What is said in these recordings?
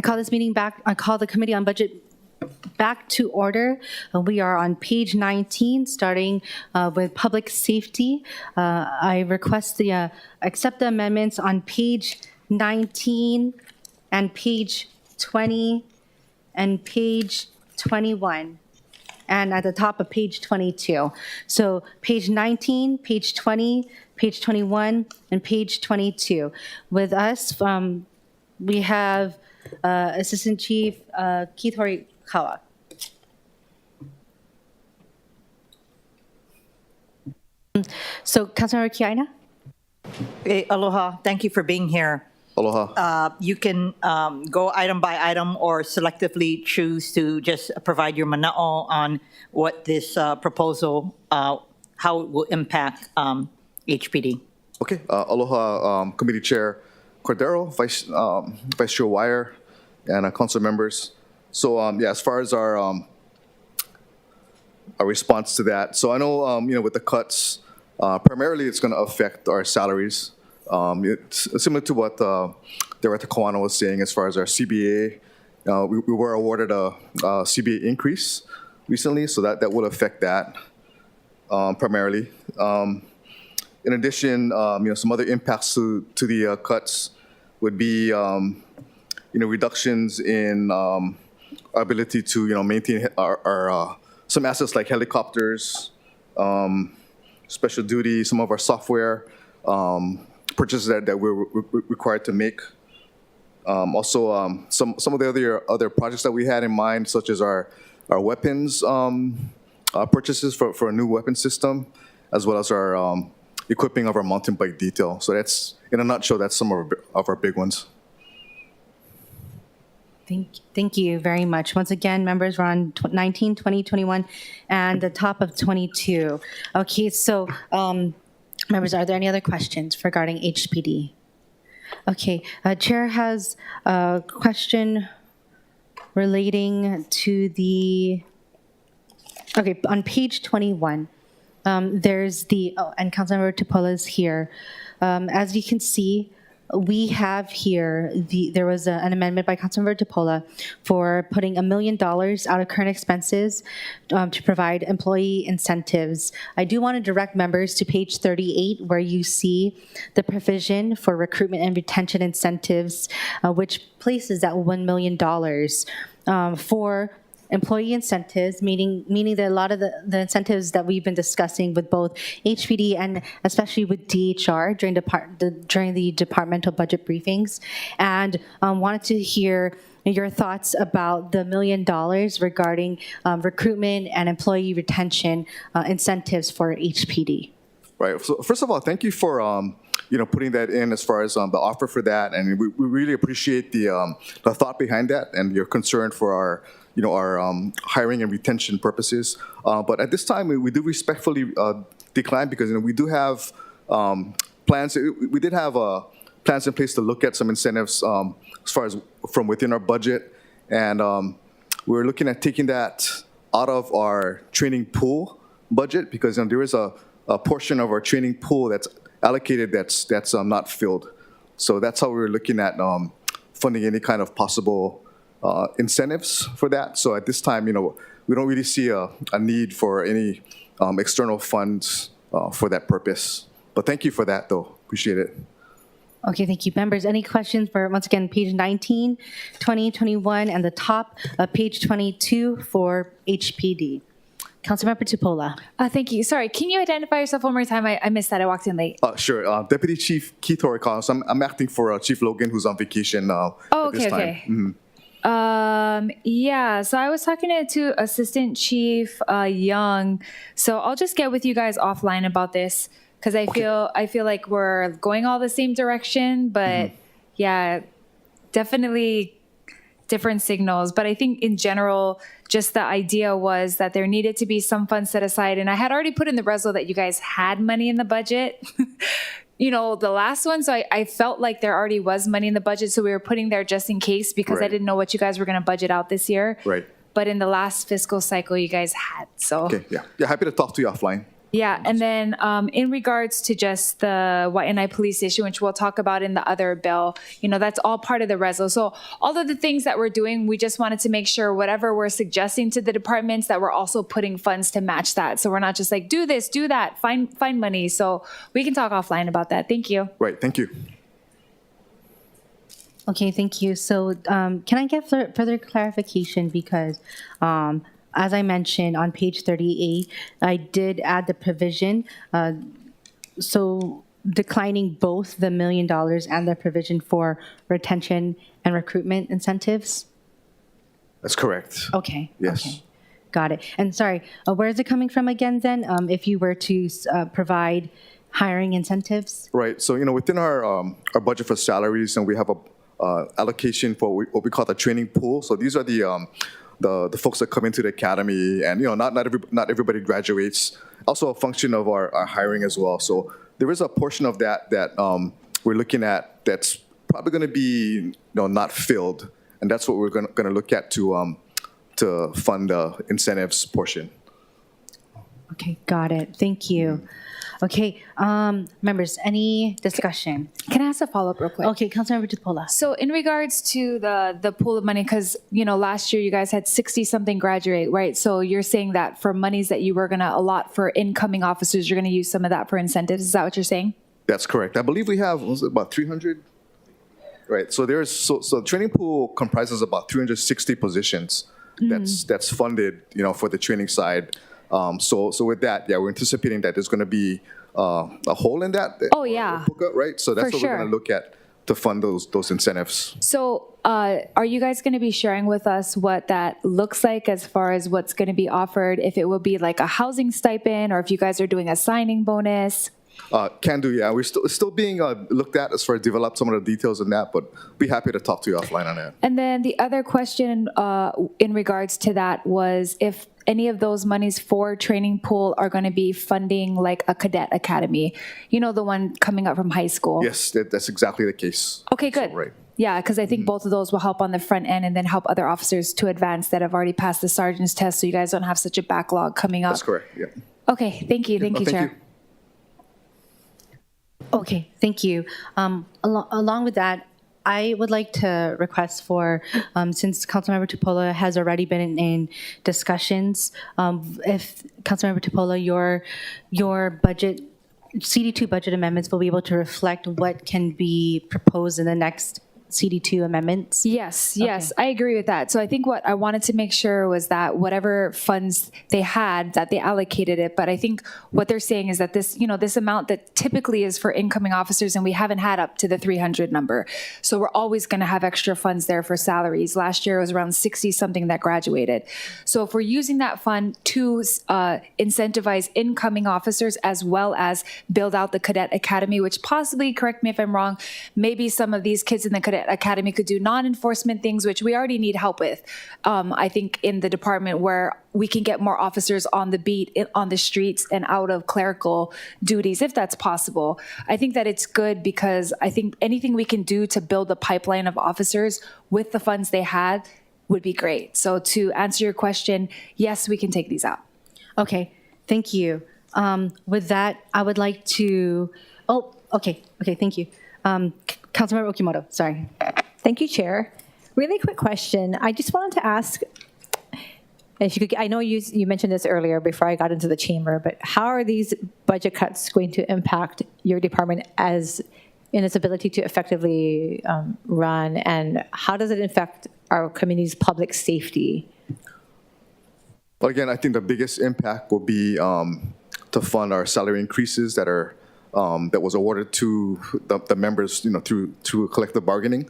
I call the Committee on Budget back to order. We are on page 19, starting with public safety. I request the accept the amendments on page 19 and page 20 and page 21. And at the top of page 22. So page 19, page 20, page 21, and page 22. With us, we have Assistant Chief Keith Horikawa. So, Councilmember Kiaina? Hey, aloha. Thank you for being here. Aloha. You can go item by item or selectively choose to just provide your mana'o on what this proposal, how it will impact HPD. Okay. Aloha, Committee Chair Cordero, Vice Chair Wire, and council members. So yeah, as far as our response to that, so I know with the cuts, primarily it's going to affect our salaries. It's similar to what Director Kawano was saying as far as our CBA. We were awarded a CBA increase recently, so that will affect that primarily. In addition, some other impacts to the cuts would be reductions in our ability to maintain our some assets like helicopters, special duty, some of our software purchases that we're required to make. Also, some of the other projects that we had in mind, such as our weapons purchases for a new weapon system, as well as our equipping of our mountain bike detail. So that's, in a nutshell, that's some of our big ones. Thank you very much. Once again, members, we're on 19, 20, 21, and the top of 22. Okay, so members, are there any other questions regarding HPD? Okay, Chair has a question relating to the, okay, on page 21, there's the, and Councilmember Tupola is here. As you can see, we have here, there was an amendment by Councilmember Tupola for putting $1 million out of current expenses to provide employee incentives. I do want to direct members to page 38, where you see the provision for recruitment and retention incentives, which places that $1 million for employee incentives, meaning that a lot of the incentives that we've been discussing with both HPD and especially with DHR during the departmental budget briefings, and wanted to hear your thoughts about the $1 million regarding recruitment and employee retention incentives for HPD. Right. So first of all, thank you for putting that in as far as the offer for that, and we really appreciate the thought behind that and your concern for our hiring and retention purposes. But at this time, we do respectfully decline because we do have plans. We did have plans in place to look at some incentives as far as from within our budget, and we're looking at taking that out of our training pool budget because there is a portion of our training pool that's allocated that's not filled. So that's how we're looking at funding any kind of possible incentives for that. So at this time, we don't really see a need for any external funds for that purpose. But thank you for that, though. Appreciate it. Okay, thank you. Members, any questions for, once again, page 19, 20, 21, and the top of page 22 for HPD? Councilmember Tupola. Thank you. Sorry, can you identify yourself one more time? I missed that. I walked in late. Sure. Deputy Chief Keith Horikawa. So I'm acting for Chief Logan, who's on vacation at this time. Okay. Yeah, so I was talking to Assistant Chief Young. So I'll just get with you guys offline about this because I feel like we're going all the same direction, but yeah, definitely different signals. But I think in general, just the idea was that there needed to be some funds set aside. And I had already put in the resol that you guys had money in the budget, the last one. So I felt like there already was money in the budget. So we were putting there just in case because I didn't know what you guys were going to budget out this year. Right. But in the last fiscal cycle, you guys had. So okay, yeah. Happy to talk to you offline. Yeah, and then in regards to just the Waianae police station, which we'll talk about in the other bill, that's all part of the reso. So all of the things that we're doing, we just wanted to make sure whatever we're suggesting to the departments that we're also putting funds to match that. So we're not just like, do this, do that, find money. So we can talk offline about that. Thank you. Right, thank you. Okay, thank you. So can I get further clarification? Because as I mentioned on page 38, I did add the provision. So declining both the $1 million and the provision for retention and recruitment incentives? That's correct. Okay. Yes. Okay. Got it. And sorry, where is it coming from again then? If you were to provide hiring incentives? Right. So, within our budget for salaries, and we have a allocation for what we call the training pool. So these are the folks that come into the academy, and not everybody graduates. Also a function of our hiring as well. So there is a portion of that we're looking at that's probably going to be not filled, and that's what we're going to look at to fund the incentives portion. Okay, got it. Thank you. Okay, members, any discussion? Can I ask a follow-up real quick? Okay, Councilmember Tupola. So in regards to the pool of money, because last year you guys had 60-something graduate, right? So you're saying that for monies that you were going to allot for incoming officers, you're going to use some of that for incentives. Is that what you're saying? That's correct. I believe we have about 300. Right. So the training pool comprises about 360 positions. That's funded, for the training side. So with that, we're anticipating that there's going to be a hole in that. Oh, yeah. Right. So that's For what we're going to look at to fund those incentives. So are you guys going to be sharing with us what that looks like as far as what's going to be offered? If it will be like a housing stipend, or if you guys are doing a signing bonus? Can do, yeah. We're still being looked at as far as develop some of the details in that, but be happy to talk to you offline on that. And then the other question in regards to that was if any of those monies for training pool are going to be funding like a cadet academy, the one coming up from high school. Yes, that's exactly the case. Okay, good. So, right. Yeah, because I think both of those will help on the front end and then help other officers to advance that have already passed the sergeant's test, so you guys don't have such a backlog coming up. That's correct, yeah. Okay, thank you. Thank you, Thank Chair. you. Okay, thank you. Along with that, I would like to request for, since Councilmember Tupola has already been in discussions, if Councilmember Tupola, your budget, CD2 budget amendments will be able to reflect what can be proposed in the next CD2 amendments? Yes, I agree with that. So I think what I wanted to make sure was that whatever funds they had, that they allocated it. But I think what they're saying is that this, this amount that typically is for incoming officers, and we haven't had up to the 300 number. So we're always going to have extra funds there for salaries. Last year it was around 60 something that graduated. So if we're using that fund to incentivize incoming officers as well as build out the cadet academy, which possibly, correct me if I'm wrong, maybe some of these kids in the cadet academy could do non-enforcement things, which we already need help with. I think in the department where we can get more officers on the beat, on the streets, and out of clerical duties, if that's possible. I think that it's good because I think anything we can do to build a pipeline of officers with the funds they had would be great. So to answer your question, yes, we can take these out. Okay, thank you. With that, I would like to, okay, thank you. Councilmember Okimoto, sorry. Thank you, Chair. Really quick question. I just wanted to ask, if you could, I know you mentioned this earlier before I got into the chamber, but how are these budget cuts going to impact your department in its ability to effectively run, and how does it affect our community's public safety? Well, again, I think the biggest impact will be to fund our salary increases that are that was awarded to the members, through collective bargaining.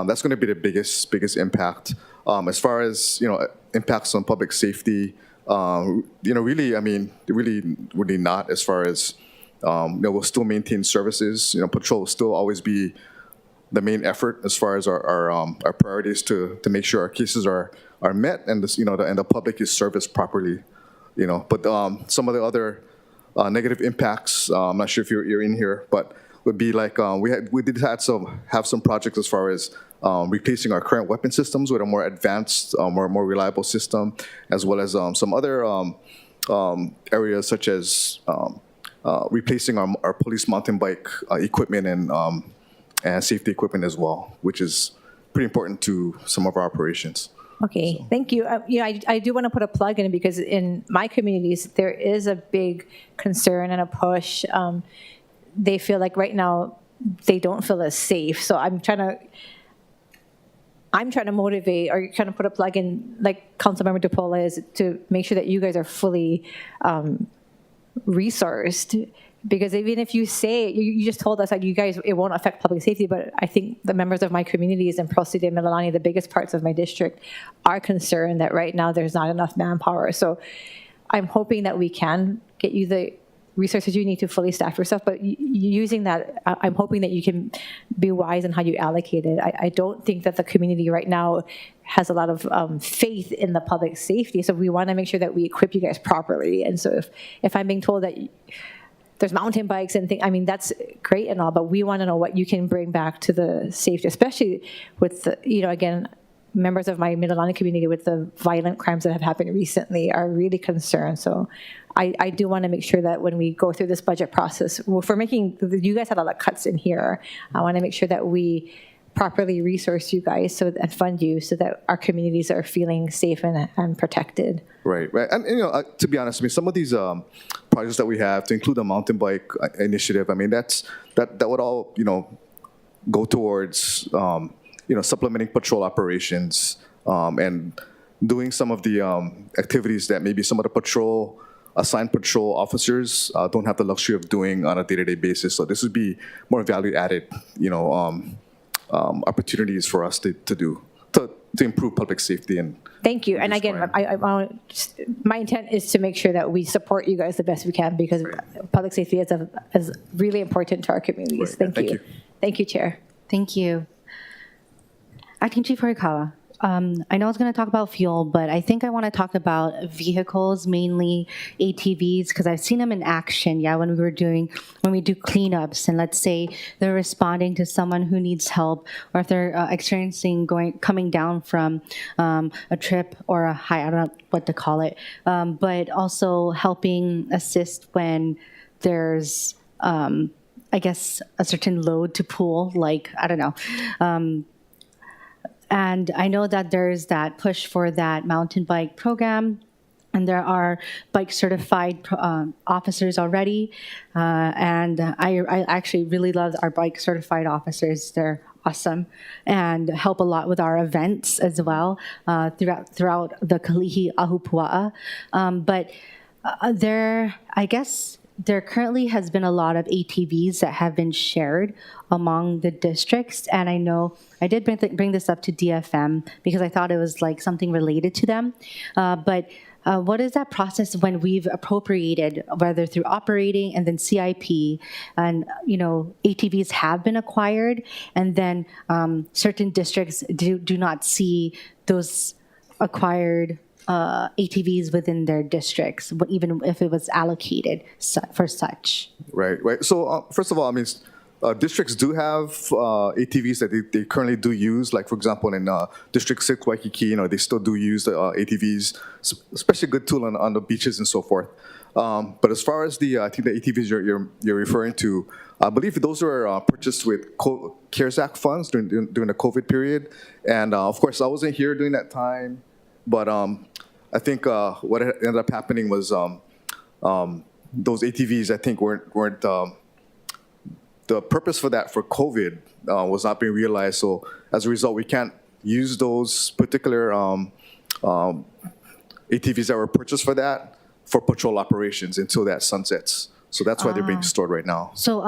That's going to be the biggest impact. As far as impacts on public safety, really, I mean, really not. As far as we'll still maintain services. Patrol will still always be the main effort as far as our priorities to make sure our cases are met and and the public is serviced properly. But some of the other negative impacts, I'm not sure if you're in here, but would be like we did have some projects as far as replacing our current weapon systems with a more advanced, more reliable system, as well as some other areas such as replacing our police mountain bike equipment and safety equipment as well, which is pretty important to some of our operations. Okay, thank you. I do want to put a plug in because in my communities, there is a big concern and a push. They feel like right now they don't feel as safe. So I'm trying to motivate or trying to put a plug in, like Councilmember DePola is, to make sure that you guys are fully resourced. Because even if you say, you just told us that you guys, it won't affect public safety, but I think the members of my communities in Pro City and Mililani, the biggest parts of my district, are concerned that right now there's not enough manpower. So I'm hoping that we can get you the resources you need to fully staff yourself, but using that, I'm hoping that you can be wise in how you allocate it. I don't think that the community right now has a lot of faith in the public safety, so we want to make sure that we equip you guys properly. And so if I'm being told that there's mountain bikes and things, I mean, that's great and all, but we want to know what you can bring back to the safety, especially with the, again, members of my Mililani community with the violent crimes that have happened recently are really concerned. So I do want to make sure that when we go through this budget process, for making, you guys had a lot of cuts in here, I want to make sure that we properly resource you guys and fund you so that our communities are feeling safe and protected. Right. And to be honest, I mean, some of these projects that we have, to include the mountain bike initiative, I mean, that would all, go towards, supplementing patrol operations and doing some of the activities that maybe some of the assigned patrol officers don't have the luxury of doing on a day-to-day basis. So this would be more value-added, opportunities for us to do to improve public safety and. Thank you. And again, my intent is to make sure that we support you guys the best we can, because public safety is really important to our communities. Right. Thank you. Thank you, Chair. Thank you. Acting Chief Horikawa, I know I was going to talk about fuel, but I think I want to talk about vehicles, mainly ATVs, because I've seen them in action, when we do cleanups, and let's say they're responding to someone who needs help, or if they're coming down from a trip or a high, I don't know what to call it, but also helping assist when there's, I guess, a certain load to pull, like, I don't know. And I know that there's that push for that mountain bike program, and there are bike certified officers already. And I actually really love our bike certified officers. They're awesome and help a lot with our events as well throughout the Kalihi Ahupua'a. But there currently has been a lot of ATVs that have been shared among the districts, and I know I did bring this up to DFM because I thought it was like something related to them. But what is that process when we've appropriated, whether through operating and then CIP, and ATVs have been acquired, and then certain districts do not see those acquired ATVs within their districts, even if it was allocated for such. Right. So first of all, I mean, districts do have ATVs that they currently do use. Like, for example, in District 6, Waikiki, they still do use the ATVs, especially a good tool on the beaches and so forth. But as far as I think the ATVs you're referring to, I believe those were purchased with CARES Act funds during the COVID period. And of course, I wasn't here during that time, but I think what ended up happening was those ATVs, I think, weren't the purpose for COVID was not being realized. So as a result, we can't use those particular ATVs that were purchased for that for patrol operations until that sunsets. So that's why they're being stored right now. So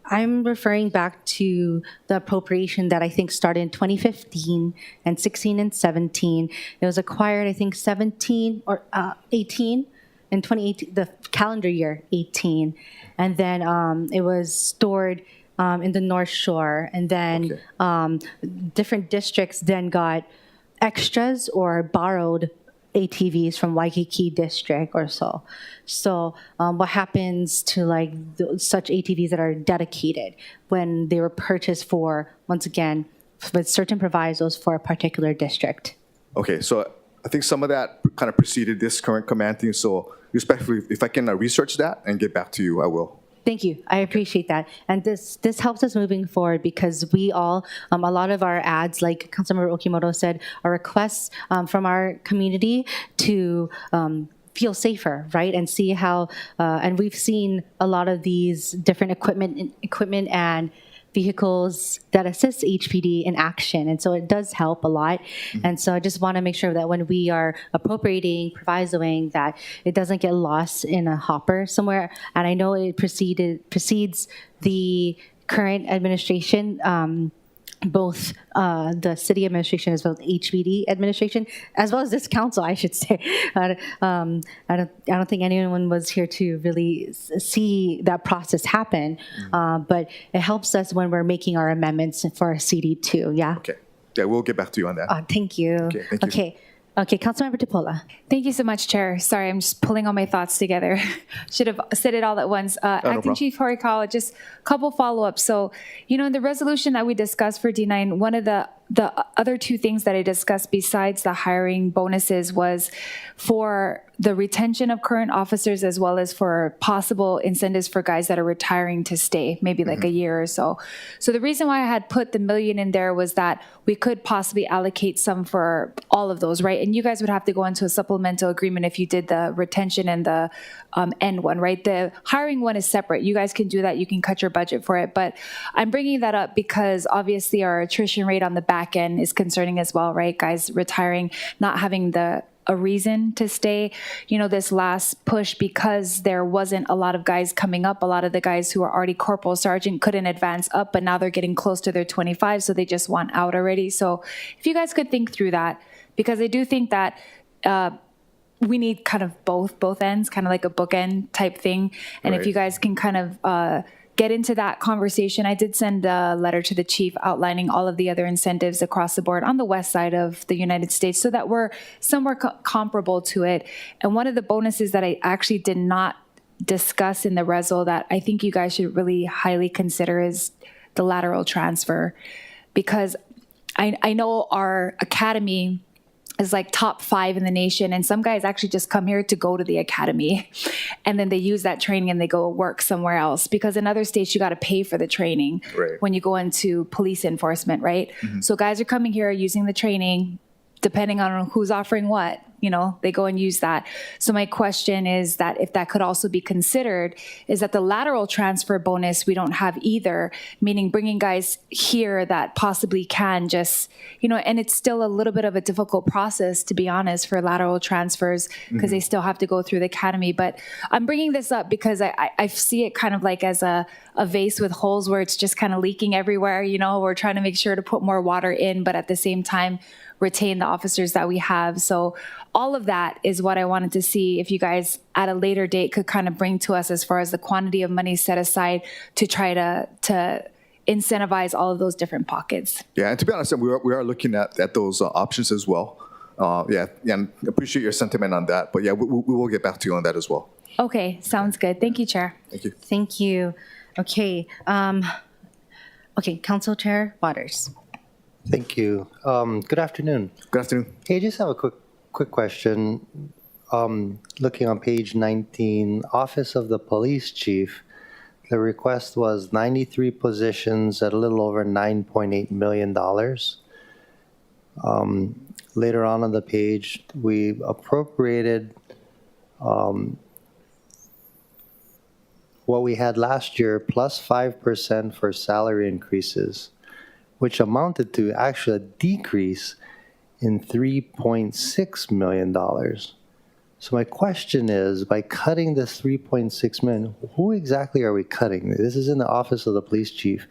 I'm referring back to the appropriation that I think started in 2015 and 16 and 17. It was acquired, I think, 17 or 18 in 2018, the calendar year 18. And then it was stored in the North Shore. And then different districts then got extras or borrowed ATVs from Waikiki district or so. So what happens to such ATVs that are dedicated when they were purchased for, once again, with certain provisos for a particular district? Okay, so I think some of that kind of preceded this current command team. So respectfully, if I can research that and get back to you, I will. Thank you. I appreciate that. And this helps us moving forward because we all, a lot of our ads, like Councilmember Okimoto said, are requests from our community to feel safer, right? And see how, and we've seen a lot of these different equipment and vehicles that assist HPD in action. And so it does help a lot. And so I just want to make sure that when we are appropriating, provisoing, that it doesn't get lost in a hopper somewhere. And I know it precedes the current administration, both the city administration as well as HPD administration, as well as this council, I should say. I don't think anyone was here to really see that process happen, but it helps us when we're making our amendments for our CD2. Yeah. Okay. Yeah, we'll get back to you on that. Thank you. Okay, thank you. Okay, Councilmember Tipola. Thank you so much, Chair. Sorry, I'm just pulling all my thoughts together. Should have said it all at once. Acting problem. Chief Horikawa, just a couple follow-ups. So, in the resolution that we discussed for D9, one of the other two things that I discussed besides the hiring bonuses was for the retention of current officers as well as for possible incentives for guys that are retiring to stay, maybe like a year or so. So the reason why I had put the $1 million in there was that we could possibly allocate some for all of those, right? And you guys would have to go into a supplemental agreement if you did the retention and the end one, right? The hiring one is separate. You guys can do that. You can cut your budget for it. But I'm bringing that up because obviously our attrition rate on the back end is concerning as well, right? Guys retiring, not having a reason to stay. This last push, because there wasn't a lot of guys coming up, a lot of the guys who are already corporal sergeant couldn't advance up, but now they're getting close to their 25, so they just want out already. So if you guys could think through that, because I do think that we need kind of both ends, kind of like a bookend type thing. And Right. if you guys can kind of get into that conversation. I did send a letter to the chief outlining all of the other incentives across the board on the west side of the United States so that we're somewhere comparable to it. And one of the bonuses that I actually did not discuss in the resol that I think you guys should really highly consider is the lateral transfer. Because I know our academy is like top 5 in the nation, and some guys actually just come here to go to the academy and then they use that training and they go work somewhere else, because in other states you got to pay for the training Right. when you go into police enforcement, right? So guys are coming here using the training, depending on who's offering what, they go and use that. So my question is that if that could also be considered, is that the lateral transfer bonus we don't have either, meaning bringing guys here that possibly can just, and it's still a little bit of a difficult process, to be honest, for lateral transfers because they still have to go through the academy. But I'm bringing this up because I see it kind of like as a vase with holes where it's just kind of leaking everywhere. We're trying to make sure to put more water in, but at the same time, retain the officers that we have. So all of that is what I wanted to see if you guys at a later date could kind of bring to us as far as the quantity of money set aside to try to incentivize all of those different pockets. Yeah, and to be honest, we are looking at those options as well. And appreciate your sentiment on that. But yeah, we will get back to you on that as well. Okay, sounds good. Thank you, Chair. Thank you. Thank you. Okay. Council Chair Waters. Thank you. Good afternoon. Good afternoon. Hey, I just have a quick question. Looking on page 19, Office of the Police Chief, the request was 93 positions at a little over $9.8 million. Later on the page, we appropriated what we had last year plus 5% for salary increases, which amounted to actually a decrease in $3.6 million. So my question is, by cutting this $3.6 million, who exactly are we cutting? This is in the Office of the Police Chief,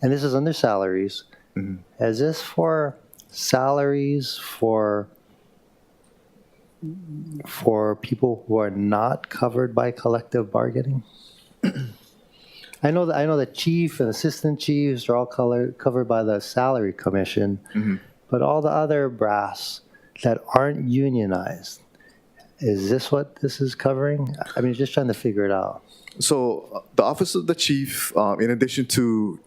and this is under salaries. Is this for salaries for people who are not covered by collective bargaining? I know the chief and assistant chiefs are all covered by the salary commission, but all the other brass that aren't unionized, is this what this is covering? I mean, just trying to figure it out. So the Office of the Chief, in addition to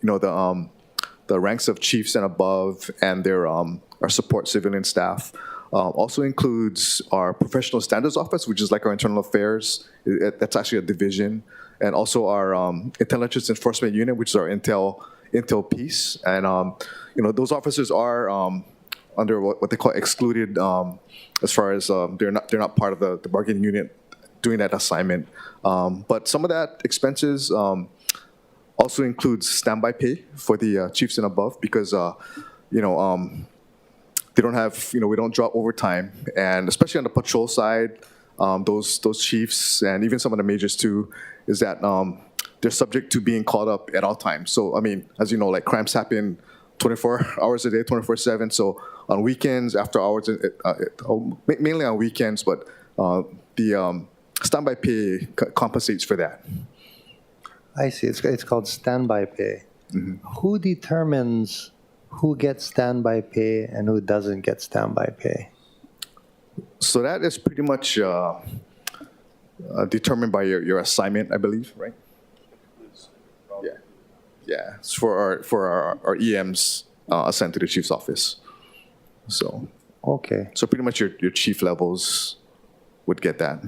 the ranks of chiefs and above and their our support civilian staff, Also includes our professional standards office, which is like our internal affairs. That's actually a division. And also our intelligence enforcement unit, which is our intel piece. And those officers are under what they call excluded, as far as they're not part of the bargaining unit doing that assignment. But some of that expenses also includes standby pay for the chiefs and above, because they don't have, we don't draw overtime, and especially on the patrol side, those chiefs and even some of the majors too, is that they're subject to being called up at all times. So I mean, as you know, like crimes happen 24 hours a day, 24/7. So on weekends, after hours, mainly on weekends, but the standby pay compensates for that. I see. It's called standby pay. Who determines who gets standby pay and who doesn't get standby pay? So that is pretty much determined by your assignment, I believe, right? Yeah. It's for our EMs assigned to the chief's office. So Okay, pretty much your chief levels would get that.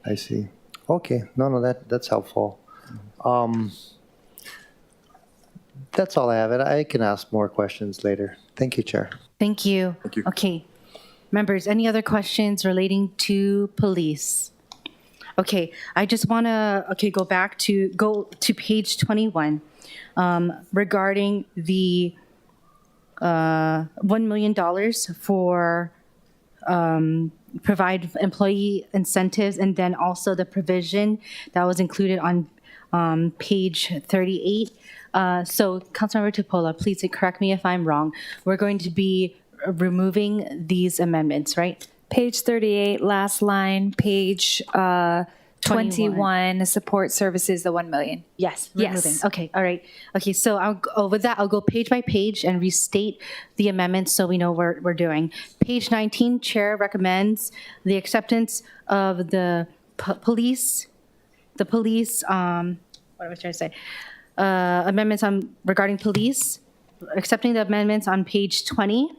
I see. Okay, no, that's helpful. That's all I have. I can ask more questions later. Thank you, Chair. Thank you. Thank you. Okay. Members, any other questions relating to police? Okay, I just want to go to page 21 regarding the $1 million for provide employee incentives, and then also the provision that was included on page 38. So Councilmember Tupola, please correct me if I'm wrong. We're going to be removing these amendments, right? Page 38, last line, page 21, support services, the 1 million. Yes. Yes. Removing. Okay. All right. Okay. So with that, I'll go page by page and restate the amendments so we know what we're doing. Page 19, Chair recommends the acceptance of the police. What am I trying to say? Amendments regarding police, accepting the amendments on page 20,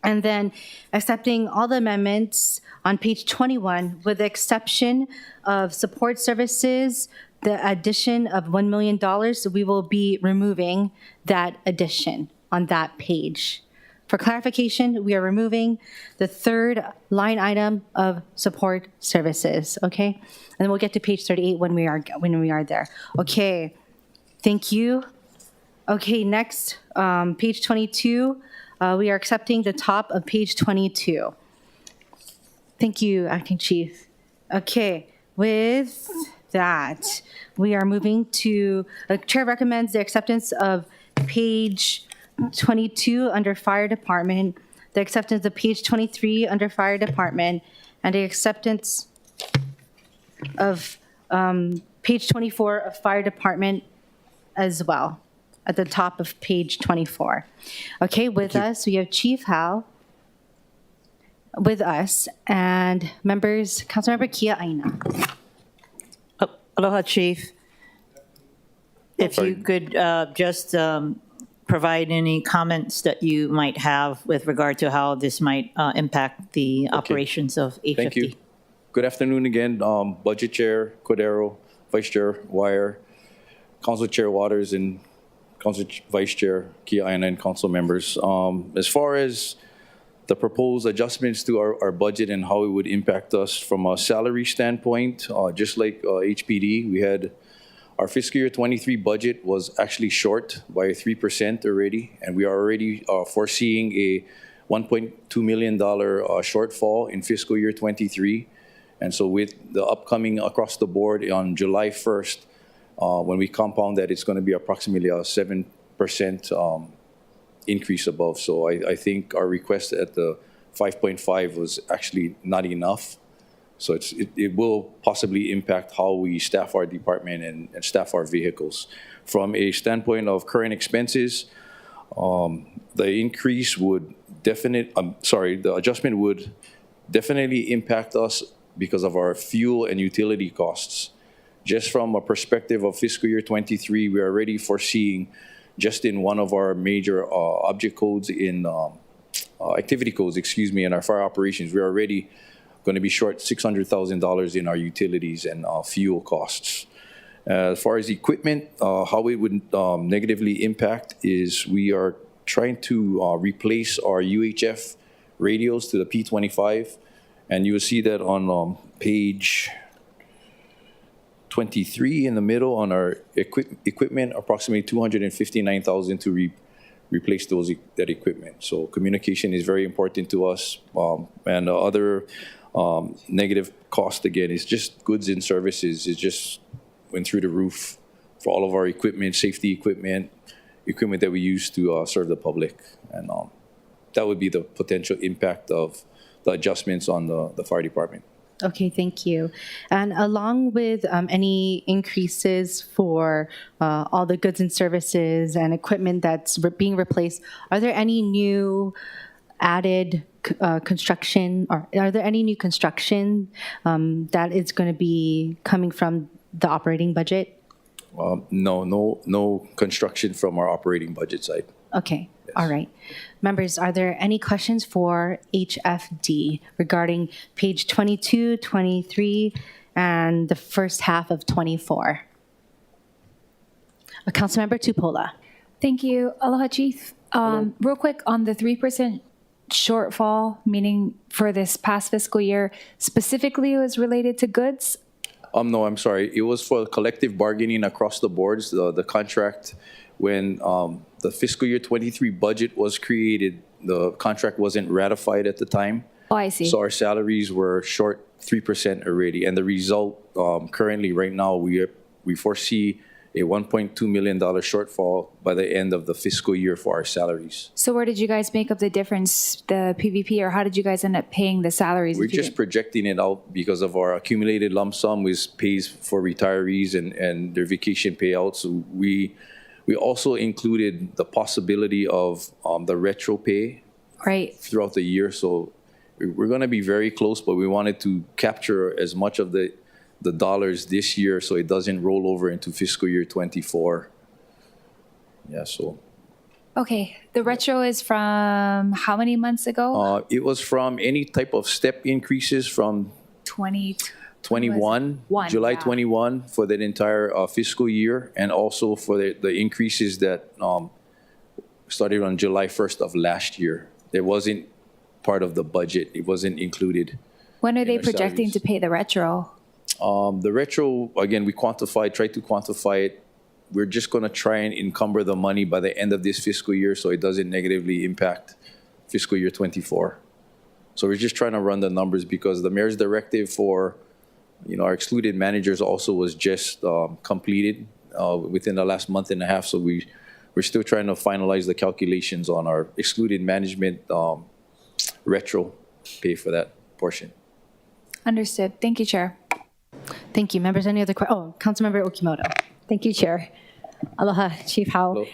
and then accepting all the amendments on page 21 with the exception of support services, the addition of $1 million. So we will be removing that addition on that page. For clarification, we are removing the third line item of support services, okay? And then we'll get to page 38 when we are there. Okay. Thank you. Okay, next, page 22. We are accepting the top of page 22. Thank you, Acting Chief. Okay, with that, we are moving to, the Chair recommends the acceptance of page 22 under Fire Department, the acceptance of page 23 under Fire Department, and the acceptance of page 24 of Fire Department as well, at the top of page 24. Okay, with us, we have Chief Hal with us, and members, Councilmember Kia Aina. Aloha, Chief. If you could just provide any comments that you might have with regard to how this might impact the operations of HFD. Thank you. Good afternoon again, Budget Chair Cordero, Vice Chair Wire, Council Chair Waters, and Council Vice Chair Kia Aina, and council members. As far as the proposed adjustments to our budget and how it would impact us from a salary standpoint, just like HPD, we had our fiscal year 23 budget was actually short by 3% already, and we are already foreseeing a $1.2 million shortfall in fiscal year 23. And so with the upcoming across the board on July 1st, when we compound that, it's going to be approximately a 7% increase above. So I think our request at the 5.5 was actually not enough. So it will possibly impact how we staff our department and staff our vehicles. From a standpoint of current expenses, the increase would the adjustment would definitely impact us because of our fuel and utility costs. Just from a perspective of fiscal year 23, we're already foreseeing just in one of our major object codes in activity codes, in our fire operations, we're already going to be short $600,000 in our utilities and fuel costs. As far as equipment, how it would negatively impact is we are trying to replace our UHF radios to the P25, and you will see that on page 23 in the middle on our equipment, approximately $259,000 to replace that equipment. So communication is very important to us, and the other negative cost again is just goods and services. It just went through the roof for all of our equipment, safety equipment that we use to serve the public, and that would be the potential impact of the adjustments on the fire department. Okay, thank you. And along with any increases for all the goods and services and equipment that's being replaced, are there any new added construction, or are there any new construction that is going to be coming from the operating budget? No construction from our operating budget side. Okay. All right. Members, are there any questions for HFD regarding page 22, 23, and the first half of 24? Councilmember Tupola. Thank you. Aloha, Chief. Real quick on the 3% shortfall, meaning for this past fiscal year, specifically it was related to goods? No, I'm sorry. It was for collective bargaining across the boards. The contract, when the fiscal year 23 budget was created, the contract wasn't ratified at the time. Oh, I see. So our salaries were short 3% already. And the result currently right now, we foresee a $1.2 million shortfall by the end of the fiscal year for our salaries. So where did you guys make up the difference, the PVP, or how did you guys end up paying the salaries? We're just projecting it out because of our accumulated lump sum, which pays for retirees and their vacation payouts. So we also included the possibility of the retro pay throughout the year. So we're going to be very close, but we wanted to capture as much of the dollars this year so it doesn't roll over into fiscal year 24. Yeah, so. Okay, the retro is from how many months ago? It was from any type of step increases from 21, July 21 for that entire fiscal year, and also for the increases that started on July 1st of last year. It wasn't part of the budget. It wasn't included. When are they projecting salaries. to pay the retro? The retro, again, we tried to quantify it. We're just going to try and encumber the money by the end of this fiscal year so it doesn't negatively impact fiscal year 24. So we're just trying to run the numbers because the mayor's directive for our excluded managers also was just completed within the last month and a half. So we're still trying to finalize the calculations on our excluded management retro pay for that portion. Understood. Thank you, Chair. Thank you. Members, any other questions? Oh, Councilmember Okimoto. Thank you, Chair. Aloha, Chief Hao.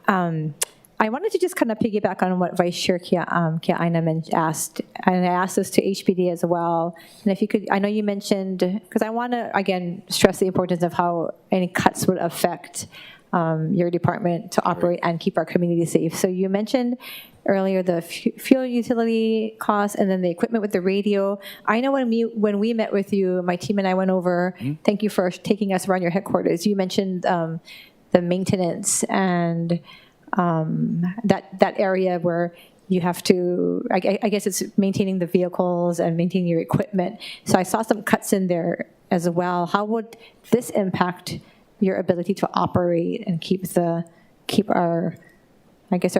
I wanted to just kind of piggyback on what Vice Chair Kia Aina asked, and I asked this to HPD as well. And if you could, I know you mentioned, because I want to, again, stress the importance of how any cuts would affect your department to operate and keep our community safe. So you mentioned earlier the fuel utility costs and then the equipment with the radio. I know when we met with you, my team and I went over, thank you for taking us around your headquarters. You mentioned the maintenance and that area where you have to, I guess it's maintaining the vehicles and maintaining your equipment. So I saw some cuts in there as well. How would this impact your ability to operate and keep our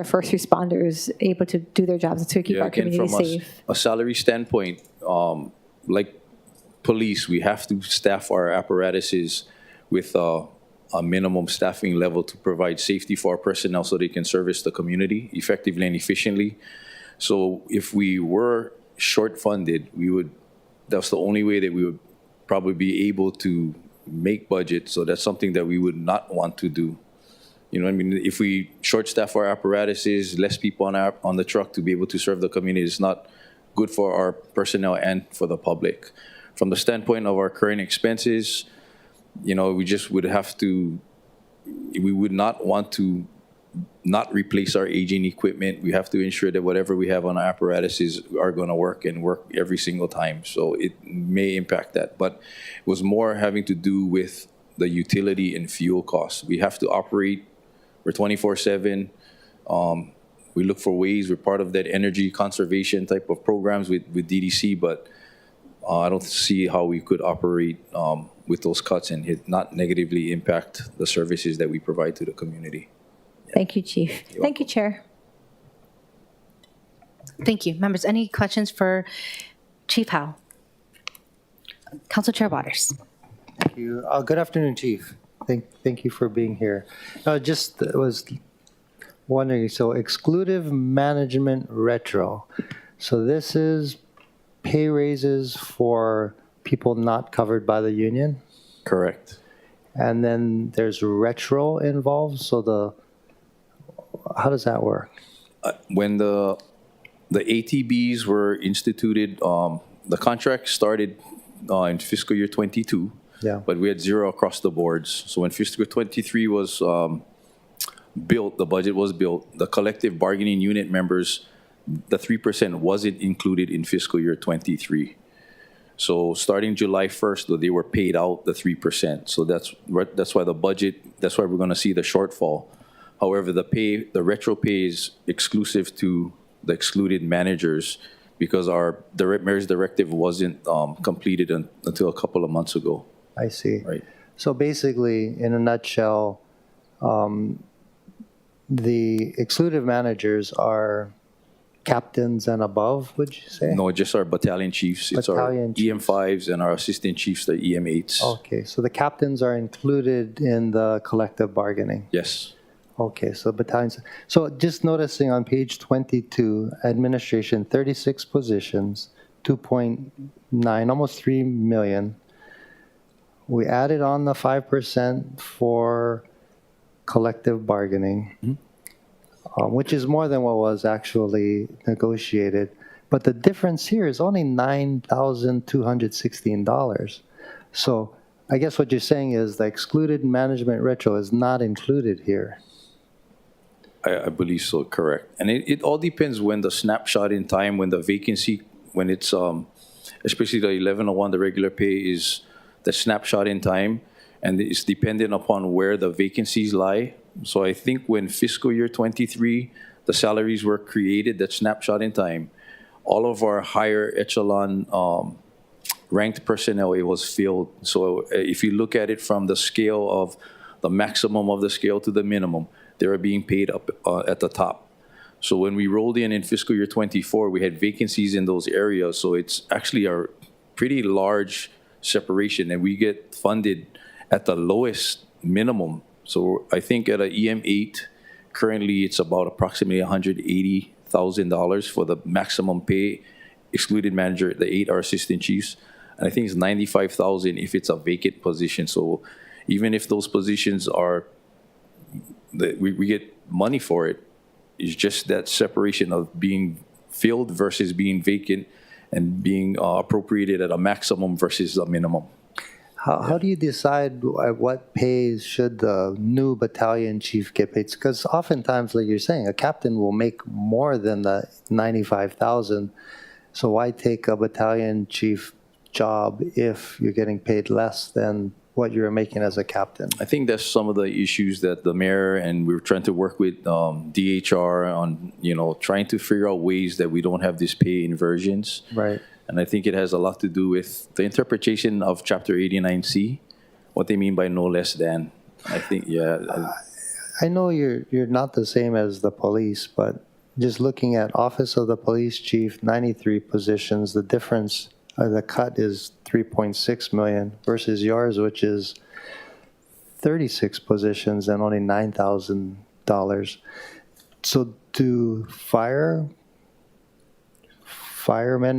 first responders able to do their jobs to keep our community safe? From a salary standpoint, like police, we have to staff our apparatuses with a minimum staffing level to provide safety for our personnel so they can service the community effectively and efficiently. So if we were short funded, that's the only way that we would probably be able to make budget. So that's something that we would not want to do. You know what I mean? If we short staff our apparatuses, less people on the truck to be able to serve the community, it's not good for our personnel and for the public. From the standpoint of our current expenses, we just would have to, we would not want to not replace our aging equipment. We have to ensure that whatever we have on our apparatuses are going to work and work every single time. So it may impact that. But it was more having to do with the utility and fuel costs. We have to operate. We're 24/7. We look for ways. We're part of that energy conservation type of programs with DDC, but I don't see how we could operate with those cuts and not negatively impact the services that we provide to the community. Thank you, Chief. Thank you, Chair. Thank you. Members, any questions for Chief Howe? Council Chair Waters. Thank you. Good afternoon, Chief. Thank you for being here. Just was wondering, so exclusive management retro. So this is pay raises for people not covered by the union? Correct. And then there's retro involved, so how does that work? When the ATBs were instituted, the contract started in fiscal year 22. Yeah. But we had zero across the boards. So when fiscal 23 was built, the budget was built, the collective bargaining unit members, the 3% wasn't included in fiscal year 23. So starting July 1st, they were paid out the 3%. So that's why the budget, that's why we're going to see the shortfall. However, the retro pay is exclusive to the excluded managers because our mayor's directive wasn't completed until a couple of months ago. I see. Right. So basically, in a nutshell, the excluded managers are captains and above, would you say? No, just our battalion chiefs. It's our Battalion chiefs. EM5s and our assistant chiefs, the EM8s. Okay, so the captains are included in the collective bargaining. Yes. Okay, so battalions. So just noticing on page 22, administration, 36 positions, 2.9, almost 3 million. We added on the 5% for collective bargaining, which is more than what was actually negotiated. But the difference here is only $9,216. So I guess what you're saying is the excluded management retro is not included here. I believe so, correct. And it all depends when the snapshot in time, when the vacancy, when it's, especially the 1101, the regular pay is the snapshot in time, and it's dependent upon where the vacancies lie. So I think when fiscal year 23, the salaries were created, that snapshot in time, all of our higher echelon ranked personnel, it was filled. So if you look at it from the scale of the maximum of the scale to the minimum, they were being paid up at the top. So when we rolled in fiscal year 24, we had vacancies in those areas. So it's actually a pretty large separation, and we get funded at the lowest minimum. So I think at an EM8, currently it's about approximately $180,000 for the maximum pay, excluded manager, the 8 are assistant chiefs. And I think it's $95,000 if it's a vacant position. So even if those positions are, we get money for it, it's just that separation of being filled versus being vacant and being appropriated at a maximum versus a minimum. How do you decide at what pay should the new battalion chief get paid? Because oftentimes, like you're saying, a captain will make more than the $95,000. So why take a battalion chief job if you're getting paid less than what you're making as a captain? I think that's some of the issues that the mayor and we're trying to work with DHR on, trying to figure out ways that we don't have these pay inversions. Right. And I think it has a lot to do with the interpretation of Chapter 89C, what they mean by no less than. I think, I know you're not the same as the police, but just looking at Office of the Police Chief, 93 positions, the difference, the cut is 3.6 million versus yours, which is 36 positions and only $9,000. So do firemen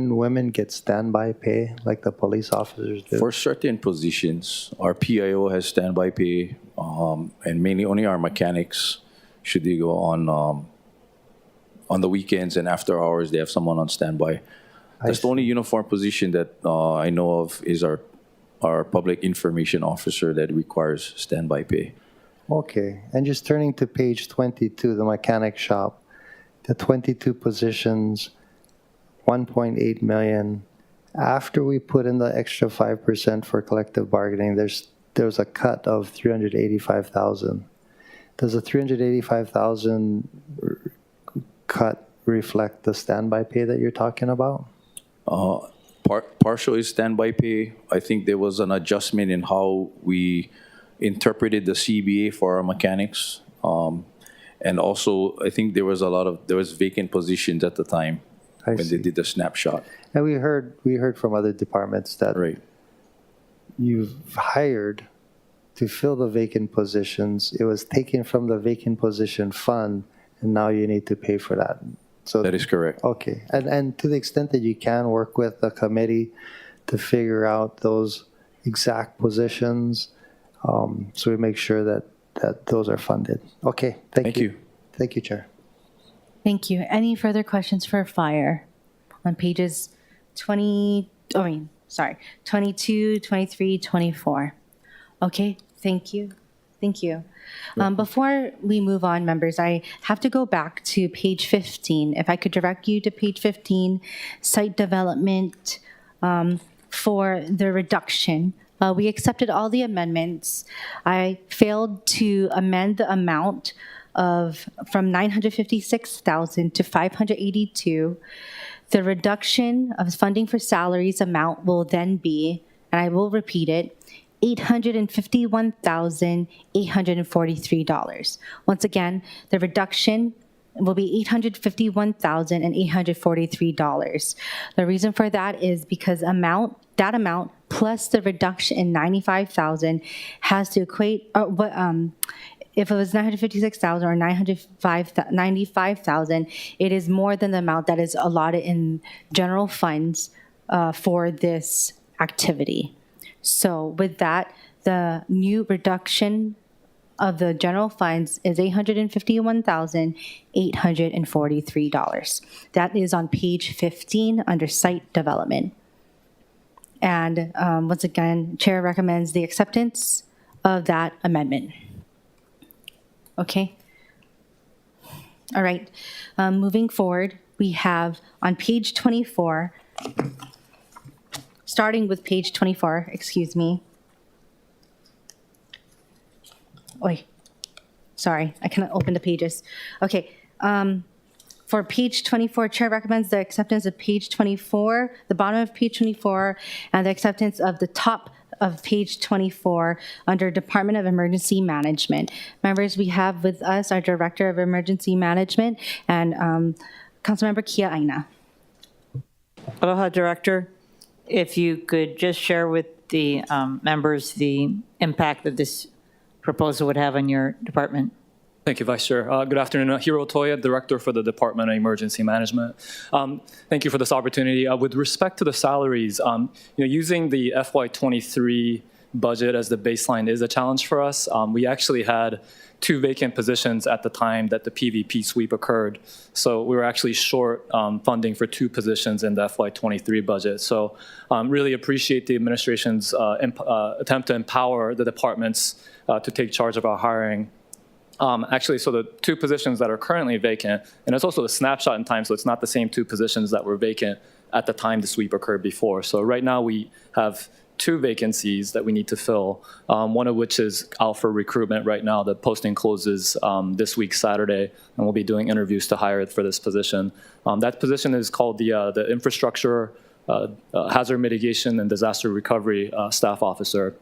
and women get standby pay like the police officers do? For certain positions, our PIO has standby pay, and mainly only our mechanics, should they go on the weekends and after hours, they have someone on standby. That's the only uniform position that I know of is our public information officer that requires standby pay. Okay, and just turning to page 22, the mechanic shop, the 22 positions, 1.8 million. After we put in the extra 5% for collective bargaining, there's a cut of 385,000. Does the 385,000 cut reflect the standby pay that you're talking about? Partial is standby pay. I think there was an adjustment in how we interpreted the CBA for our mechanics. And also, I think there was vacant positions at the time I when see. they did the snapshot. And we heard from other departments that Right. you've hired to fill the vacant positions. It was taken from the vacant position fund, and now you need to pay for that. So That is correct. okay, and to the extent that you can work with the committee to figure out those exact positions, so we make sure that those are funded. Okay, Thank you. Thank you, Chair. Thank you. Any further questions for fire on pages 22, 23, 24? Okay, thank you. Thank you. Before we move on, members, I have to go back to page 15. If I could direct you to page 15, site development for the reduction. We accepted all the amendments. I failed to amend the amount from 956,000 to 582. The reduction of funding for salaries amount will then be, and I will repeat it, $851,843. Once again, the reduction will be $851,843. The reason for that is because that amount plus the reduction in 95,000 has to equate, if it was 956,000 or 95,000, it is more than the amount that is allotted in general funds for this activity. So with that, the new reduction of the general funds is $851,843. That is on page 15 under site development. And once again, Chair recommends the acceptance of that amendment. Okay. All right. Moving forward, we have on page 24, starting with page 24, excuse me. Oi, sorry, I cannot open the pages. Okay, for page 24, Chair recommends the acceptance of page 24, the bottom of page 24, and the acceptance of the top of page 24 under Department of Emergency Management. Members, we have with us our Director of Emergency Management and Councilmember Kia Aina. Aloha, Director. If you could just share with the members the impact that this proposal would have on your department. Thank you, Vice Chair. Good afternoon. Hiro Toya, Director for the Department of Emergency Management. Thank you for this opportunity. With respect to the salaries, using the FY23 budget as the baseline is a challenge for us. We actually had 2 vacant positions at the time that the PVP sweep occurred. So we were actually short funding for 2 positions in the FY23 budget. So really appreciate the administration's attempt to empower the departments to take charge of our hiring. Actually, so the 2 positions that are currently vacant, and it's also a snapshot in time, so it's not the same 2 positions that were vacant at the time the sweep occurred before. So right now we have 2 vacancies that we need to fill, one of which is out for recruitment right now. The posting closes this week, Saturday, and we'll be doing interviews to hire for this position. That position is called the Infrastructure, Hazard Mitigation, and Disaster Recovery Staff Officer.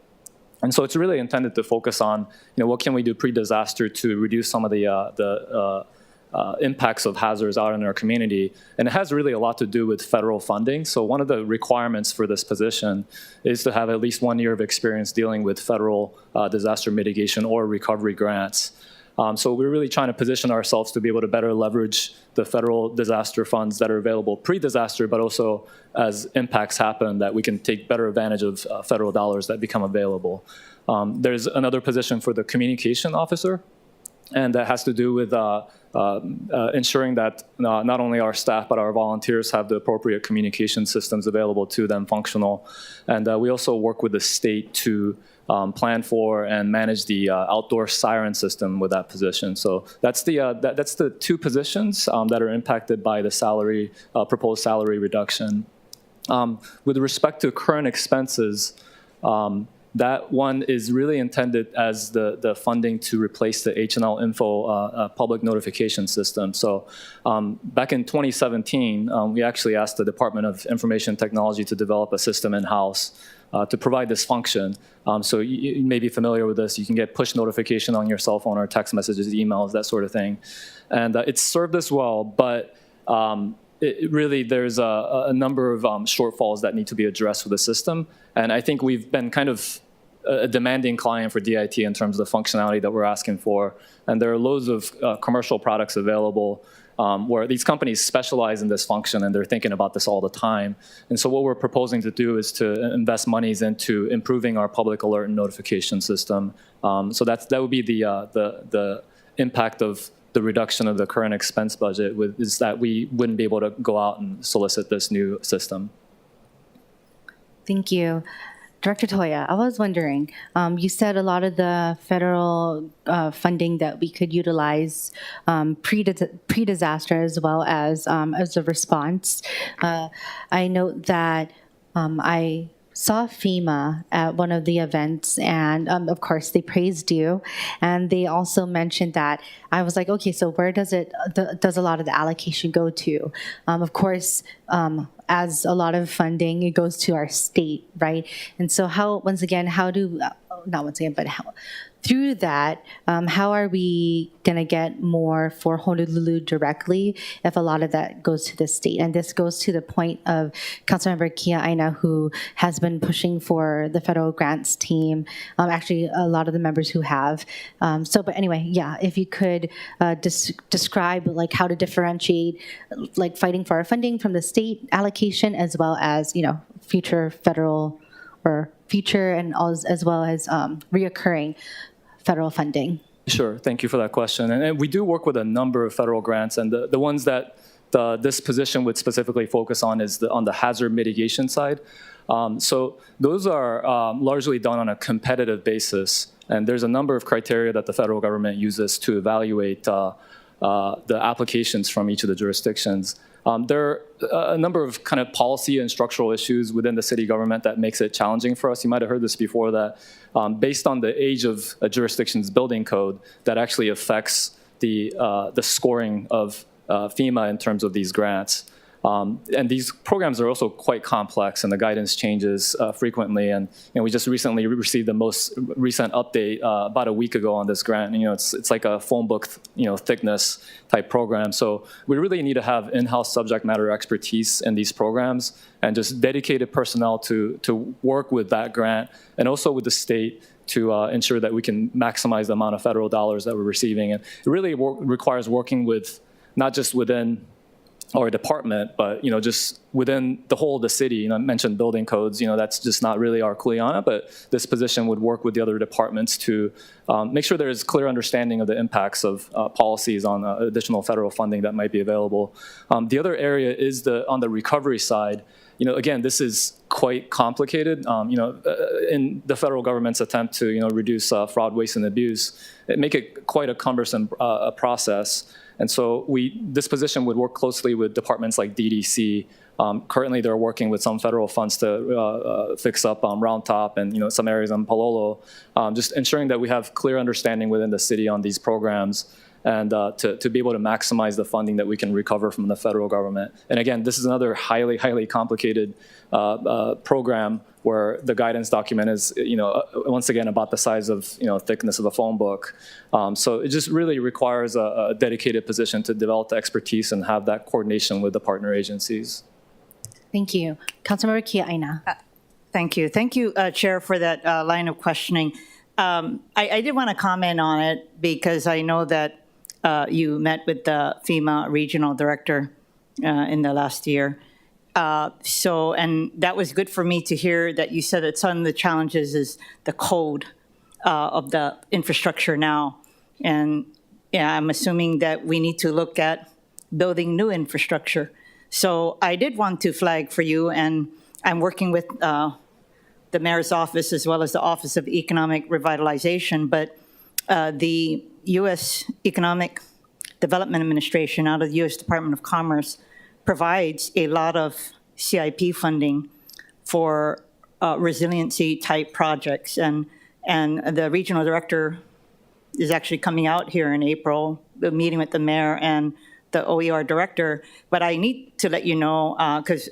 And so it's really intended to focus on, what can we do pre-disaster to reduce some of the impacts of hazards out in our community. And it has really a lot to do with federal funding. So one of the requirements for this position is to have at least 1 year of experience dealing with federal disaster mitigation or recovery grants. So we're really trying to position ourselves to be able to better leverage the federal disaster funds that are available pre-disaster, but also as impacts happen, that we can take better advantage of federal dollars that become available. There's another position for the communication officer. And that has to do with ensuring that not only our staff but our volunteers have the appropriate communication systems available to them functional. And we also work with the state to plan for and manage the outdoor siren system with that position. So that's the two positions that are impacted by the salary proposed salary reduction. With respect to current expenses, that one is really intended as the funding to replace the H&L Info public notification system. So back in 2017, we actually asked the Department of Information Technology to develop a system in-house to provide this function. So you may be familiar with this. You can get push notification on your cell phone or text messages, emails, that sort of thing. And it's served us well, but really there's a number of shortfalls that need to be addressed with the system. And I think we've been kind of a demanding client for DIT in terms of the functionality that we're asking for. And there are loads of commercial products available where these companies specialize in this function and they're thinking about this all the time. And so what we're proposing to do is to invest monies into improving our public alert and notification system. So that would be the impact of the reduction of the current expense budget is that we wouldn't be able to go out and solicit this new system. Thank you. Director Toya, I was wondering, you said a lot of the federal funding that we could utilize pre-disaster as well as a response. I note that I saw FEMA at one of the events, and of course they praised you, and they also mentioned that. I was like, okay, so where does a lot of the allocation go to? Of course, as a lot of funding, it goes to our state, right? And so through that, how are we going to get more for Honolulu directly if a lot of that goes to the state? And this goes to the point of Councilmember Kia Aina, who has been pushing for the federal grants team, actually a lot of the members who have. But anyway, yeah, if you could describe like how to differentiate like fighting for our funding from the state allocation as well as, future federal or future and as well as reoccurring federal funding. Sure, thank you for that question. And we do work with a number of federal grants, and the ones that this position would specifically focus on is on the hazard mitigation side. So those are largely done on a competitive basis, and there's a number of criteria that the federal government uses to evaluate the applications from each of the jurisdictions. There are a number of kind of policy and structural issues within the city government that makes it challenging for us. You might have heard this before, that based on the age of a jurisdiction's building code, that actually affects the scoring of FEMA in terms of these grants. And these programs are also quite complex, and the guidance changes frequently. And we just recently received the most recent update about a week ago on this grant. And, it's like a phone book, thickness type program. So we really need to have in-house subject matter expertise in these programs and just dedicated personnel to work with that grant and also with the state to ensure that we can maximize the amount of federal dollars that we're receiving. And it really requires working with not just within our department, but just within the whole of the city. I mentioned building codes. That's just not really our kuleana, but this position would work with the other departments to make sure there is clear understanding of the impacts of policies on additional federal funding that might be available. The other area is on the recovery side. Again, this is quite complicated. In the federal government's attempt to reduce fraud, waste, and abuse, it make it quite a cumbersome process. And so this position would work closely with departments like DDC. Currently, they're working with some federal funds to fix up Round Top and some areas on Palolo, just ensuring that we have clear understanding within the city on these programs and to be able to maximize the funding that we can recover from the federal government. And again, this is another highly, highly complicated program where the guidance document is, once again, about the size of, thickness of a phone book. So it just really requires a dedicated position to develop the expertise and have that coordination with the partner agencies. Thank you. Councilmember Kia Aina. Thank you. Thank you, Chair, for that line of questioning. I did want to comment on it because I know that you met with the FEMA regional director in the last year. And that was good for me to hear that you said that some of the challenges is the code of the infrastructure now. And yeah, I'm assuming that we need to look at building new infrastructure. So I did want to flag for you, and I'm working with the mayor's office as well as the Office of Economic Revitalization, but the U.S. Economic Development Administration out of the U.S. Department of Commerce provides a lot of CIP funding for resiliency type projects. And the regional director is actually coming out here in April, meeting with the mayor and the OER director. But I need to let you know, because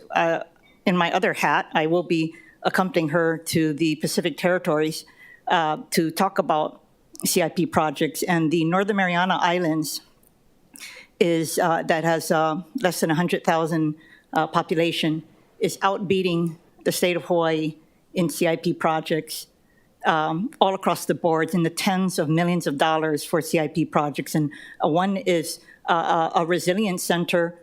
in my other hat, I will be accompanying her to the Pacific Territories to talk about CIP projects. And the Northern Mariana Islands is that has less than 100,000 population is outbeating the state of Hawaii in CIP projects all across the board in the tens of millions of dollars for CIP projects. And one is a resilience center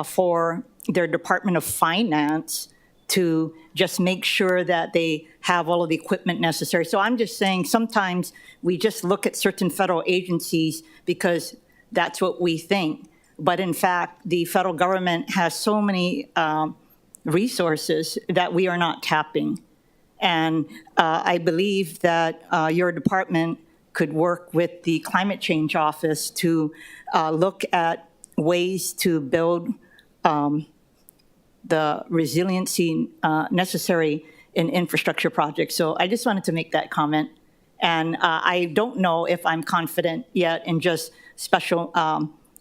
for their Department of Finance to just make sure that they have all of the equipment necessary. So I'm just saying sometimes we just look at certain federal agencies because that's what we think. But in fact, the federal government has so many resources that we are not tapping. And I believe that your department could work with the Climate Change Office to look at ways to build the resiliency necessary in infrastructure projects. So I just wanted to make that comment. And I don't know if I'm confident yet in just special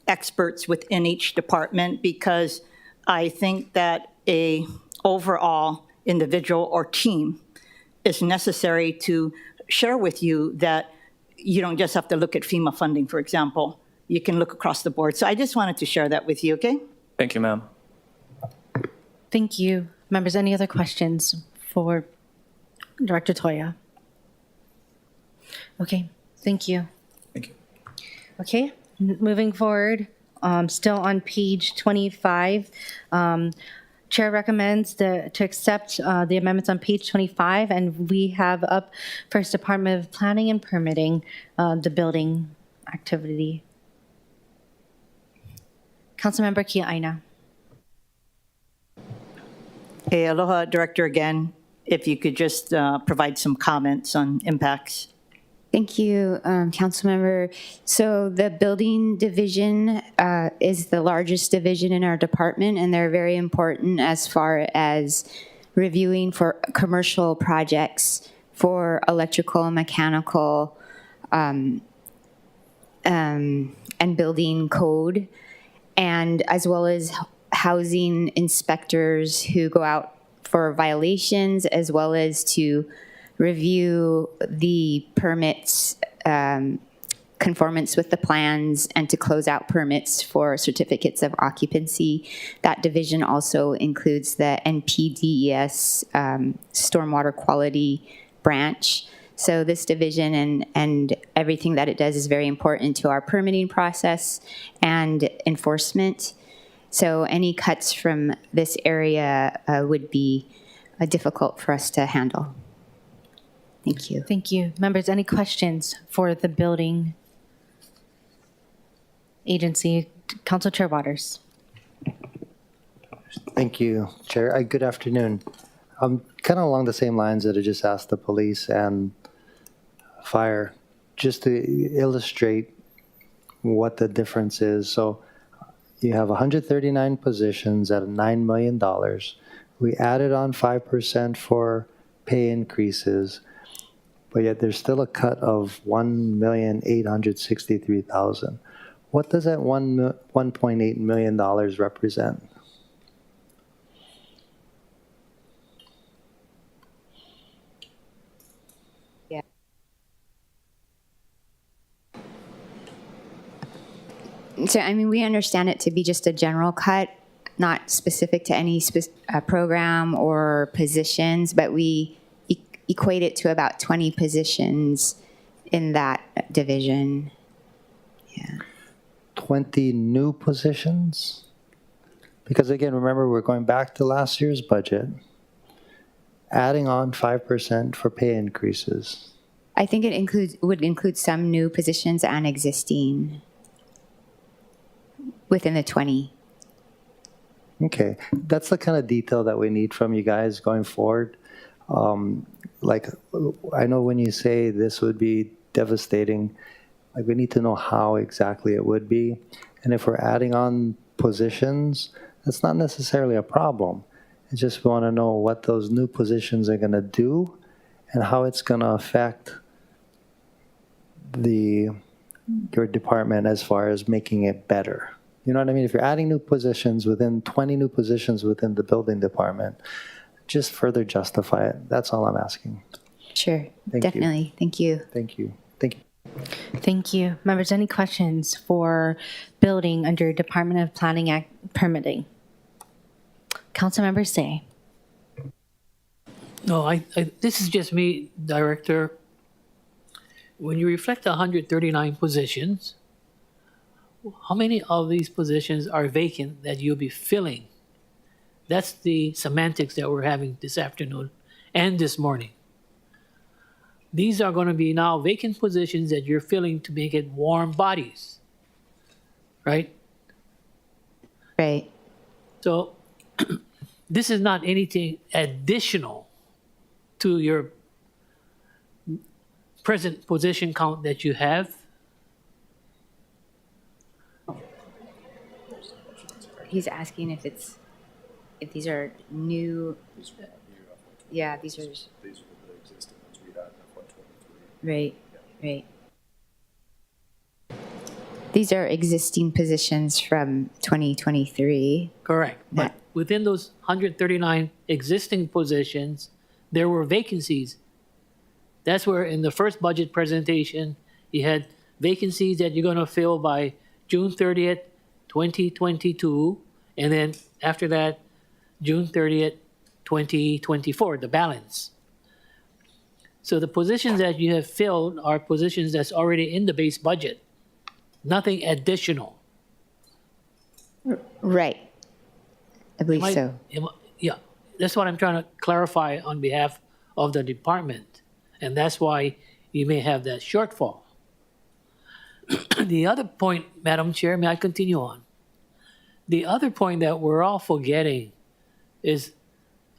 experts within each department, because I think that a overall individual or team is necessary to share with you that you don't just have to look at FEMA funding, for example. You can look across the board. So I just wanted to share that with you, okay? Thank you, ma'am. Thank you. Members, any other questions for Director Toya? Okay, thank you. Thank you. Okay, moving forward, still on page 25. Chair recommends to accept the amendments on page 25, and we have up first Department of Planning and Permitting, the building activity. Councilmember Kia Aina. Hey, aloha, Director, again. If you could just provide some comments on impacts. Thank you, Councilmember. So the building division is the largest division in our department, and they're very important as far as reviewing for commercial projects for electrical and mechanical and building code, and as well as housing inspectors who go out for violations, as well as to review the permits, conformance with the plans, and to close out permits for certificates of occupancy. That division also includes the NPDES stormwater quality branch. So this division and everything that it does is very important to our permitting process and enforcement. So any cuts from this area would be difficult for us to handle. Thank you. Thank you. Members, any questions for the building agency? Council Chair Waters. Thank you, Chair. Good afternoon. Kind of along the same lines that I just asked the police and fire, just to illustrate what the difference is. So you have 139 positions at $9 million. We added on 5% for pay increases, but yet there's still a cut of $1,863,000. What does that $1.8 million represent? So, I mean, we understand it to be just a general cut, not specific to any program or positions, but we equate it to about 20 positions in that division. Yeah. 20 new positions? Because again, remember, we're going back to last year's budget, adding on 5% for pay increases. I think it would include some new positions and existing. within the 20. Okay, that's the kind of detail that we need from you guys going forward. Like, I know when you say this would be devastating, like we need to know how exactly it would be. And if we're adding on positions, that's not necessarily a problem. I just want to know what those new positions are going to do and how it's going to affect your department as far as making it better. You know what I mean? If you're adding new positions within 20 new positions within the building department, just further justify it. That's all I'm asking. Sure, Thank definitely. Thank you. Thank you. Thank you. Thank you. Members, any questions for building under Department of Planning Act permitting? Councilmember Say. No, this is just me, Director. When you reflect 139 positions, how many of these positions are vacant that you'll be filling? That's the semantics that we're having this afternoon and this morning. These are going to be now vacant positions that you're filling to make it warm bodies, right? Right. So this is not anything additional to your present position count that you have. He's asking if these are new. Yeah, these are. Right, right. These are existing positions from 2023. Correct. But That- within those 139 existing positions, there were vacancies. That's where in the first budget presentation, you had vacancies that you're going to fill by June 30th, 2022. And then after that, June 30th, 2024, the balance. So the positions that you have filled are positions that's already in the base budget. Nothing additional. Right. I believe so. Yeah, that's what I'm trying to clarify on behalf of the department. And that's why you may have that shortfall. The other point, Madam Chair, may I continue on? The other point that we're all forgetting is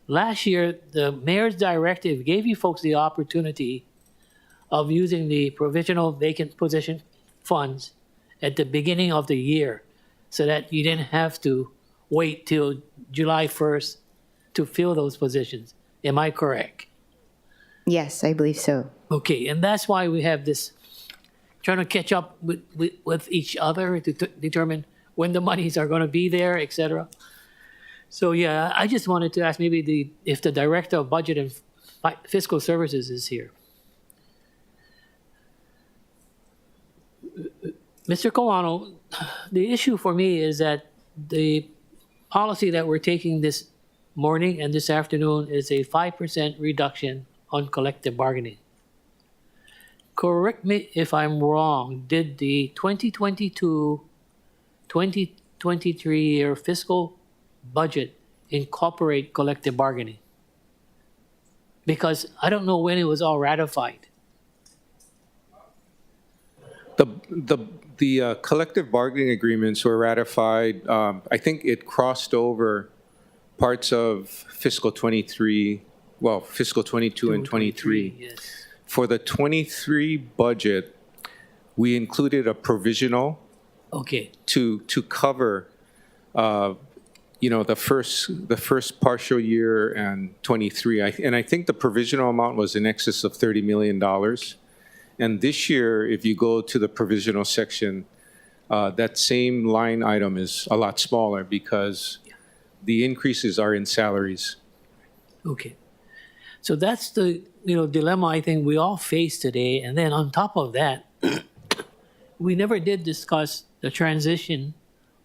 last year, the mayor's directive gave you folks the opportunity of using the provisional vacant position funds at the beginning of the year so that you didn't have to wait till July 1st to fill those positions. Am I correct? Yes, I believe so. Okay, and that's why we have this, trying to catch up with each other to determine when the monies are going to be there, et cetera. So yeah, I just wanted to ask maybe if the Director of Budget and Fiscal Services is here. Mr. Colano, the issue for me is that the policy that we're taking this morning and this afternoon is a 5% reduction on collective bargaining. Correct me if I'm wrong, did the 2022-2023 year fiscal budget incorporate collective bargaining? Because I don't know when it was all ratified. The collective bargaining agreements were ratified. I think it crossed over parts of fiscal 23, well, fiscal 22 and 23. Yes. For the 23 budget, we included a provisional Okay. to cover, the first partial year and 23. And I think the provisional amount was in excess of $30 million. And this year, if you go to the provisional section, that same line item is a lot smaller because the increases are in salaries. Okay. So that's the dilemma I think we all face today. And then on top of that, we never did discuss the transition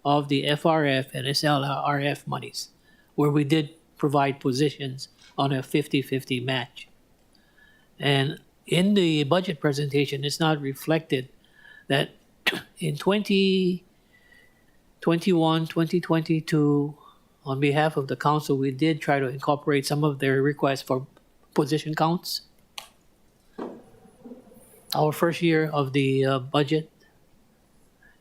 of the FRF and SLRF monies, where we did provide positions on a 50-50 match. And in the budget presentation, it's not reflected that in 2021, 2022, on behalf of the council, we did try to incorporate some of their requests for position counts. Our first year of the budget.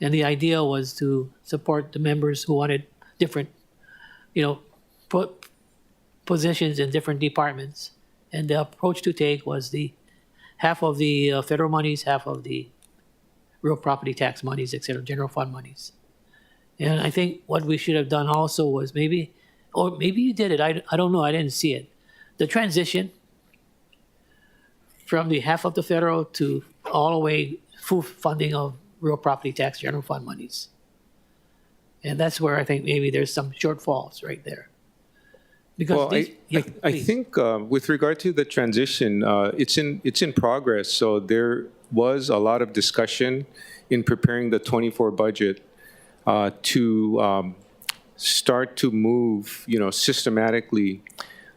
And the idea was to support the members who wanted different, positions in different departments. And the approach to take was the half of the federal monies, half of the real property tax monies, et cetera, general fund monies. And I think what we should have done also was maybe you did it, I don't know, I didn't see it. The transition from the half of the federal to all the way full funding of real property tax general fund monies. And that's where I think maybe there's some shortfalls right there. Because Well, I please. think with regard to the transition, it's in progress. So there was a lot of discussion in preparing the '24 budget to start to move, systematically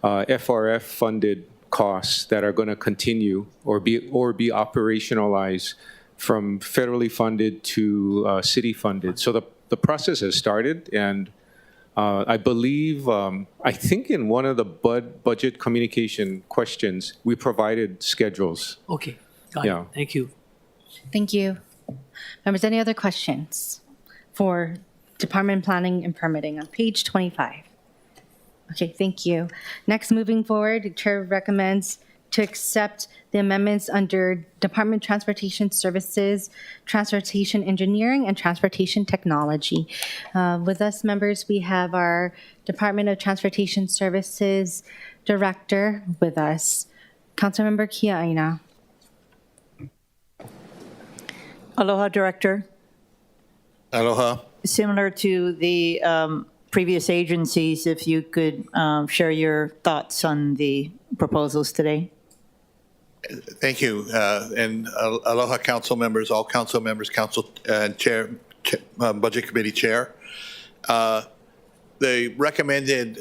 FRF funded costs that are going to continue or be operationalized from federally funded to city funded. So the process has started, and I believe, I think in one of the budget communication questions, we provided schedules. Okay, got Yeah. it. Thank you. Thank you. Members, any other questions for Department Planning and Permitting on page 25? Okay, thank you. Next, moving forward, the Chair recommends to accept the amendments under Department Transportation Services, Transportation Engineering, and Transportation Technology. With us, members, we have our Department of Transportation Services Director with us, Councilmember Kia Aina. Aloha, Director. Aloha. Similar to the previous agencies, if you could share your thoughts on the proposals today. Thank you. And aloha, council members, all council members, council and chair, Budget Committee Chair. The recommended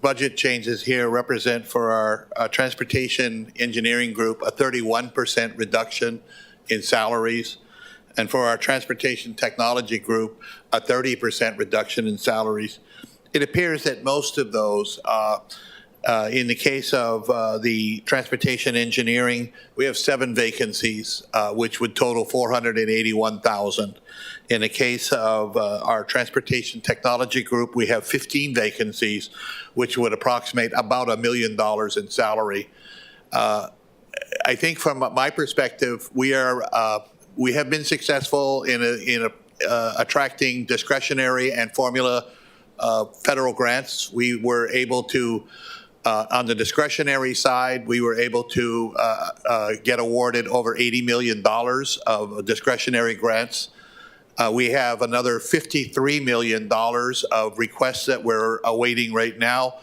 budget changes here represent for our Transportation Engineering Group a 31% reduction in salaries, and for our Transportation Technology Group a 30% reduction in salaries. It appears that most of those, in the case of the Transportation Engineering, we have 7 vacancies, which would total 481,000. In the case of our Transportation Technology Group, we have 15 vacancies, which would approximate about $1 million in salary. I think from my perspective, we have been successful in attracting discretionary and formula federal grants. We were able to, on the discretionary side, we were able to get awarded over $80 million of discretionary grants. We have another $53 million of requests that we're awaiting right now.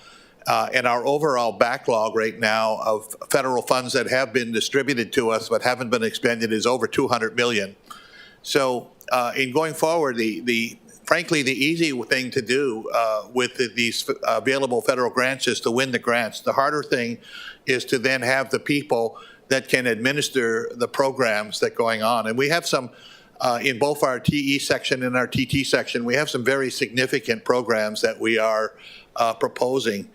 And our overall backlog right now of federal funds that have been distributed to us but haven't been expended is over $200 million. So in going forward, frankly, the easy thing to do with these available federal grants is to win the grants. The harder thing is to then have the people that can administer the programs that are going on. And we have some, in both our TE section and our TT section, we have some very significant programs that we are proposing.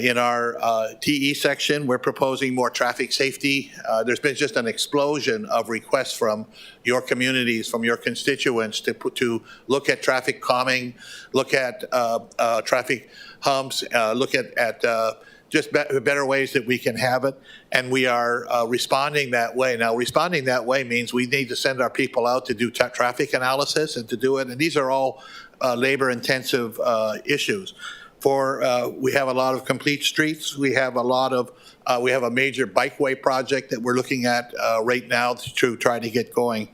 In our TE section, we're proposing more traffic safety. There's been just an explosion of requests from your communities, from your constituents to look at traffic calming, look at traffic humps, look at just better ways that we can have it. And we are responding that way. Now, responding that way means we need to send our people out to do traffic analysis and to do it. And these are all labor-intensive issues. We have a lot of complete streets. We have a major bikeway project that we're looking at right now to try to get going.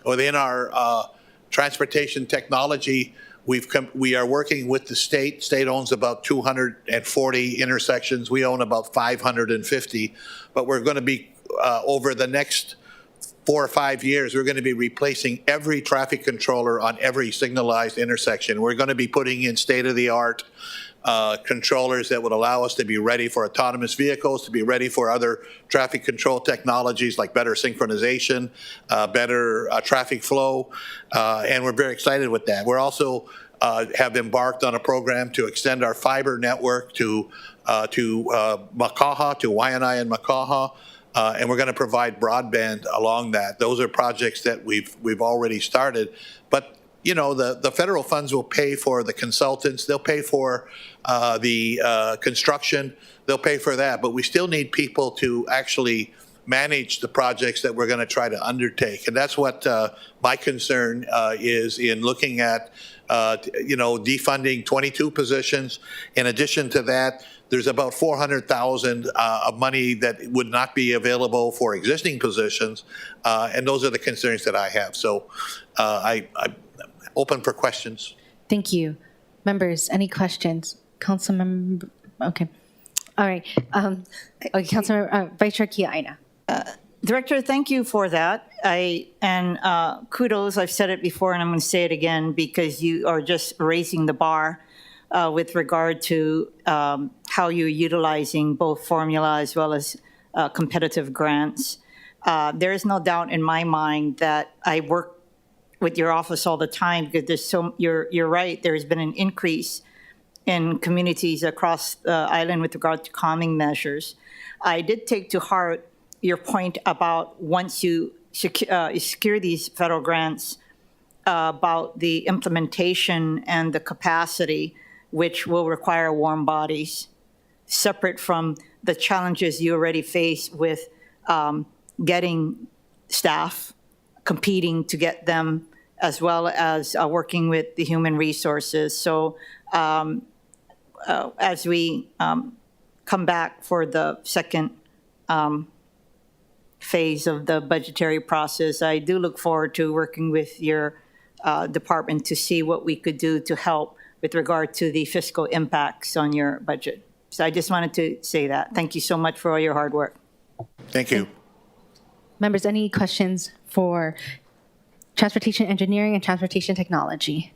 Within our transportation technology, we are working with the state. State owns about 240 intersections. We own about 550, but we're going to be over the next 4 or 5 years, we're going to be replacing every traffic controller on every signalized intersection. We're going to be putting in state-of-the-art controllers that would allow us to be ready for autonomous vehicles, to be ready for other traffic control technologies like better synchronization, better traffic flow, and we're very excited with that. We're also have embarked on a program to extend our fiber network to Makaha, to Waianae and Makaha. and we're going to provide broadband along that. Those are projects that we've already started, but you know, the federal funds will pay for the consultants, they'll pay for the construction, they'll pay for that, but we still need people to actually manage the projects that we're going to try to undertake. And that's what my concern is in looking at, you know, defunding 22 positions. In addition to that, there's about 400,000 of money that would not be available for existing positions. And those are the concerns that I have. So I'm open for questions. Thank you. Members, any questions? Councilmember, okay. All right. Okay, Councilmember, Vice Chair Kia-Aina. Director, thank you for that. Kudos, I've said it before and I'm going to say it again because you are just raising the bar with regard to how you're utilizing both formula as well as competitive grants. There is no doubt in my mind that I work with your office all the time because there's you're right, there's been an increase in communities across the island with regard to calming measures. I did take to heart your point about once you secure these federal grants, about the implementation and the capacity, which will require warm bodies, separate from the challenges you already face with getting staff, competing to get them, as well as working with the human resources. So as we come back for the second phase of the budgetary process, I do look forward to working with your department to see what we could do to help with regard to the fiscal impacts on your budget. So I just wanted to say that. Thank you so much for all your hard work. Thank you. Members, any questions for Transportation Engineering and Transportation Technology?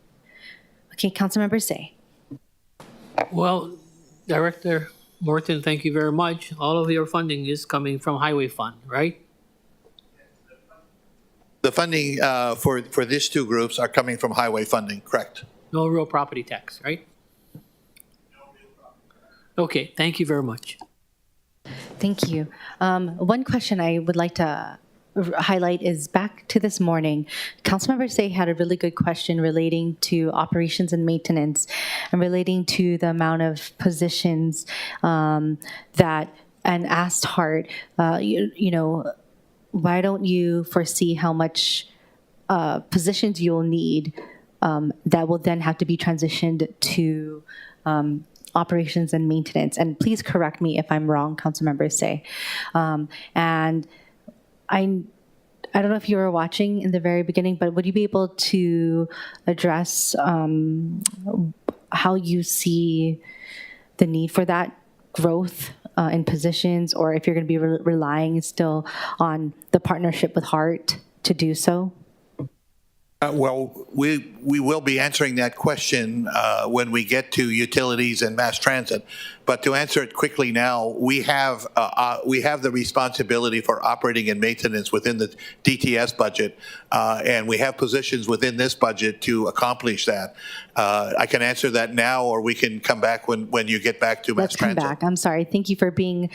Okay, Councilmember Say. Well, Director Morton, thank you very much. All of your funding is coming from Highway Fund, right? The funding for these two groups are coming from highway funding, correct? No real property tax, right? Okay, thank you very much. Thank you. One question I would like to highlight is back to this morning. Councilmember Say had a really good question relating to operations and maintenance and relating to the amount of positions that, and asked Hart, you know, why don't you foresee how much positions you'll need that will then have to be transitioned to operations and maintenance? And please correct me if I'm wrong, Councilmember Say. And I don't know if you were watching in the very beginning, but would you be able to address how you see the need for that growth in positions, or if you're going to be relying still on the partnership with Hart to do so? Well, we will be answering that question when we get to utilities and mass transit. But to answer it quickly now, we have the responsibility for operating and maintenance within the DTS budget, and we have positions within this budget to accomplish that. I can answer that now, or we can come back when you get back to mass transit. Let's come back. I'm sorry. Thank you for being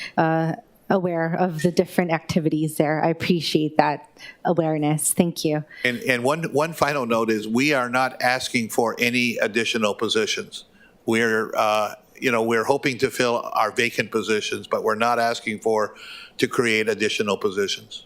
aware of the different activities there. I appreciate that awareness. Thank you. And one final note is we are not asking for any additional positions. We're hoping to fill our vacant positions, but we're not asking to create additional positions.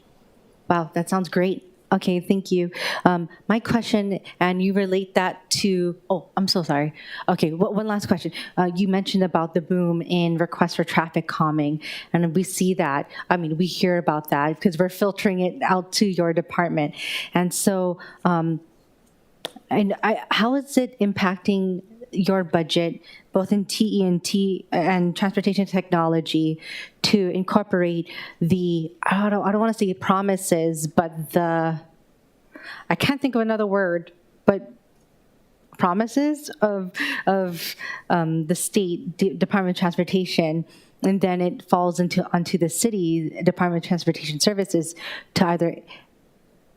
Wow, that sounds great. Okay, thank you. My question, and you relate that to, oh, I'm so sorry. Okay, one last question. You mentioned about the boom in requests for traffic calming, and we see that, I mean, we hear about that because we're filtering it out to your department. And so, how is it impacting your budget, both in TE&T and transportation technology, to incorporate the, I don't want to say promises, but I can't think of another word, but promises of the state Department of Transportation, and then it falls onto the city Department of Transportation Services to either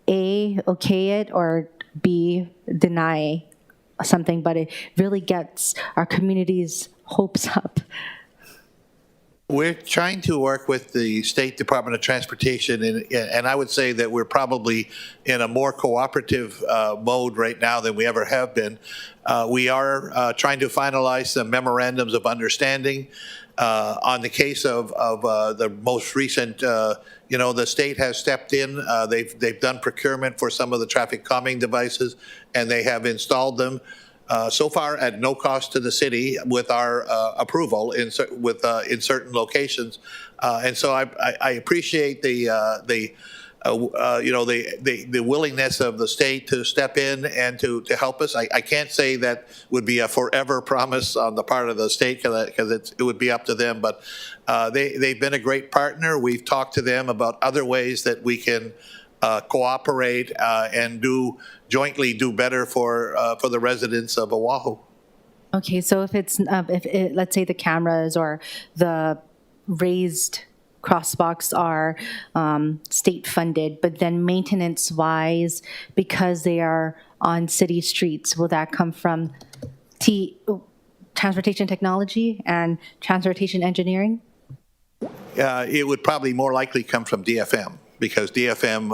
A, okay it, or B, deny something, but it really gets our community's hopes up. We're trying to work with the State Department of Transportation, and I would say that we're probably in a more cooperative mode right now than we ever have been. We are trying to finalize some memorandums of understanding. On the case of the most recent, the state has stepped in. They've done procurement for some of the traffic calming devices, and they have installed them. So far at no cost to the city with our approval in certain locations, and so I appreciate the willingness of the state to step in and to help us. I can't say that would be a forever promise on the part of the state because it would be up to them, but they've been a great partner. We've talked to them about other ways that we can cooperate and jointly do better for the residents of Oahu. Okay, so if let's say the cameras or the raised crosswalks are state funded, but then maintenance wise, because they are on city streets, will that come from transportation technology and transportation engineering? It would probably more likely come from DFM. Because DFM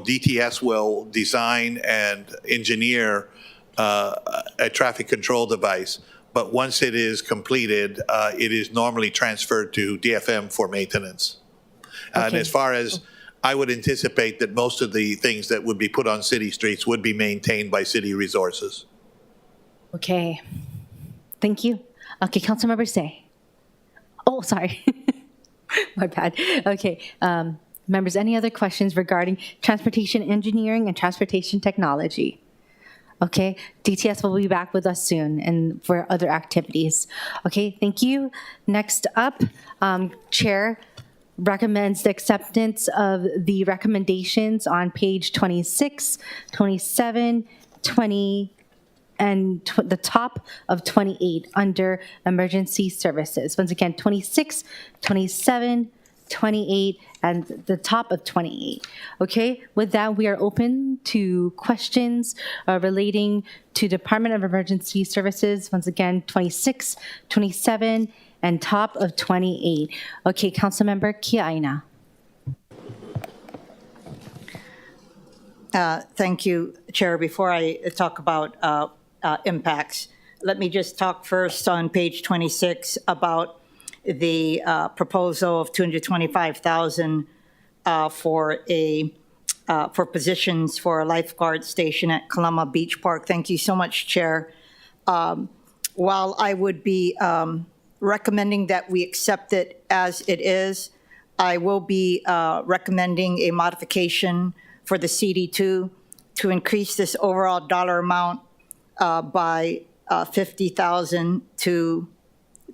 DTS will design and engineer a traffic control device. But once it is completed, it is normally transferred to DFM for maintenance. Okay. And as far as I would anticipate that most of the things that would be put on city streets would be maintained by city resources. Okay. Thank you. Okay, Councilmember Say. Oh, sorry. My bad. Okay. Members, any other questions regarding transportation engineering and transportation technology? Okay. DTS will be back with us soon and for other activities. Okay. Thank you. Next up, Chair recommends the acceptance of the recommendations on page 26, 27, 20, and the top of 28 under emergency services. Once again, 26, 27, 28, and the top of 28. Okay, with that, we are open to questions relating to Department of Emergency Services. Once again, 26, 27, and top of 28. Okay, Councilmember Kiaina. Thank you, Chair. Before I talk about impacts, let me just talk first on page 26 about the proposal of $225,000 for positions for a lifeguard station at Kalama Beach Park. Thank you so much, Chair. While I would be recommending that we accept it as it is, I will be recommending a modification for the CD2 to increase this overall dollar amount by $50,000 to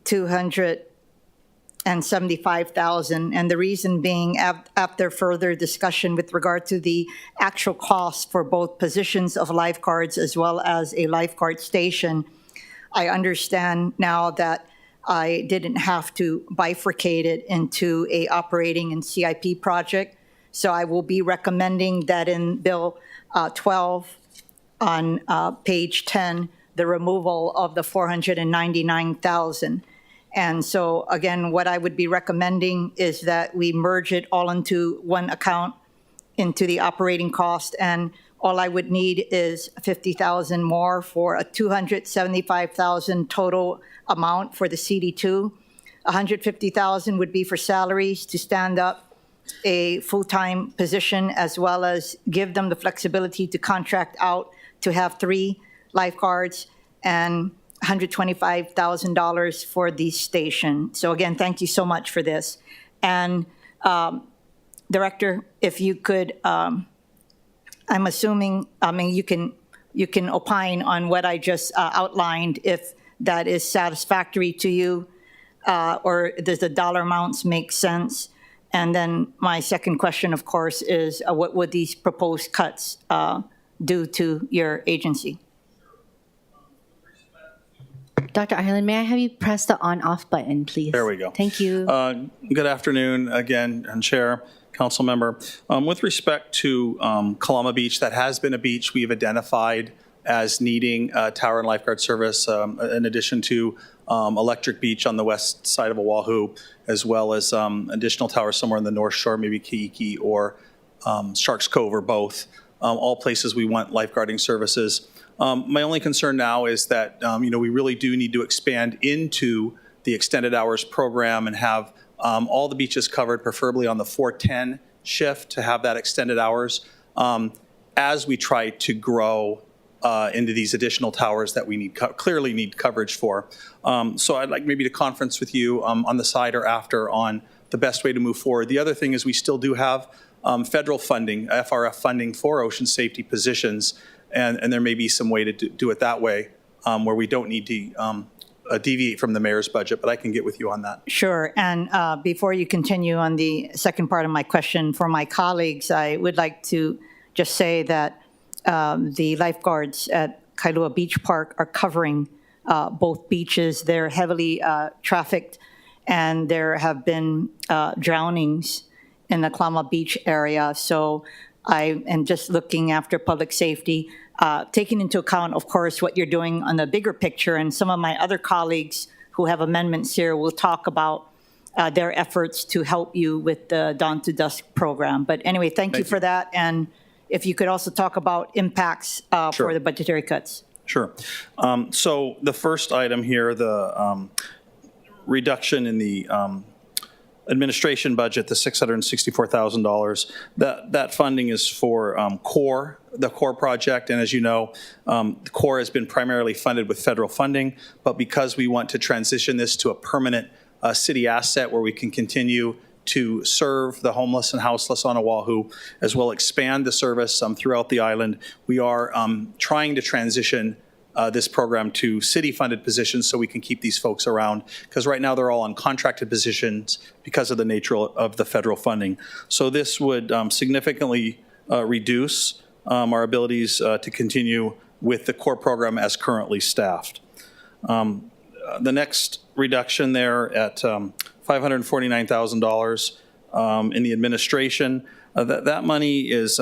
$275,000, and the reason being, after further discussion with regard to the actual cost for both positions of lifeguards as well as a lifeguard station, I understand now that I didn't have to bifurcate it into a operating and CIP project. So I will be recommending that in Bill 12 on page 10, the removal of the $499,000. And so again, what I would be recommending is that we merge it all into one account into the operating cost, and all I would need is $50,000 more for a $275,000 total amount for the CD2. $150,000 would be for salaries to stand up a full-time position, as well as give them the flexibility to contract out to have 3 lifeguards, and $125,000 for the station. So again, thank you so much for this. And Director, if you could, I'm assuming, you can opine on what I just outlined, if that is satisfactory to you, or does the dollar amounts make sense? And then my second question, of course, is what would these proposed cuts do to your agency? Dr. Ireland, may I have you press the on-off button, please? There we go. Thank you. Good afternoon again, and Chair, Council Member. With respect to Kalama Beach, that has been a beach we've identified as needing tower and lifeguard service, in addition to Electric Beach on the west side of Oahu, as well as additional towers somewhere in the North Shore, maybe Keiki or Sharks Cove or both, all places we want lifeguarding services. My only concern now is that we really do need to expand into the extended hours program and have all the beaches covered, preferably on the 410 shift, to have that extended hours as we try to grow into these additional towers that we clearly need coverage for. So I'd like maybe to conference with you on the side or after on the best way to move forward. The other thing is we still do have federal funding, FRF funding for ocean safety positions, and there may be some way to do it that way where we don't need to deviate from the mayor's budget, but I can get with you on that. Sure. And before you continue on the second part of my question, for my colleagues, I would like to just say that the lifeguards at Kailua Beach Park are covering both beaches. They're heavily trafficked, and there have been drownings in the Kalama Beach area. So I am just looking after public safety, taking into account, of course, what you're doing on the bigger picture. And some of my other colleagues who have amendments here will talk about their efforts to help you with the Dawn to Dusk program. But anyway, thank you for that. And if you could also talk about impacts for the budgetary cuts. Sure. So the first item here, the reduction in the administration budget, the $664,000, that funding is for the CORE project. And as you know, the CORE has been primarily funded with federal funding, but because we want to transition this to a permanent city asset where we can continue to serve the homeless and houseless on Oahu, as well expand the service throughout the island, we are trying to transition this program to city-funded positions so we can keep these folks around, because right now they're all on contracted positions because of the nature of the federal funding. So this would significantly reduce our abilities to continue with the CORE program as currently staffed. The next reduction there at $549,000 in the administration, that money is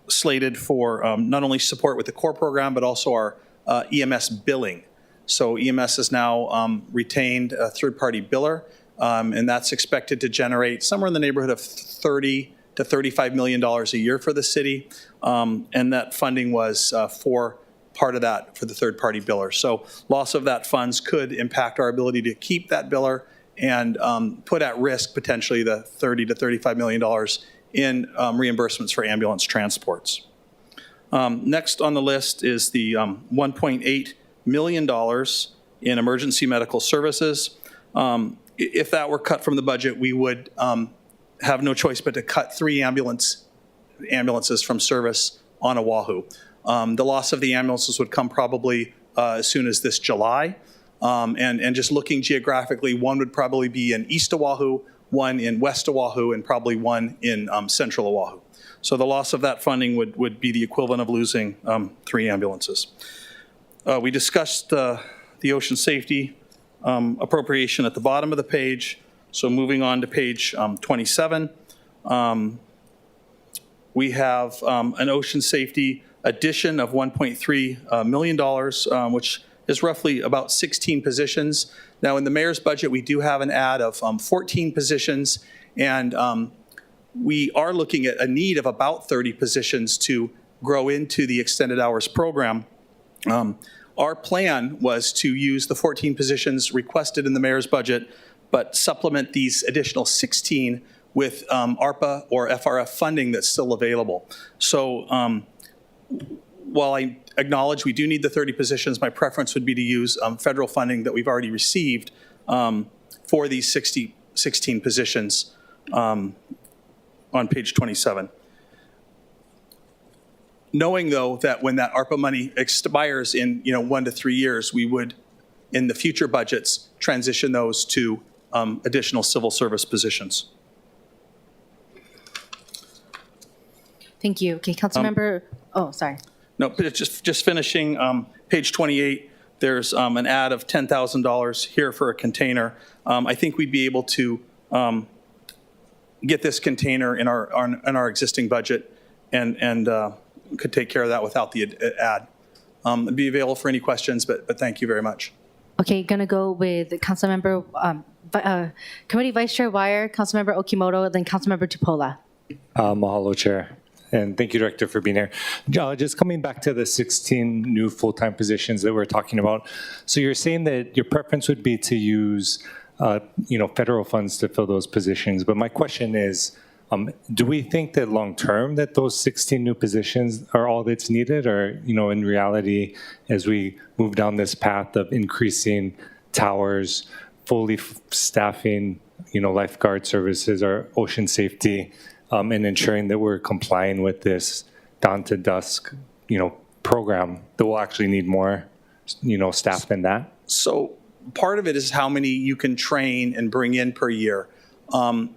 slated for not only support with the CORE program, but also our EMS billing. So EMS is now retained a third-party biller, and that's expected to generate somewhere in the neighborhood of $30 to $35 million a year for the city, and that funding was for part of that for the third-party biller. So loss of that funds could impact our ability to keep that biller and put at risk potentially the $30 to $35 million in reimbursements for ambulance transports. Next on the list is the $1.8 million in emergency medical services. If that were cut from the budget, we would have no choice but to cut 3 ambulances from service on Oahu. The loss of the ambulances would come probably as soon as this July. And just looking geographically, one would probably be in East Oahu, one in West Oahu, and probably one in Central Oahu. So the loss of that funding would be the equivalent of losing 3 ambulances. We discussed the ocean safety appropriation at the bottom of the page. So moving on to page 27, we have an ocean safety addition of $1.3 million, which is roughly about 16 positions. Now in the mayor's budget, we do have an add of 14 positions, and we are looking at a need of about 30 positions to grow into the extended hours program. Our plan was to use the 14 positions requested in the mayor's budget, but supplement these additional 16 with ARPA or FRF funding that's still available. So while I acknowledge we do need the 30 positions, my preference would be to use federal funding that we've already received for these 16 positions on page 27. Knowing, though, that when that ARPA money expires in 1 to 3 years, we would, in the future budgets, transition those to additional civil service positions. Thank you. Okay, Councilmember, sorry. No, but it's just finishing page 28. There's an add of $10,000 here for a container. I think we'd be able to get this container in our existing budget and could take care of that without the add. be available for any questions, but thank you very much. Okay, gonna go with Councilmember, Committee Vice Chair Wire, Councilmember Okimoto, then Councilmember Tupola. Mahalo, Chair. And thank you, Director, for being here. Just coming back to the 16 new full-time positions that we're talking about. So you're saying that your preference would be to use, federal funds to fill those positions. But my question is, do we think that long-term that those 16 new positions are all that's needed? Or, in reality, as we move down this path of increasing towers, fully staffing, lifeguard services or ocean safety, and ensuring that we're complying with this dawn to dusk, program, that we'll actually need more, staff than that? So part of it is how many you can train and bring in per year.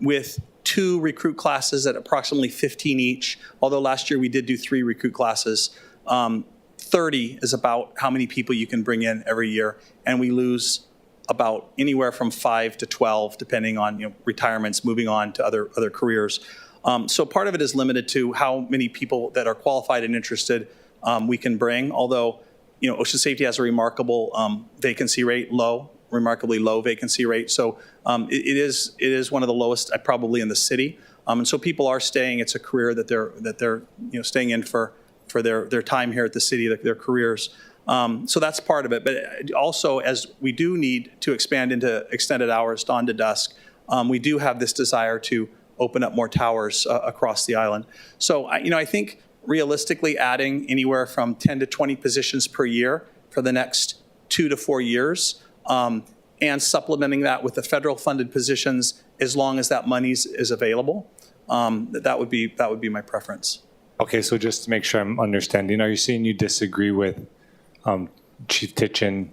With 2 recruit classes at approximately 15 each, although last year we did do 3 recruit classes, 30 is about how many people you can bring in every year, and we lose about anywhere from 5 to 12, depending on retirements, moving on to other careers. So part of it is limited to how many people that are qualified and interested we can bring. Although ocean safety has a remarkable vacancy rate, remarkably low vacancy rate. So it is one of the lowest probably in the city. And so people are staying. It's a career that they're staying in for their time here at the city, their careers. So that's part of it. But also, as we do need to expand into extended hours, dawn to dusk, we do have this desire to open up more towers across the island. So, I think realistically adding anywhere from 10 to 20 positions per year for the next 2 to 4 years, and supplementing that with the federal funded positions as long as that money is available, that would be my preference. Okay, so just to make sure I'm understanding, are you saying you disagree with Chief Titchen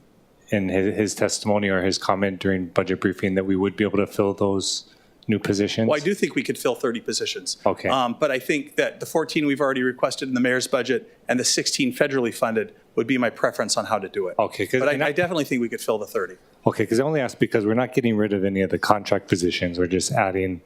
in his testimony or his comment during budget briefing that we would be able to fill those new positions? Well, I do think we could fill 30 positions. Okay. But I think that the 14 we've already requested in the mayor's budget and the 16 federally funded would be my preference on how to do it. Okay. But I definitely think we could fill the 30. Okay, because I only asked because we're not getting rid of any of the contract positions. We're just adding,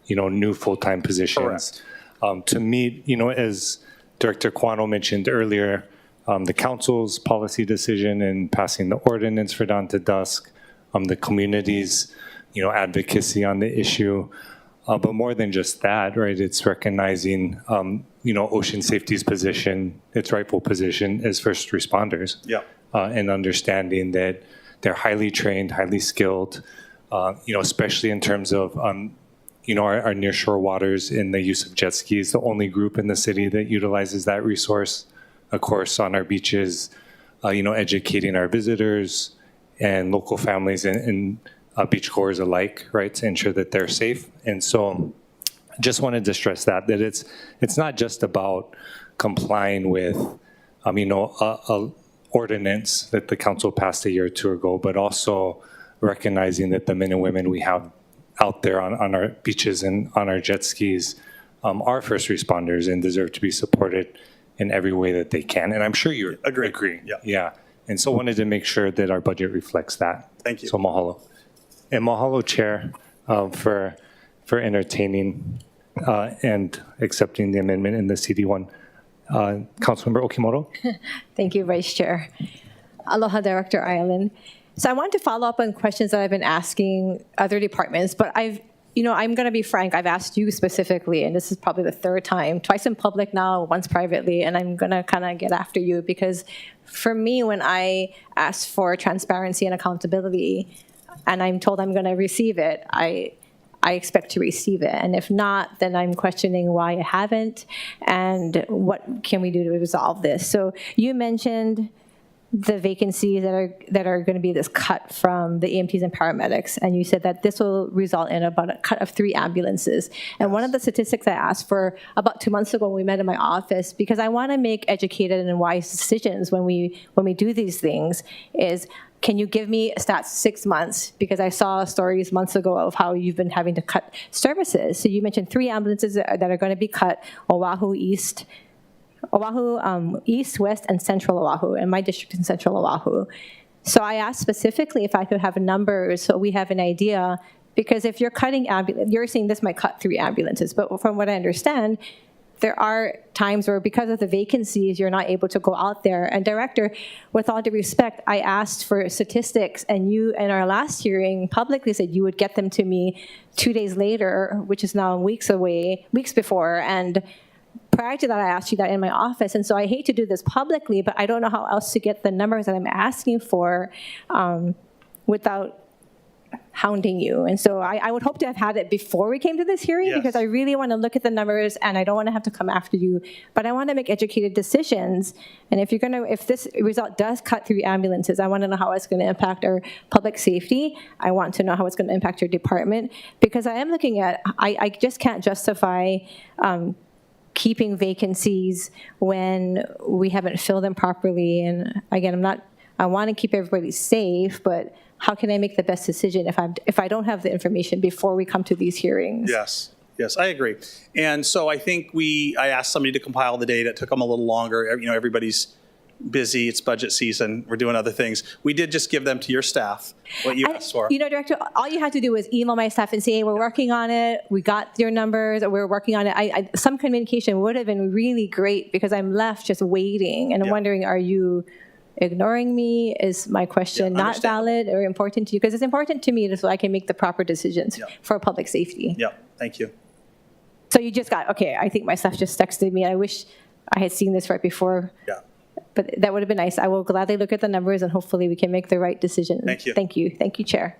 new full-time positions. To meet, as Director Quano mentioned earlier, the council's policy decision in passing the ordinance for dawn to dusk, the community's advocacy on the issue. But more than just that, right, it's recognizing, ocean safety's position, its rightful position as first responders. Yeah. And understanding that they're highly trained, highly skilled, especially in terms of, our nearshore waters in the use of jet skis, the only group in the city that utilizes that resource. Of course, on our beaches, educating our visitors and local families and beach goers alike, right, to ensure that they're safe. And so just wanted to stress that it's not just about complying with, a ordinance that the council passed a year or 2 ago, but also recognizing that the men and women we have out there on our beaches and on our jet skis are first responders and deserve to be supported in every way that they can. And I'm sure you agree. Yeah. And so wanted to make sure that our budget reflects that. Thank you. So mahalo. And mahalo, Chair, for entertaining and accepting the amendment in the CD1. Councilmember Okimoto. Thank you, Vice Chair. Aloha, Director Island. So I wanted to follow up on questions that I've been asking other departments, but I'm going to be frank, I've asked you specifically, and this is probably the 3rd time, twice in public now, once privately, and I'm going to kind of get after you because for me, when I ask for transparency and accountability, and I'm told I'm going to receive it, I expect to receive it. And if not, then I'm questioning why I haven't and what can we do to resolve this. So you mentioned the vacancies that are going to be this cut from the EMTs and paramedics, and you said that this will result in about a cut of 3 ambulances. And one of the statistics I asked for about 2 months ago when we met in my office, because I want to make educated and wise decisions when we do these things, is can you give me stats 6 months? Because I saw stories months ago of how you've been having to cut services. So you mentioned 3 ambulances that are going to be cut, Oahu East, West, and Central Oahu, and my district in Central Oahu. So I asked specifically if I could have numbers so we have an idea, because if you're cutting you're saying this might cut 3 ambulances, but from what I understand, there are times where because of the vacancies, you're not able to go out there. And Director, with all due respect, I asked for statistics, and you, in our last hearing, publicly said you would get them to me 2 days later, which is now weeks before. And prior to that, I asked you that in my office. And so I hate to do this publicly, but I don't know how else to get the numbers that I'm asking for without hounding you. And so I would hope to have had it before we came to this hearing, Yes. because I really want to look at the numbers, and I don't want to have to come after you, but I want to make educated decisions. And if this result does cut through ambulances, I want to know how it's going to impact our public safety. I want to know how it's going to impact your department, because I am looking at, I just can't justify keeping vacancies when we haven't filled them properly. And again, I want to keep everybody safe, but how can I make the best decision if I don't have the information before we come to these hearings? Yes, I agree. And so I think I asked somebody to compile the data. It took them a little longer. Everybody's busy. It's budget season. We're doing other things. We did just give them to your staff, what you asked for. Director, all you had to do was email my staff and say, hey, we're working on it. We got your numbers. Or we're working on it. Some communication would have been really great, because I'm left just waiting. And I'm wondering, are you ignoring me? Is my question not valid or important to you? Because it's important to me so I can make the proper decisions for public safety. Yeah, thank you. So you just okay, I think my staff just texted me. I wish I had seen this right before. Yeah. But that would have been nice. I will gladly look at the numbers, and hopefully we can make the right decision. Thank you. Thank you. Thank you, Chair.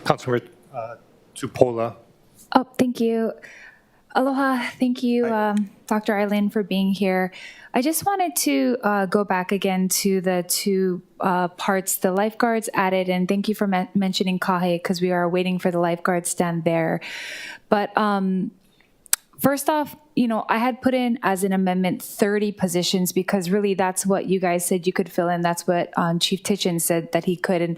Councilmember Tupola. Oh, thank you. Aloha. Thank you, Dr. Eileen, for being here. I just wanted to go back again to the two parts, the lifeguards added, and thank you for mentioning Kahe, because we are waiting for the lifeguard stand there. But first off, I had put in as an amendment 30 positions, because really that's what you guys said you could fill in. That's what Chief Titchen said that he could. And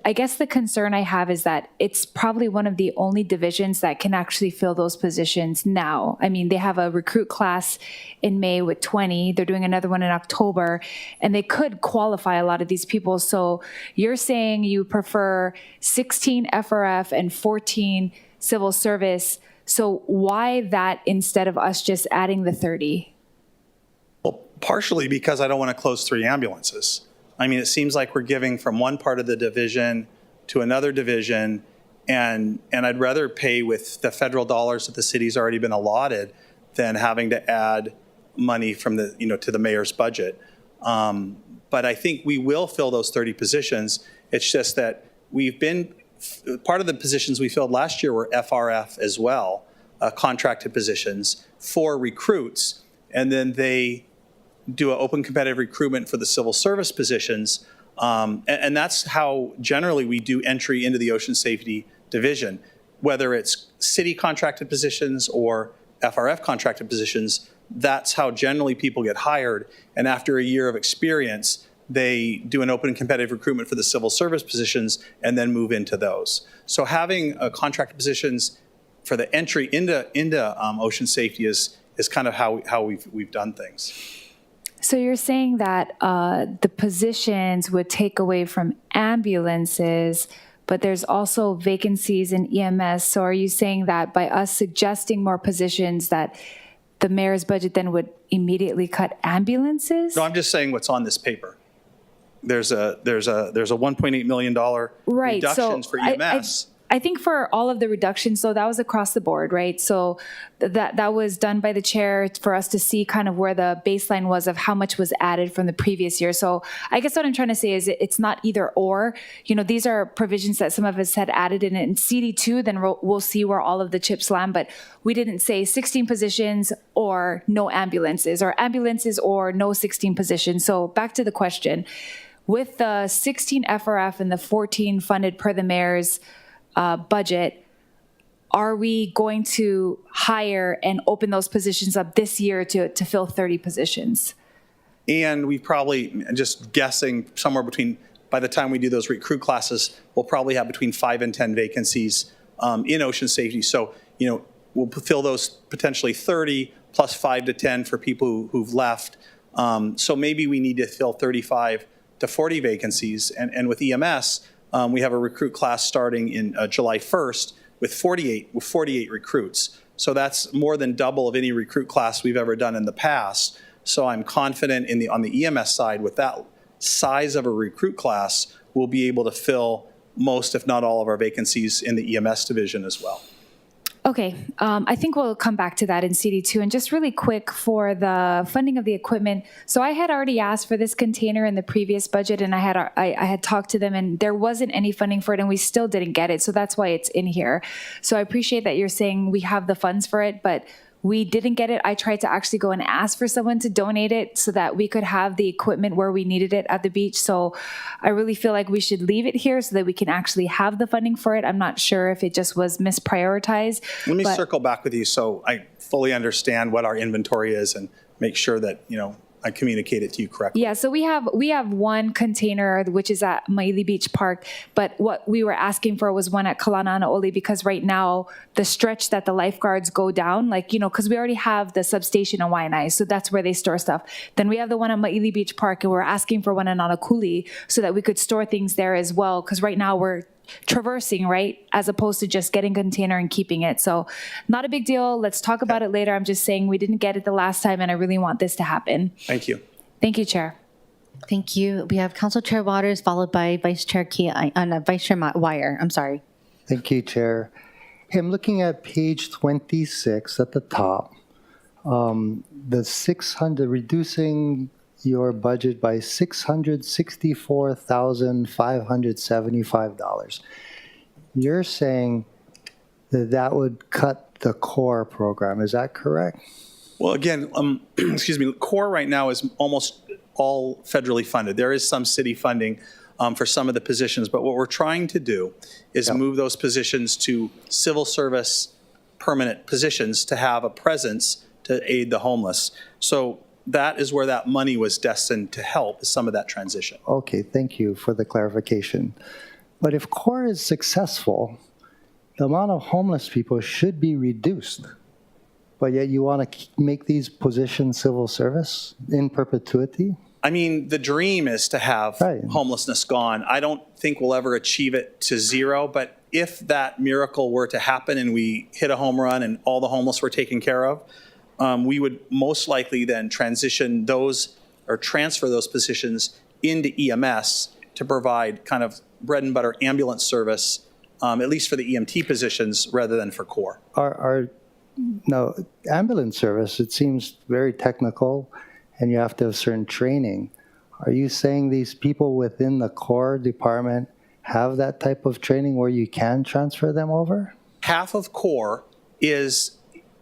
I guess the concern I have is that it's probably one of the only divisions that can actually fill those positions now. I mean, they have a recruit class in May with 20. They're doing another one in October, and they could qualify a lot of these people. So you're saying you prefer 16 FRF and 14 civil service. So why that instead of us just adding the 30? Well, partially because I don't want to close 3 ambulances. I mean, it seems like we're giving from one part of the division to another division, and I'd rather pay with the federal dollars that the city's already been allotted than having to add money from the, to the mayor's budget. But I think we will fill those 30 positions. It's just that part of the positions we filled last year were FRF as well, contracted positions for recruits, and then they do an open competitive recruitment for the civil service positions. And that's how generally we do entry into the ocean safety division, whether it's city contracted positions or FRF contracted positions. That's how generally people get hired. And after a year of experience, they do an open competitive recruitment for the civil service positions and then move into those. So having contracted positions for the entry into ocean safety is kind of how we've done things. So you're saying that the positions would take away from ambulances, but there's also vacancies in EMS. So are you saying that by us suggesting more positions that the mayor's budget then would immediately cut ambulances? No, I'm just saying what's on this paper. There's a $1.8 million reductions for EMS. I think for all of the reductions, so that was across the board, right? So that was done by the chair for us to see kind of where the baseline was of how much was added from the previous year. So I guess what I'm trying to say is it's not either or. These are provisions that some of us had added in it. In CD2, then we'll see where all of the chips land. But we didn't say 16 positions or no ambulances, or ambulances or no 16 positions. So back to the question. With the 16 FRF and the 14 funded per the mayor's budget, are we going to hire and open those positions up this year to fill 30 positions? And we probably, just guessing, somewhere between, by the time we do those recruit classes, we'll probably have between 5 and 10 vacancies in ocean safety. So, we'll fill those potentially 30 plus 5 to 10 for people who've left. So maybe we need to fill 35 to 40 vacancies. And with EMS, we have a recruit class starting in July 1st with 48 recruits. So that's more than double of any recruit class we've ever done in the past. So I'm confident on the EMS side, with that size of a recruit class, we'll be able to fill most, if not all, of our vacancies in the EMS division as well. Okay, I think we'll come back to that in CD2. And just really quick for the funding of the equipment. So I had already asked for this container in the previous budget, and I had talked to them, and there wasn't any funding for it, and we still didn't get it. So that's why it's in here. So I appreciate that you're saying we have the funds for it, but we didn't get it. I tried to actually go and ask for someone to donate it so that we could have the equipment where we needed it at the beach. So I really feel like we should leave it here so that we can actually have the funding for it. I'm not sure if it just was misprioritized. Let me circle back with you so I fully understand what our inventory is and make sure that, I communicate it to you correctly. Yeah, so we have one container, which is at Maili Beach Park, but what we were asking for was one at Kalananaoli, because right now the stretch that the lifeguards go down, because we already have the substation in Waianae, so that's where they store stuff. Then we have the one at Maili Beach Park, and we're asking for one in Nanakuli so that we could store things there as well, because right now we're traversing, right, as opposed to just getting a container and keeping it. So not a big deal. Let's talk about it later. I'm just saying we didn't get it the last time, and I really want this to happen. Thank you. Thank you, Chair. Thank you. We have Council Chair Waters, followed by Vice Chair Vice Chair Wire. I'm sorry. Thank you, Chair. Hey, I'm looking at page 26 at the top. The 600, reducing your budget by $664,575. You're saying that would cut the core program. Is that correct? Well, again, excuse me, core right now is almost all federally funded. There is some city funding for some of the positions, but what we're trying to do is move those positions to civil service permanent positions to have a presence to aid the homeless. So that is where that money was destined to help, is some of that transition. Okay, thank you for the clarification. But if core is successful, the amount of homeless people should be reduced. But yet you want to make these positions civil service in perpetuity? I mean, the dream is to have homelessness gone. I don't think we'll ever achieve it to zero, but if that miracle were to happen and we hit a home run and all the homeless were taken care of, we would most likely then transition those or transfer those positions into EMS to provide kind of bread and butter ambulance service, at least for the EMT positions rather than for core. No, ambulance service, it seems very technical and you have to have certain training. Are you saying these people within the core department have that type of training where you can transfer them over? Half of core is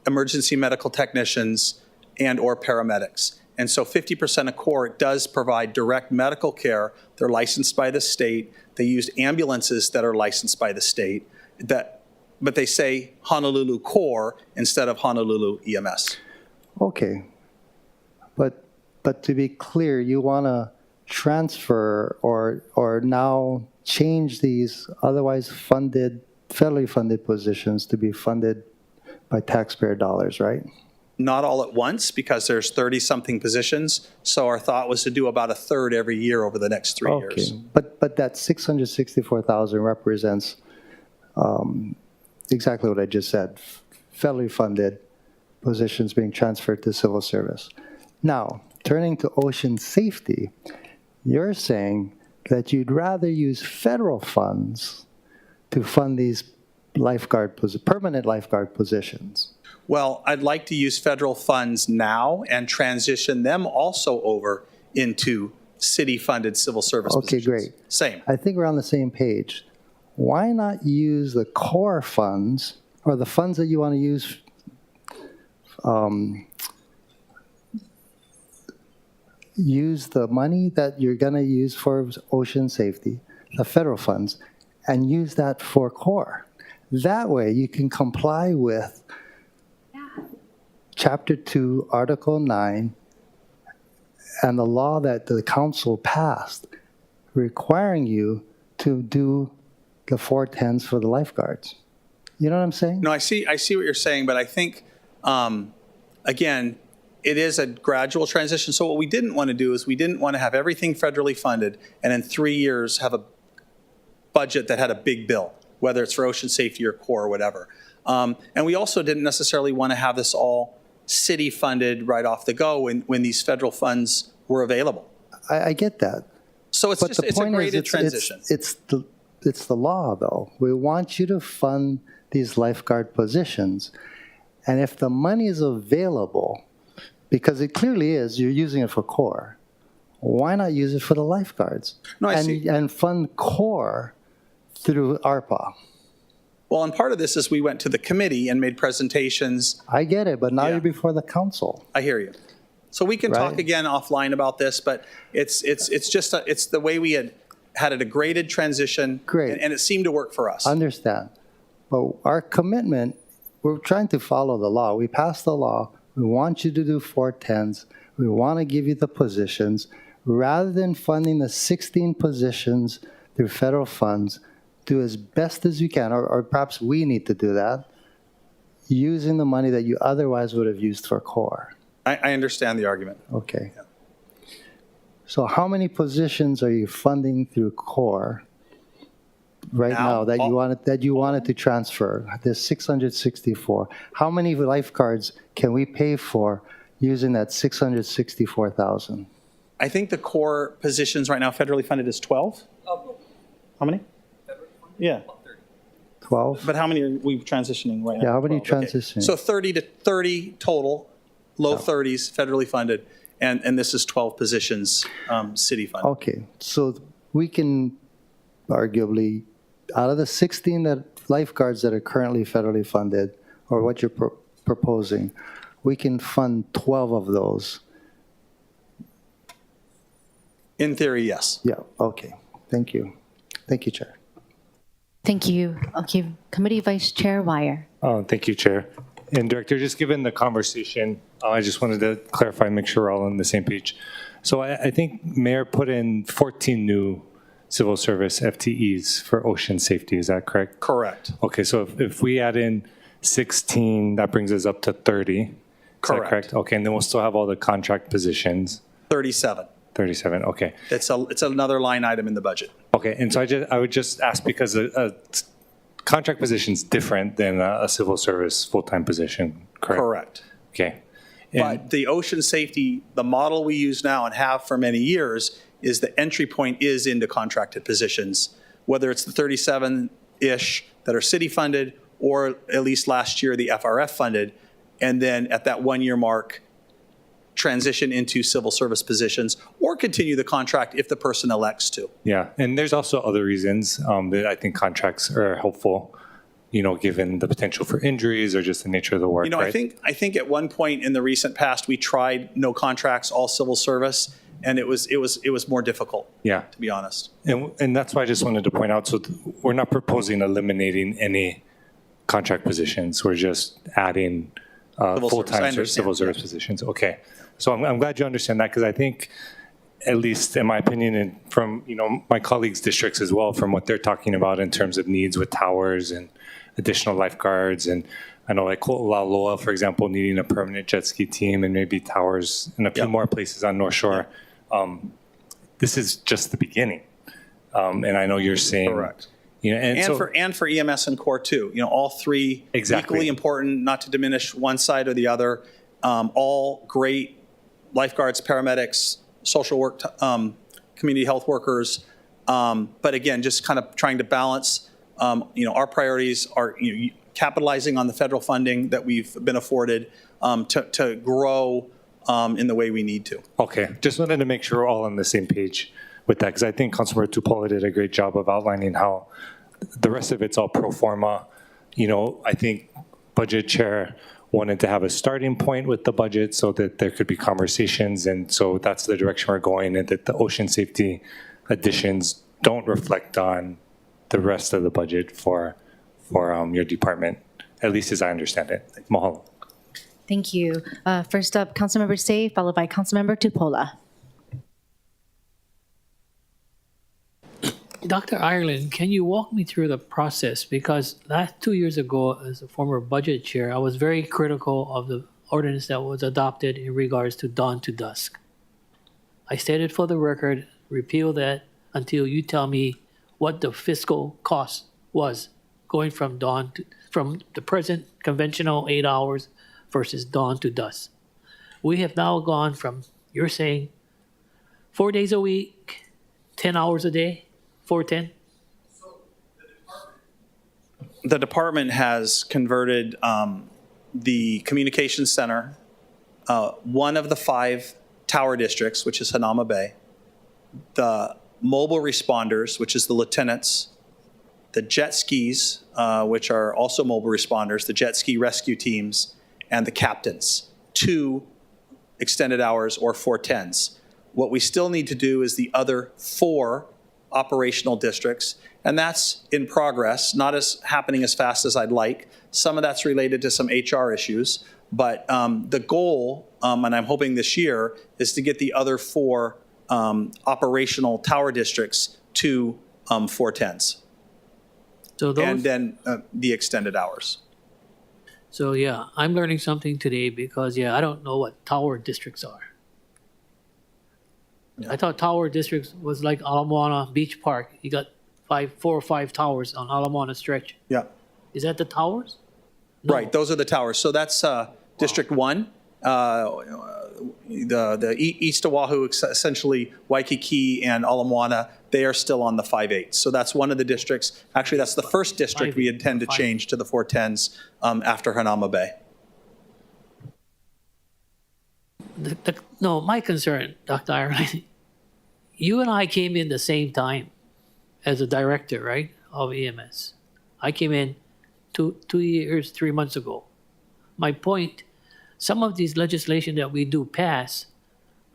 emergency medical technicians and or paramedics. And so 50% of core does provide direct medical care. They're licensed by the state. They use ambulances that are licensed by the state, but they say Honolulu core instead of Honolulu EMS. Okay. But to be clear, you want to transfer or now change these otherwise funded, federally funded positions to be funded by taxpayer dollars, right? Not all at once, because there's 30-something positions. So our thought was to do about a third every year over the next 3 years. But that 664,000 represents exactly what I just said, federally funded positions being transferred to civil service. Now, turning to ocean safety, you're saying that you'd rather use federal funds to fund these permanent lifeguard positions. Well, I'd like to use federal funds now and transition them also over into city-funded civil service positions. Okay, great. Same. I think we're on the same page. Why not use the core funds or the funds that you want to use use the money that you're going to use for ocean safety, the federal funds, and use that for core. That way you can comply with Chapter 2, Article 9, and the law that the council passed requiring you to do the 410s for the lifeguards. You know what I'm saying? No, I see what you're saying, but I think, again, it is a gradual transition. So what we didn't want to do is we didn't want to have everything federally funded and in 3 years have a budget that had a big bill. whether it's for ocean safety or core or whatever. And we also didn't necessarily want to have this all city funded right off the go when these federal funds were available. I get that. So it's But just the it's a point is, graded transition. It's the law, though. We want you to fund these lifeguard positions. And if the money is available, because it clearly is, you're using it for core, why not use it for the lifeguards? No, I see. And fund core through ARPA. Well, and part of this is we went to the committee and made presentations. I get it, but now Yeah. you're before the council. I hear you. So we can talk Right. again offline about this, but it's just it's the way we had it a graded transition. Great. And it seemed to work for us. Understand. But our commitment, we're trying to follow the law. We passed the law. We want you to do 410s. We want to give you the positions. Rather than funding the 16 positions through federal funds, do as best as you can, or perhaps we need to do that, using the money that you otherwise would have used for core. I understand the argument. Okay. So how many positions are you funding through core right now that you wanted to transfer? There's 664. How many lifeguards can we pay for using that 664,000? I think the core positions right now federally funded is 12. How many? Yeah. 12? But how many are we transitioning right now? Yeah, how many 12, okay. transitioning? So 30 to 30 total, low 30s federally funded, and this is 12 positions city funded. Okay, so we can arguably, out of the 16 lifeguards that are currently federally funded, or what you're proposing, we can fund 12 of those. In theory, yes. Yeah, okay. Thank you. Thank you, Chair. Thank you. Okay, Committee Vice Chair Wire. Oh, thank you, Chair. And Director, just given the conversation, I just wanted to clarify, make sure we're all on the same page. So I think Mayor put in 14 new civil service FTEs for ocean safety. Is that correct? Correct. Okay, so if we add in 16, that brings us up to 30. Is that correct? Okay, and then we'll still have all the contract positions. 37. 37, okay. It's another line item in the budget. Okay, and so I would just ask because a contract position is different than a civil service full-time position, correct? Correct. Okay. But the ocean safety, the model we use now and have for many years is the entry point is into contracted positions, whether it's the 37-ish that are city funded or at least last year the FRF funded, and then at that 1 year mark, transition into civil service positions or continue the contract if the person elects to. Yeah, and there's also other reasons that I think contracts are helpful, given the potential for injuries or just the nature of the work, right? I think at one point in the recent past, we tried no contracts, all civil service, and it was more difficult, Yeah. to be honest. And that's why I just wanted to point out, so we're not proposing eliminating any contract positions. We're just adding Civil service, I full-time understand, civil service yeah. positions. Okay. So I'm glad you understand that, because I think, at least in my opinion, and from my colleagues' districts as well, from what they're talking about in terms of needs with towers and additional lifeguards, and I know like Loa, for example, needing a permanent jet ski team and maybe towers in a few more places on North Shore. This is just the beginning, and I know you're saying Correct. And for EMS and core too, all three Exactly. equally important, not to diminish one side or the other. All great lifeguards, paramedics, social work, community health workers. But again, just kind of trying to balance. Our priorities are capitalizing on the federal funding that we've been afforded to grow in the way we need to. Okay, just wanted to make sure we're all on the same page with that, because I think Councilmember Tupola did a great job of outlining how the rest of it's all pro forma. I think Budget Chair wanted to have a starting point with the budget so that there could be conversations, and so that's the direction we're going, and that the ocean safety additions don't reflect on the rest of the budget for your department, at least as I understand it. Mahalo. Thank you. First up, Councilmember Say, followed by Councilmember Tupola. Dr. Ireland, can you walk me through the process? Because 2 years ago, as a former budget chair, I was very critical of the ordinance that was adopted in regards to dawn to dusk. I stated for the record, repeal that until you tell me what the fiscal cost was going from from the present conventional 8 hours versus dawn to dusk. We have now gone from, you're saying, 4 days a week, 10 hours a day, 410? The department has converted the communications center, one of the 5 tower districts, which is Hanauma Bay, the mobile responders, which is the lieutenants, the jet skis, which are also mobile responders, the jet ski rescue teams, and the captains, 2 extended hours or 410s. What we still need to do is the other 4 operational districts, and that's in progress, not as happening as fast as I'd like. Some of that's related to some HR issues, but the goal, and I'm hoping this year, is to get the other 4 operational tower districts to 410s. So those, and then the extended hours. So yeah, I'm learning something today because yeah, I don't know what tower districts are. I thought tower districts was like Ala Moana Beach Park. You got 4 or 5 towers on Ala Moana stretch. Yeah. Is that the towers? No. Right, those are the towers. So that's District 1. The East Oahu, essentially Waikiki and Ala Moana, they are still on the 5/8. So that's one of the districts. Actually, that's the first district we intend to change to the 410s after Hanauma Bay. No, my concern, Dr. Ireland, you and I came in the same time as a director, right, of EMS. I came in 2 years, 3 months ago. My point, some of these legislation that we do pass,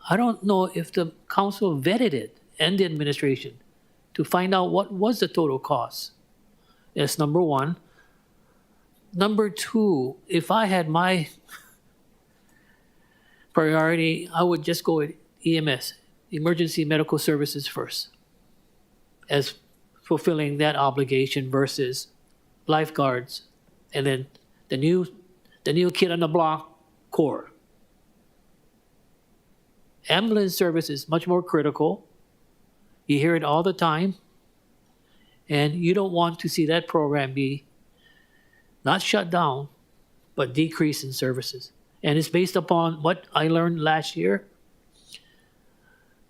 I don't know if the council vetted it and the administration to find out what was the total cost. That's number one. Number two, if I had my priority, I would just go with EMS, emergency medical services first, as fulfilling that obligation versus lifeguards, and then the new kid on the block, core. Ambulance service is much more critical. You hear it all the time, and you don't want to see that program be not shut down, but decrease in services. And it's based upon what I learned last year.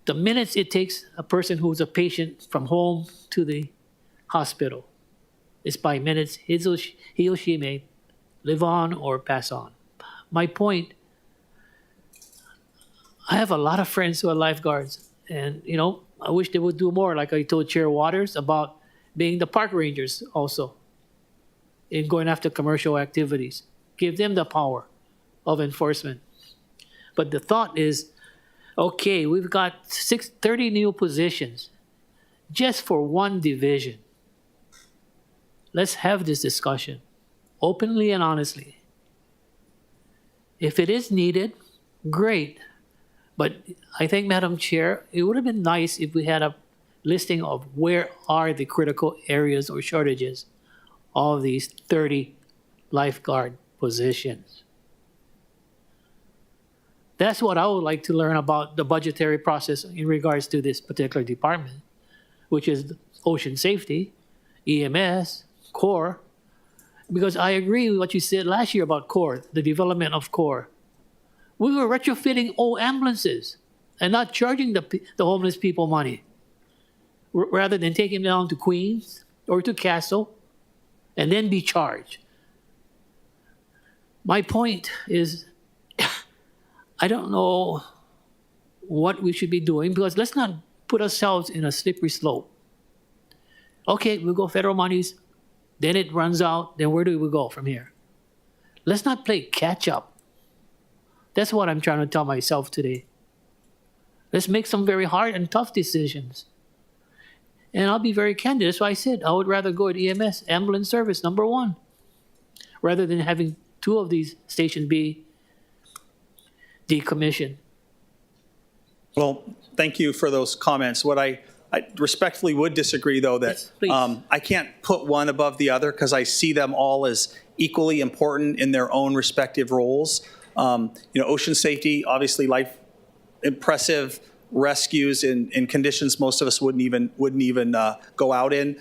The minutes it takes a person who's a patient from home to the hospital, it's by minutes he or she may live on or pass on. My point, I have a lot of friends who are lifeguards, and I wish they would do more, like I told Chair Waters, about being the park rangers also in going after commercial activities. Give them the power of enforcement. But the thought is, okay, we've got 30 new positions just for one division. Let's have this discussion openly and honestly. If it is needed, great. But I think, Madam Chair, it would have been nice if we had a listing of where are the critical areas or shortages of these 30 lifeguard positions. That's what I would like to learn about the budgetary process in regards to this particular department, which is ocean safety, EMS, CORE, because I agree with what you said last year about CORE, the development of CORE. We were retrofitting old ambulances and not charging the homeless people money, rather than taking them down to Queens or to Castle and then be charged. My point is, I don't know what we should be doing, because let's not put ourselves in a slippery slope. Okay, we'll go federal monies, then it runs out, then where do we go from here? Let's not play catch up. That's what I'm trying to tell myself today. Let's make some very hard and tough decisions. And I'll be very candid. That's why I said I would rather go at EMS, ambulance service, number 1, rather than having 2 of these stations be decommissioned. Well, thank you for those comments. What I respectfully would disagree, though, that Yes, I can't put one above the other, because I see them all as equally important in their own respective roles. Ocean safety, obviously impressive rescues in conditions most of us wouldn't even go out in,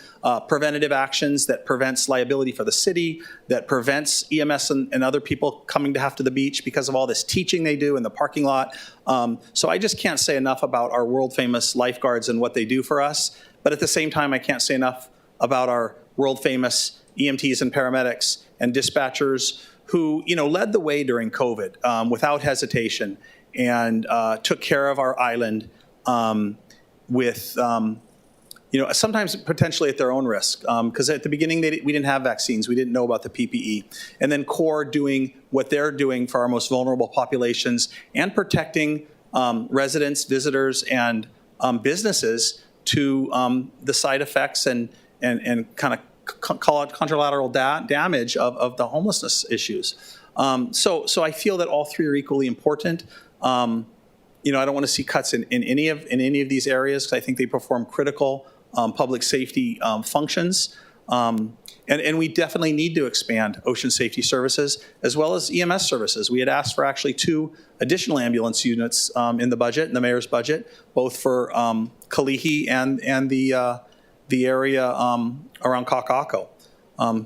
preventative actions that prevents liability for the city, that prevents EMS and other people coming to the beach because of all this teaching they do in the parking lot. So I just can't say enough about our world famous lifeguards and what they do for us. But at the same time, I can't say enough about our world famous EMTs and paramedics and dispatchers who, led the way during COVID without hesitation and took care of our island with, sometimes potentially at their own risk. Because at the beginning, we didn't have vaccines. We didn't know about the PPE. And then CORE doing what they're doing for our most vulnerable populations and protecting residents, visitors, and businesses to the side effects and kind of call it contralateral damage of the homelessness issues. So I feel that all three are equally important. I don't want to see cuts in any of these areas because I think they perform critical public safety functions. And we definitely need to expand ocean safety services as well as EMS services. We had asked for actually 2 additional ambulance units in the budget, in the mayor's budget, both for Kalihi and the area around Kaka'ako.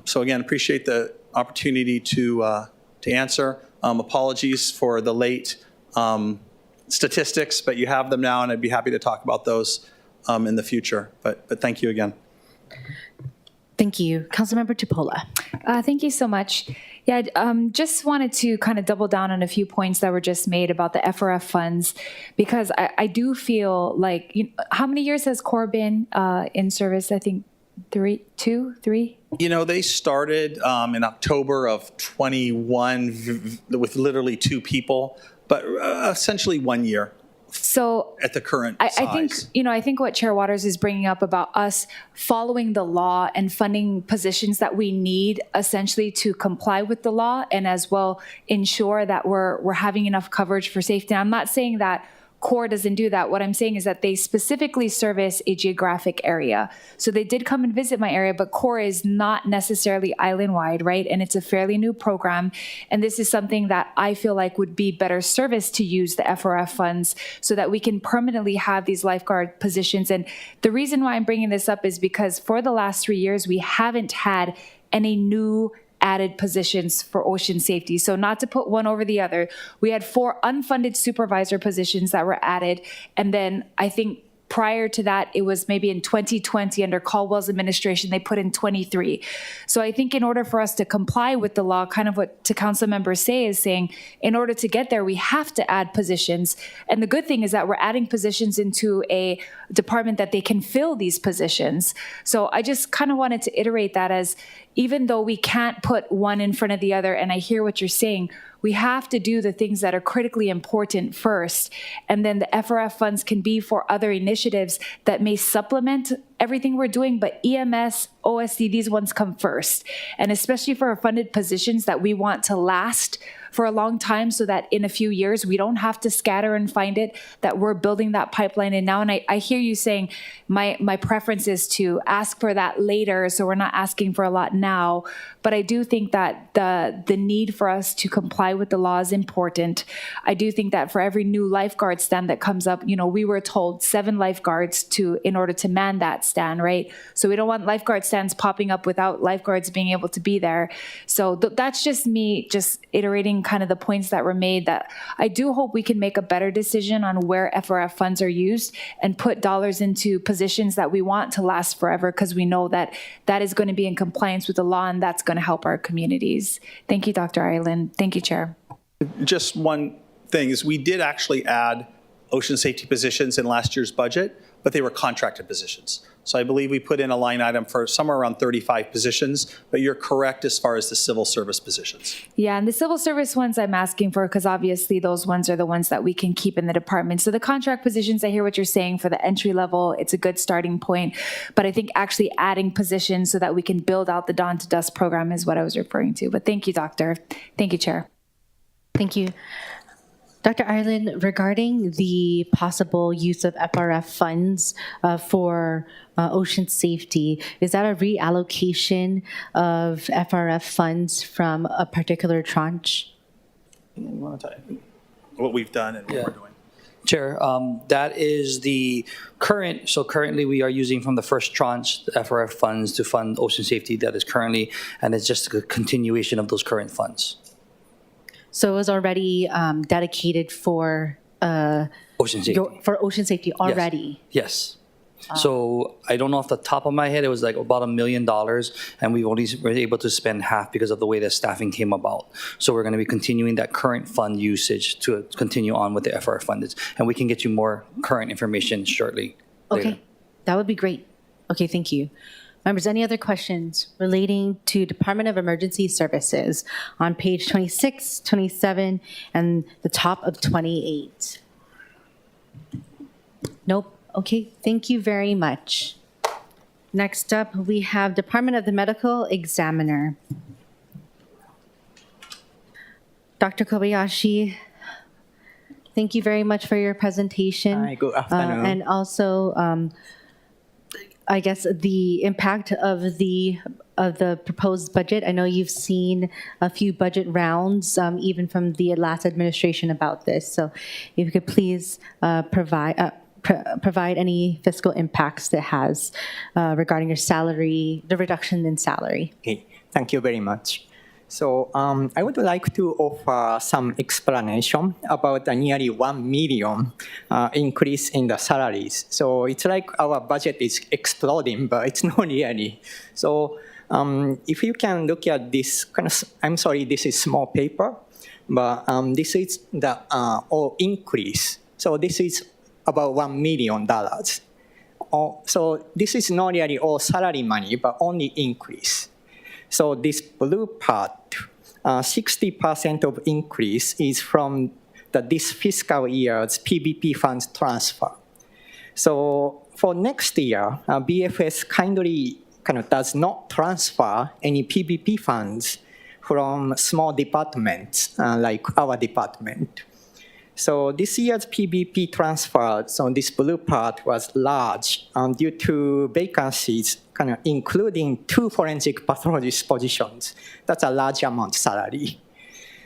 So again, appreciate the opportunity to answer. Apologies for the late statistics, but you have them now, and I'd be happy to talk about those in the future. But thank you again. Thank you. Councilmember Tupola. Thank you so much. Yeah, just wanted to kind of double down on a few points that were just made about the FRF funds, because I do feel like, how many years has CORE been in service? I think 3. They started in October of 21 with literally 2 people, but essentially 1 year. So at the current size. I think what Chair Waters is bringing up about us following the law and funding positions that we need essentially to comply with the law and as well ensure that we're having enough coverage for safety. And I'm not saying that CORE doesn't do that. What I'm saying is that they specifically service a geographic area. So they did come and visit my area, but CORE is not necessarily island-wide, right? And it's a fairly new program. And this is something that I feel like would be better service to use the FRF funds so that we can permanently have these lifeguard positions. And the reason why I'm bringing this up is because for the last 3 years, we haven't had any new added positions for ocean safety. So not to put one over the other, we had 4 unfunded supervisor positions that were added. And then I think prior to that, it was maybe in 2020 under Caldwell's administration, they put in 23. So I think in order for us to comply with the law, kind of what to council members say is saying, in order to get there, we have to add positions. And the good thing is that we're adding positions into a department that they can fill these positions. So I just kind of wanted to iterate that as, even though we can't put one in front of the other, and I hear what you're saying, we have to do the things that are critically important first. And then the FRF funds can be for other initiatives that may supplement everything we're doing, but EMS, OSD, these ones come first. And especially for our funded positions that we want to last for a long time so that in a few years we don't have to scatter and find it, that we're building that pipeline in now. And I hear you saying my preference is to ask for that later, so we're not asking for a lot now. But I do think that the need for us to comply with the law is important. I do think that for every new lifeguard stand that comes up, we were told 7 lifeguards in order to man that stand, right? So we don't want lifeguard stands popping up without lifeguards being able to be there. So that's just me just iterating kind of the points that were made, that I do hope we can make a better decision on where FRF funds are used and put dollars into positions that we want to last forever, because we know that that is going to be in compliance with the law and that's going to help our communities. Thank you, Dr. Ireland. Thank you, Chair. Just one thing is we did actually add ocean safety positions in last year's budget, but they were contracted positions. So I believe we put in a line item for somewhere around 35 positions, but you're correct as far as the civil service positions. Yeah, and the civil service ones I'm asking for, because obviously those ones are the ones that we can keep in the department. So the contract positions, I hear what you're saying for the entry level, it's a good starting point. But I think actually adding positions so that we can build out the Dawn to Dusk program is what I was referring to. But thank you, Doctor. Thank you, Chair. Thank you. Dr. Ireland, regarding the possible use of FRF funds for ocean safety, is that a reallocation of FRF funds from a particular tranche? You want to tell you what we've done and what we're doing? Chair, that is the current, so currently we are using from the first tranche, the FRF funds to fund ocean safety that is currently, and it's just a continuation of those current funds. So it was already dedicated for Ocean safety. for ocean safety already. Yes. So I don't know off the top of my head, it was like about $1 million, and we only were able to spend half because of the way that staffing came about. So we're going to be continuing that current fund usage to continue on with the FR funds, and we can get you more current information shortly. Okay, later. that would be great. Okay, thank you. Members, any other questions relating to Department of Emergency Services on page 26, 27, and the top of 28? Nope. Okay, thank you very much. Next up, we have Department of the Medical Examiner. Dr. Kobayashi, thank you very much for your presentation. Hi, good afternoon. And also, I guess the impact of the proposed budget. I know you've seen a few budget rounds, even from the last administration about this. So if you could please provide any fiscal impacts that has regarding your salary, the reduction in salary. Okay, thank you very much. So I would like to offer some explanation about the nearly 1 million increase in the salaries. So it's like our budget is exploding, but it's not really. So if you can look at this kind of, I'm sorry, this is small paper, but this is the all increase. So this is about $1 million. So this is not really all salary money, but only increase. So this blue part, 60% of increase is from this fiscal year's PBP funds transfer. So for next year, BFS kindly does not transfer any PBP funds from small departments like our department. So this year's PBP transfer, so this blue part was large due to vacancies, including 2 forensic pathologist positions. That's a large amount salary.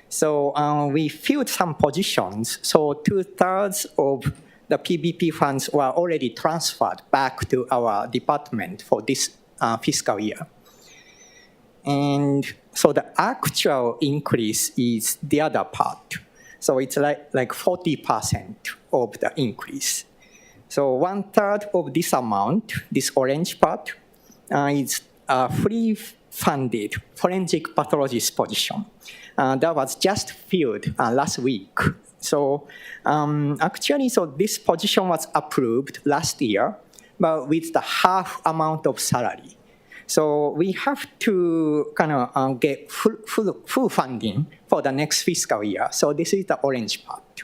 So we filled some positions. So 2/3 of the PBP funds were already transferred back to our department for this fiscal year. And so the actual increase is the other part. So it's like 40% of the increase. So 1/3 of this amount, this orange part, is free funded forensic pathologist position. That was just filled last week. So actually, so this position was approved last year, but with the half amount of salary. So we have to get full funding for the next fiscal year. So this is the orange part.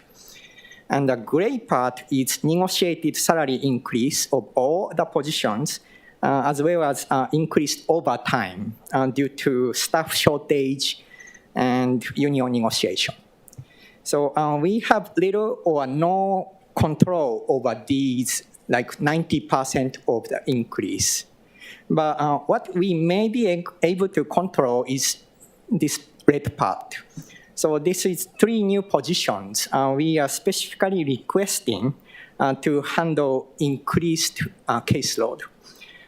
And the gray part is negotiated salary increase of all the positions, as well as increased overtime due to staff shortage and union negotiation. So we have little or no control over these, like 90% of the increase. But what we may be able to control is this red part. So this is 3 new positions. We are specifically requesting to handle increased caseload.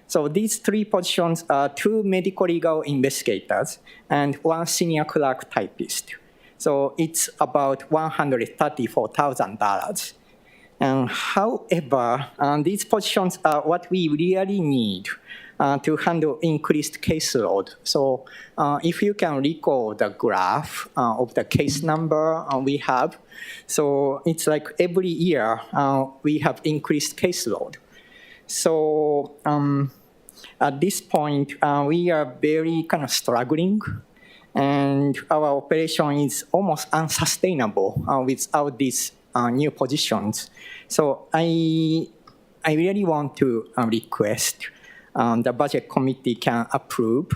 So these 3 positions are 2 medical legal investigators and 1 senior clerk typist. So it's about $134,000. However, these positions are what we really need to handle increased caseload. So if you can recall the graph of the case number we have, so it's like every year we have increased caseload. So at this point, we are very struggling, and our operation is almost unsustainable without these new positions. So I really want to request the budget committee can approve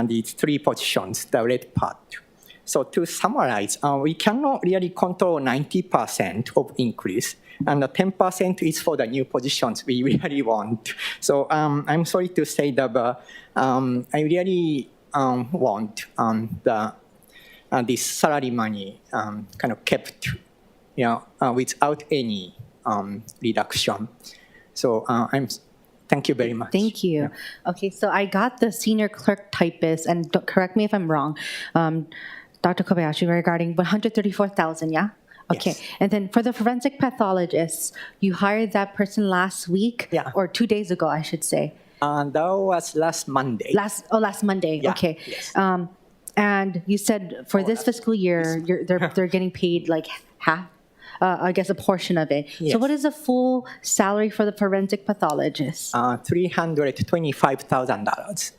these 3 positions, the red part. So to summarize, we cannot really control 90% of increase, and the 10% is for the new positions we really want. So I'm sorry to say that, but I really want this salary money kept without any reduction. So thank you very much. Thank you. Okay, so I got the senior clerk typist, and correct me if I'm wrong, Dr. Kobayashi, regarding 134,000, yeah? Okay, Yes. and then for the forensic pathologist, you hired that person last week? Yeah. Or 2 days ago, I should say. That was last Monday. Last Monday, Yeah, okay. yes. And you said for this fiscal year, they're getting paid like half, I guess a portion of it. So Yes. what is the full salary for the forensic pathologist? $325,000.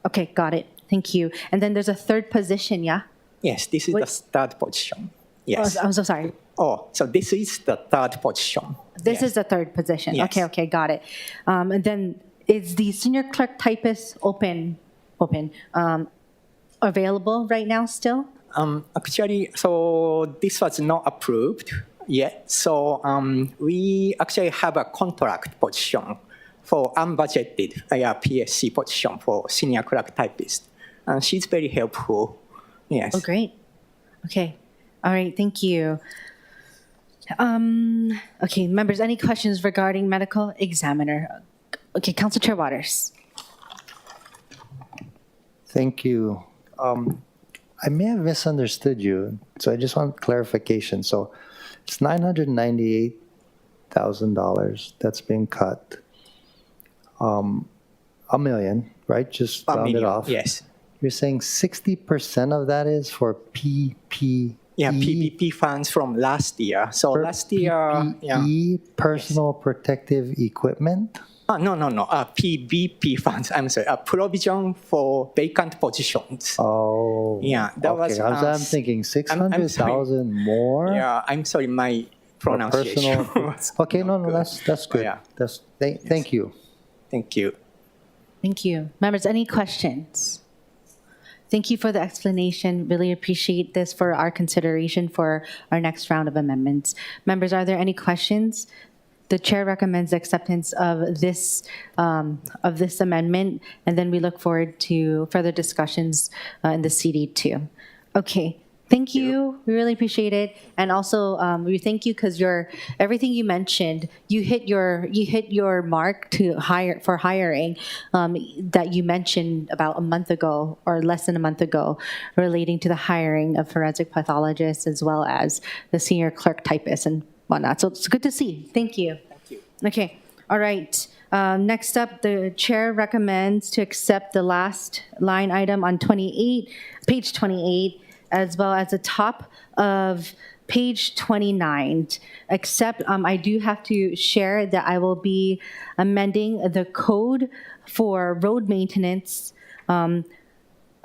Okay, got it. Thank you. And then there's a third position, yeah? Yes, this is Wait. the third position. Yes. I'm so sorry. Oh, so this is the third position. This is the third position. Yes. Okay, got it. And then is the senior clerk typist available right now still? Actually, so this was not approved yet. So we actually have a contract position for unbudgeted PSC position for senior clerk typist. And she's very helpful. Yes. Oh, great. Okay. All right, thank you. Okay, members, any questions regarding medical examiner? Okay, Council Chair Waters. Thank you. I may have misunderstood you, so I just want clarification. So it's $998,000 that's been cut. $1 million, right? Just $1 round it million, off. yes. You're saying 60% of that is for PPE? Yeah, PPP funds from last year. So last year, PPE, personal protective equipment? No. PBP funds. I'm sorry. Provision for vacant positions. Oh. Yeah, that was. I'm thinking 600,000 more. Yeah, I'm sorry. My for pronunciation. Okay, no, that's good. Yeah. Thank you. Thank you. Thank you. Members, any questions? Thank you for the explanation. Really appreciate this for our consideration for our next round of amendments. Members, are there any questions? The chair recommends acceptance of this amendment, and then we look forward to further discussions in the CD2. Okay. Thank you. We really appreciate it, and also we thank you because everything you mentioned, you hit your mark to hiring that you mentioned about a month ago or less than a month ago, relating to the hiring of forensic pathologists as well as the senior clerk typist and whatnot. So it's good to see. Thank you. Thank you. Okay. All right. Next up, the chair recommends to accept the last line item on page 28. As well as the top of page 29, except I do have to share that I will be amending the code for road maintenance,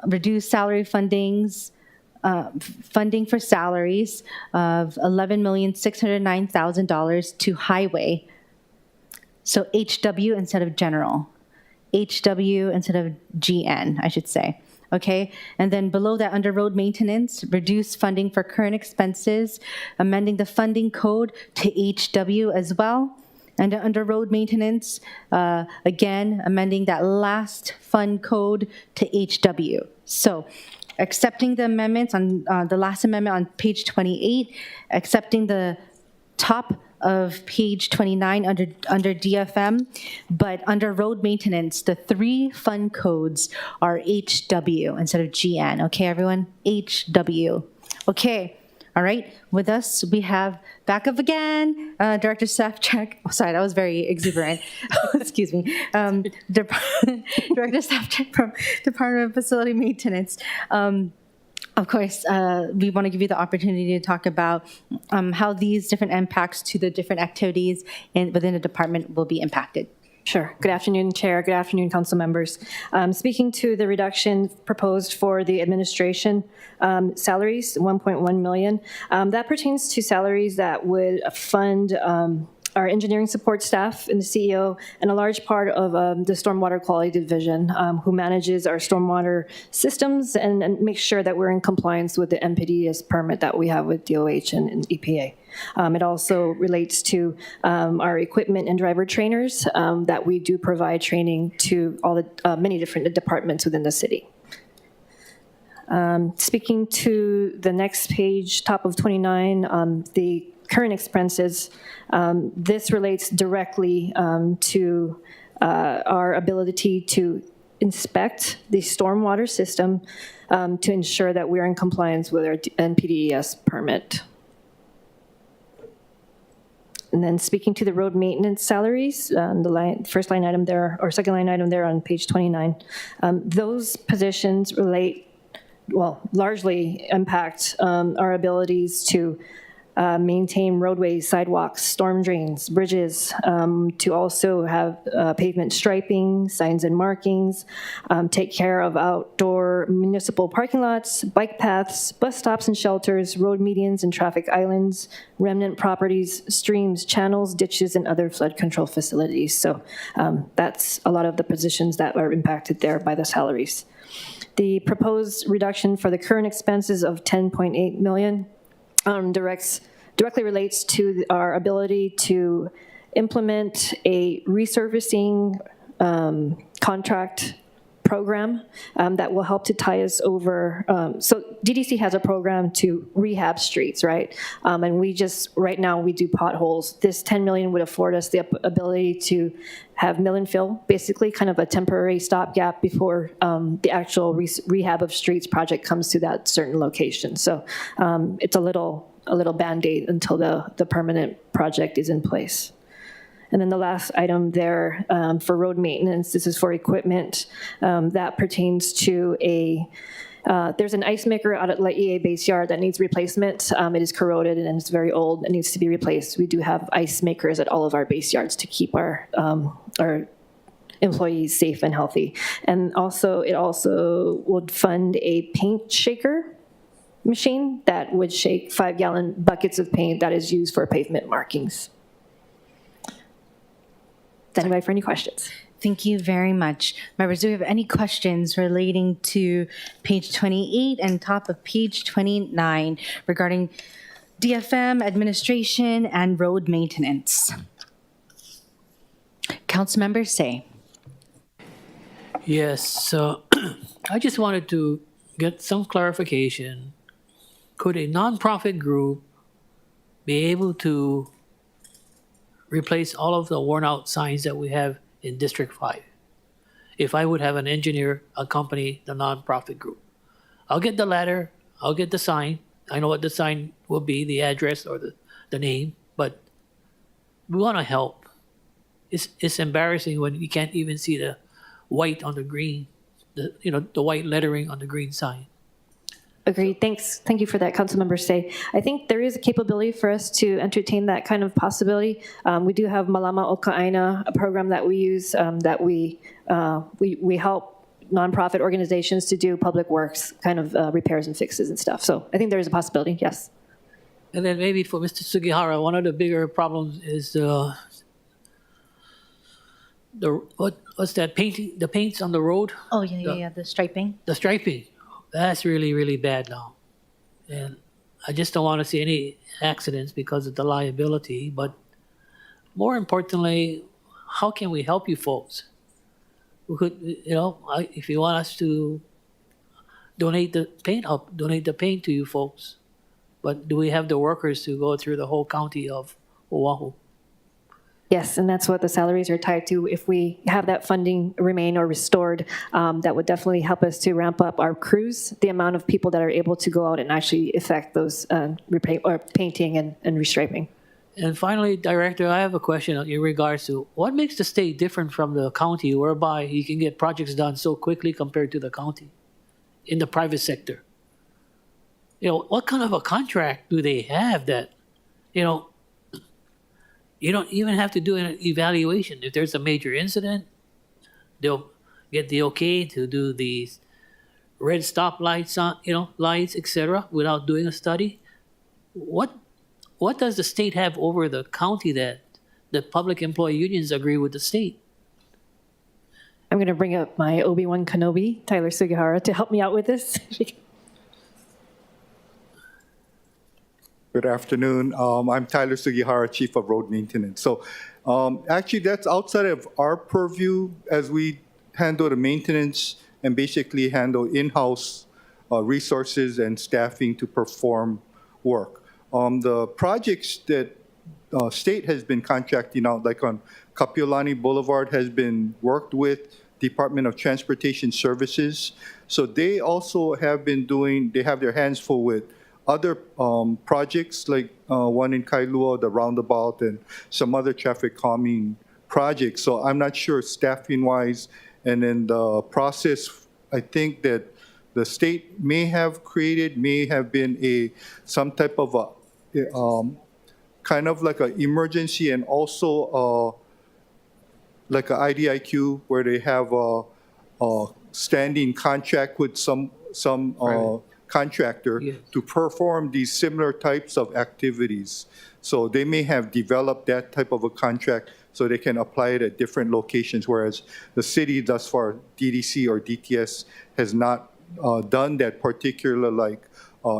reduced salary funding for salaries of $11,609,000 to highway. So HW instead of general, HW instead of GN, I should say. Okay, and then below that, under road maintenance, reduce funding for current expenses, amending the funding code to HW as well. And under road maintenance, again, amending that last fund code to HW. So accepting the amendments on the last amendment on page 28, accepting the top of page 29 under DFM, but under road maintenance, the three fund codes are HW instead of GN. Okay, everyone? HW. Okay. All right. With us, we have back up again, Director Safchak. Oh, sorry, that was very exuberant. Excuse me. Director Safchak from Department of Facility Maintenance. Of course, we want to give you the opportunity to talk about how these different impacts to the different activities within the department will be impacted. Sure. Good afternoon, Chair. Good afternoon, Council members. Speaking to the reduction proposed for the administration salaries, $1.1 million, that pertains to salaries that would fund our engineering support staff and the CEO, and a large part of the Stormwater Quality Division, who manages our stormwater systems and makes sure that we're in compliance with the NPDES permit that we have with DOH and EPA. It also relates to our equipment and driver trainers that we do provide training to all the many different departments within the city. Speaking to the next page, top of 29, the current expenses, this relates directly to our ability to inspect the stormwater system to ensure that we're in compliance with our NPDES permit. And then speaking to the road maintenance salaries, the first line item there, or second line item there on page 29, those positions relate, well, largely impact our abilities to maintain roadways, sidewalks, storm drains, bridges, to also have pavement striping, signs and markings, take care of outdoor municipal parking lots, bike paths, bus stops and shelters, road medians and traffic islands, remnant properties, streams, channels, ditches, and other flood control facilities. So that's a lot of the positions that are impacted there by the salaries. The proposed reduction for the current expenses of $10.8 million directly relates to our ability to implement a resurfacing contract program that will help to tie us over. So DDC has a program to rehab streets, right? And we just, right now, we do potholes. This $10 million would afford us the ability to have mill and fill, basically kind of a temporary stopgap before the actual rehab of streets project comes to that certain location. So it's a little Band-Aid until the permanent project is in place. And then the last item there for road maintenance, this is for equipment that pertains to there's an ice maker out at Laie Base Yard that needs replacement. It is corroded and it's very old. It needs to be replaced. We do have ice makers at all of our base yards to keep our employees safe and healthy. And also, it also would fund a paint shaker machine that would shake 5-gallon buckets of paint that is used for pavement markings. Is anybody for any questions? Thank you very much. Members, do we have any questions relating to page 28 and top of page 29 regarding DFM, administration, and road maintenance? Councilmember Say. Yes, so I just wanted to get some clarification. Could a nonprofit group be able to replace all of the worn out signs that we have in District 5? If I would have an engineer accompany the nonprofit group, I'll get the ladder, I'll get the sign. I know what the sign will be, the address or the name, but we want to help. It's embarrassing when you can't even see the white on the green, the white lettering on the green sign. Agreed. Thanks. Thank you for that, Councilmember Say. I think there is a capability for us to entertain that kind of possibility. We do have Malama Oka'aina, a program that we use that we help nonprofit organizations to do public works kind of repairs and fixes and stuff. So I think there is a possibility, yes. And then maybe for Mr. Sugihara, one of the bigger problems is what's that painting? The paints on the road. Oh yeah, the striping. The striping. That's really, really bad now. And I just don't want to see any accidents because of the liability. But more importantly, how can we help you folks? We could, if you want us to donate the paint, I'll donate the paint to you folks. But do we have the workers to go through the whole county of Oahu? Yes, and that's what the salaries are tied to. If we have that funding remain or restored, that would definitely help us to ramp up our crews, the amount of people that are able to go out and actually effect those painting and restriping. And finally, Director, I have a question in regards to what makes the state different from the county, whereby you can get projects done so quickly compared to the county in the private sector? What kind of a contract do they have that, you don't even have to do an evaluation. If there's a major incident, they'll get the okay to do these red stop lights on, lights, etc., without doing a study. What does the state have over the county that the public employee unions agree with the state? I'm going to bring up my Obi-Wan Kenobi, Tyler Sugihara, to help me out with this. Good afternoon. I'm Tyler Sugihara, Chief of Road Maintenance. So actually that's outside of our purview as we handle the maintenance and basically handle in-house resources and staffing to perform work. The projects that state has been contracting out, like on Kapiolani Boulevard, has been worked with Department of Transportation Services. So they also have been doing, they have their hands full with other projects, like one in Kailua, the roundabout, and some other traffic calming projects. So I'm not sure staffing-wise, and then the process, I think that the state may have created, may have been some type of a, kind of like an emergency, and also like an IDIQ where they have a standing contract with some contractor to perform these similar types of activities. So they may have developed that type of a contract so they can apply it at different locations, whereas the city thus far, DDC or DTS, has not done that particular, like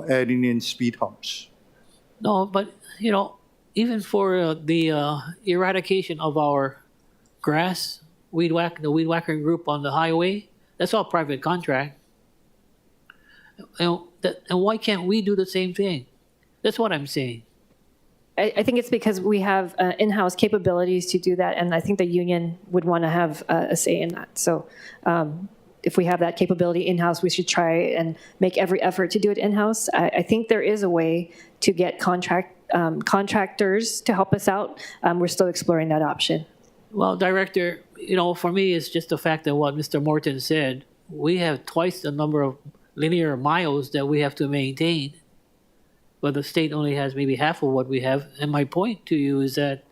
adding in speed humps. No, but, you know, even for the eradication of our grass, the weed whacking group on the highway, that's all private contract. And why can't we do the same thing? That's what I'm saying. I think it's because we have in-house capabilities to do that, and I think the union would want to have a say in that. So if we have that capability in-house, we should try and make every effort to do it in-house. I think there is a way to get contractors to help us out. We're still exploring that option. Well, Director, you know, for me, it's just the fact that what Mr. Morton said, we have twice the number of linear miles that we have to maintain, but the state only has maybe half of what we have. And my point to you is that,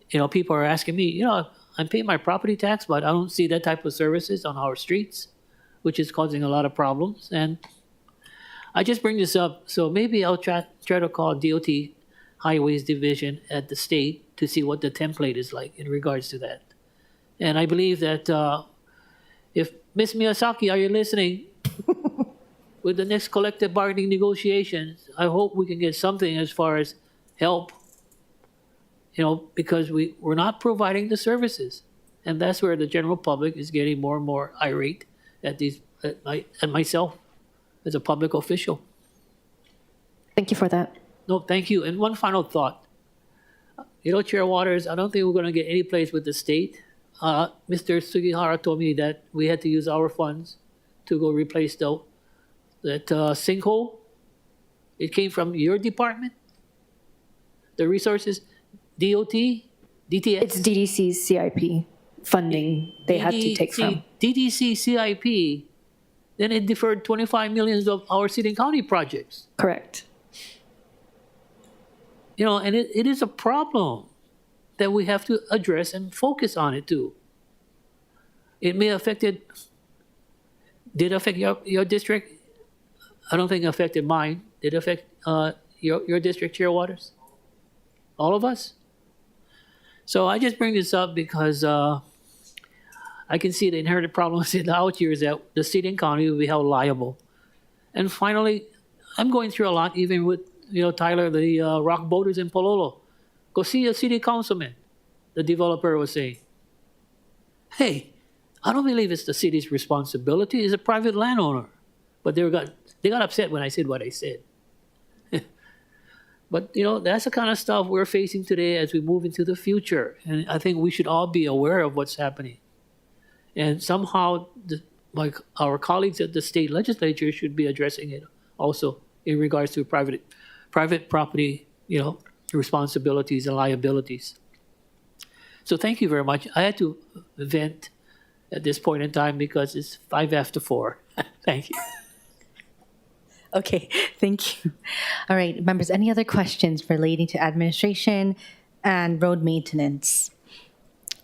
you know, people are asking me, you know, I'm paying my property tax, but I don't see that type of services on our streets, which is causing a lot of problems. And I just bring this up, so maybe I'll try to call DOT Highways Division at the state to see what the template is like in regards to that. And I believe that if Ms. Miyazaki, are you listening? With the next collective bargaining negotiations, I hope we can get something as far as help, you know, because we're not providing the services. And that's where the general public is getting more and more irate at myself as a public official. Thank you for that. No, thank you. And one final thought. You know, Chair Waters, I don't think we're going to get any place with the state. Mr. Sugihara told me that we had to use our funds to go replace that sinkhole. It came from your department? The resources? DOT? DTS? It's DDC's CIP funding they had to take from. DDC CIP, then it deferred 25 million of our city and county projects. Correct. You know, and it is a problem that we have to address and focus on it too. It may did it affect your district? I don't think it affected mine. Did it affect your district, Chair Waters? All of us? So I just bring this up because I can see the inherited problems in the out years that the city and county will be held liable. And finally, I'm going through a lot, even with, you know, Tyler, the rock boaters in Pololo. Go see a city councilman, the developer was saying. Hey, I don't believe it's the city's responsibility. It's a private landowner. But they got upset when I said what I said. But, you know, that's the kind of stuff we're facing today as we move into the future. And I think we should all be aware of what's happening. And somehow, like our colleagues at the state legislature should be addressing it also in regards to private property, you know, responsibilities and liabilities. So thank you very much. I had to vent at this point in time because it's 5 after 4. Thank you. Okay, thank you. All right, members, any other questions relating to administration and road maintenance?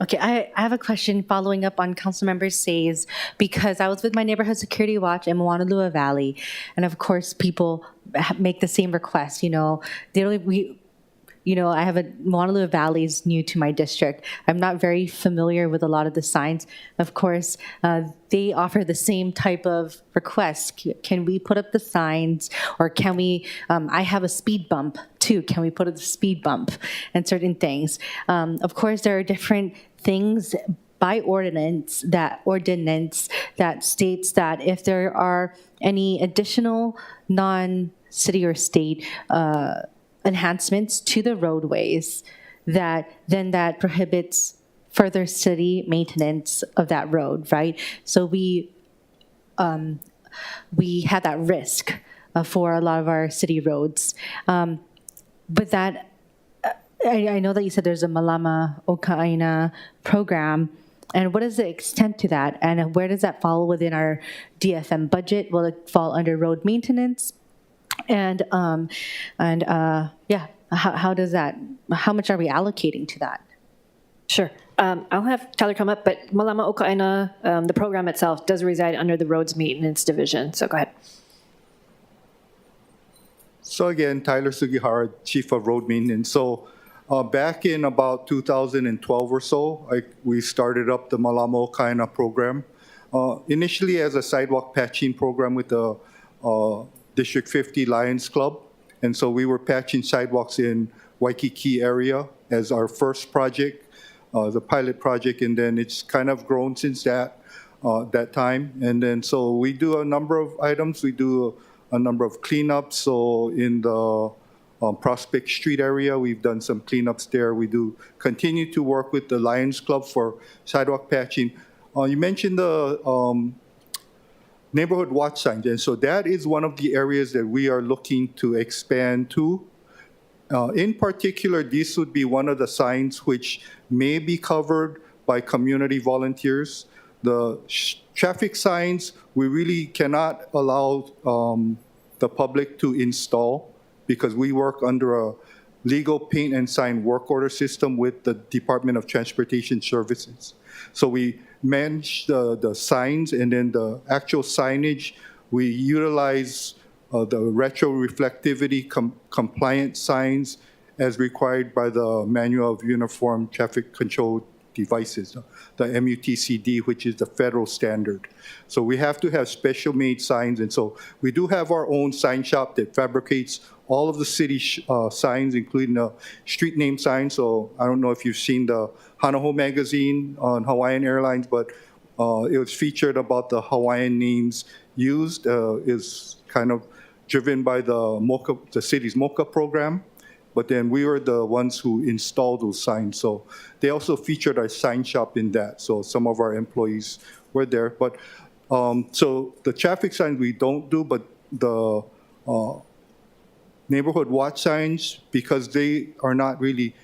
Okay, I have a question following up on Councilmember Say's, because I was with my neighborhood security watch in Honolulu Valley, and of course, people make the same request. You know, I have Honolulu Valley is new to my district. I'm not very familiar with a lot of the signs. Of course, they offer the same type of request. Can we put up the signs, or can we? I have a speed bump too. Can we put up the speed bump and certain things? Of course, there are different things by ordinance that states that if there are any additional non-city or state enhancements to the roadways that prohibits further city maintenance of that road, right? So we have that risk for a lot of our city roads. But that, I know that you said there's a Malama Oka'ina program, and what is the extent to that? And where does that fall within our DFM budget? Will it fall under road maintenance? And yeah, how does that, how much are we allocating to that? Sure. I'll have Tyler come up, but Malama Oka'ina, the program itself, does reside under the Roads Maintenance Division. So go ahead. So again, Tyler Sugihara, Chief of Road Maintenance. So back in about 2012 or so, we started up the Malama Oka'ina program. Initially as a sidewalk patching program with the District 50 Lions Club. And so we were patching sidewalks in Waikiki area as our first project, the pilot project, and then it's kind of grown since that time. And then so we do a number of items. We do a number of cleanups. So in the Prospect Street area, we've done some cleanups there. We do continue to work with the Lions Club for sidewalk patching. You mentioned the neighborhood watch signs, and so that is one of the areas that we are looking to expand to. In particular, this would be one of the signs which may be covered by community volunteers. The traffic signs, we really cannot allow the public to install because we work under a legal paint and sign work order system with the Department of Transportation Services. So we manage the signs, and then the actual signage, we utilize the retroreflectivity compliant signs as required by the Manual of Uniform Traffic Control Devices, the MUTCD, which is the federal standard. So we have to have special made signs, and so we do have our own sign shop that fabricates all of the city signs, including the street name signs. So I don't know if you've seen the Hanaho magazine on Hawaiian Airlines, but it was featured about the Hawaiian names used. Is kind of driven by the city's MOCA program. But then we were the ones who installed those signs. So they also featured our sign shop in that. So some of our employees were there. But so the traffic signs we don't do, but the neighborhood watch signs, because they are not really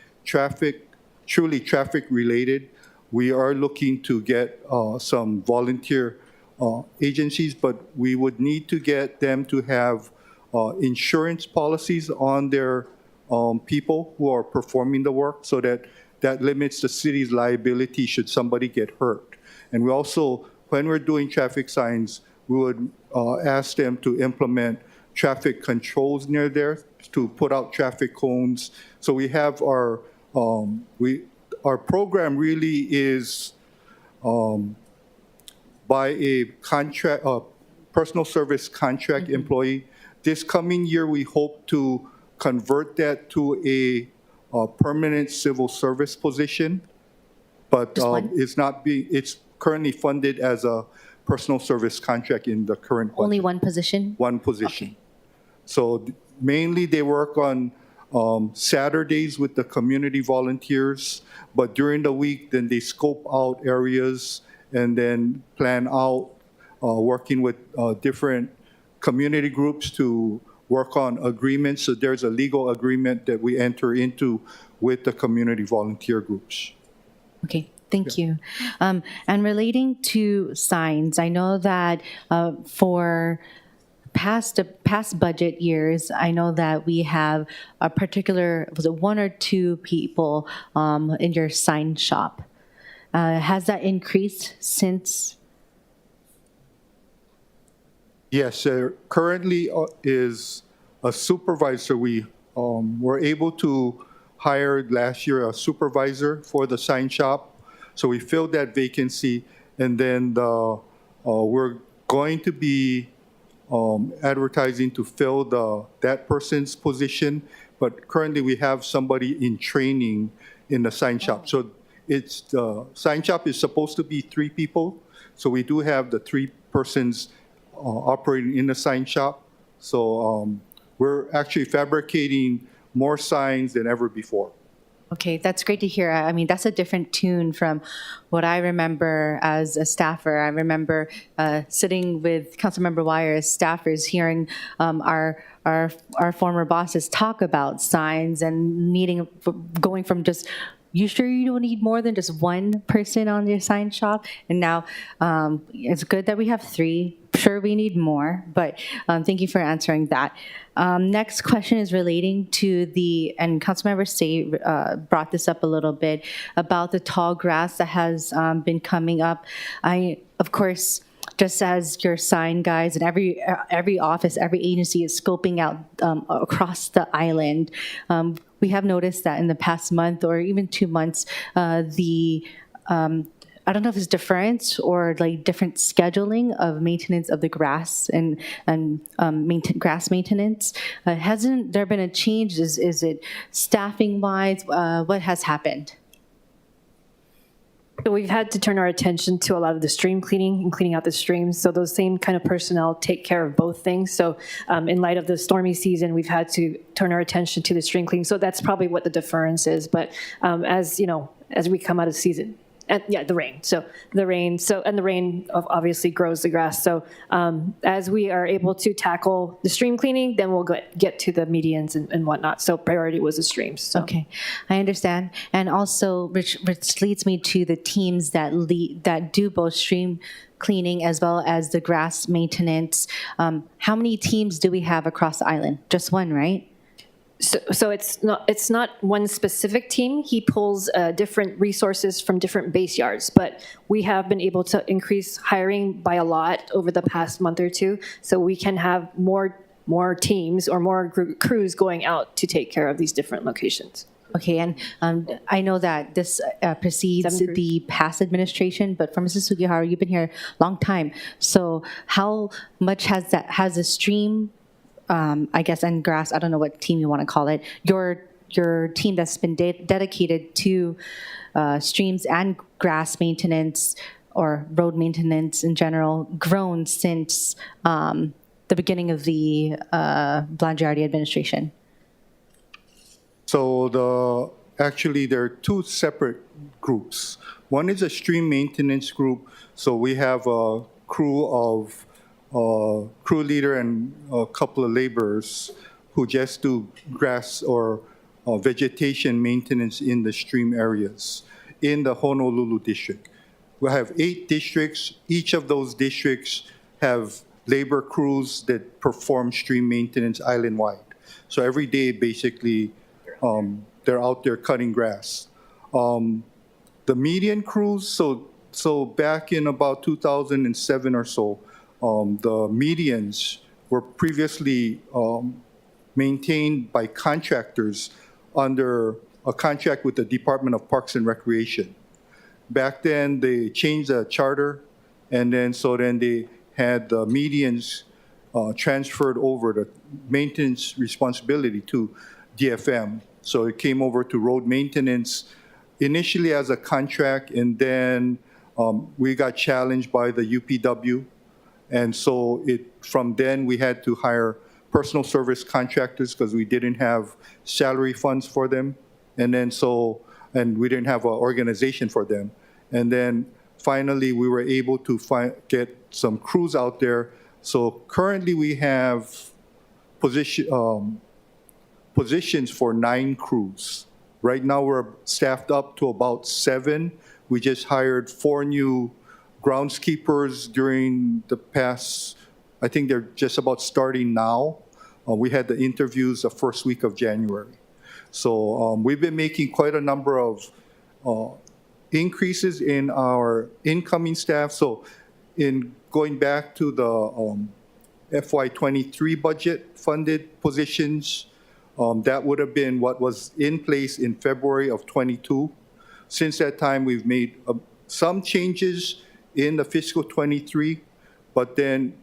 truly traffic related, we are looking to get some volunteer agencies, but we would need to get them to have insurance policies on their people who are performing the work, so that limits the city's liability should somebody get hurt. And we also, when we're doing traffic signs, we would ask them to implement traffic controls near there, to put out traffic cones. So we have our program really is by a contract, personal service contract employee. This coming year, we hope to convert that to a permanent civil service position, but it's currently funded as a personal service contract in the current budget. Only one position? One position. Okay. So mainly they work on Saturdays with the community volunteers, but during the week, then they scope out areas and then plan out working with different community groups to work on agreements. So there's a legal agreement that we enter into with the community volunteer groups. Okay, thank you. And relating to signs, I know that for past budget years, I know that we have a particular, was it one or two people in your sign shop? Has that increased since? Yes, there currently is a supervisor. We were able to hire last year a supervisor for the sign shop. So we filled that vacancy, and then we're going to be advertising to fill that person's position. But currently we have somebody in training in the sign shop. So it's the sign shop is supposed to be 3 people. So we do have the 3 persons operating in the sign shop. So we're actually fabricating more signs than ever before. Okay, that's great to hear. I mean, that's a different tune from what I remember as a staffer. I remember sitting with Councilmember Wire as staffers, hearing our former bosses talk about signs and going from just, you sure you don't need more than just one person on your sign shop? And now it's good that we have 3. Sure, we need more, but thank you for answering that. Next question is relating to and Councilmember State brought this up a little bit, about the tall grass that has been coming up. Of course, just as your sign guys and every office, every agency is scoping out across the island, we have noticed that in the past month or even 2 months, I don't know if it's difference or like different scheduling of maintenance of the grass and grass maintenance. Hasn't there been a change? Is it staffing wise? What has happened? So we've had to turn our attention to a lot of the stream cleaning and cleaning out the streams. So those same kind of personnel take care of both things. So in light of the stormy season, we've had to turn our attention to the stream cleaning. So that's probably what the difference is. But as we come out of season, and the rain. So the rain. And the rain obviously grows the grass. So as we are able to tackle the stream cleaning, then we'll get to the medians and whatnot. So priority was the streams. So. Okay, I understand. And also, which leads me to the teams that do both stream cleaning as well as the grass maintenance. How many teams do we have across the island? Just one, right? So it's not one specific team. He pulls different resources from different base yards, but we have been able to increase hiring by a lot over the past month or 2, so we can have more teams or more crews going out to take care of these different locations. Okay, and I know that this precedes the past administration, but for Mrs. Sugihara, you've been here a long time. So how much has the stream, I guess, and grass, I don't know what team you want to call it, your team that's been dedicated to streams and grass maintenance or road maintenance in general grown since the beginning of the Blangiardi administration? So actually there are 2 separate groups. One is a stream maintenance group. So we have a crew leader and a couple of laborers who just do grass or vegetation maintenance in the stream areas in the Honolulu district. We have 8 districts. Each of those districts have labor crews that perform stream maintenance island-wide. So every day, basically, they're out there cutting grass. The median crews, so back in about 2007 or so, the medians were previously maintained by contractors under a contract with the Department of Parks and Recreation. Back then, they changed the charter, and then they had the medians transferred over the maintenance responsibility to DFM. So it came over to road maintenance initially as a contract, and then we got challenged by the UPW. And so from then we had to hire personal service contractors because we didn't have salary funds for them. And we didn't have an organization for them. And then finally we were able to get some crews out there. So currently we have positions for 9 crews. Right now we're staffed up to about 7. We just hired 4 new groundskeepers during the past, I think they're just about starting now. We had the interviews the first week of January. So we've been making quite a number of increases in our incoming staff. So in going back to the FY23 budget funded positions, that would have been what was in place in February of 22. Since that time, we've made some changes in the fiscal 23, but then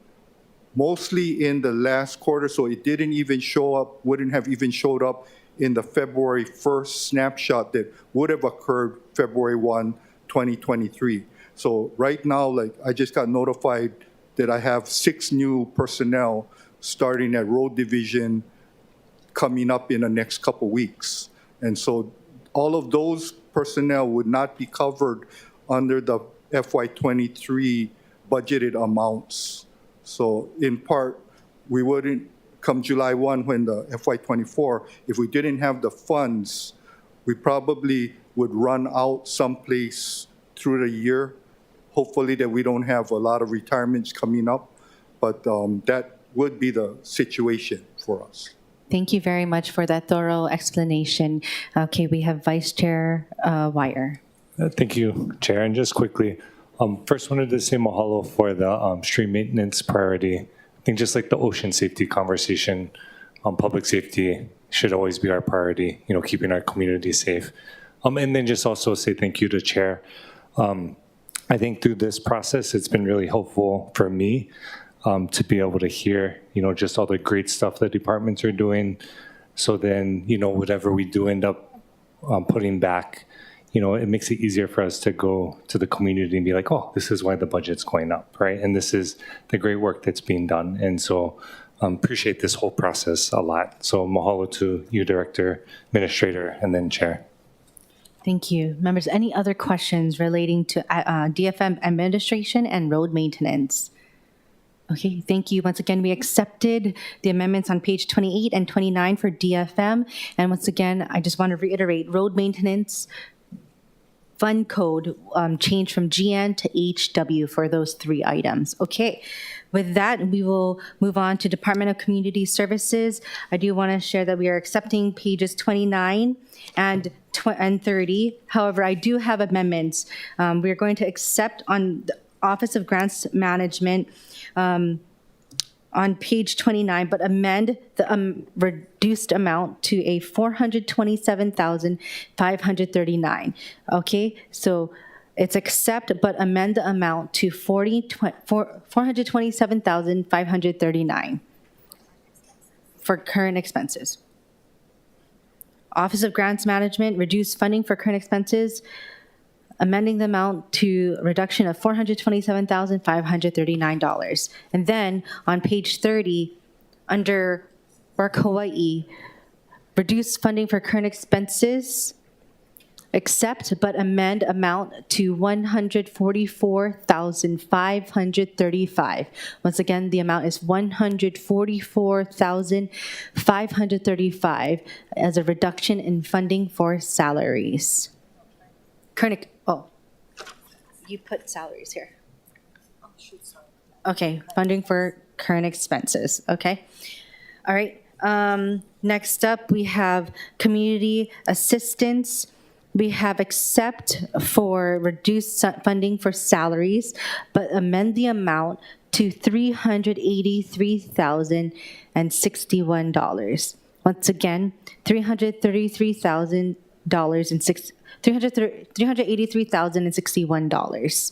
mostly in the last quarter, so it didn't even show up, wouldn't have even showed up in the February 1st snapshot that would have occurred February 1, 2023. So right now, I just got notified that I have 6 new personnel starting at Road Division coming up in the next couple weeks. And so all of those personnel would not be covered under the FY23 budgeted amounts. So in part, we wouldn't, come July 1 when the FY24, if we didn't have the funds, we probably would run out someplace through the year. Hopefully that we don't have a lot of retirements coming up, but that would be the situation for us. Thank you very much for that thorough explanation. Okay, we have Vice Chair Wire. Thank you, Chair. And just quickly, first wanted to say mahalo for the stream maintenance priority. I think just like the ocean safety conversation, public safety should always be our priority, keeping our community safe. And then just also say thank you to Chair. I think through this process, it's been really helpful for me to be able to hear, just all the great stuff that departments are doing. So then, whatever we do end up putting back, it makes it easier for us to go to the community and be like, oh, this is why the budget's going up, right? And this is the great work that's being done. And so appreciate this whole process a lot. So mahalo to you, Director, Administrator, and then Chair. Thank you. Members, any other questions relating to DFM administration and road maintenance? Okay, thank you. Once again, we accepted the amendments on page 28 and 29 for DFM. And once again, I just want to reiterate, road maintenance fund code changed from GN to HW for those 3 items. Okay, with that, we will move on to Department of Community Services. I do want to share that we are accepting pages 29 and 30. However, I do have amendments. We are going to accept on the Office of Grants Management on page 29, but amend the reduced amount to a $427,539. Okay, so it's accept, but amend the amount to $427,539 for current expenses. Office of Grants Management, reduce funding for current expenses, amending the amount to a reduction of $427,539. And then on page 30, under Work Hawaii, reduce funding for current expenses, accept but amend amount to $144,535. Once again, the amount is $144,535 as a reduction in funding for salaries. You put salaries here. Okay, funding for current expenses, okay? All right, next up, we have community assistance. We have accept for reduced funding for salaries, but amend the amount to $383,061. Once again, $383,061.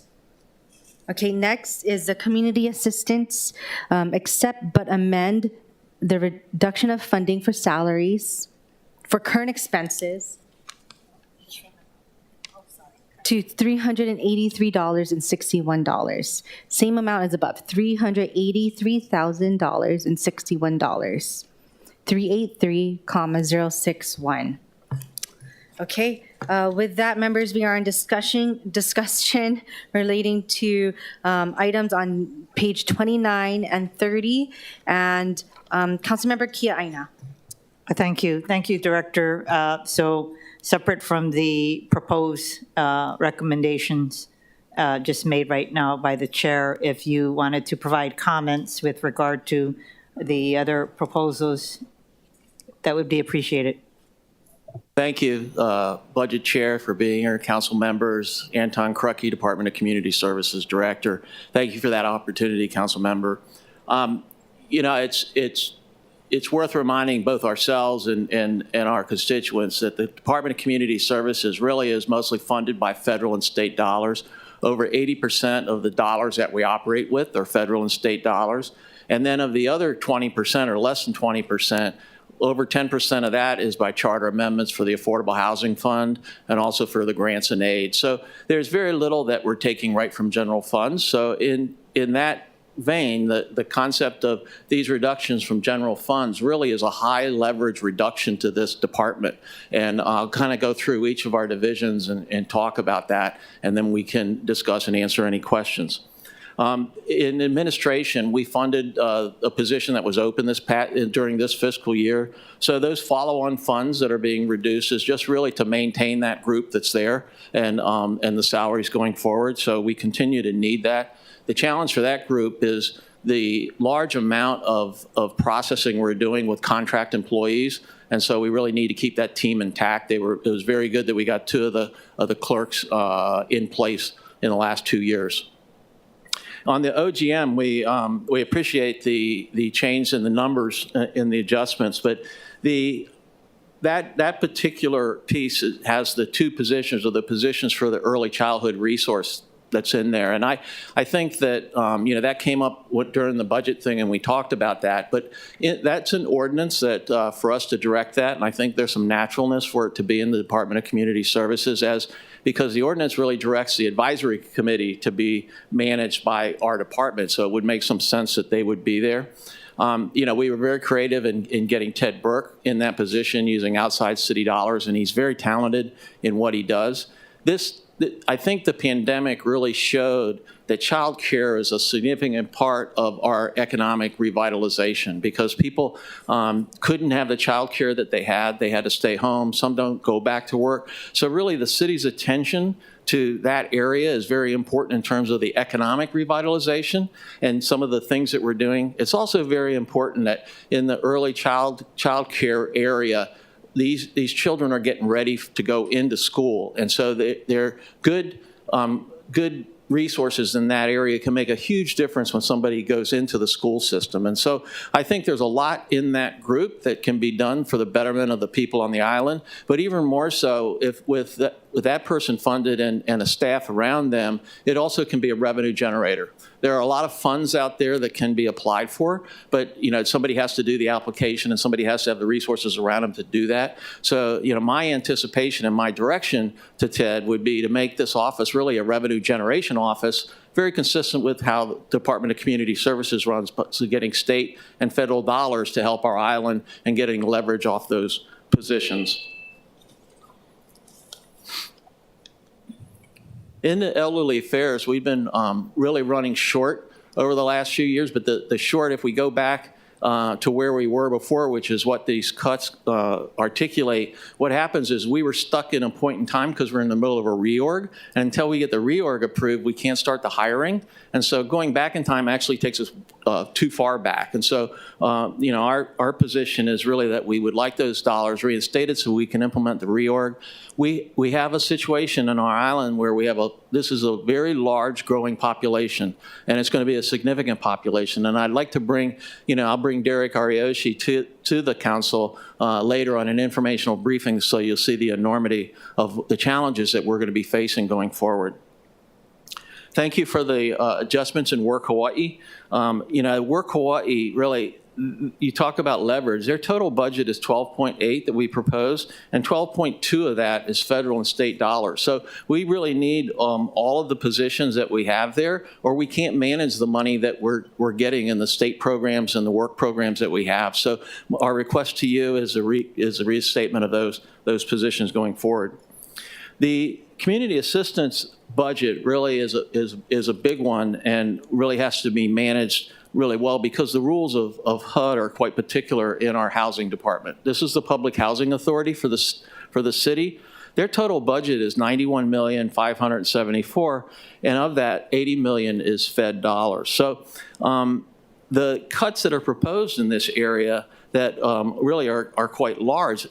Okay, next is the community assistance. Accept but amend the reduction of funding for salaries for current expenses to $383,061. Same amount as above, $383,061. 383,061. Okay, with that, members, we are in discussion relating to items on page 29 and 30. And Councilmember Kia Aina. Thank you, Director. So separate from the proposed recommendations just made right now by the chair, if you wanted to provide comments with regard to the other proposals, that would be appreciated. Thank you, Budget Chair, for being here, Council members, Anton Krucki, Department of Community Services Director. Thank you for that opportunity, Council member. It's worth reminding both ourselves and our constituents that the Department of Community Services really is mostly funded by federal and state dollars. Over 80% of the dollars that we operate with are federal and state dollars. And then of the other 20% or less than 20%, over 10% of that is by charter amendments for the Affordable Housing Fund and also for the grants and aid. So there's very little that we're taking right from general funds. So in that vein, the concept of these reductions from general funds really is a high leverage reduction to this department. And I'll kind of go through each of our divisions and talk about that, and then we can discuss and answer any questions. In administration, we funded a position that was open during this fiscal year. So those follow-on funds that are being reduced is just really to maintain that group that's there and the salaries going forward. So we continue to need that. The challenge for that group is the large amount of processing we're doing with contract employees. And so we really need to keep that team intact. It was very good that we got 2 of the clerks in place in the last 2 years. On the OGM, we appreciate the change in the numbers in the adjustments, but that particular piece has the 2 positions, or the positions for the early childhood resource that's in there. And I think that, that came up during the budget thing, and we talked about that. But that's an ordinance that for us to direct that, and I think there's some naturalness for it to be in the Department of Community Services, because the ordinance really directs the advisory committee to be managed by our department. So it would make some sense that they would be there. We were very creative in getting Ted Burke in that position using outside city dollars, and he's very talented in what he does. I think the pandemic really showed that child care is a significant part of our economic revitalization, because people couldn't have the child care that they had. They had to stay home. Some don't go back to work. So really the city's attention to that area is very important in terms of the economic revitalization and some of the things that we're doing. It's also very important that in the early child care area, these children are getting ready to go into school, and so they're good resources in that area can make a huge difference when somebody goes into the school system. And so I think there's a lot in that group that can be done for the betterment of the people on the island, but even more so if with that person funded and a staff around them, it also can be a revenue generator. There are a lot of funds out there that can be applied for, but somebody has to do the application and somebody has to have the resources around them to do that. So my anticipation and my direction to Ted would be to make this office really a revenue generation office, very consistent with how the Department of Community Services runs, so getting state and federal dollars to help our island and getting leverage off those positions. In the elderly affairs, we've been really running short over the last few years, but the short, if we go back to where we were before, which is what these cuts articulate, what happens is we were stuck in a point in time because we're in the middle of a reorg, and until we get the reorg approved, we can't start the hiring. And so going back in time actually takes us too far back. And so, our position is really that we would like those dollars reinstated so we can implement the reorg. We have a situation in our island where this is a very large growing population, and it's going to be a significant population. And I'd like to bring, I'll bring Derek Ariyoshi to the council later on an informational briefing, so you'll see the enormity of the challenges that we're going to be facing going forward. Thank you for the adjustments in Work Hawaii. Work Hawaii really, you talk about leverage. Their total budget is 12.8 that we proposed, and 12.2 of that is federal and state dollars. So we really need all of the positions that we have there, or we can't manage the money that we're getting in the state programs and the work programs that we have. So our request to you is a restatement of those positions going forward. The community assistance budget really is a big one and really has to be managed really well, because the rules of HUD are quite particular in our housing department. This is the Public Housing Authority for the city. Their total budget is $91,574,000, and of that, $80 million is Fed dollars. So the cuts that are proposed in this area that really are quite large.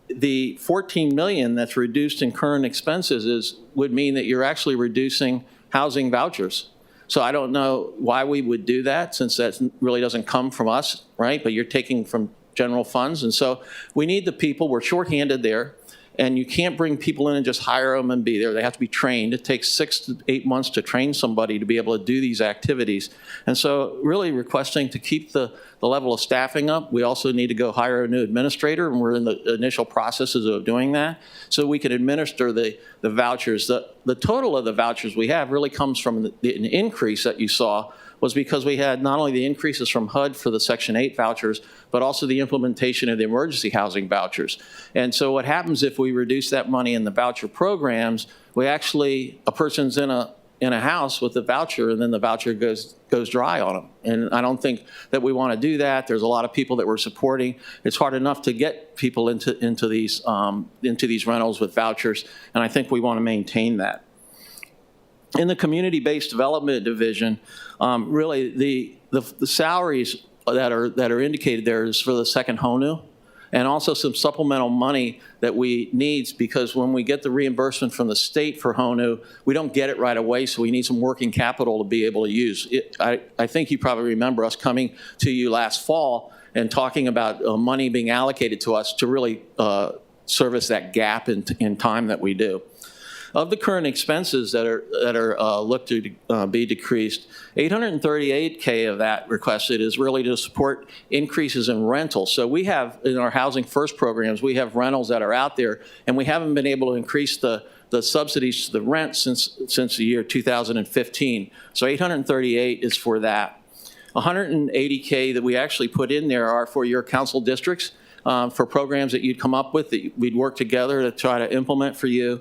The $14 million that's reduced in current expenses would mean that you're actually reducing housing vouchers. So I don't know why we would do that, since that really doesn't come from us, right? But you're taking from general funds. And so we need the people. We're shorthanded there. And you can't bring people in and just hire them and be there. They have to be trained. It takes 6 to 8 months to train somebody to be able to do these activities. And so really requesting to keep the level of staffing up. We also need to go hire a new administrator, and we're in the initial processes of doing that, so we can administer the vouchers. The total of the vouchers we have really comes from an increase that you saw was because we had not only the increases from HUD for the Section 8 vouchers, but also the implementation of the emergency housing vouchers. And so what happens if we reduce that money in the voucher programs, we actually, a person's in a house with a voucher, and then the voucher goes dry on them. And I don't think that we want to do that. There's a lot of people that we're supporting. It's hard enough to get people into these rentals with vouchers, and I think we want to maintain that. In the community-based development division, really the salaries that are indicated there is for the second HONU, and also some supplemental money that we need, because when we get the reimbursement from the state for HONU, we don't get it right away, so we need some working capital to be able to use. I think you probably remember us coming to you last fall and talking about money being allocated to us to really service that gap in time that we do. Of the current expenses that are looked to be decreased, $838K of that requested is really to support increases in rentals. So we have, in our Housing First programs, we have rentals that are out there, and we haven't been able to increase the subsidies to the rent since the year 2015. So 838 is for that. 180K that we actually put in there are for your council districts, for programs that you'd come up with that we'd work together to try to implement for you.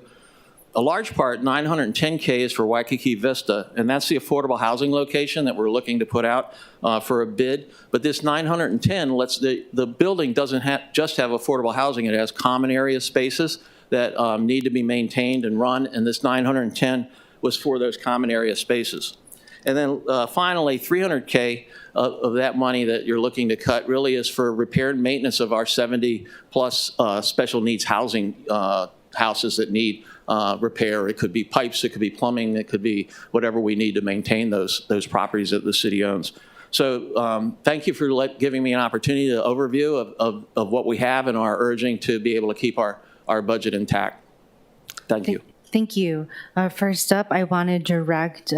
A large part, 910K, is for Waikiki Vista, and that's the affordable housing location that we're looking to put out for a bid. But this 910 lets the building doesn't just have affordable housing, it has common area spaces that need to be maintained and run, and this 910 was for those common area spaces. And then finally, 300K of that money that you're looking to cut really is for repair and maintenance of our 70-plus special needs housing houses that need repair. It could be pipes, it could be plumbing, it could be whatever we need to maintain those properties that the city owns. So thank you for giving me an opportunity to overview of what we have and our urging to be able to keep our budget intact. Thank you. Thank you. First up, I want to direct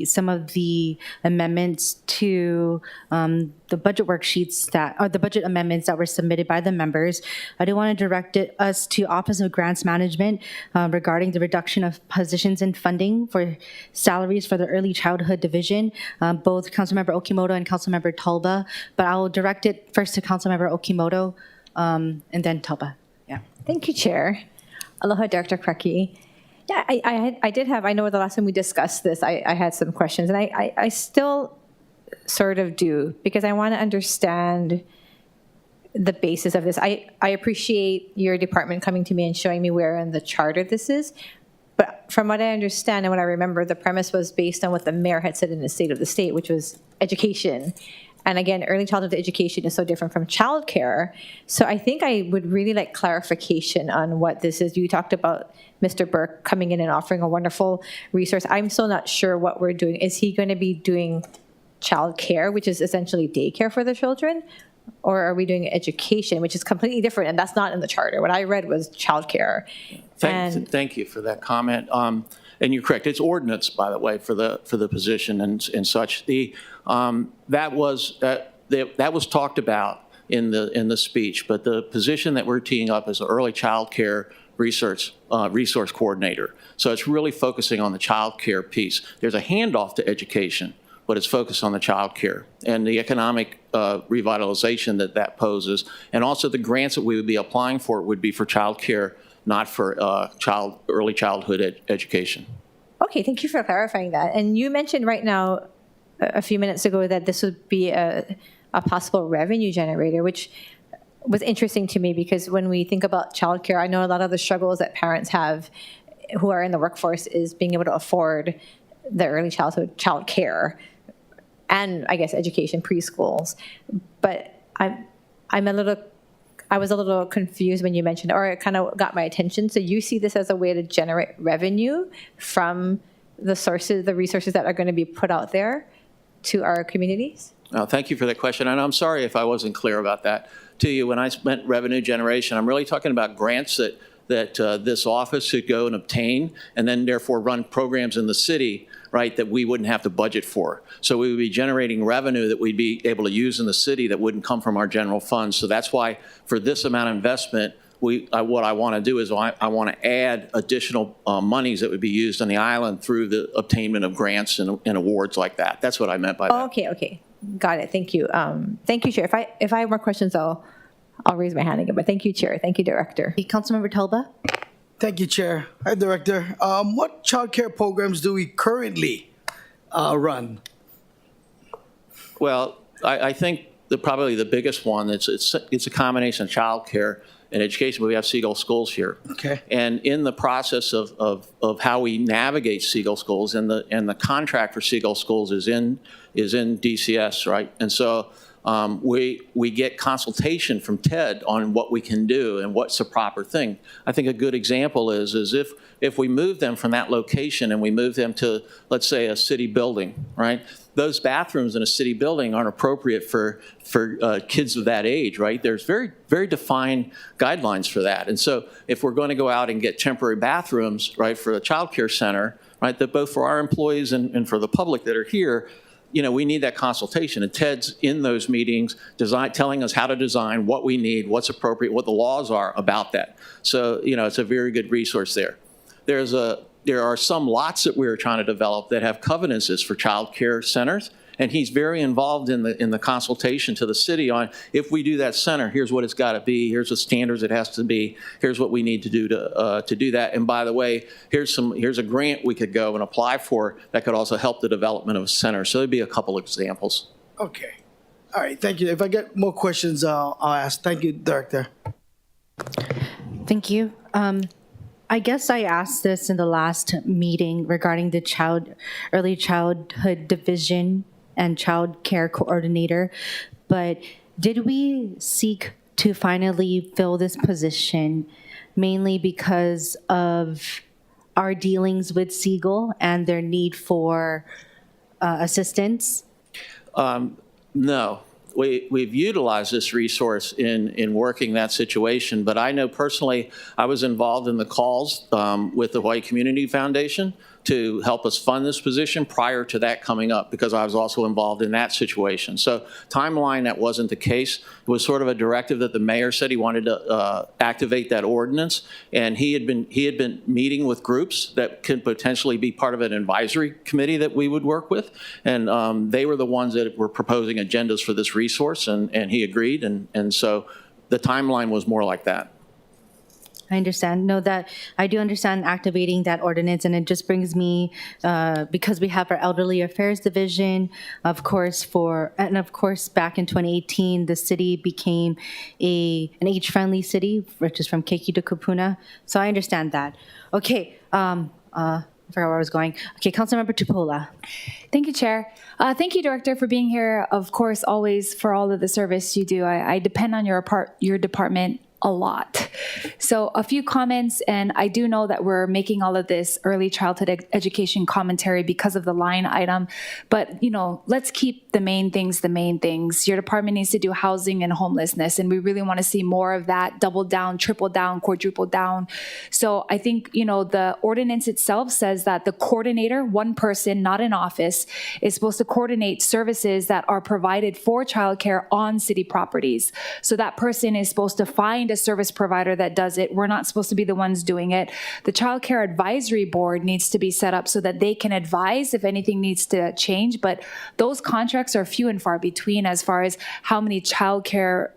some of the amendments to the budget worksheets the budget amendments that were submitted by the members. I do want to direct us to Office of Grants Management regarding the reduction of positions and funding for salaries for the Early Childhood Division, both Councilmember Okimoto and Councilmember Talba. But I will direct it first to Councilmember Okimoto and then Talba. Yeah. Thank you, Chair. Aloha, Director Kreki. Yeah, I know the last time we discussed this, I had some questions, and I still sort of do, because I want to understand the basis of this. I appreciate your department coming to me and showing me where in the charter this is, but from what I understand and what I remember, the premise was based on what the mayor had said in the State of the State, which was education. And again, early childhood education is so different from childcare. So I think I would really like clarification on what this is. You talked about Mr. Burke coming in and offering a wonderful resource. I'm still not sure what we're doing. Is he going to be doing childcare, which is essentially daycare for the children? Or are we doing education, which is completely different? And that's not in the charter. What I read was childcare. Thank you for that comment. And you're correct. It's ordinance, by the way, for the position and such. That was talked about in the speech. But the position that we're teeing up is an early child care resource coordinator. So it's really focusing on the child care piece. There's a handoff to education, but it's focused on the child care and the economic revitalization that poses, and also the grants that we would be applying for would be for child care, not for early childhood education. Okay, thank you for clarifying that. And you mentioned right now, a few minutes ago, that this would be a possible revenue generator, which was interesting to me, because when we think about childcare, I know a lot of the struggles that parents have who are in the workforce is being able to afford the early childhood child care and, I guess, education, preschools. But I was a little confused when you mentioned, or it kind of got my attention. So you see this as a way to generate revenue from the resources that are going to be put out there to our communities? Thank you for that question, and I'm sorry if I wasn't clear about that to you. When I meant revenue generation, I'm really talking about grants that this office should go and obtain, and then therefore run programs in the city right, that we wouldn't have to budget for. So we would be generating revenue that we'd be able to use in the city that wouldn't come from our general funds. So that's why for this amount of investment, what I want to do is I want to add additional monies that would be used on the island through the obtainment of grants and awards like that. That's what I meant by that. Oh, okay. Got it. Thank you. Thank you, Chair. If I have more questions, I'll raise my hand again. But thank you, Chair. Thank you, Director. Councilmember Talba? Thank you, Chair. Hi, Director. What childcare programs do we currently run? Well, I think probably the biggest one, it's a combination of childcare and education, but we have Seagull Schools here. Okay. And in the process of how we navigate Seagull Schools, and the contract for Seagull Schools is in DCS, right? And so we get consultation from TED on what we can do and what's the proper thing. I think a good example is if we move them from that location and we move them to, let's say, a city building, right? Those bathrooms in a city building aren't appropriate for kids of that age, right? There's very, very defined guidelines for that. And so if we're going to go out and get temporary bathrooms, right, for a child care center, right, that both for our employees and for the public that are here, we need that consultation. And TED's in those meetings telling us how to design, what we need, what's appropriate, what the laws are about that. So, it's a very good resource there. There are some lots that we're trying to develop that have covenances for child care centers, and he's very involved in the consultation to the city on, if we do that center, here's what it's got to be, here's the standards it has to be, here's what we need to do to do that. And by the way, here's a grant we could go and apply for that could also help the development of a center. So there'd be a couple examples. Okay. All right. Thank you. If I get more questions, I'll ask. Thank you, Director. Thank you. I guess I asked this in the last meeting regarding the early childhood division and child care coordinator, but did we seek to finally fill this position mainly because of our dealings with Siegel and their need for assistance? No. We've utilized this resource in working that situation, but I know personally I was involved in the calls with the Hawaii Community Foundation to help us fund this position prior to that coming up, because I was also involved in that situation. So timeline, that wasn't the case. It was sort of a directive that the mayor said he wanted to activate that ordinance, and he had been meeting with groups that could potentially be part of an advisory committee that we would work with, and they were the ones that were proposing agendas for this resource, and he agreed, and so the timeline was more like that. I understand. No, that I do understand activating that ordinance, and it just brings me, because we have our Elderly Affairs Division, of course, back in 2018, the city became an age-friendly city, which is from Keiki to Kupuna. So I understand that. Okay, I forgot where I was going. Okay, Councilmember Tupola. Thank you, Chair. Thank you, Director, for being here. Of course, always for all of the service you do. I depend on your department a lot. So a few comments, and I do know that we're making all of this early childhood education commentary because of the line item, but let's keep the main things the main things. Your department needs to do housing and homelessness, and we really want to see more of that, double down, triple down, quadruple down. So I think, the ordinance itself says that the coordinator, one person, not an office, is supposed to coordinate services that are provided for childcare on city properties. So that person is supposed to find a service provider that does it. We're not supposed to be the ones doing it. The Child Care Advisory Board needs to be set up so that they can advise if anything needs to change, but those contracts are few and far between as far as how many child care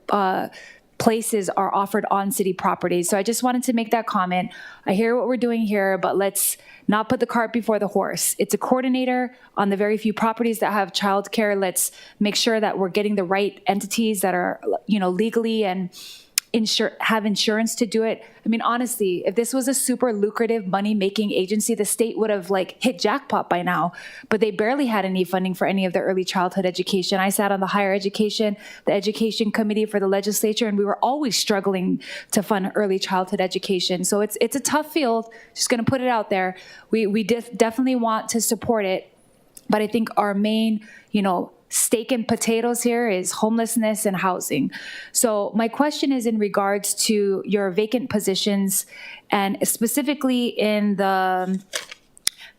places are offered on city properties. So I just wanted to make that comment. I hear what we're doing here, but let's not put the cart before the horse. It's a coordinator on the very few properties that have child care. Let's make sure that we're getting the right entities that are, legally and have insurance to do it. I mean, honestly, if this was a super lucrative money-making agency, the state would have hit jackpot by now, but they barely had any funding for any of their early childhood education. I sat on the higher education, the education committee for the legislature, and we were always struggling to fund early childhood education. So it's a tough field, just gonna put it out there. We definitely want to support it, but I think our main, steak and potatoes here is homelessness and housing. So my question is in regards to your vacant positions, and specifically in the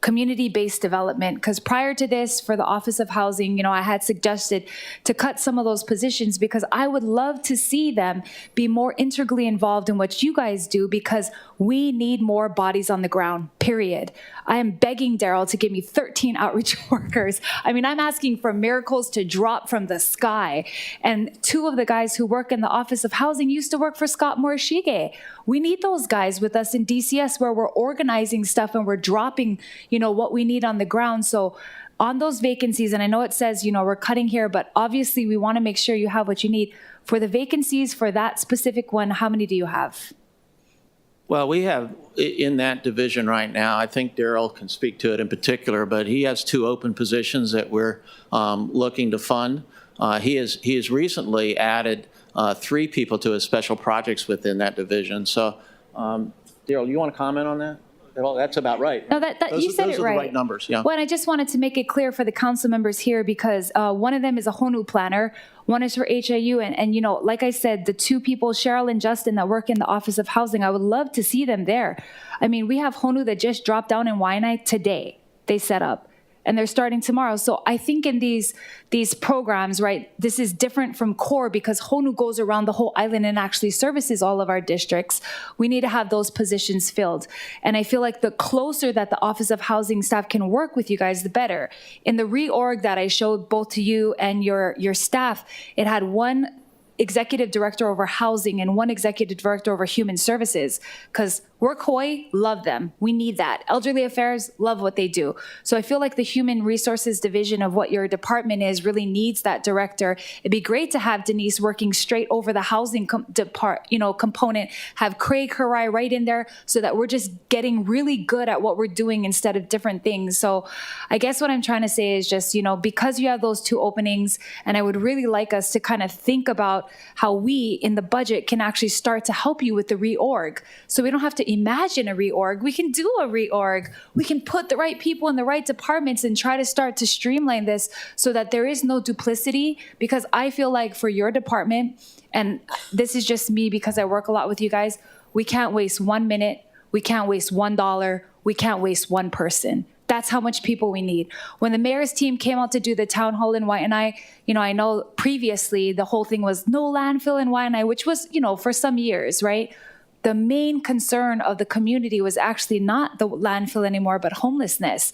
community-based development. Because prior to this, for the Office of Housing, I had suggested to cut some of those positions because I would love to see them be more integrally involved in what you guys do, because we need more bodies on the ground, period. I am begging Daryl to give me 13 outreach workers. I mean, I'm asking for miracles to drop from the sky. And 2 of the guys who work in the Office of Housing used to work for Scott Morishige. We need those guys with us in DCS, where we're organizing stuff and we're dropping, what we need on the ground. So on those vacancies, and I know it says, we're cutting here, but obviously we want to make sure you have what you need. For the vacancies for that specific one, how many do you have? Well, we have in that division right now, I think Daryl can speak to it in particular, but he has 2 open positions that we're looking to fund. He has recently added 3 people to his special projects within that division. So, Daryl, you want to comment on that? Well, that's about right. No, you said it right. Those are the right numbers, yeah. Well, and I just wanted to make it clear for the council members here, because one of them is a HONU planner, one is for HIU, and like I said, the 2 people, Cheryl and Justin, that work in the Office of Housing, I would love to see them there. I mean, we have HONU that just dropped down in Waianae today. They set up, and they're starting tomorrow. So I think in these programs, right, this is different from CORE, because HONU goes around the whole island and actually services all of our districts. We need to have those positions filled. And I feel like the closer that the Office of Housing staff can work with you guys, the better. In the reorg that I showed both to you and your staff, it had 1 executive director over housing and 1 executive director over human services, because Work Hawaii, love them. We need that. Elderly Affairs, love what they do. So I feel like the Human Resources Division of what your department is really needs that director. It'd be great to have Denise working straight over the housing component, have Craig Harai right in there, so that we're just getting really good at what we're doing instead of different things. So I guess what I'm trying to say is just, because you have those 2 openings, and I would really like us to kind of think about how we in the budget can actually start to help you with the reorg. So we don't have to imagine a reorg. We can do a reorg. We can put the right people in the right departments and try to start to streamline this so that there is no duplicity. Because I feel like for your department, and this is just me because I work a lot with you guys, we can't waste 1 minute. We can't waste $1. We can't waste 1 person. That's how much people we need. When the mayor's team came out to do the town hall in Waianae, I know previously the whole thing was no landfill in Waianae, which was, for some years, right? The main concern of the community was actually not the landfill anymore, but homelessness.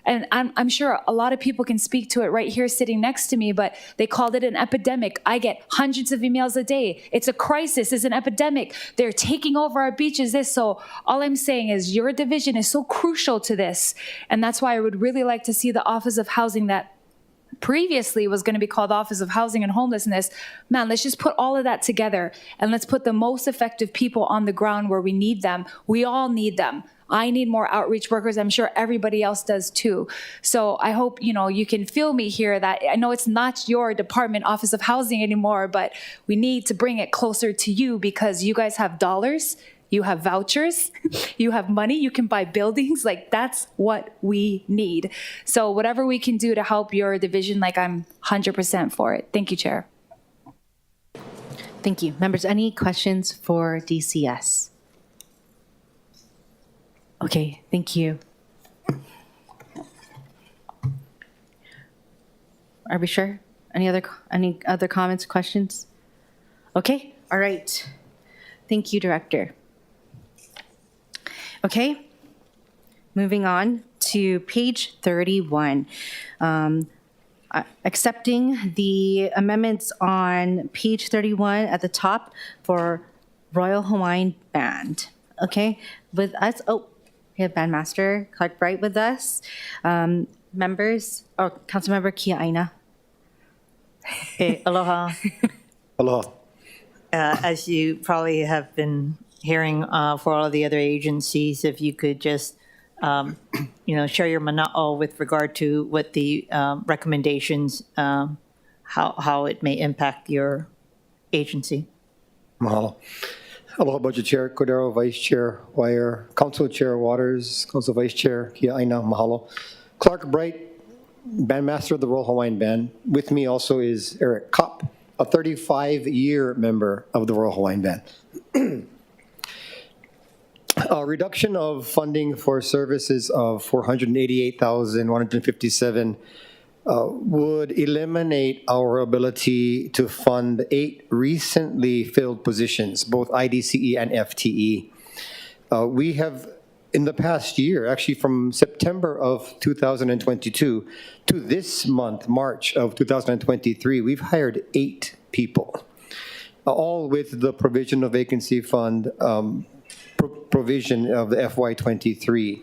And I'm sure a lot of people can speak to it right here sitting next to me, but they called it an epidemic. I get hundreds of emails a day. It's a crisis. It's an epidemic. They're taking over our beaches. So all I'm saying is your division is so crucial to this. And that's why I would really like to see the Office of Housing that previously was going to be called Office of Housing and Homelessness. Man, let's just put all of that together, and let's put the most effective people on the ground where we need them. We all need them. I need more outreach workers. I'm sure everybody else does too. So I hope, you can feel me here, that I know it's not your department, Office of Housing anymore, but we need to bring it closer to you, because you guys have dollars. You have vouchers, you have money, you can buy buildings. Like, that's what we need. So whatever we can do to help your division, I'm 100% for it. Thank you, Chair. Thank you. Members, any questions for DCS? Okay, thank you. Are we sure? Any other comments, questions? Okay, all right. Thank you, Director. Okay, moving on to page 31. Accepting the amendments on page 31 at the top for Royal Hawaiian Band. Okay, with us, we have Bandmaster Clark Bright with us. Members, Councilmember Kia Aina. Hey, aloha. Aloha. As you probably have been hearing for all of the other agencies, if you could just, share your mana'o with regard to what the recommendations, how it may impact your agency. Mahalo. Aloha Budget Chair Cordero, Vice Chair Wire, Council Chair Waters, Council Vice Chair Kia Aina, mahalo. Clark Bright, Bandmaster of the Royal Hawaiian Band. With me also is Eric Kopp, a 35-year member of the Royal Hawaiian Band. A reduction of funding for services of 488,157 would eliminate our ability to fund 8 recently filled positions, both IDCE and FTE. We have, in the past year, actually from September of 2022 to this month, March of 2023, we've hired 8 people, all with the provision of vacancy fund provision of the FY23.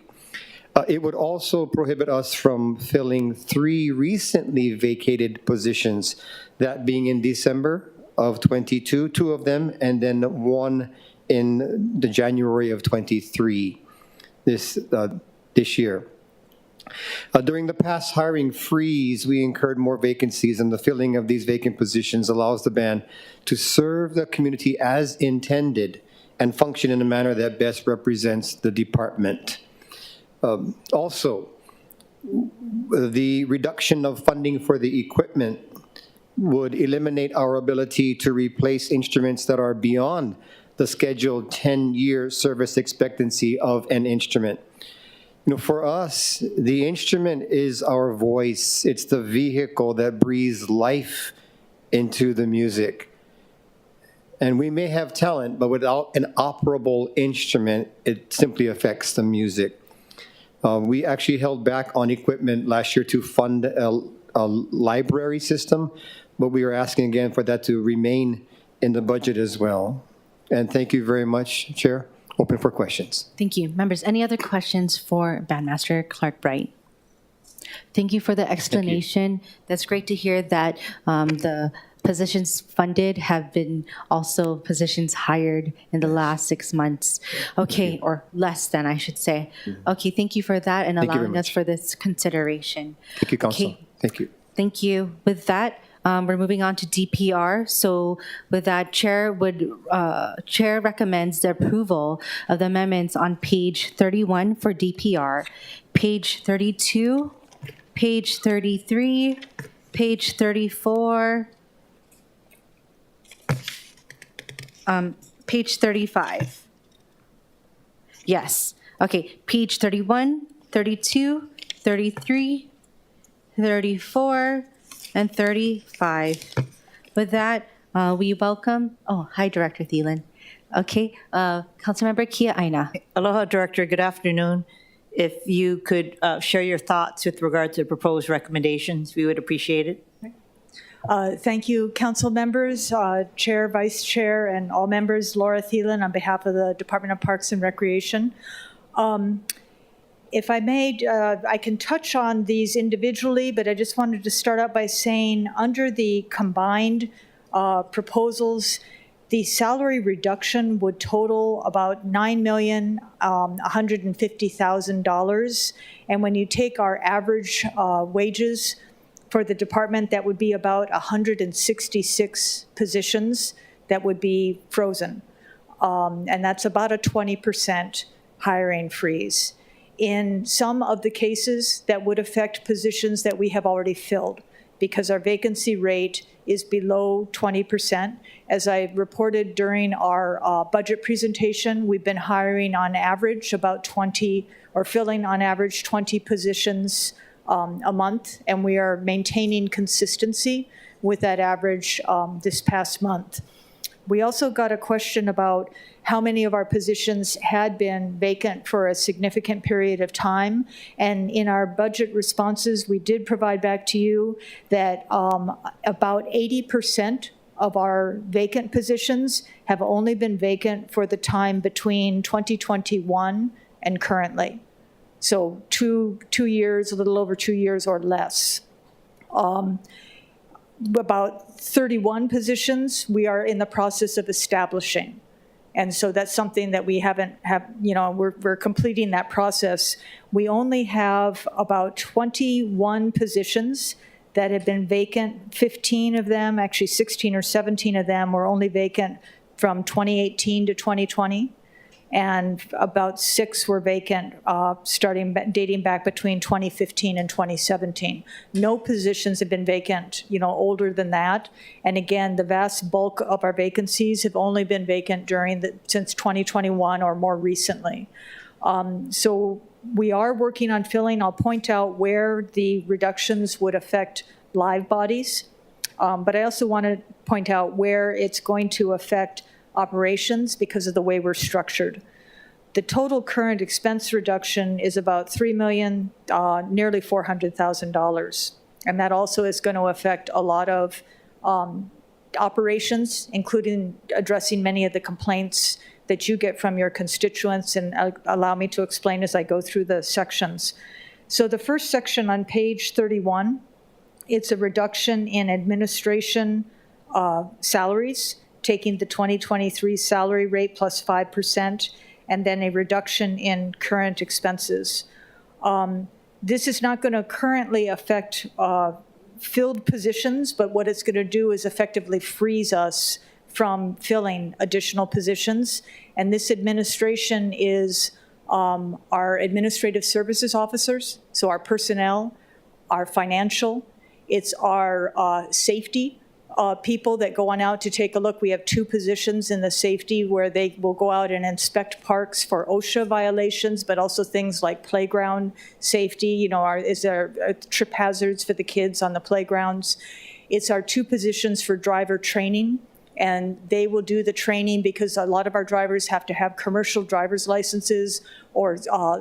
It would also prohibit us from filling 3 recently vacated positions, that being in December of 22, 2 of them, and then 1 in the January of 23 this year. During the past hiring freeze, we incurred more vacancies, and the filling of these vacant positions allows the band to serve the community as intended and function in a manner that best represents the department. Also, the reduction of funding for the equipment would eliminate our ability to replace instruments that are beyond the scheduled 10-year service expectancy of an instrument. You know, for us, the instrument is our voice. It's the vehicle that breathes life into the music. And we may have talent, but without an operable instrument, it simply affects the music. We actually held back on equipment last year to fund a library system, but we are asking again for that to remain in the budget as well. And thank you very much, Chair. Open for questions. Thank you. Members, any other questions for Bandmaster Clark Bright? Thank you for the explanation. That's great to hear that the positions funded have been also positions hired in the last 6 months. Okay, or less than, I should say. Okay, thank you for that and allowing us for this consideration. Thank you, Council. Okay. Thank you. Thank you. With that, we're moving on to DPR. So with that, Chair recommends the approval of the amendments on page 31 for DPR, page 32, page 33, page 34, page 35. Yes. Okay, page 31, 32, 33, 34, and 35. With that, we welcome, hi, Director Thielen. Okay, Councilmember Kia Aina. Aloha, Director. Good afternoon. If you could share your thoughts with regard to proposed recommendations, we would appreciate it. Thank you, council members, chair, vice chair, and all members. Laura Thielen on behalf of the Department of Parks and Recreation. If I may, I can touch on these individually, but I just wanted to start out by saying under the combined proposals, the salary reduction would total about $9,150,000. And when you take our average wages for the department, that would be about 166 positions that would be frozen. And that's about a 20% hiring freeze. In some of the cases, that would affect positions that we have already filled because our vacancy rate is below 20%. As I reported during our budget presentation, we've been hiring on average about 20, or filling on average 20 positions a month, and we are maintaining consistency with that average this past month. We also got a question about how many of our positions had been vacant for a significant period of time. And in our budget responses, we did provide back to you that about 80% of our vacant positions have only been vacant for the time between 2021 and currently. So two years, a little over 2 years or less. About 31 positions we are in the process of establishing. And so that's something that we we're completing that process. We only have about 21 positions that have been vacant. 15 of them, actually 16 or 17 of them were only vacant from 2018 to 2020. and about 6 were vacant, dating back between 2015 and 2017. No positions have been vacant, older than that. And again, the vast bulk of our vacancies have only been vacant since 2021 or more recently. So we are working on filling. I'll point out where the reductions would affect live bodies, but I also want to point out where it's going to affect operations because of the way we're structured. The total current expense reduction is about $3 million, nearly $400,000. And that also is going to affect a lot of operations, including addressing many of the complaints that you get from your constituents, and allow me to explain as I go through the sections. So the first section on page 31, it's a reduction in administration salaries, taking the 2023 salary rate plus 5%, and then a reduction in current expenses. This is not going to currently affect filled positions, but what it's going to do is effectively freeze us from filling additional positions. And this administration is our administrative services officers, so our personnel, our financial, it's our safety people that go on out to take a look. We have 2 positions in the safety where they will go out and inspect parks for OSHA violations, but also things like playground safety. Is there trip hazards for the kids on the playgrounds? It's our 2 positions for driver training, and they will do the training because a lot of our drivers have to have commercial driver's licenses or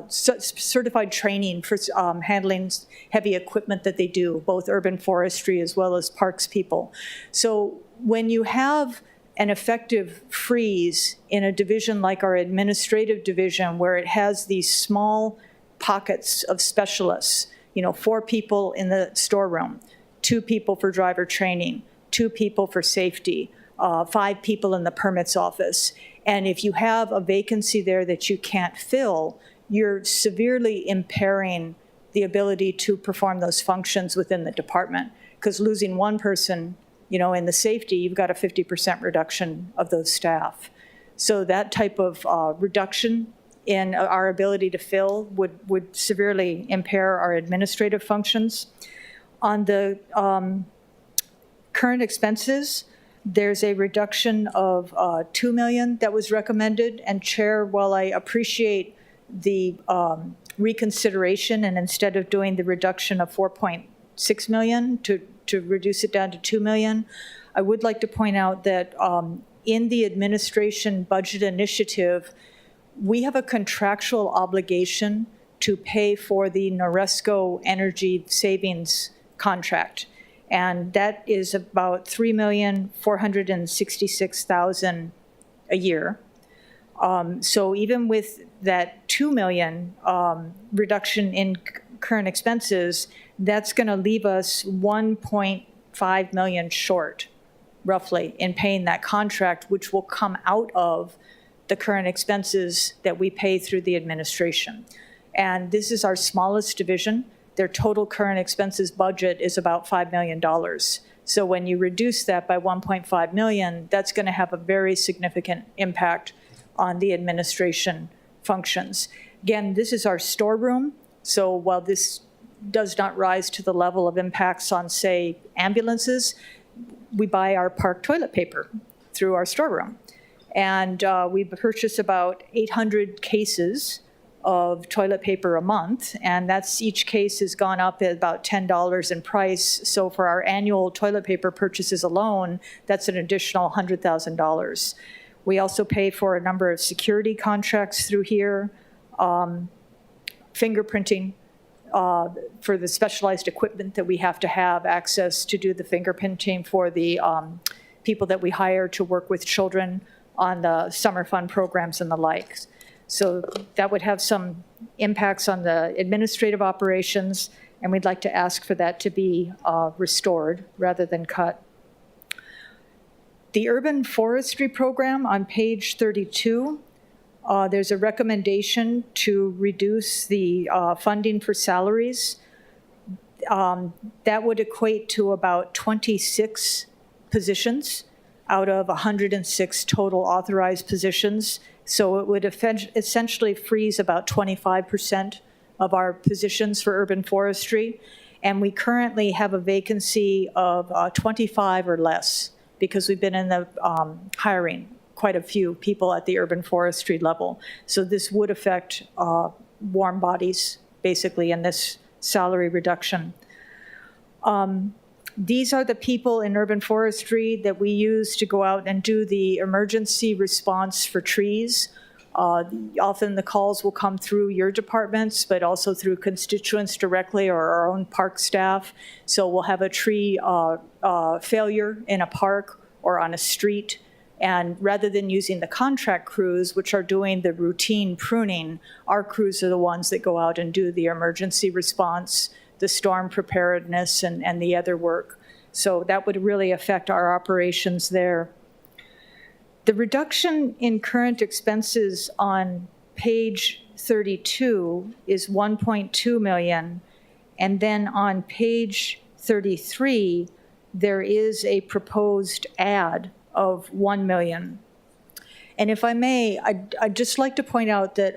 certified training for handling heavy equipment that they do, both urban forestry as well as parks people. So when you have an effective freeze in a division like our administrative division, where it has these small pockets of specialists, 4 people in the storeroom, 2 people for driver training, 2 people for safety, 5 people in the permits office. And if you have a vacancy there that you can't fill, you're severely impairing the ability to perform those functions within the department. Because losing 1 person, in the safety, you've got a 50% reduction of those staff. So that type of reduction in our ability to fill would severely impair our administrative functions. On the current expenses, there's a reduction of $2 million that was recommended. And Chair, while I appreciate the reconsideration, and instead of doing the reduction of $4.6 million to reduce it down to $2 million, I would like to point out that in the administration budget initiative, we have a contractual obligation to pay for the Noresco energy savings contract. And that is about $3,466,000 a year. So even with that $2 million reduction in current expenses, that's going to leave us $1.5 million short, roughly, in paying that contract, which will come out of the current expenses that we pay through the administration. And this is our smallest division. Their total current expenses budget is about $5 million. So when you reduce that by $1.5 million, that's going to have a very significant impact on the administration functions. Again, this is our storeroom. So while this does not rise to the level of impacts on, say, ambulances, we buy our park toilet paper through our storeroom. And we purchase about 800 cases of toilet paper a month, and each case has gone up at about $10 in price. So for our annual toilet paper purchases alone, that's an additional $100,000. We also pay for a number of security contracts through here, fingerprinting for the specialized equipment that we have to have access to do the fingerprinting for the people that we hire to work with children on the summer fun programs and the like. So that would have some impacts on the administrative operations, and we'd like to ask for that to be restored rather than cut. The urban forestry program on page 32, there's a recommendation to reduce the funding for salaries. That would equate to about 26 positions. out of 106 total authorized positions. So it would essentially freeze about 25% of our positions for urban forestry. And we currently have a vacancy of 25 or less because we've been in the hiring quite a few people at the urban forestry level. So this would affect warm bodies, basically, in this salary reduction. These are the people in urban forestry that we use to go out and do the emergency response for trees. Often the calls will come through your departments, but also through constituents directly or our own park staff. So we'll have a tree failure in a park or on a street. And rather than using the contract crews, which are doing the routine pruning, our crews are the ones that go out and do the emergency response, the storm preparedness, and the other work. So that would really affect our operations there. The reduction in current expenses on page 32 is 1.2 million. And then on page 33, there is a proposed add of 1 million. And if I may, I'd just like to point out that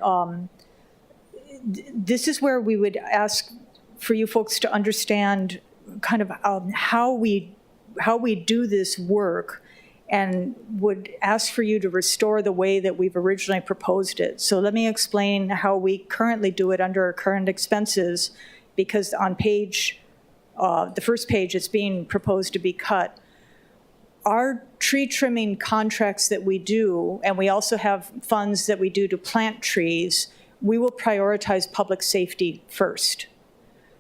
this is where we would ask for you folks to understand kind of how we do this work, and would ask for you to restore the way that we've originally proposed it. So let me explain how we currently do it under our current expenses, because on page, the first page, it's being proposed to be cut. Our tree trimming contracts that we do, and we also have funds that we do to plant trees, we will prioritize public safety first.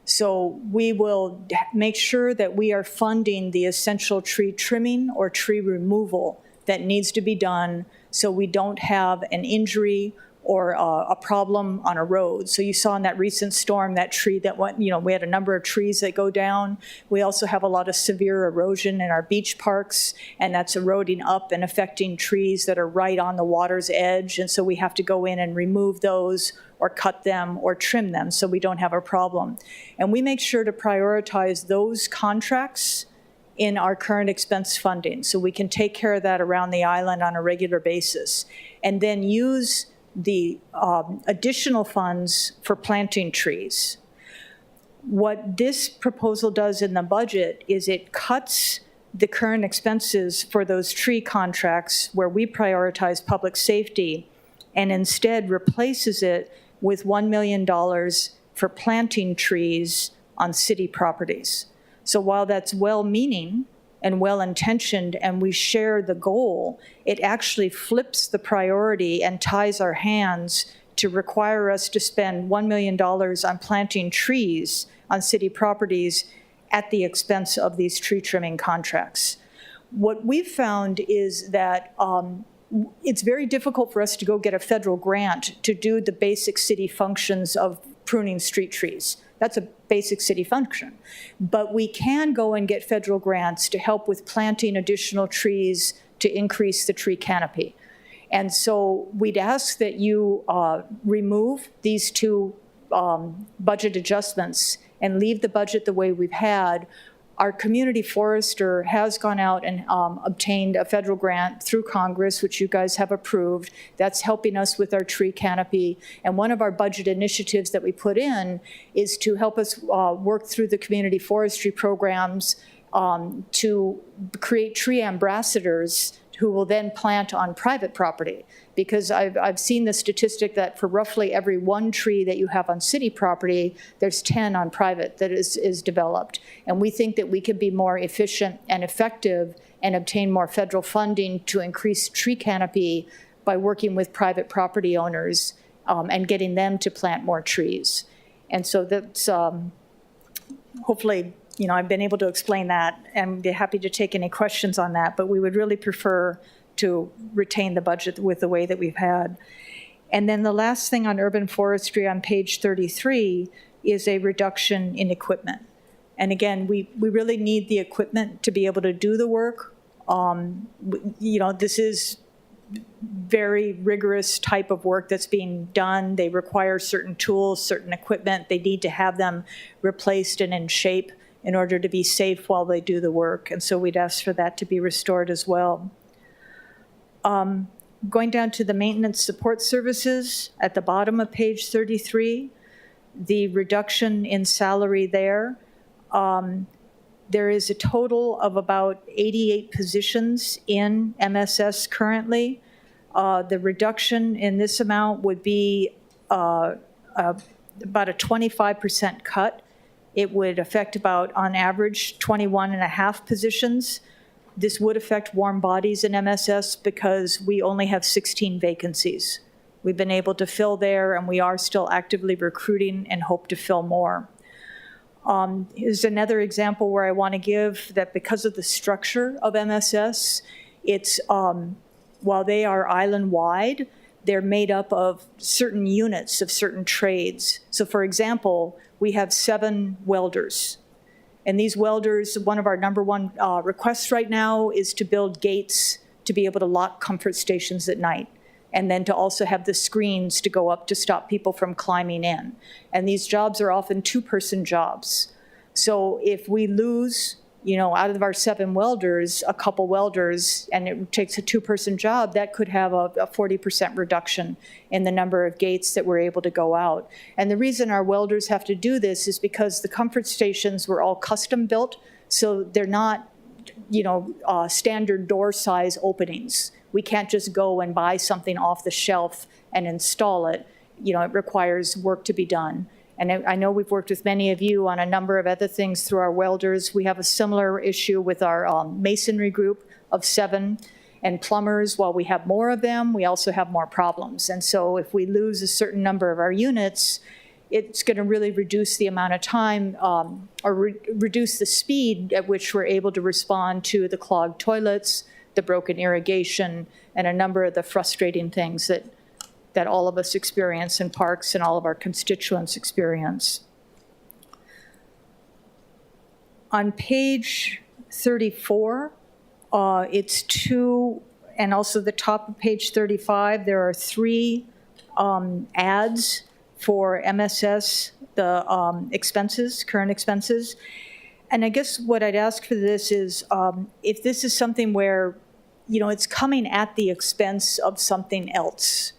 So we will make sure that we are funding the essential tree trimming or tree removal that needs to be done so we don't have an injury or a problem on a road. So you saw in that recent storm, that tree that went, we had a number of trees that go down. We also have a lot of severe erosion in our beach parks, and that's eroding up and affecting trees that are right on the water's edge. And so we have to go in and remove those or cut them or trim them so we don't have a problem. And we make sure to prioritize those contracts in our current expense funding so we can take care of that around the island on a regular basis, and then use the additional funds for planting trees. What this proposal does in the budget is it cuts the current expenses for those tree contracts where we prioritize public safety, and instead replaces it with $1 million for planting trees on city properties. So while that's well-meaning and well-intentioned, and we share the goal, it actually flips the priority and ties our hands to require us to spend $1 million on planting trees on city properties at the expense of these tree trimming contracts. What we've found is that it's very difficult for us to go get a federal grant to do the basic city functions of pruning street trees. That's a basic city function. But we can go and get federal grants to help with planting additional trees to increase the tree canopy. And so we'd ask that you remove these two budget adjustments and leave the budget the way we've had. Our community forester has gone out and obtained a federal grant through Congress, which you guys have approved. That's helping us with our tree canopy. And one of our budget initiatives that we put in is to help us work through the community forestry programs to create tree ambassadors who will then plant on private property. Because I've seen the statistic that for roughly every one tree that you have on city property, there's 10 on private that is developed. And we think that we could be more efficient and effective and obtain more federal funding to increase tree canopy by working with private property owners and getting them to plant more trees. And so that's hopefully, I've been able to explain that, and be happy to take any questions on that, but we would really prefer to retain the budget with the way that we've had. And then the last thing on urban forestry on page 33 is a reduction in equipment. And again, we really need the equipment to be able to do the work. This is very rigorous type of work that's being done. They require certain tools, certain equipment. They need to have them replaced and in shape in order to be safe while they do the work. And so we'd ask for that to be restored as well. Going down to the maintenance support services, at the bottom of page 33, the reduction in salary there. There is a total of about 88 positions in MSS currently. The reduction in this amount would be about a 25% cut. It would affect about, on average, 21 and a half positions. This would affect warm bodies in MSS because we only have 16 vacancies. We've been able to fill there, and we are still actively recruiting and hope to fill more. Here's another example where I want to give that because of the structure of MSS, it's, while they are island-wide, they're made up of certain units of certain trades. So for example, we have 7 welders. And these welders, one of our number one requests right now is to build gates to be able to lock comfort stations at night, and then to also have the screens to go up to stop people from climbing in. And these jobs are often 2-person jobs. So if we lose, out of our 7 welders, a couple welders, and it takes a 2-person job, that could have a 40% reduction in the number of gates that we're able to go out. And the reason our welders have to do this is because the comfort stations were all custom built, so they're not, standard door size openings. We can't just go and buy something off the shelf and install it. It requires work to be done. And I know we've worked with many of you on a number of other things through our welders. We have a similar issue with our masonry group of 7, and plumbers. While we have more of them, we also have more problems. And so if we lose a certain number of our units, it's going to really reduce the amount of time or reduce the speed at which we're able to respond to the clogged toilets, the broken irrigation, and a number of the frustrating things that all of us experience in parks and all of our constituents experience. On page 34, it's 2, and also the top of page 35, there are 3 ads for MSS, the expenses, current expenses. And I guess what I'd ask for this is, if this is something where, it's coming at the expense of something else.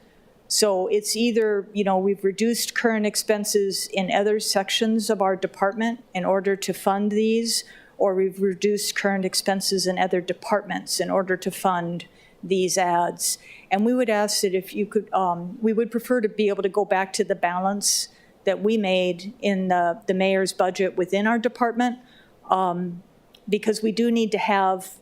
So it's either, we've reduced current expenses in other sections of our department in order to fund these, or we've reduced current expenses in other departments in order to fund these ads. And we would ask that if you could, we would prefer to be able to go back to the balance that we made in the mayor's budget within our department, because we do need to have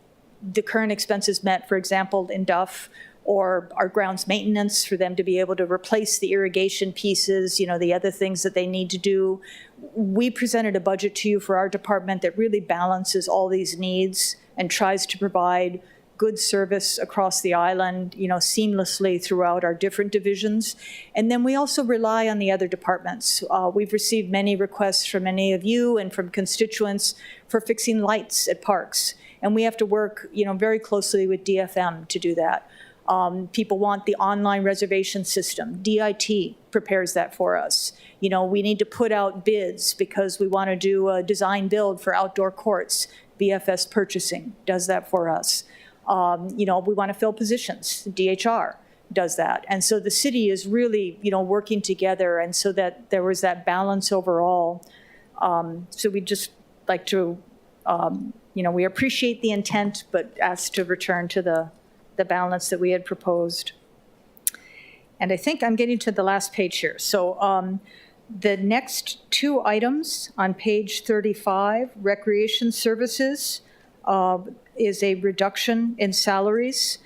the current expenses met, for example, in Duff, or our grounds maintenance for them to be able to replace the irrigation pieces, the other things that they need to do. We presented a budget to you for our department that really balances all these needs and tries to provide good service across the island, seamlessly throughout our different divisions. And then we also rely on the other departments. We've received many requests from many of you and from constituents for fixing lights at parks. And we have to work, very closely with DFM to do that. People want the online reservation system. DIT prepares that for us. We need to put out bids because we want to do a design build for outdoor courts. BFS Purchasing does that for us. We want to fill positions. DHR does that. And so the city is really, working together, and so that there was that balance overall. So we just like to, we appreciate the intent, but ask to return to the balance that we had proposed. And I think I'm getting to the last page here. So the next 2 items on page 35, recreation services, is a reduction in salaries.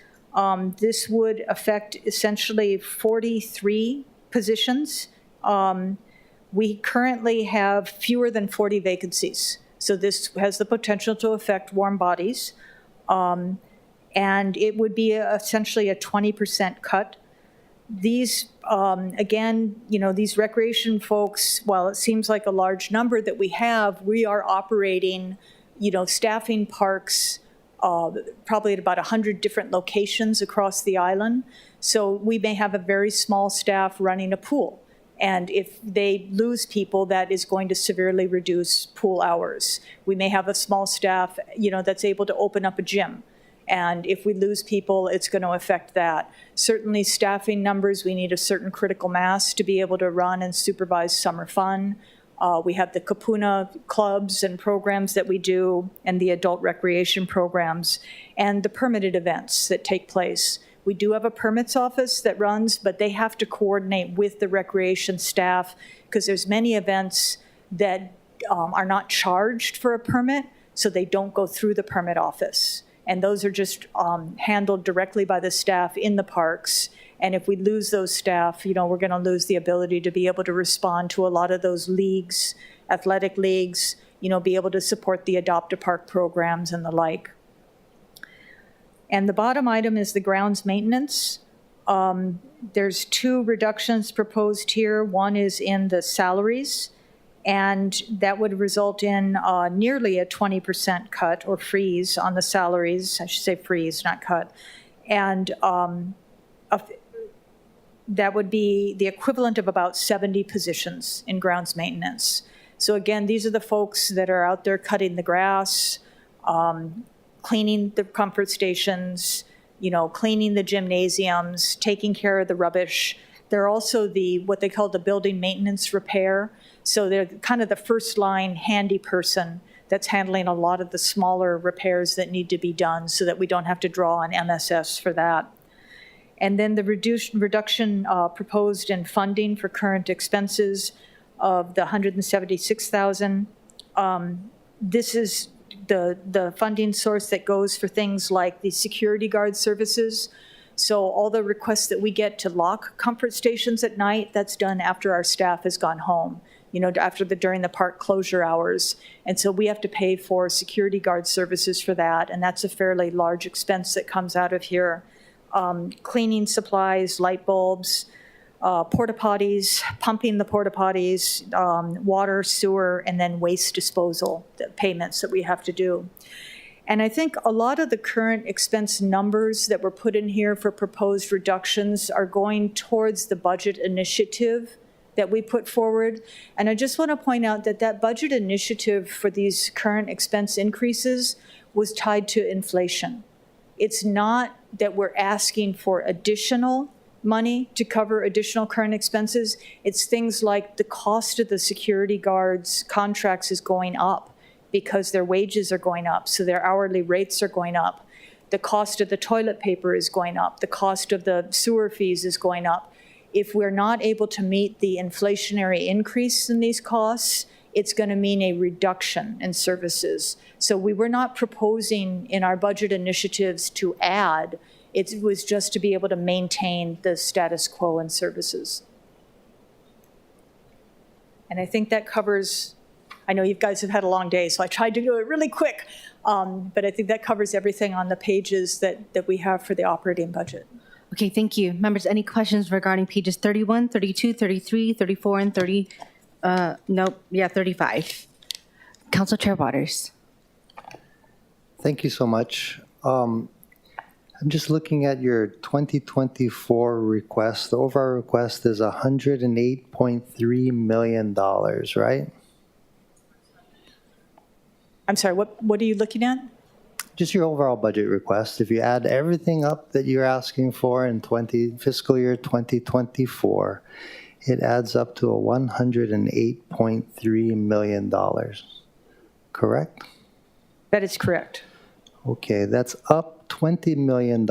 This would affect essentially 43 positions. We currently have fewer than 40 vacancies. So this has the potential to affect warm bodies. And it would be essentially a 20% cut. These, again, these recreation folks, while it seems like a large number that we have, we are operating, staffing parks probably at about 100 different locations across the island. So we may have a very small staff running a pool. And if they lose people, that is going to severely reduce pool hours. We may have a small staff, that's able to open up a gym. And if we lose people, it's going to affect that. Certainly staffing numbers, we need a certain critical mass to be able to run and supervise summer fun. We have the Kapuna clubs and programs that we do, and the adult recreation programs, and the permitted events that take place. We do have a permits office that runs, but they have to coordinate with the recreation staff because there's many events that are not charged for a permit, so they don't go through the permit office. And those are just handled directly by the staff in the parks. And if we lose those staff, we're going to lose the ability to be able to respond to a lot of those leagues, athletic leagues, be able to support the Adopt-A-Park programs and the like. And the bottom item is the grounds maintenance. There's 2 reductions proposed here. One is in the salaries, and that would result in nearly a 20% cut or freeze on the salaries. I should say freeze, not cut. And that would be the equivalent of about 70 positions in grounds maintenance. So again, these are the folks that are out there cutting the grass, cleaning the comfort stations, cleaning the gymnasiums, taking care of the rubbish. They're also what they call the building maintenance repair. So they're kind of the first line handy person that's handling a lot of the smaller repairs that need to be done so that we don't have to draw on MSS for that. And then the reduction proposed in funding for current expenses of the $176,000. This is the funding source that goes for things like the security guard services. So all the requests that we get to lock comfort stations at night, that's done after our staff has gone home, during the park closure hours. And so we have to pay for security guard services for that, and that's a fairly large expense that comes out of here. Cleaning supplies, light bulbs, porta potties, pumping the porta potties, water, sewer, and then waste disposal, the payments that we have to do. And I think a lot of the current expense numbers that were put in here for proposed reductions are going towards the budget initiative that we put forward. And I just want to point out that that budget initiative for these current expense increases was tied to inflation. It's not that we're asking for additional money to cover additional current expenses. It's things like the cost of the security guards' contracts is going up because their wages are going up, so their hourly rates are going up. The cost of the toilet paper is going up. The cost of the sewer fees is going up. If we're not able to meet the inflationary increase in these costs, it's going to mean a reduction in services. So we were not proposing in our budget initiatives to add. It was just to be able to maintain the status quo in services. And I think that covers, I know you guys have had a long day, so I tried to do it really quick. But I think that covers everything on the pages that we have for the operating budget. Okay, thank you. Members, any questions regarding pages 31, 32, 33, 34, and 30? 35. Council Chair Waters. Thank you so much. I'm just looking at your 2024 request. The overall request is $108.3 million, right? I'm sorry, what are you looking at? Just your overall budget request. If you add everything up that you're asking for in fiscal year 2024, it adds up to a $108.3 million, correct? That is correct. Okay, that's up $20 million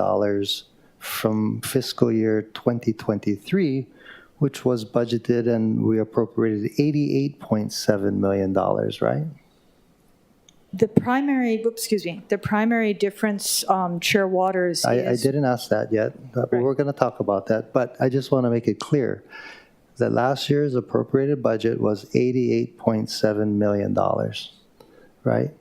from fiscal year 2023, which was budgeted and we appropriated $88.7 million, right? The primary difference, Chair Waters, is... I didn't ask that yet, but we're going to talk about that. But I just want to make it clear that last year's appropriated budget was $88.7 million, right?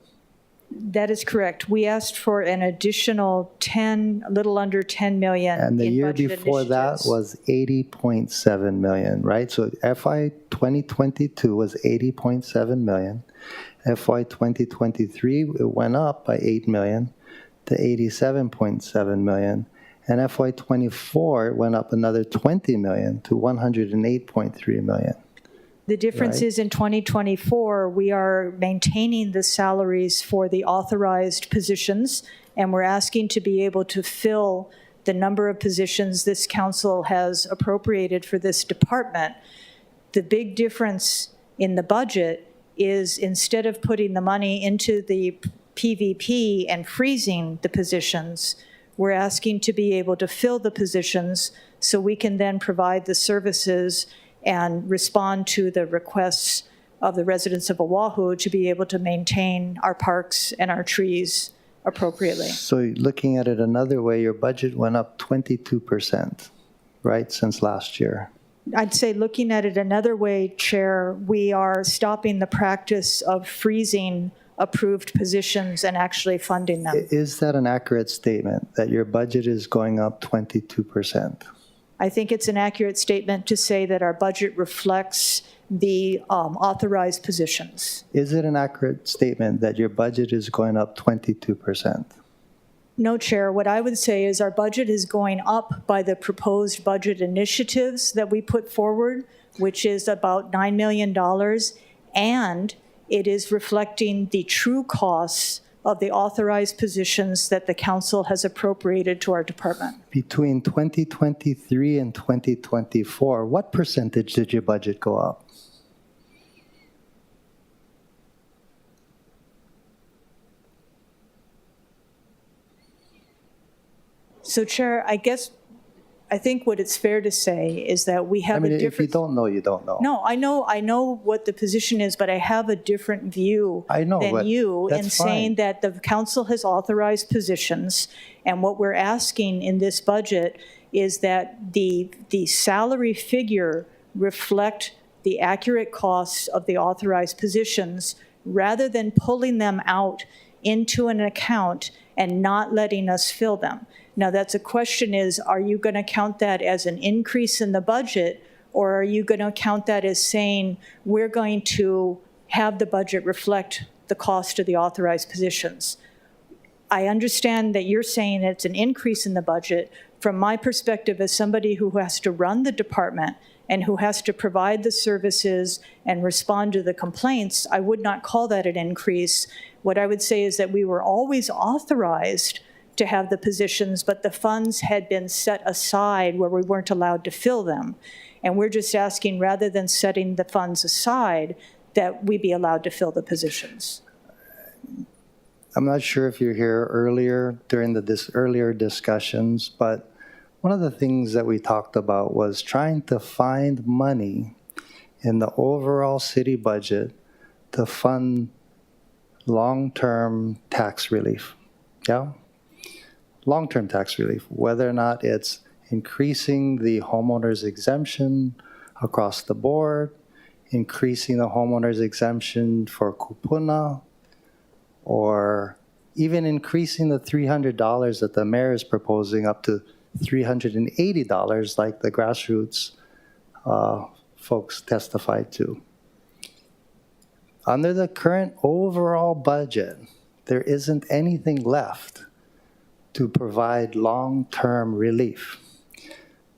That is correct. We asked for an additional a little under 10 million. And the year before that was 80.7 million, right? So FY 2022 was 80.7 million. FY 2023, it went up by 8 million to 87.7 million. And FY 24, it went up another 20 million to 108.3 million. The difference is in 2024, we are maintaining the salaries for the authorized positions and we're asking to be able to fill the number of positions this council has appropriated for this department. The big difference in the budget is instead of putting the money into the PVP and freezing the positions, we're asking to be able to fill the positions so we can then provide the services and respond to the requests of the residents of Oahu to be able to maintain our parks and our trees appropriately. So looking at it another way, your budget went up 22%, right, since last year? I'd say looking at it another way, Chair, we are stopping the practice of freezing approved positions and actually funding them. Is that an accurate statement, that your budget is going up 22%? I think it's an accurate statement to say that our budget reflects the authorized positions. Is it an accurate statement that your budget is going up 22%? No, Chair. What I would say is our budget is going up by the proposed budget initiatives that we put forward, which is about $9 million, and it is reflecting the true costs of the authorized positions that the council has appropriated to our department. Between 2023 and 2024, what percentage did your budget go up? So, Chair, I think what it's fair to say is that we have a different... if you don't know, you don't know. No, I know what the position is, but I have a different view than you in saying fine. that the council has authorized positions, and what we're asking in this budget is that the salary figure reflect the accurate costs of the authorized positions rather than pulling them out into an account and not letting us fill them. Now, that's a question is, are you going to count that as an increase in the budget, or are you going to count that as saying we're going to have the budget reflect the cost of the authorized positions? I understand that you're saying it's an increase in the budget. From my perspective as somebody who has to run the department and who has to provide the services and respond to the complaints, I would not call that an increase. What I would say is that we were always authorized to have the positions, but the funds had been set aside where we weren't allowed to fill them. And we're just asking, rather than setting the funds aside, that we be allowed to fill the positions. I'm not sure if you're here earlier during earlier discussions, but one of the things that we talked about was trying to find money in the overall city budget to fund long-term tax relief. Yeah? Long-term tax relief, whether or not it's increasing the homeowner's exemption across the board, increasing the homeowner's exemption for kupuna, or even increasing the $300 that the mayor is proposing up to $380 like the grassroots folks testified to. Under the current overall budget, there isn't anything left to provide long-term relief.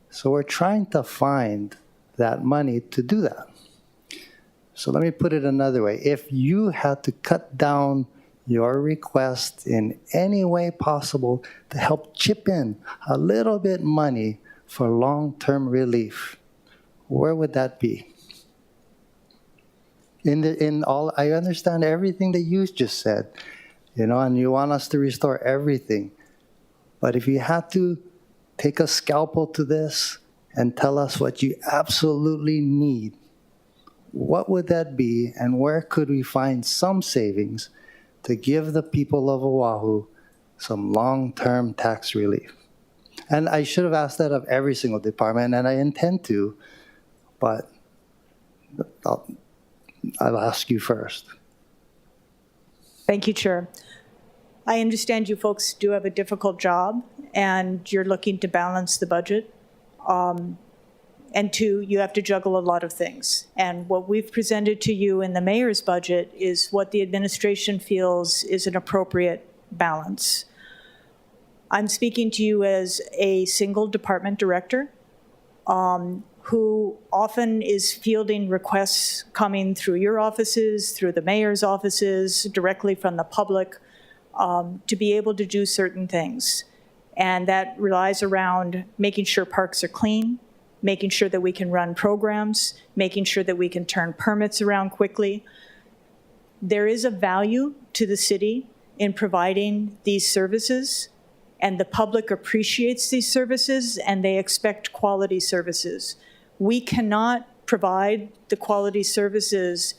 So we're trying to find that money to do that. So let me put it another way. If you had to cut down your request in any way possible to help chip in a little bit money for long-term relief, where would that be? I understand everything that you just said, and you want us to restore everything. But if you had to take a scalpel to this and tell us what you absolutely need, what would that be, and where could we find some savings to give the people of Oahu some long-term tax relief? And I should have asked that of every single department, and I intend to, but I'll ask you first. Thank you, Chair. I understand you folks do have a difficult job, and you're looking to balance the budget. And two, you have to juggle a lot of things. And what we've presented to you in the mayor's budget is what the administration feels is an appropriate balance. I'm speaking to you as a single department director who often is fielding requests coming through your offices, through the mayor's offices, directly from the public. to be able to do certain things. And that relies around making sure parks are clean, making sure that we can run programs, making sure that we can turn permits around quickly. There is a value to the city in providing these services, and the public appreciates these services, and they expect quality services. We cannot provide the quality services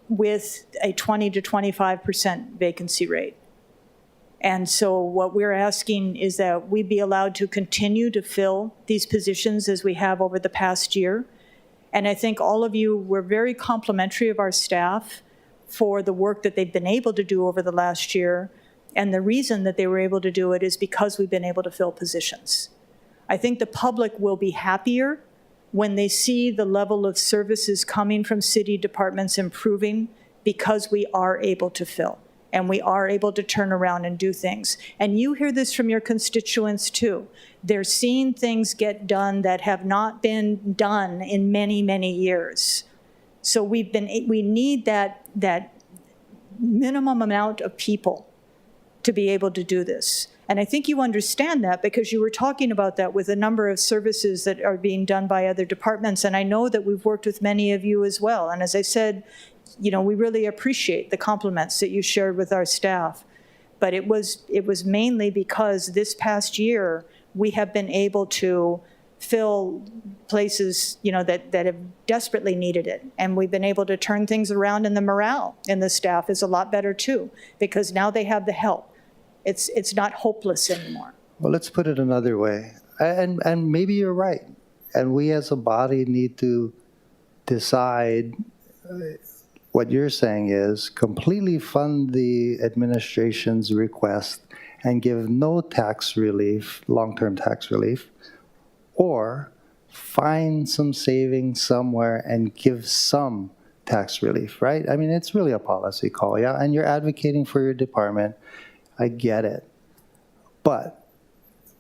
with a 20 to 25% vacancy rate. And so what we're asking is that we be allowed to continue to fill these positions as we have over the past year. And I think all of you were very complimentary of our staff for the work that they've been able to do over the last year. And the reason that they were able to do it is because we've been able to fill positions. I think the public will be happier when they see the level of services coming from city departments improving because we are able to fill. And we are able to turn around and do things. And you hear this from your constituents too. They're seeing things get done that have not been done in many, many years. So we need that minimum amount of people to be able to do this. And I think you understand that because you were talking about that with a number of services that are being done by other departments. And I know that we've worked with many of you as well. And as I said, we really appreciate the compliments that you shared with our staff. But it was mainly because this past year, we have been able to fill places, that have desperately needed it. And we've been able to turn things around, and the morale in the staff is a lot better too, because now they have the help. It's not hopeless anymore. Well, let's put it another way. And maybe you're right. And we as a body need to decide what you're saying is completely fund the administration's request and give no tax relief, long-term tax relief, or find some savings somewhere and give some tax relief, right? I mean, it's really a policy call, yeah? And you're advocating for your department. I get it. But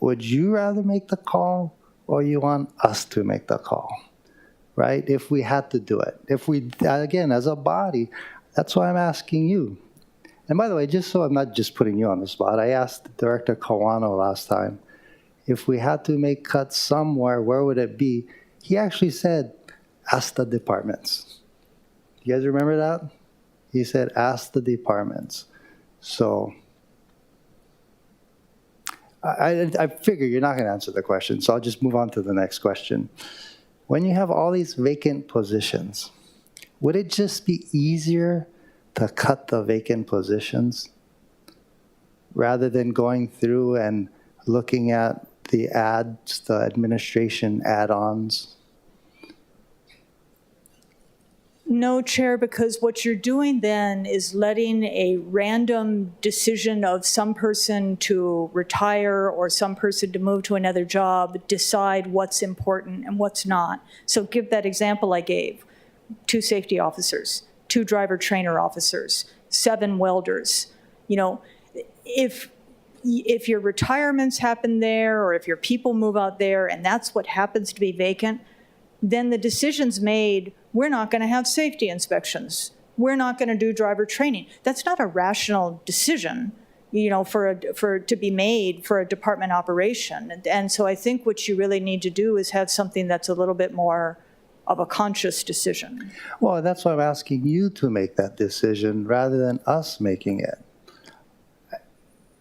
would you rather make the call, or you want us to make the call? Right? If we had to do it. If we, again, as a body, that's why I'm asking you. And by the way, just so I'm not just putting you on the spot, I asked Director Kawano last time, if we had to make cuts somewhere, where would it be? He actually said, ask the departments. You guys remember that? He said, ask the departments. So I figure you're not going to answer the question, so I'll just move on to the next question. When you have all these vacant positions, would it just be easier to cut the vacant positions rather than going through and looking at the ads, the administration add-ons? No, Chair, because what you're doing then is letting a random decision of some person to retire or some person to move to another job decide what's important and what's not. So give that example I gave. 2 safety officers, 2 driver trainer officers, 7 welders. If your retirements happen there, or if your people move out there and that's what happens to be vacant, then the decision's made, we're not going to have safety inspections. We're not going to do driver training. That's not a rational decision, to be made for a department operation. And so I think what you really need to do is have something that's a little bit more of a conscious decision. Well, that's why I'm asking you to make that decision rather than us making it.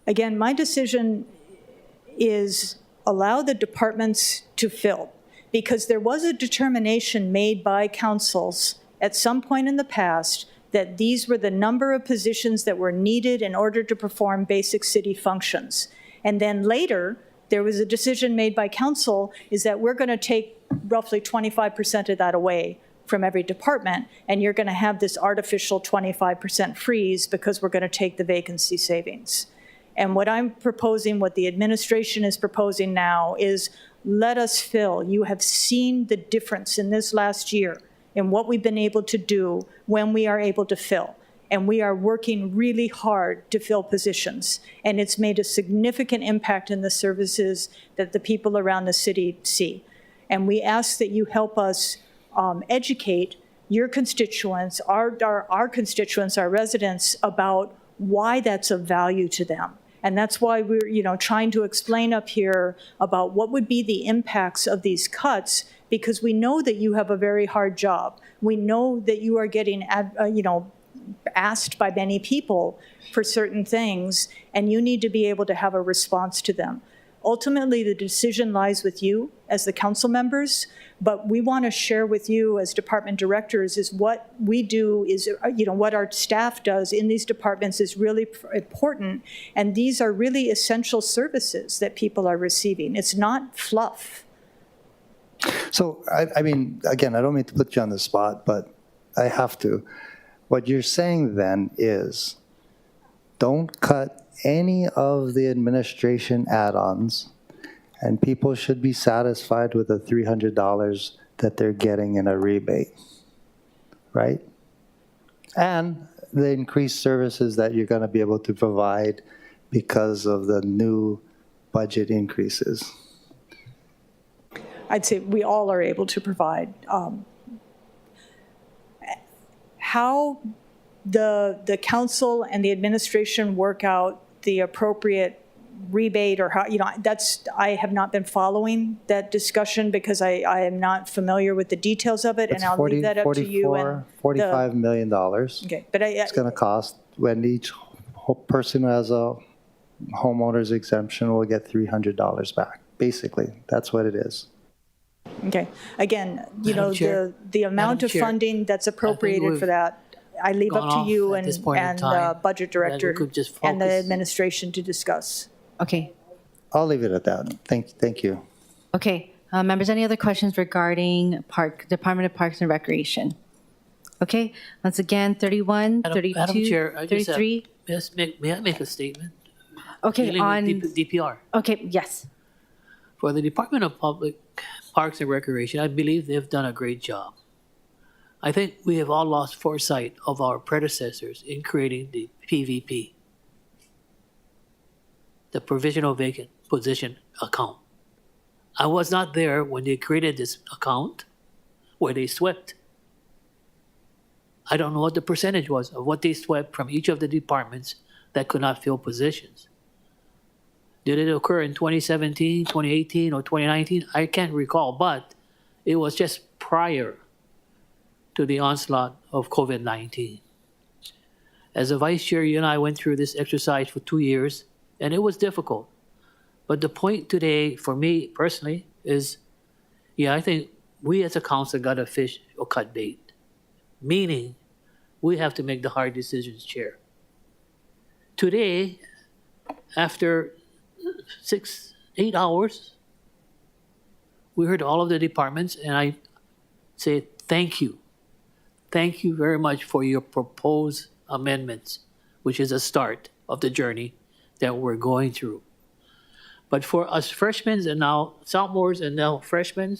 Again, my decision is allow the departments to fill, because there was a determination made by councils at some point in the past that these were the number of positions that were needed in order to perform basic city functions. And then later, there was a decision made by council is that we're going to take roughly 25% of that away from every department, and you're going to have this artificial 25% freeze because we're going to take the vacancy savings. And what I'm proposing, what the administration is proposing now is let us fill. You have seen the difference in this last year in what we've been able to do when we are able to fill. And we are working really hard to fill positions. And it's made a significant impact in the services that the people around the city see. And we ask that you help us educate your constituents, our constituents, our residents, about why that's of value to them. And that's why we're, trying to explain up here about what would be the impacts of these cuts, because we know that you have a very hard job. We know that you are getting, asked by many people for certain things, and you need to be able to have a response to them. Ultimately, the decision lies with you as the council members, but we want to share with you as department directors is what we do is, what our staff does in these departments is really important, and these are really essential services that people are receiving. It's not fluff. So, I mean, again, I don't mean to put you on the spot, but I have to. What you're saying then is, don't cut any of the administration add-ons, and people should be satisfied with the $300 that they're getting in a rebate, right? And the increased services that you're going to be able to provide because of the new budget increases. I'd say we all are able to provide. How the council and the administration work out the appropriate rebate, or how, I have not been following that discussion because I am not familiar with the details of it, and I'll leave that up to you. And $45 million. Okay, but It's going to cost when each person who has a homeowner's exemption will get $300 back. Basically, that's what it is. Okay, again, Madam Chair. the amount Madam of Chair, funding that's appropriated we've for that, I leave up gone to you off at and this point in the time, budget that we director could just and the focus. administration to discuss. Okay. I'll leave it at that. Thank you. Okay. Members, any other questions regarding Department of Parks and Recreation? Okay. Once again, 31, 32, Madam Chair, I just have- 33. May I make a statement? Okay, Dealing on, with DPR. okay, yes. For the Department of Public Parks and Recreation, I believe they've done a great job. I think we have all lost foresight of our predecessors in creating the PVP, the Provisional Vacant Position Account. I was not there when they created this account where they swept. I don't know what the percentage was of what they swept from each of the departments that could not fill positions. Did it occur in 2017, 2018, or 2019? I can't recall, but it was just prior to the onslaught of COVID-19. As a vice chair, you and I went through this exercise for 2 years, and it was difficult. But the point today, for me personally, is, I think we as a council got to fish or cut bait. Meaning, we have to make the hard decisions, Chair. Today, after 8 hours, we heard all of the departments, and I say thank you. Thank you very much for your proposed amendments, which is a start of the journey that we're going through. But for us freshmen and now sophomores and now freshmen,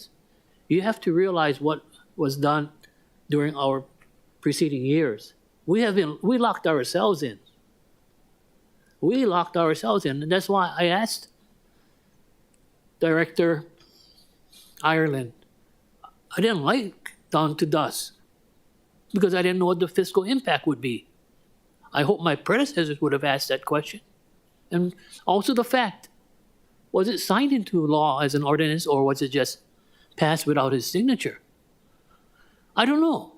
you have to realize what was done during our preceding years. We locked ourselves in. We locked ourselves in, and that's why I asked Director Ireland. I didn't like Down to Dusk because I didn't know what the fiscal impact would be. I hope my predecessors would have asked that question. And also the fact, was it signed into law as an ordinance or was it just passed without his signature? I don't know.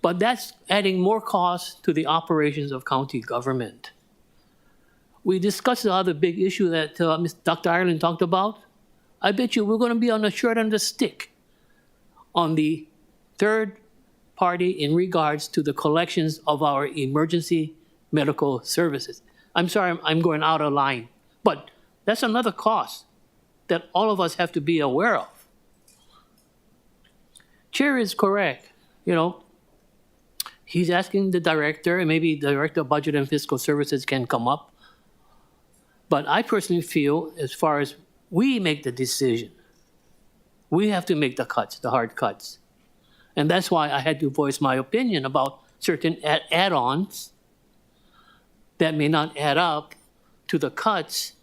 But that's adding more cost to the operations of county government. We discussed the other big issue that Dr. Ireland talked about. I bet you we're going to be on the short end of the stick on the third party in regards to the collections of our emergency medical services. I'm sorry, I'm going out of line, but that's another cost that all of us have to be aware of. Chair is correct. He's asking the director, and maybe the Director of Budget and Fiscal Services can come up. But I personally feel, as far as we make the decision, we have to make the cuts, the hard cuts. And that's why I had to voice my opinion about certain add-ons that may not add up to the cuts.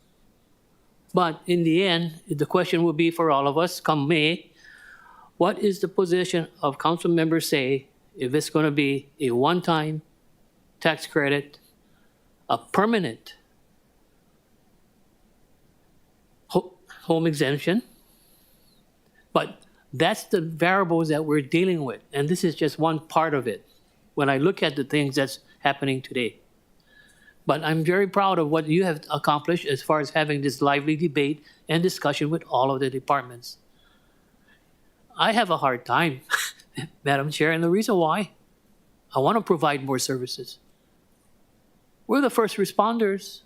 But in the end, the question will be for all of us, come May, what is the position of council members say if it's going to be a one-time tax credit, a permanent home exemption. But that's the variables that we're dealing with. And this is just one part of it when I look at the things that's happening today. But I'm very proud of what you have accomplished as far as having this lively debate and discussion with all of the departments. I have a hard time, Madam Chair, and the reason why, I want to provide more services. We're the first responders.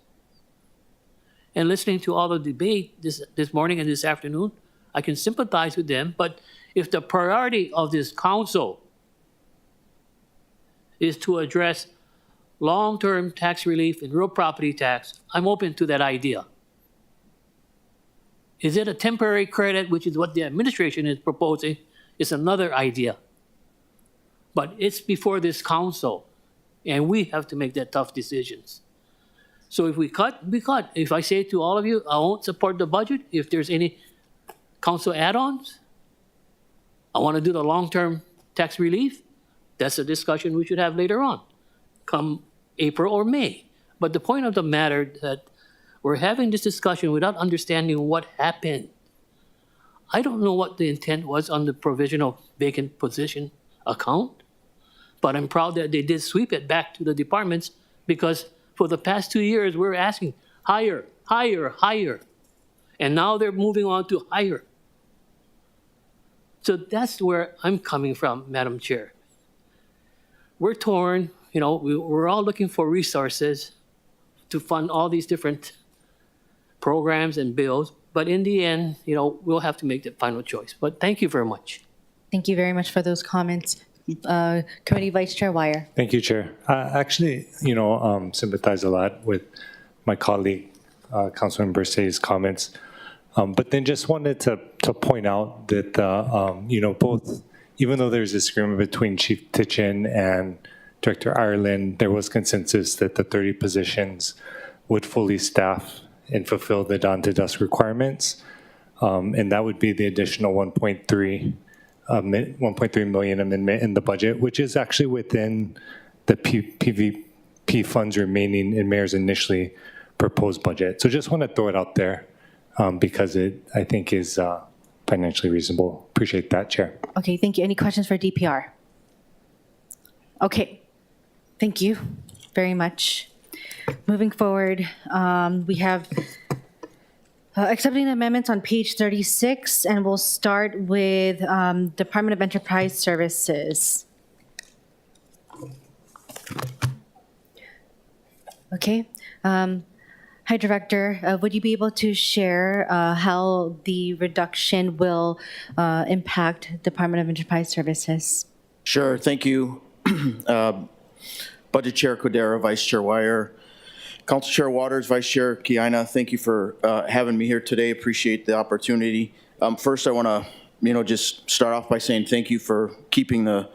And listening to all the debate this morning and this afternoon, I can sympathize with them, but if the priority of this council is to address long-term tax relief and real property tax, I'm open to that idea. Is it a temporary credit, which is what the administration is proposing, is another idea. But it's before this council, and we have to make that tough decisions. So if we cut, we cut. If I say to all of you, I won't support the budget, if there's any council add-ons, I want to do the long-term tax relief, that's a discussion we should have later on, come April or May. But the point of the matter that we're having this discussion without understanding what happened. I don't know what the intent was on the provisional vacant position account, but I'm proud that they did sweep it back to the departments, because for the past 2 years, we're asking higher, higher, higher. And now they're moving on to higher. So that's where I'm coming from, Madam Chair. We're torn, you know, we're all looking for resources to fund all these different programs and bills, but in the end, you know, we'll have to make the final choice. But thank you very much. Thank you very much for those comments. Committee Vice Chair Wire. Thank you, Chair. Actually, sympathize a lot with my colleague, Councilman Bersay's comments. But then just wanted to point out that, both, even though there's disagreement between Chief Tichin and Director Ireland, there was consensus that the 30 positions would fully staff and fulfill the dawn to dusk requirements. And that would be the additional 1.3 million amendment in the budget, which is actually within the PVP funds remaining in Mayor's initially proposed budget. So just want to throw it out there because it, I think, is financially reasonable. Appreciate that, Chair. Okay, thank you. Any questions for DPR? Okay, thank you very much. Moving forward, we have accepting amendments on page 36, and we'll start with Department of Enterprise Services. Okay. Hi, Director. Would you be able to share how the reduction will impact Department of Enterprise Services? Sure, thank you. Budget Chair Cordero, Vice Chair Wire, Council Chair Waters, Vice Chair Kiaina, thank you for having me here today. Appreciate the opportunity. First, I want to, just start off by saying thank you for keeping the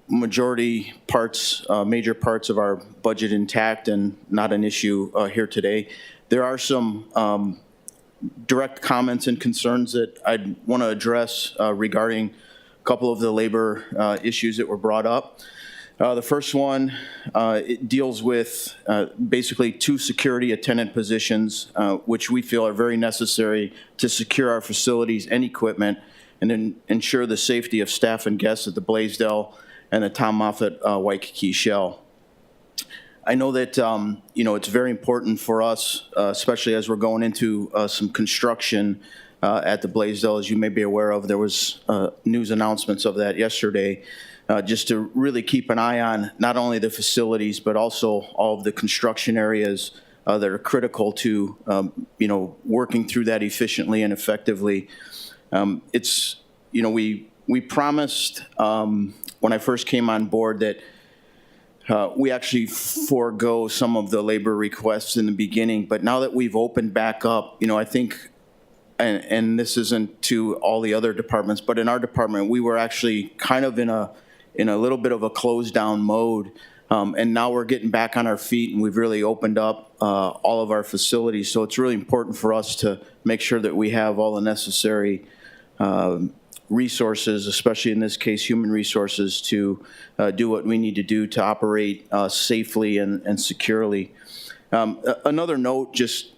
majority parts, major parts of our budget intact and not an issue here today. There are some direct comments and concerns that I'd want to address regarding a couple of the labor issues that were brought up. The first one, it deals with basically 2 security attendant positions, which we feel are very necessary to secure our facilities and equipment and then ensure the safety of staff and guests at the Blaisdell and the Tom Moffett Waikiki Shell. I know that, it's very important for us, especially as we're going into some construction at the Blaisdell, as you may be aware of. There was news announcements of that yesterday. Just to really keep an eye on not only the facilities, but also all of the construction areas that are critical to, working through that efficiently and effectively. We promised when I first came on board that we actually forego some of the labor requests in the beginning, but now that we've opened back up, I think, and this isn't to all the other departments, but in our department, we were actually kind of in a little bit of a closed down mode. And now we're getting back on our feet and we've really opened up all of our facilities. So it's really important for us to make sure that we have all the necessary resources, especially in this case, human resources, to do what we need to do to operate safely and securely. Another note, just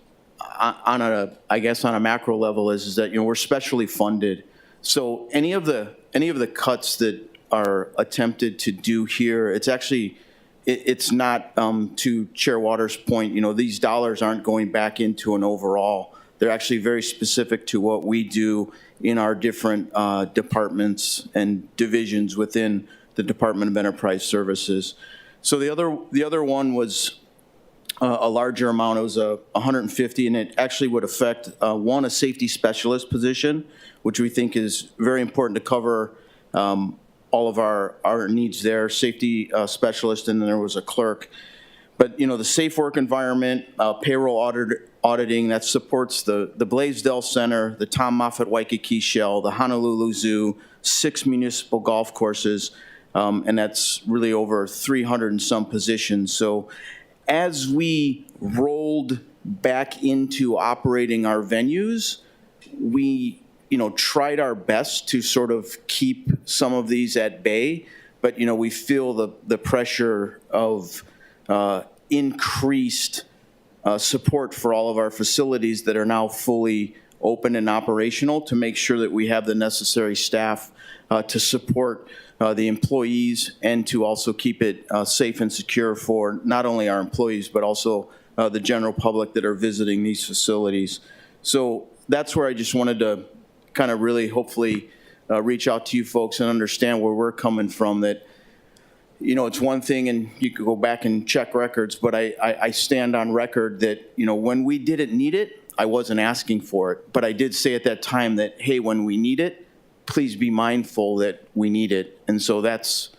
on a macro level, is that we're specially funded. So any of the cuts that are attempted to do here, it's not, to Chair Waters' point, these dollars aren't going back into an overall. They're actually very specific to what we do in our different departments and divisions within the Department of Enterprise Services. So the other one was a larger amount. It was 150, and it actually would affect a safety specialist position, which we think is very important to cover all of our needs there, safety specialist, and then there was a clerk. But, the safe work environment, payroll auditing, that supports the Blaisdell Center, the Tom Moffett Waikiki Shell, the Honolulu Zoo, 6 municipal golf courses, and that's really over 300 and some positions. So as we rolled back into operating our venues, we tried our best to sort of keep some of these at bay, but we feel the pressure of increased support for all of our facilities that are now fully open and operational, to make sure that we have the necessary staff to support the employees, and to also keep it safe and secure for not only our employees, but also the general public that are visiting these facilities. So that's where I just wanted to kind of really hopefully reach out to you folks and understand where we're coming from, that it's one thing, and you could go back and check records, but I stand on record that, when we didn't need it, I wasn't asking for it. But I did say at that time that, hey, when we need it, please be mindful that we need it. And so that's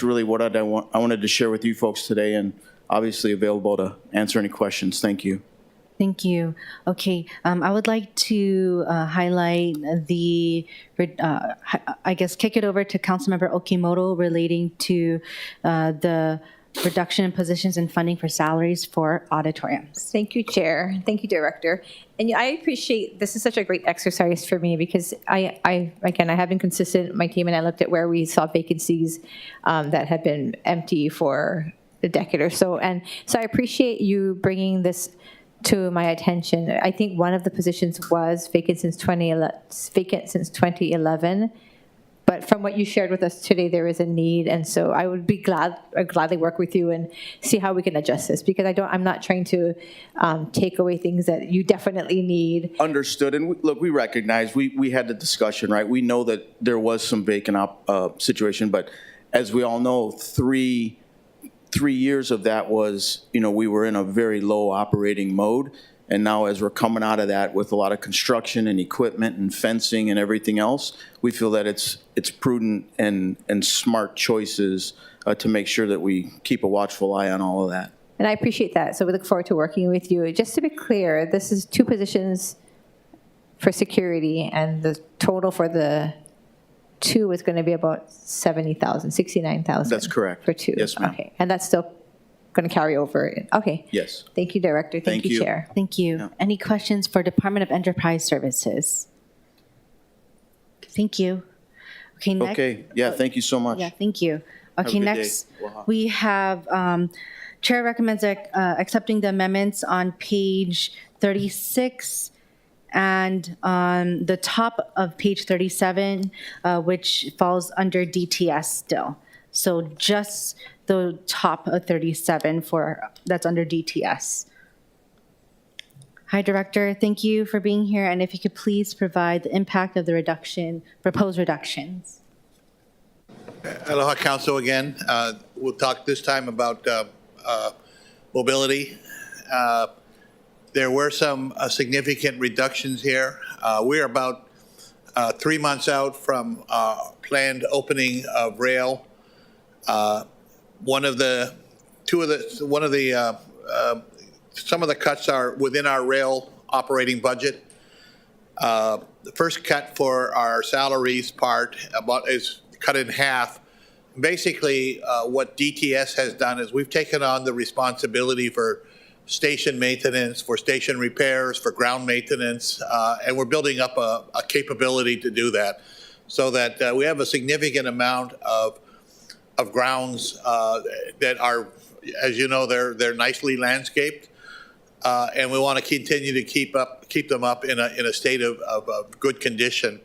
really what I wanted to share with you folks today, and obviously available to answer any questions. Thank you. Thank you. Okay, I would like to highlight kick it over to Councilmember Okimoto relating to the reduction in positions and funding for salaries for auditoriums. Thank you, Chair. Thank you, Director. And I appreciate, this is such a great exercise for me, because I have been consistent, my team and I looked at where we saw vacancies that had been empty for a decade or so. And so I appreciate you bringing this to my attention. I think one of the positions was vacant since 2011. But from what you shared with us today, there is a need, and so I would be gladly work with you and see how we can adjust this, because I'm not trying to take away things that you definitely need. Understood. And look, we recognize, we had the discussion, right? We know that there was some vacant situation, but as we all know, three years of that was, we were in a very low operating mode. And now as we're coming out of that with a lot of construction and equipment and fencing and everything else, we feel that it's prudent and smart choices to make sure that we keep a watchful eye on all of that. And I appreciate that. So we look forward to working with you. Just to be clear, this is 2 positions for security, and the total for the 2 is going to be about 70,000, 69,000. That's correct. For 2. Yes, ma'am. Okay, and that's still going to carry over. Okay. Yes. Thank you, Director. Thank you, Chair. Thank you. Yeah. Any questions for Department of Enterprise Services? Thank you. Okay, next. Okay. Yeah, thank you so much. Yeah, thank you. Have a Okay, good next day. Wow. we have Chair recommends accepting the amendments on page 36 and on the top of page 37, which falls under DTS still. So just the top of 37 that's under DTS. Hi, Director. Thank you for being here. And if you could please provide the impact of the proposed reductions. Aloha, Council, again. We'll talk this time about mobility. There were some significant reductions here. We're about 3 months out from planned opening of rail. Some of the cuts are within our rail operating budget. The first cut for our salaries part is cut in half. Basically, what DTS has done is we've taken on the responsibility for station maintenance, for station repairs, for ground maintenance, and we're building up a capability to do that. so that we have a significant amount of grounds that are, as you know, they're nicely landscaped, and we want to continue to keep them up in a state of good condition.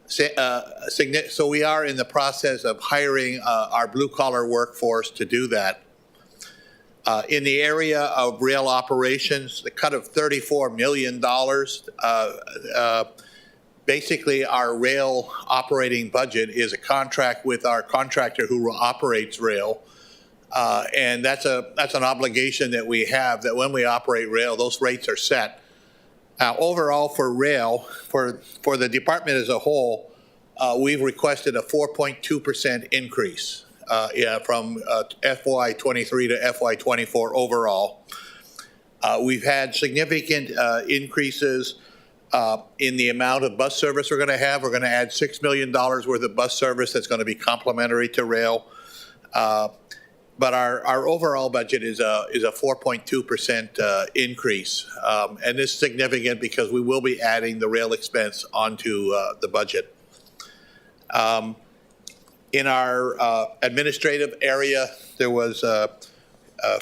So we are in the process of hiring our blue collar workforce to do that. In the area of rail operations, the cut of $34 million. Basically, our rail operating budget is a contract with our contractor who operates rail. And that's an obligation that we have, that when we operate rail, those rates are set. Overall for rail, for the department as a whole, we've requested a 4.2% increase from FY23 to FY24 overall. We've had significant increases in the amount of bus service we're going to have. We're going to add $6 million worth of bus service that's going to be complementary to rail. But our overall budget is a 4.2% increase. And this is significant because we will be adding the rail expense onto the budget. In our administrative area, there was a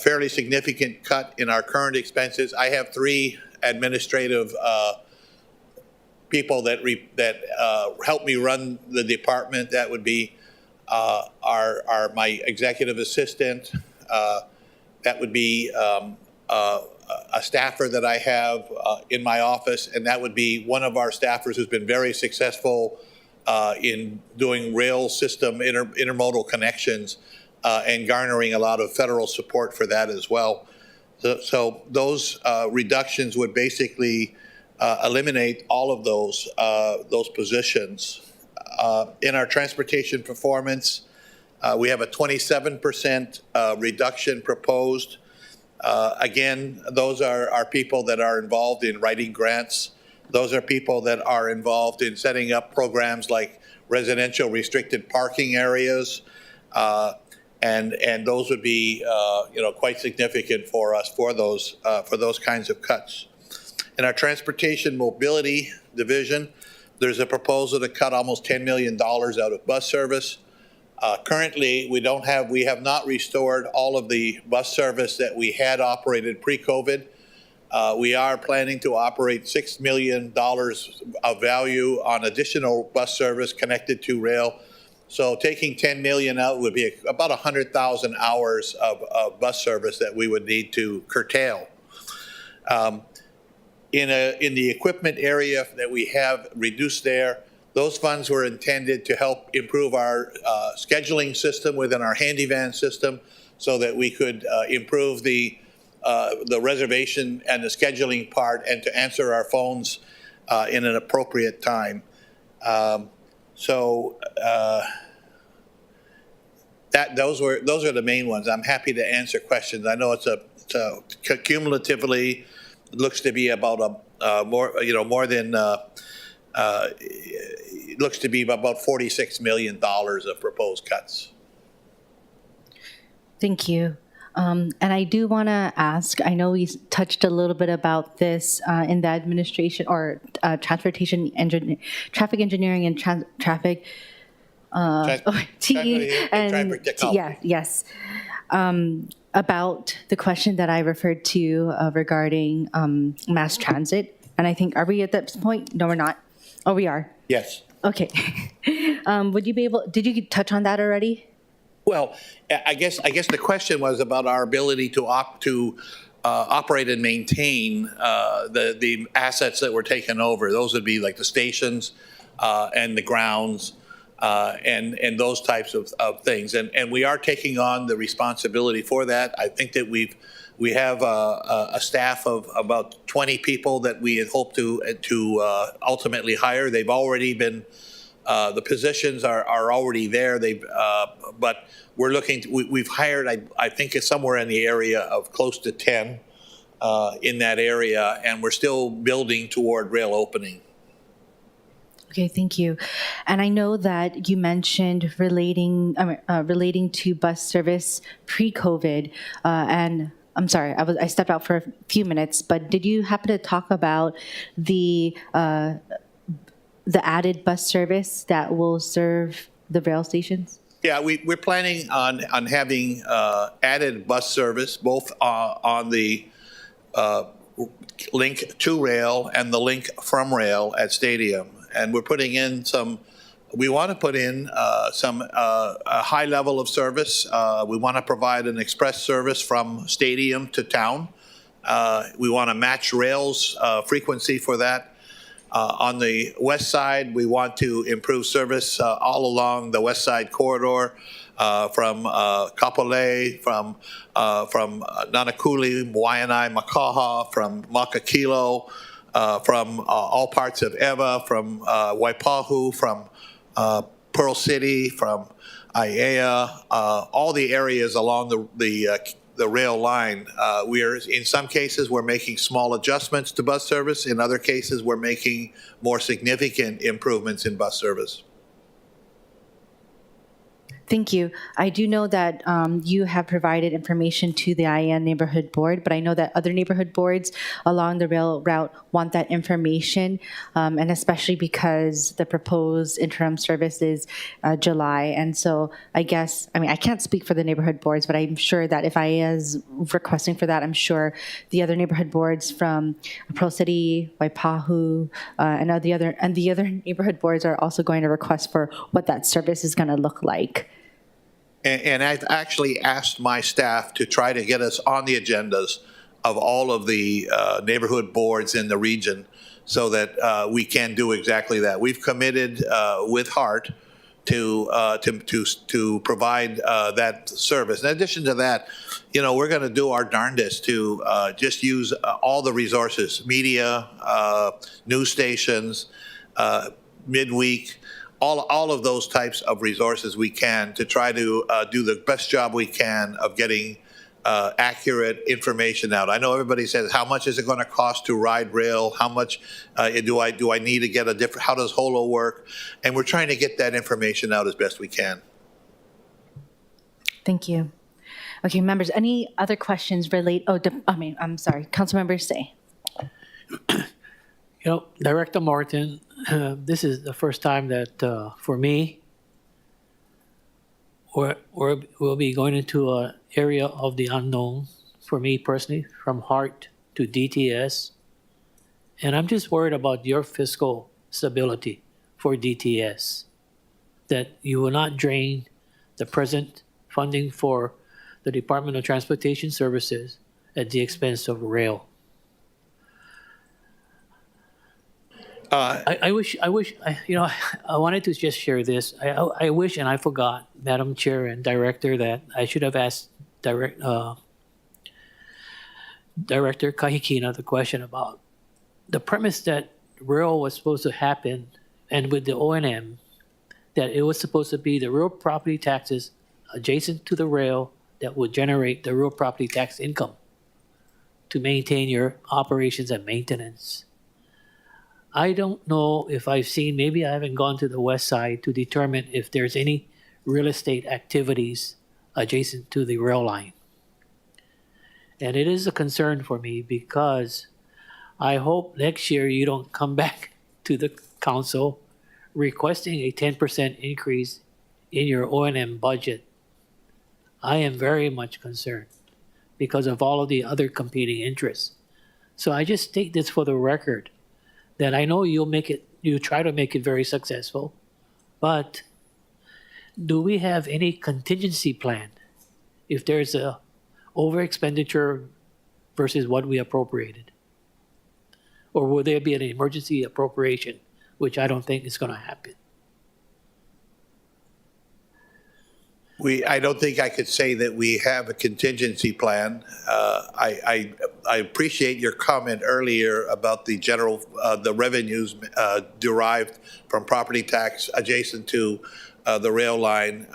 fairly significant cut in our current expenses. I have 3 administrative people that help me run the department. That would be my executive assistant. That would be a staffer that I have in my office, and that would be one of our staffers who's been very successful in doing rail system intermodal connections and garnering a lot of federal support for that as well. So those reductions would basically eliminate all of those positions. In our transportation performance, we have a 27% reduction proposed. Again, those are people that are involved in writing grants. Those are people that are involved in setting up programs like residential restricted parking areas, and those would be quite significant for us for those kinds of cuts. In our transportation mobility division, there's a proposal to cut almost $10 million out of bus service. Currently, we have not restored all of the bus service that we had operated pre-COVID. We are planning to operate $6 million of value on additional bus service connected to rail. So taking 10 million out would be about 100,000 hours of bus service that we would need to curtail. In the equipment area that we have reduced there, those funds were intended to help improve our scheduling system within our handy van system, so that we could improve the reservation and the scheduling part, and to answer our phones in an appropriate time. Those are the main ones. I'm happy to answer questions. I know it's cumulatively it looks to be about it looks to be about $46 million of proposed cuts. Thank you. And I do want to ask, I know we touched a little bit about this in the administration or traffic engineering and traffic TE and yes. About the question that I referred to regarding mass transit. And I think, are we at that point? No, we're not. Oh, we are. Yes. Okay. Did you touch on that already? Well, I guess the question was about our ability to operate and maintain the assets that were taken over. Those would be like the stations and the grounds and those types of things. And we are taking on the responsibility for that. I think that we have a staff of about 20 people that we had hoped to ultimately hire. They've already been. The positions are already there. But we're looking. We've hired. I think it's somewhere in the area of close to 10 in that area, and we're still building toward rail opening. Okay, thank you. And I know that you mentioned relating to bus service pre-COVID, and I'm sorry, I stepped out for a few minutes, but did you happen to talk about the the added bus service that will serve the rail stations? Yeah, we're planning on having added bus service, both on the link to rail and the link from rail at Stadium. And we're putting in we want to put in some a high level of service. We want to provide an express service from Stadium to town. We want to match rail's frequency for that. On the west side, we want to improve service all along the west side corridor from Kapolei, from Nanakuli, Waianae, Makaha, from Makakilo, from all parts of Ewa, from Waipahu, from Pearl City, from Aiea, all the areas along the rail line. In some cases, we're making small adjustments to bus service. In other cases, we're making more significant improvements in bus service. Thank you. I do know that you have provided information to the IAN Neighborhood Board, but I know that other neighborhood boards along the rail route want that information, and especially because the proposed interim service is July. And so I can't speak for the neighborhood boards, but I'm sure that if IA is requesting for that, I'm sure the other neighborhood boards from Pearl City, Waipahu, and the other neighborhood boards are also going to request for what that service is going to look like. And I've actually asked my staff to try to get us on the agendas of all of the neighborhood boards in the region so that we can do exactly that. We've committed with heart to provide that service. In addition to that, we're going to do our darndest to just use all the resources, media, news stations, midweek, all of those types of resources we can to try to do the best job we can of getting accurate information out. I know everybody says, how much is it going to cost to ride rail? How much do I need to get how does HOLO work? And we're trying to get that information out as best we can. Thank you. Okay, members, any other questions relate? I'm sorry, Councilmember Say. Director Martin, this is the first time that for me, we'll be going into an area of the unknown for me personally, from HART to DTS. And I'm just worried about your fiscal stability for DTS, that you will not drain the present funding for the Department of Transportation Services at the expense of rail. I wanted to just share this. I wish, and I forgot, Madam Chair and Director, that I should have asked Director Kahikina the question about the premise that rail was supposed to happen, and with the O&M, that it was supposed to be the real property taxes adjacent to the rail that would generate the real property tax income to maintain your operations and maintenance. I don't know if I've seen, maybe I haven't gone to the west side to determine if there's any real estate activities adjacent to the rail line. And it is a concern for me because I hope next year you don't come back to the council requesting a 10% increase in your O&M budget. I am very much concerned because of all of the other competing interests. So I just state this for the record, that I know you try to make it very successful, but do we have any contingency plan if there's a over expenditure versus what we appropriated? Or will there be an emergency appropriation, which I don't think is going to happen? I don't think I could say that we have a contingency plan. I appreciate your comment earlier about the the revenues derived from property tax adjacent to the rail line.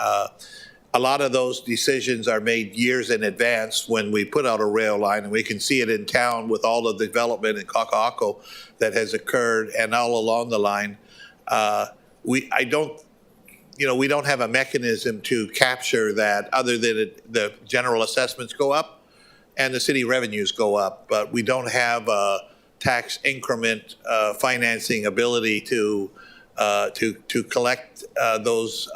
A lot of those decisions are made years in advance when we put out a rail line, and we can see it in town with all the development in Kaka'ako that has occurred and all along the line. We don't have a mechanism to capture that other than the general assessments go up and the city revenues go up, but we don't have a tax increment financing ability to to collect those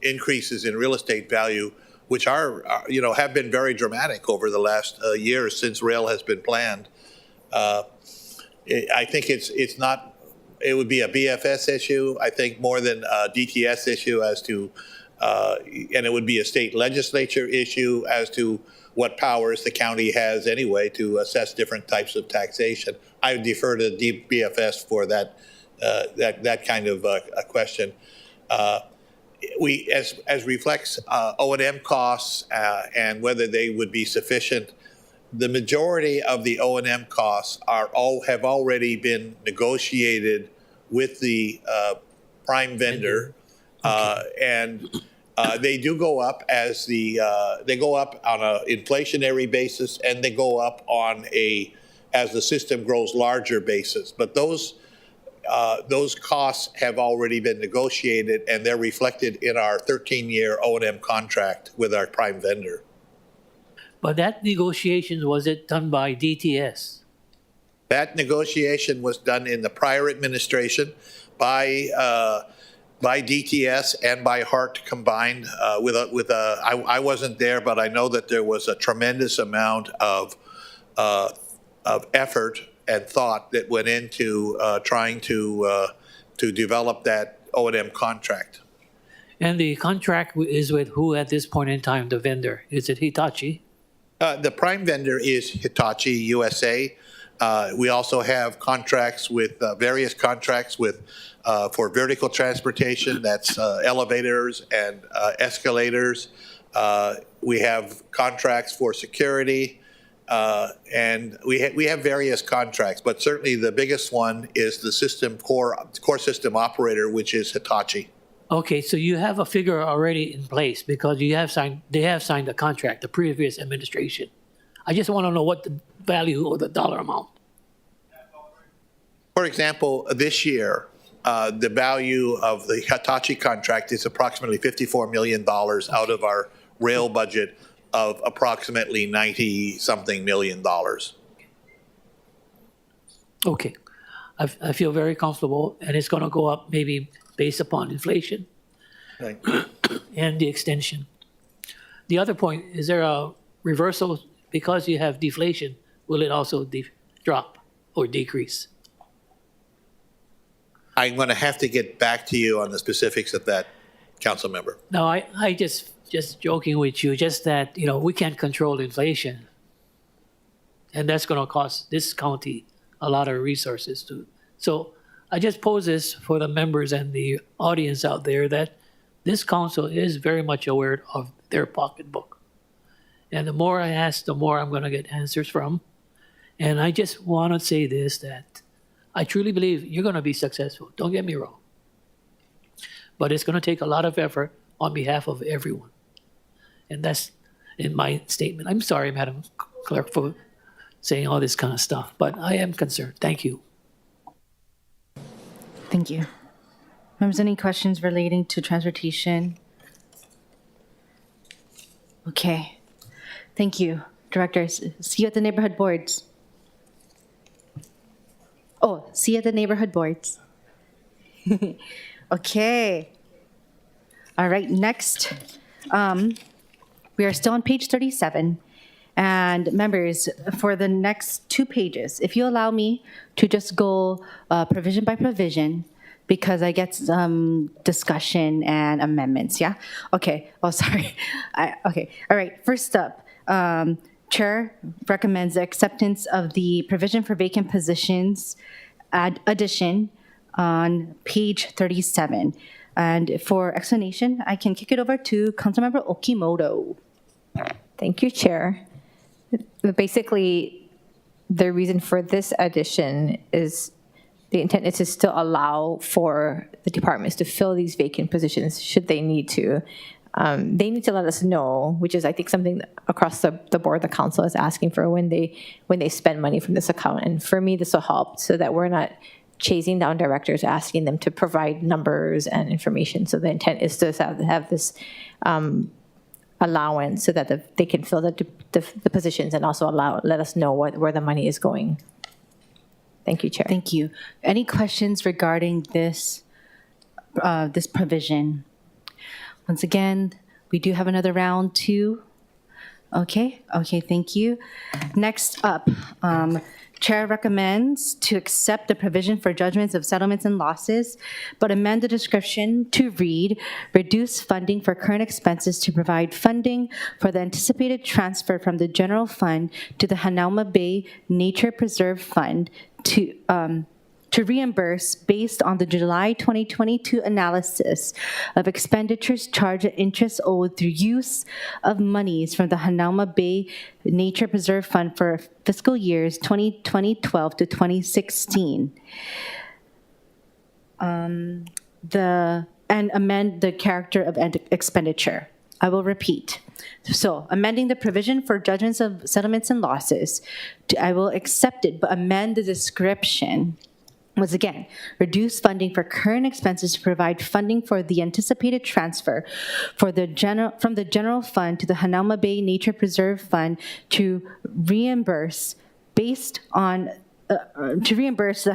increases in real estate value, which are have been very dramatic over the last years since rail has been planned. I think it's not. It would be a BFS issue, I think, more than a DTS issue as to, and it would be a state legislature issue as to what powers the county has anyway to assess different types of taxation. I would defer to BFS for that kind of a question. We, as reflects O&M costs and whether they would be sufficient, the majority of the O&M costs have already been negotiated with the prime vendor, and they do go up as they go up on an inflationary basis, and they go up on as the system grows larger basis. But those costs have already been negotiated, and they're reflected in our 13-year O&M contract with our prime vendor. But that negotiation, was it done by DTS? That negotiation was done in the prior administration by DTS and by HART combined. I wasn't there, but I know that there was a tremendous amount of effort and thought that went into trying to develop that O&M contract. And the contract is with who at this point in time, the vendor? Is it Hitachi? The prime vendor is Hitachi USA. We also have contracts with various contracts with for vertical transportation. That's elevators and escalators. We have contracts for security, and we have various contracts. But certainly the biggest one is the core system operator, which is Hitachi. Okay, so you have a figure already in place because they have signed a contract, the previous administration. I just want to know what the value or the dollar amount. For example, this year, the value of the Hitachi contract is approximately $54 million out of our rail budget of approximately 90-something million dollars. Okay, I feel very comfortable, and it's going to go up maybe based upon inflation and the extension. The other point, is there a reversal because you have deflation? Will it also drop or decrease? I'm going to have to get back to you on the specifics of that, council member. No, I just joking with you, just that, we can't control inflation. And that's going to cost this county a lot of resources too. So I just pose this for the members and the audience out there that this council is very much aware of their pocketbook. And the more I ask, the more I'm going to get answers from. And I just want to say this, that I truly believe you're going to be successful. Don't get me wrong. But it's going to take a lot of effort on behalf of everyone. And that's in my statement. I'm sorry, Madam Clerk, for saying all this kind of stuff, but I am concerned. Thank you. Thank you. Members, any questions relating to transportation? Okay. Thank you, directors. See you at the neighborhood boards. Oh, see you at the neighborhood boards. Okay. All right, next. We are still on page 37. And members, for the next 2 pages, if you allow me to just go provision by provision, because I get some discussion and amendments, yeah? Okay, oh, sorry. Okay, all right, first up, Chair recommends the acceptance of the provision for vacant positions addition on page 37. And for explanation, I can kick it over to Councilmember Okimoto. Thank you, Chair. Basically, the reason for this addition is the intent is to still allow for the departments to fill these vacant positions should they need to. They need to let us know, which is I think something across the board the council is asking for when they spend money from this account. And for me, this will help so that we're not chasing down directors, asking them to provide numbers and information. So the intent is to have this allowance so that they can fill the positions and also let us know where the money is going. Thank you, Chair. Thank you. Any questions regarding this this provision. Once again, we do have another round too. Okay, thank you. Next up, Chair recommends to accept the provision for judgments of settlements and losses, but amend the description to read, reduce funding for current expenses to provide funding for the anticipated transfer from the general fund to the Hanauma Bay Nature Preserve Fund to reimburse based on the July 2022 analysis of expenditures charged and interest owed through use of monies from the Hanauma Bay Nature Preserve Fund for fiscal years 2012 to 2016. And amend the character of expenditure. I will repeat. So, amending the provision for judgments of settlements and losses, I will accept it, but amend the description. Once again, reduce funding for current expenses to provide funding for the anticipated transfer from the general fund to the Hanauma Bay Nature Preserve Fund to reimburse based on the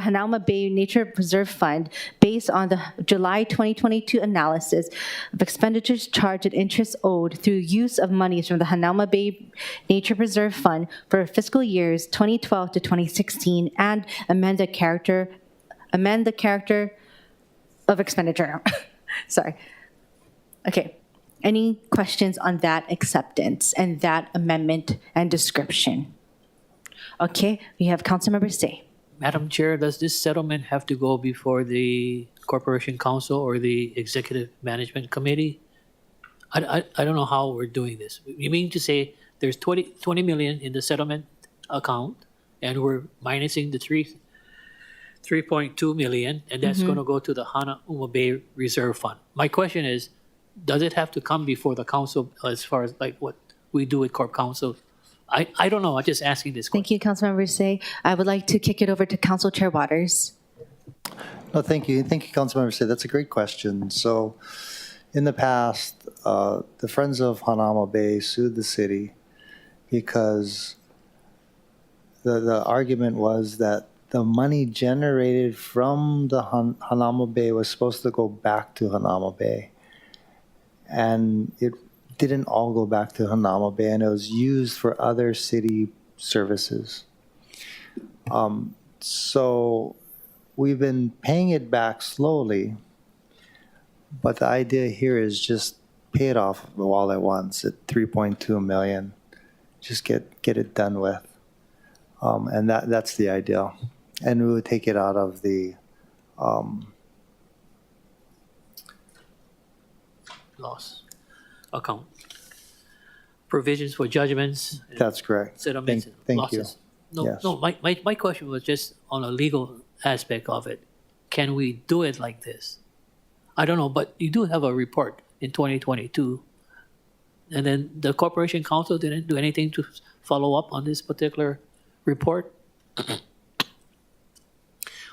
Hanauma Bay Nature Preserve Fund based on the July 2022 analysis of expenditures charged and interest owed through use of monies from the Hanauma Bay Nature Preserve Fund for fiscal years 2012 to 2016, and amend the character of expenditure. Sorry. Okay. Any questions on that acceptance and that amendment and description? Okay, we have Councilmember Say. Madam Chair, does this settlement have to go before the Corporation Council or the Executive Management Committee? I don't know how we're doing this. You mean to say there's 20 million in the settlement account and we're minusing the 3.2 million, and that's going to go to the Hanauma Bay Reserve Fund. My question is, does it have to come before the council as far as like what we do with Corp Council? I don't know. I'm just asking this question. Thank you, Councilmember Say. I would like to kick it over to Council Chair Waters. No, thank you. Thank you, Councilmember Say. That's a great question. So, in the past, the Friends of Hanauma Bay sued the city because the argument was that the money generated from the Hanauma Bay was supposed to go back to Hanauma Bay. And it didn't all go back to Hanauma Bay, and it was used for other city services. So we've been paying it back slowly, but the idea here is just pay it off all at once at 3.2 million. Just get it done with. And that's the ideal. And we would take it out of the Loss account. Provisions for judgments. That's correct. Settlements and Thank you. losses. No, Yes. no. My question was just on a legal aspect of it. Can we do it like this? I don't know, but you do have a report in 2022, and then the Corporation Council didn't do anything to follow up on this particular report.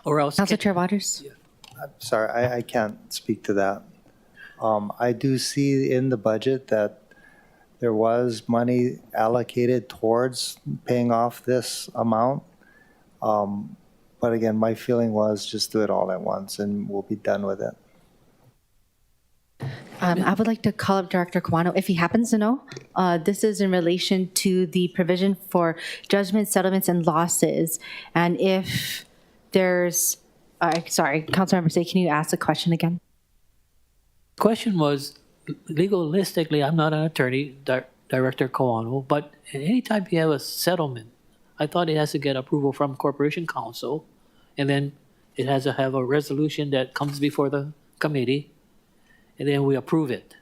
Or else. Council Chair Waters. I'm sorry, I can't speak to that. I do see in the budget that there was money allocated towards paying off this amount. But again, my feeling was just do it all at once and we'll be done with it. I would like to call up Director Kawano, if he happens to know. This is in relation to the provision for judgments, settlements, and losses. And if there's, sorry, Councilmember Say, can you ask the question again? Question was, legalistically, I'm not an attorney, Director Kawano, but anytime you have a settlement, I thought it has to get approval from Corporation Council, and then it has to have a resolution that comes before the committee, and then we approve it.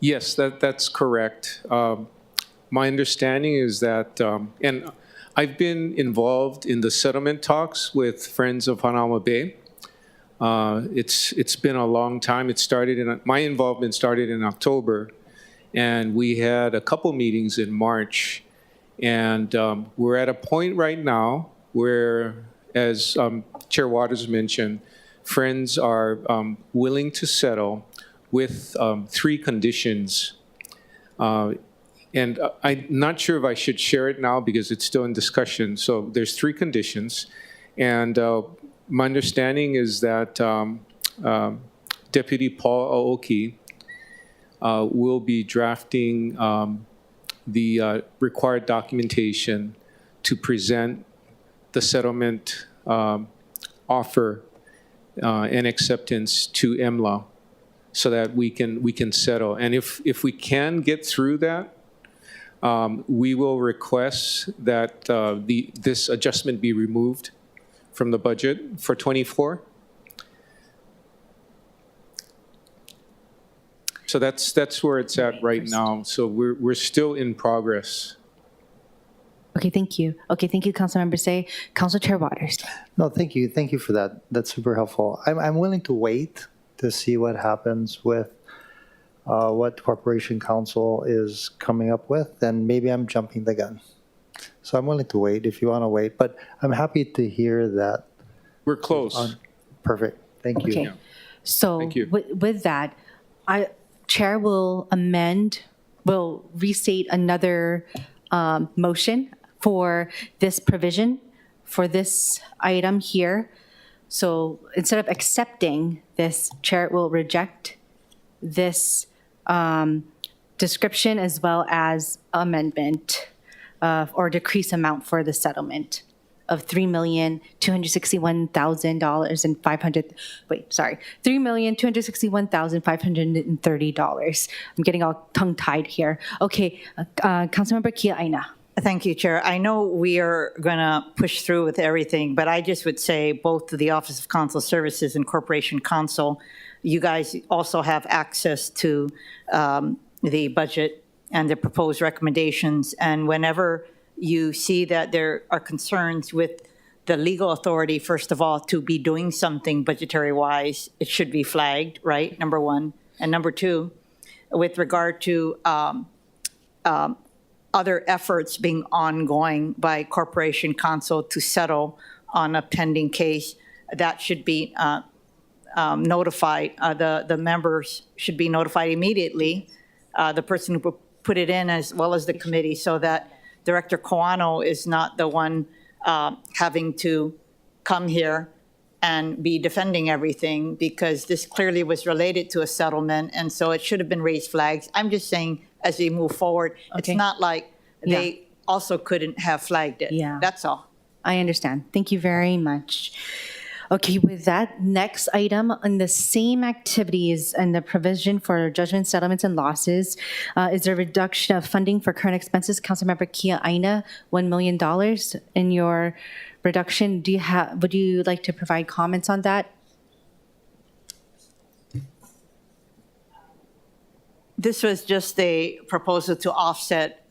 Yes, that's correct. My understanding is that, and I've been involved in the settlement talks with Friends of Hanauma Bay. It's been a long time. My involvement started in October, and we had a couple meetings in March. And we're at a point right now where, as Chair Waters mentioned, Friends are willing to settle with 3 conditions. And I'm not sure if I should share it now because it's still in discussion. So there's 3 conditions. And My understanding is that Deputy Paul Aoki will be drafting the required documentation to present the settlement offer and acceptance to EMLA so that we can settle. And if we can get through that, we will request that this adjustment be removed from the budget for '24. So that's where it's at right now. So we're still in progress. Okay, thank you. Okay, thank you, Councilmember Say. Council Chair Waters. No, thank you. Thank you for that. That's super helpful. I'm willing to wait to see what happens with what Corporation Council is coming up with, and maybe I'm jumping the gun. So I'm willing to wait if you want to wait, but I'm happy to hear that. We're close. Perfect. Thank you. Okay. So Thank you. with that, Chair will restate another motion for this provision, for this item here. So instead of accepting this, Chair will reject this description as well as amendment or decrease amount for the settlement of $3,261,530. I'm getting all tongue-tied here. Okay, Councilmember Kia Aina. Thank you, Chair. I know we are going to push through with everything, but I just would say both to the Office of Consular Services and Corporation Counsel, you guys also have access to the budget and the proposed recommendations. And whenever you see that there are concerns with the legal authority, first of all, to be doing something budgetary-wise, it should be flagged, right? Number one. And number two, with regard to other efforts being ongoing by Corporation Counsel to settle on a pending case, that should be notified. The members should be notified immediately, the person who put it in as well as the committee, so that Director Coano is not the one having to come here and be defending everything, because this clearly was related to a settlement, and so it should have been raised flags. I'm just saying, as we move forward, it's not like they also couldn't have flagged it. Yeah. That's all. I understand. Thank you very much. Okay, with that, next item on the same activities and the provision for judgment settlements and losses is a reduction of funding for current expenses. Councilmember Kia Aina, $1 million in your reduction. Would you like to provide comments on that? This was just a proposal to offset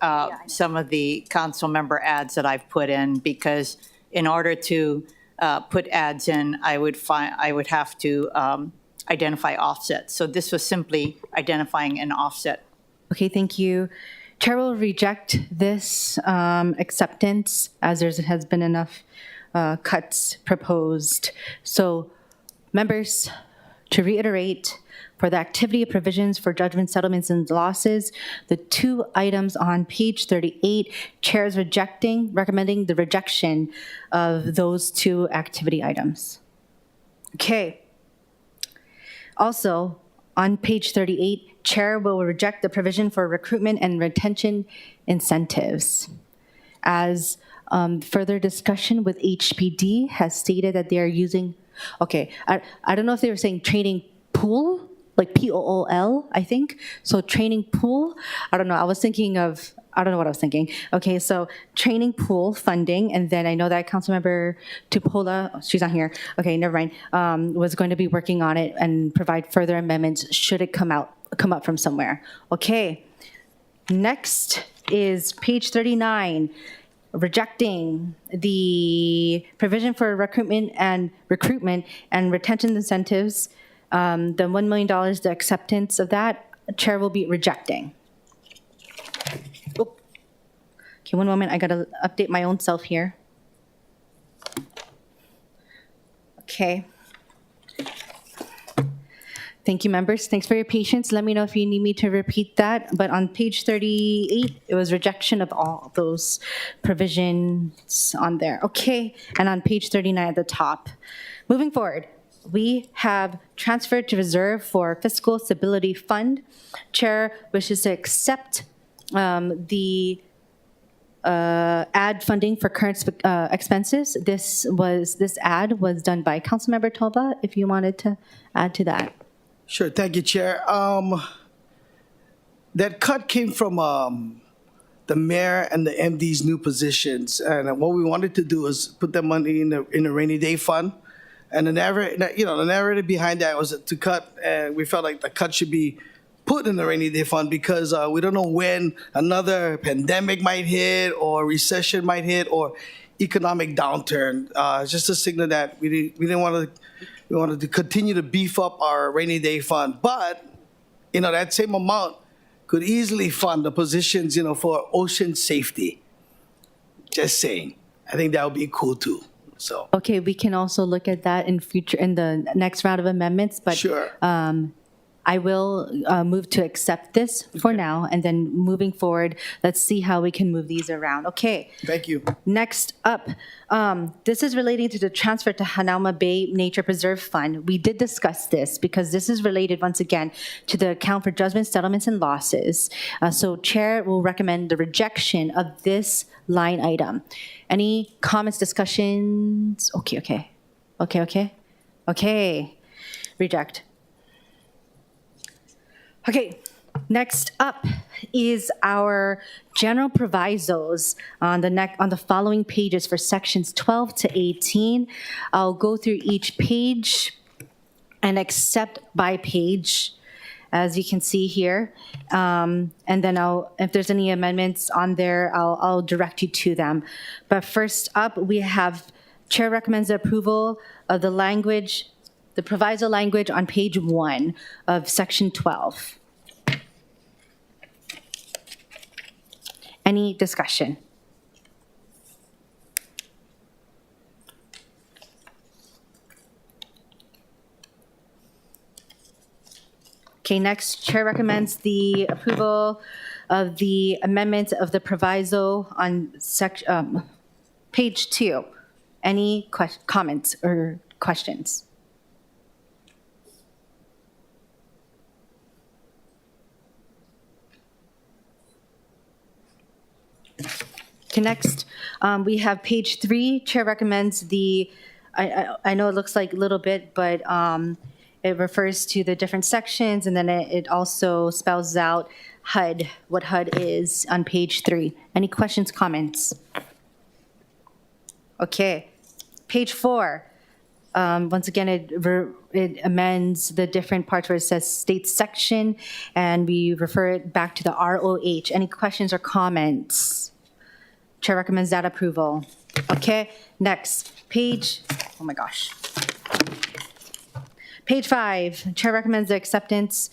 some of the council member ads that I've put in, because in order to put ads in, I would have to identify offsets. So this was simply identifying an offset. Okay, thank you. Chair will reject this acceptance, as there has been enough cuts proposed. So members, to reiterate, for the activity provisions for judgment settlements and losses, the two items on page 38, Chair is recommending the rejection of those two activity items. Okay. Also, on page 38, Chair will reject the provision for recruitment and retention incentives. As further discussion with HPD has stated that they are using, okay, I don't know if they were saying training pool, like POOL, I think. So training pool, I don't know. I don't know what I was thinking. Okay, so training pool funding, and then I know that Councilmember Tupola, she's not here. Okay, never mind. Was going to be working on it and provide further amendments should it come up from somewhere. Okay, next is page 39. Rejecting the provision for recruitment and retention incentives. The $1 million, the acceptance of that, Chair will be rejecting. Oh. Okay, one moment, I gotta update my own self here. Okay. Thank you, members. Thanks for your patience. Let me know if you need me to repeat that. But on page 38, it was rejection of all those provisions on there. Okay, and on page 39 at the top, Moving forward, we have transferred to reserve for fiscal stability fund. Chair wishes to accept the ad funding for current expenses. This ad was done by Councilmember Toba, if you wanted to add to that. Sure, thank you, Chair. That cut came from the mayor and the MD's new positions, and what we wanted to do is put that money in the rainy day fund. And the narrative behind that was to cut, and we felt like the cut should be put in the rainy day fund because we don't know when another pandemic might hit or recession might hit or economic downturn. It's just a signal that we wanted to continue to beef up our rainy day fund, but that same amount could easily fund the positions for ocean safety. Just saying, I think that would be cool too. So Okay, we can also look at that in the next round of amendments, but sure. I will move to accept this for now, and then moving forward, let's see how we can move these around. Okay. Thank you. Next up, this is relating to the transfer to Hanauma Bay Nature Preserve Fund. We did discuss this because this is related, once again, to the account for judgments, settlements, and losses. So Chair will recommend the rejection of this line item. Any comments, discussions? Okay. Reject. Okay, next up is our general provisos on the following pages for sections 12 to 18. I'll go through each page and accept by page, as you can see here. And then if there's any amendments on there, I'll direct you to them. But first up, we have Chair recommends the approval of the proviso language on page 1 of section 12. Any discussion? Okay, next, Chair recommends the approval of the amendment of the proviso on page 2. Any comments or questions? Okay, next, we have page 3. Chair recommends I know it looks like a little bit, but it refers to the different sections, and then it also spells out HUD, what HUD is on page 3. Any questions, comments? Okay, page 4. Once again, it amends the different parts where it says state section, and we refer it back to the ROH. Any questions or comments? Chair recommends that approval. Okay, next, page 5. Chair recommends the acceptance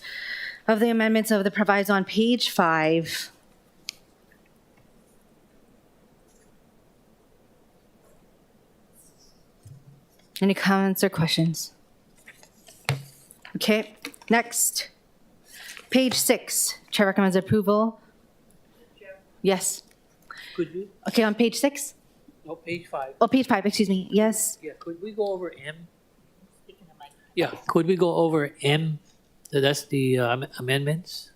of the amendments of the proviso on page 5. Any comments or questions? Okay, next, page 6. Chair recommends approval. Yes. Could we? Okay, on page 6? No, page 5. Oh, page 5, excuse me. Yes. Yeah, could we go over M? Yeah, could we go over M? That's the amendments.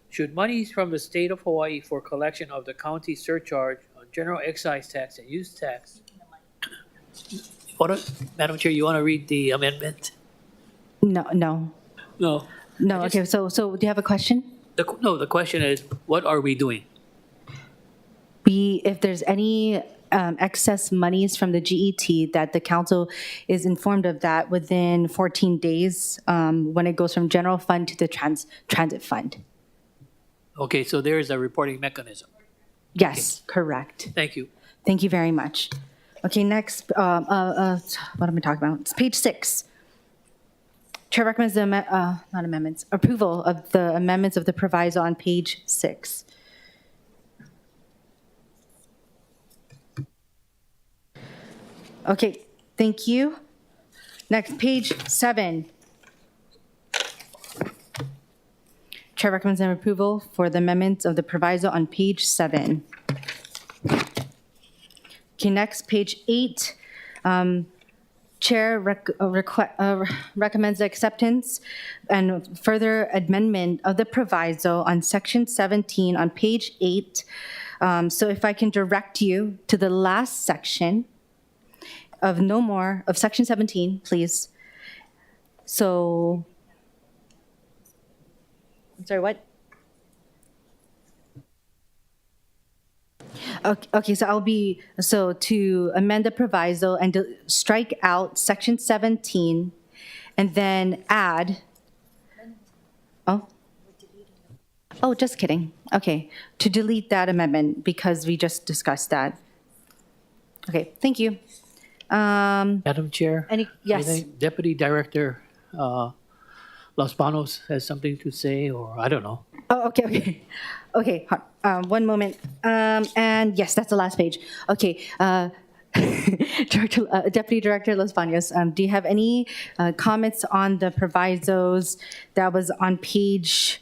Should monies from the state of Hawaii for collection of the county surcharge on general excise tax and use tax? Madam Chair, you want to read the amendment? No. No. Okay, so do you have a question? The question is, what are we doing? If there's any excess monies from the GET, that the council is informed of that within 14 days when it goes from general fund to the transit fund. Okay, so there is a reporting mechanism. Yes, correct. Thank you. Thank you very much. Okay, next, what am I talking about? It's page 6. Chair recommends approval of the amendments of the proviso on page 6. Okay, thank you. Next, page 7. Chair recommends approval for the amendments of the proviso on page 7. Okay, next, page 8. Chair recommends acceptance and further amendment of the proviso on section 17 on page 8. So if I can direct you to the last section of section 17, please. So, I'm sorry, what? Okay, so to amend the proviso and to strike out section 17 and then add, oh, just kidding. Okay, to delete that amendment because we just discussed that. Okay, thank you. Madam Chair? Yes. I think Deputy Director Los Banos has something to say, or I don't know. Oh, okay. Okay, one moment. And yes, that's the last page. Okay. Deputy Director Los Banos, do you have any comments on the provisos that was on page,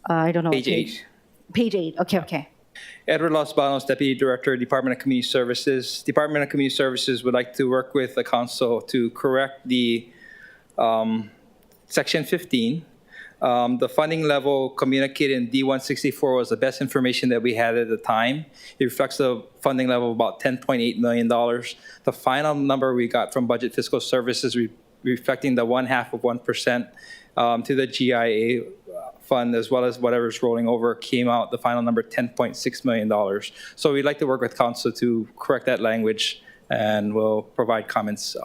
I don't know. Page 8. Page 8, okay. Edward Los Banos, Deputy Director, Department of Community Services. Department of Community Services would like to work with the council to correct the section 15. The funding level communicated in D164 was the best information that we had at the time. It reflects a funding level of about $10.8 million. The final number we got from Budget Fiscal Services reflecting the 0.5% to the GIA fund, as well as whatever's rolling over, came out the final number $10.6 million. So we'd like to work with council to correct that language, and we'll provide comments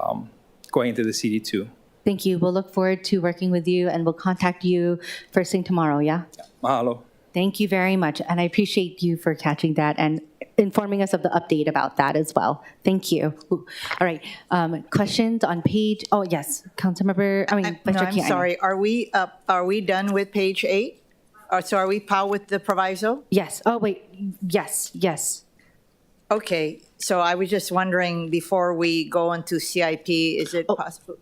going into the CD2. Thank you. We'll look forward to working with you, and we'll contact you first thing tomorrow, yeah? Mahalo. Thank you very much, and I appreciate you for catching that and informing us of the update about that as well. Thank you. All right, questions on page, oh, yes, Councilmember, I'm sorry, are we done with page 8? So are we POW with the proviso? Yes, oh, wait, yes. Okay, so I was just wondering, before we go into CIP, is it possible?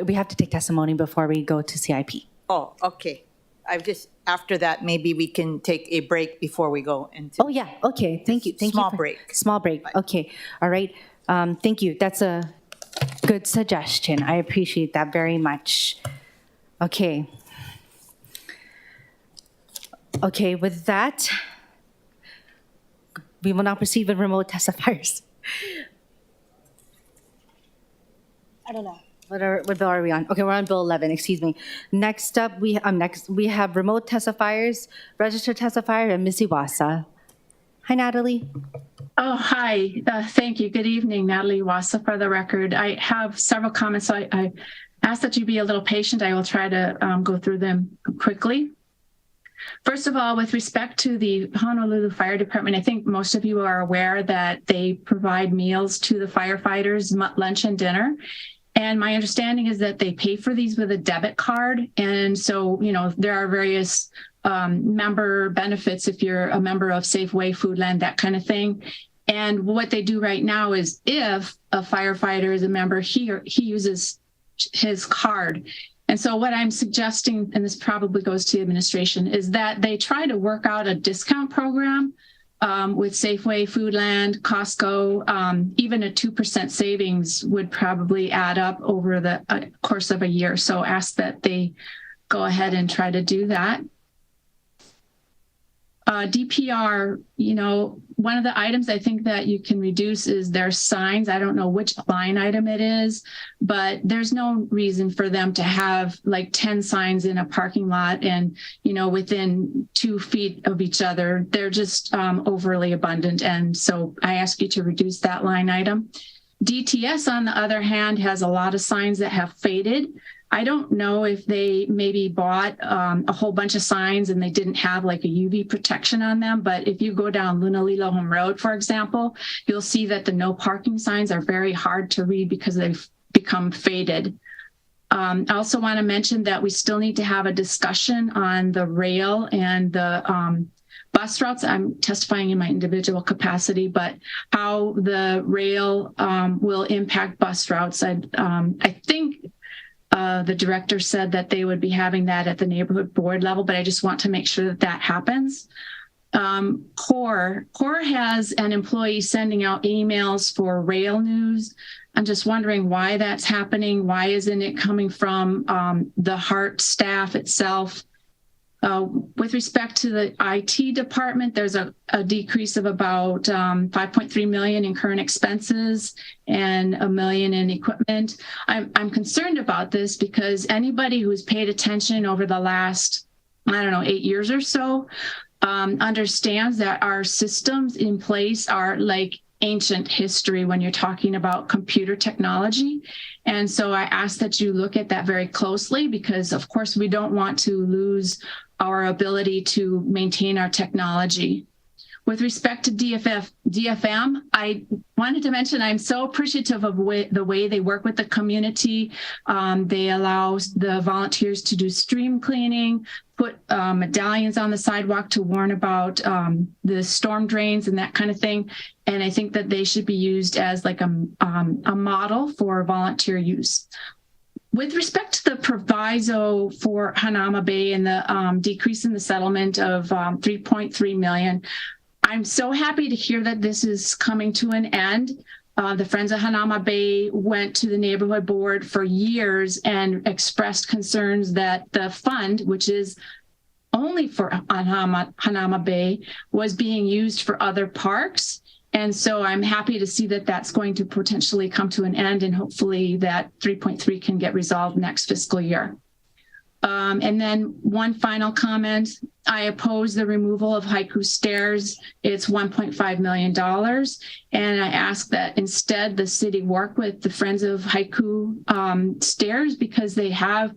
We have to take testimony before we go to CIP. Oh, okay. After that, maybe we can take a break before we go into. Oh, yeah, okay, thank you. Small break. Small break, okay, all right. Thank you, that's a good suggestion. I appreciate that very much. Okay. Okay, with that, we will now proceed with remote testifiers. I don't know. What bill are we on? Okay, we're on Bill 11, excuse me. Next up, we have remote testifiers, registered testifier, and Ms. Iwasa. Hi, Natalie. Oh, hi. Thank you. Good evening, Natalie Iwasa for the record. I have several comments, so I ask that you be a little patient. I will try to go through them quickly. First of all, with respect to the Honolulu Fire Department, I think most of you are aware that they provide meals to the firefighters, lunch and dinner. And my understanding is that they pay for these with a debit card. And so, there are various member benefits if you're a member of Safeway, Foodland, that kind of thing. And what they do right now is if a firefighter is a member, he uses his card. And so what I'm suggesting, and this probably goes to the administration, is that they try to work out a discount program with Safeway, Foodland, Costco. Even a 2% savings would probably add up over the course of a year. So ask that they go ahead and try to do that. DPR, one of the items I think that you can reduce is their signs. I don't know which line item it is, but there's no reason for them to have like 10 signs in a parking lot and, within 2 feet of each other. They're just overly abundant. And so I ask you to reduce that line item. DTS, on the other hand, has a lot of signs that have faded. I don't know if they maybe bought a whole bunch of signs and they didn't have like a UV protection on them. But if you go down Lunalilo Home Road, for example, you'll see that the no parking signs are very hard to read because they've become faded. I also want to mention that we still need to have a discussion on the rail and the bus routes. I'm testifying in my individual capacity, but how the rail will impact bus routes. I think the director said that they would be having that at the neighborhood board level, but I just want to make sure that that happens. CORE has an employee sending out emails for rail news. I'm just wondering why that's happening. Why isn't it coming from the HART staff itself? With respect to the IT department, there's a decrease of about 5.3 million in current expenses and $1 million in equipment. I'm concerned about this because anybody who's paid attention over the last, 8 years or so, understands that our systems in place are like ancient history when you're talking about computer technology. And so I ask that you look at that very closely because, of course, we don't want to lose our ability to maintain our technology. With respect to DFM, I wanted to mention I'm so appreciative of the way they work with the community. They allow the volunteers to do stream cleaning, put medallions on the sidewalk to warn about the storm drains and that kind of thing. And I think that they should be used as like a model for volunteer use. With respect to the proviso for Hanauma Bay and the decrease in the settlement of 3.3 million, I'm so happy to hear that this is coming to an end. The Friends of Hanauma Bay went to the neighborhood board for years and expressed concerns that the fund, which is only for Hanauma Bay, was being used for other parks. And so I'm happy to see that that's going to potentially come to an end and hopefully that 3.3 can get resolved next fiscal year. And then one final comment, I oppose the removal of Haiku Stairs. It's $1.5 million. And I ask that instead the city work with the Friends of Haiku Stairs because they have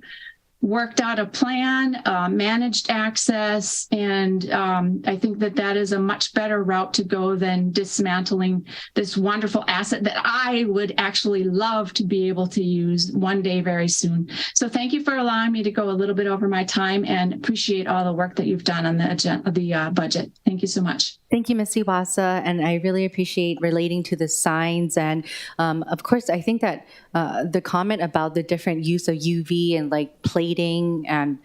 worked out a plan, managed access, and I think that that is a much better route to go than dismantling this wonderful asset that I would actually love to be able to use one day very soon. So thank you for allowing me to go a little bit over my time and appreciate all the work that you've done on the budget. Thank you so much. Thank you, Ms. Iwasa, and I really appreciate relating to the signs. And of course, I think that the comment about the different use of UV and like plating and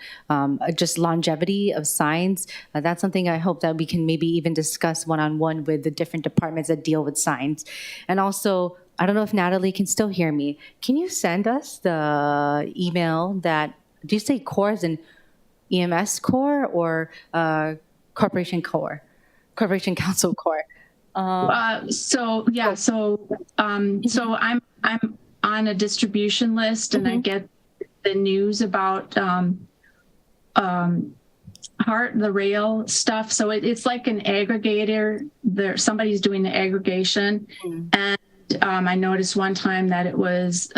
just longevity of signs, that's something I hope that we can maybe even discuss one-on-one with the different departments that deal with signs. And also, I don't know if Natalie can still hear me. Can you send us the email that, do you say core as in EMS core or Corporation core? Corporation Council Core. So I'm on a distribution list, and I get the news about the rail stuff. So it's like an aggregator. Somebody's doing the aggregation, and I noticed one time that it was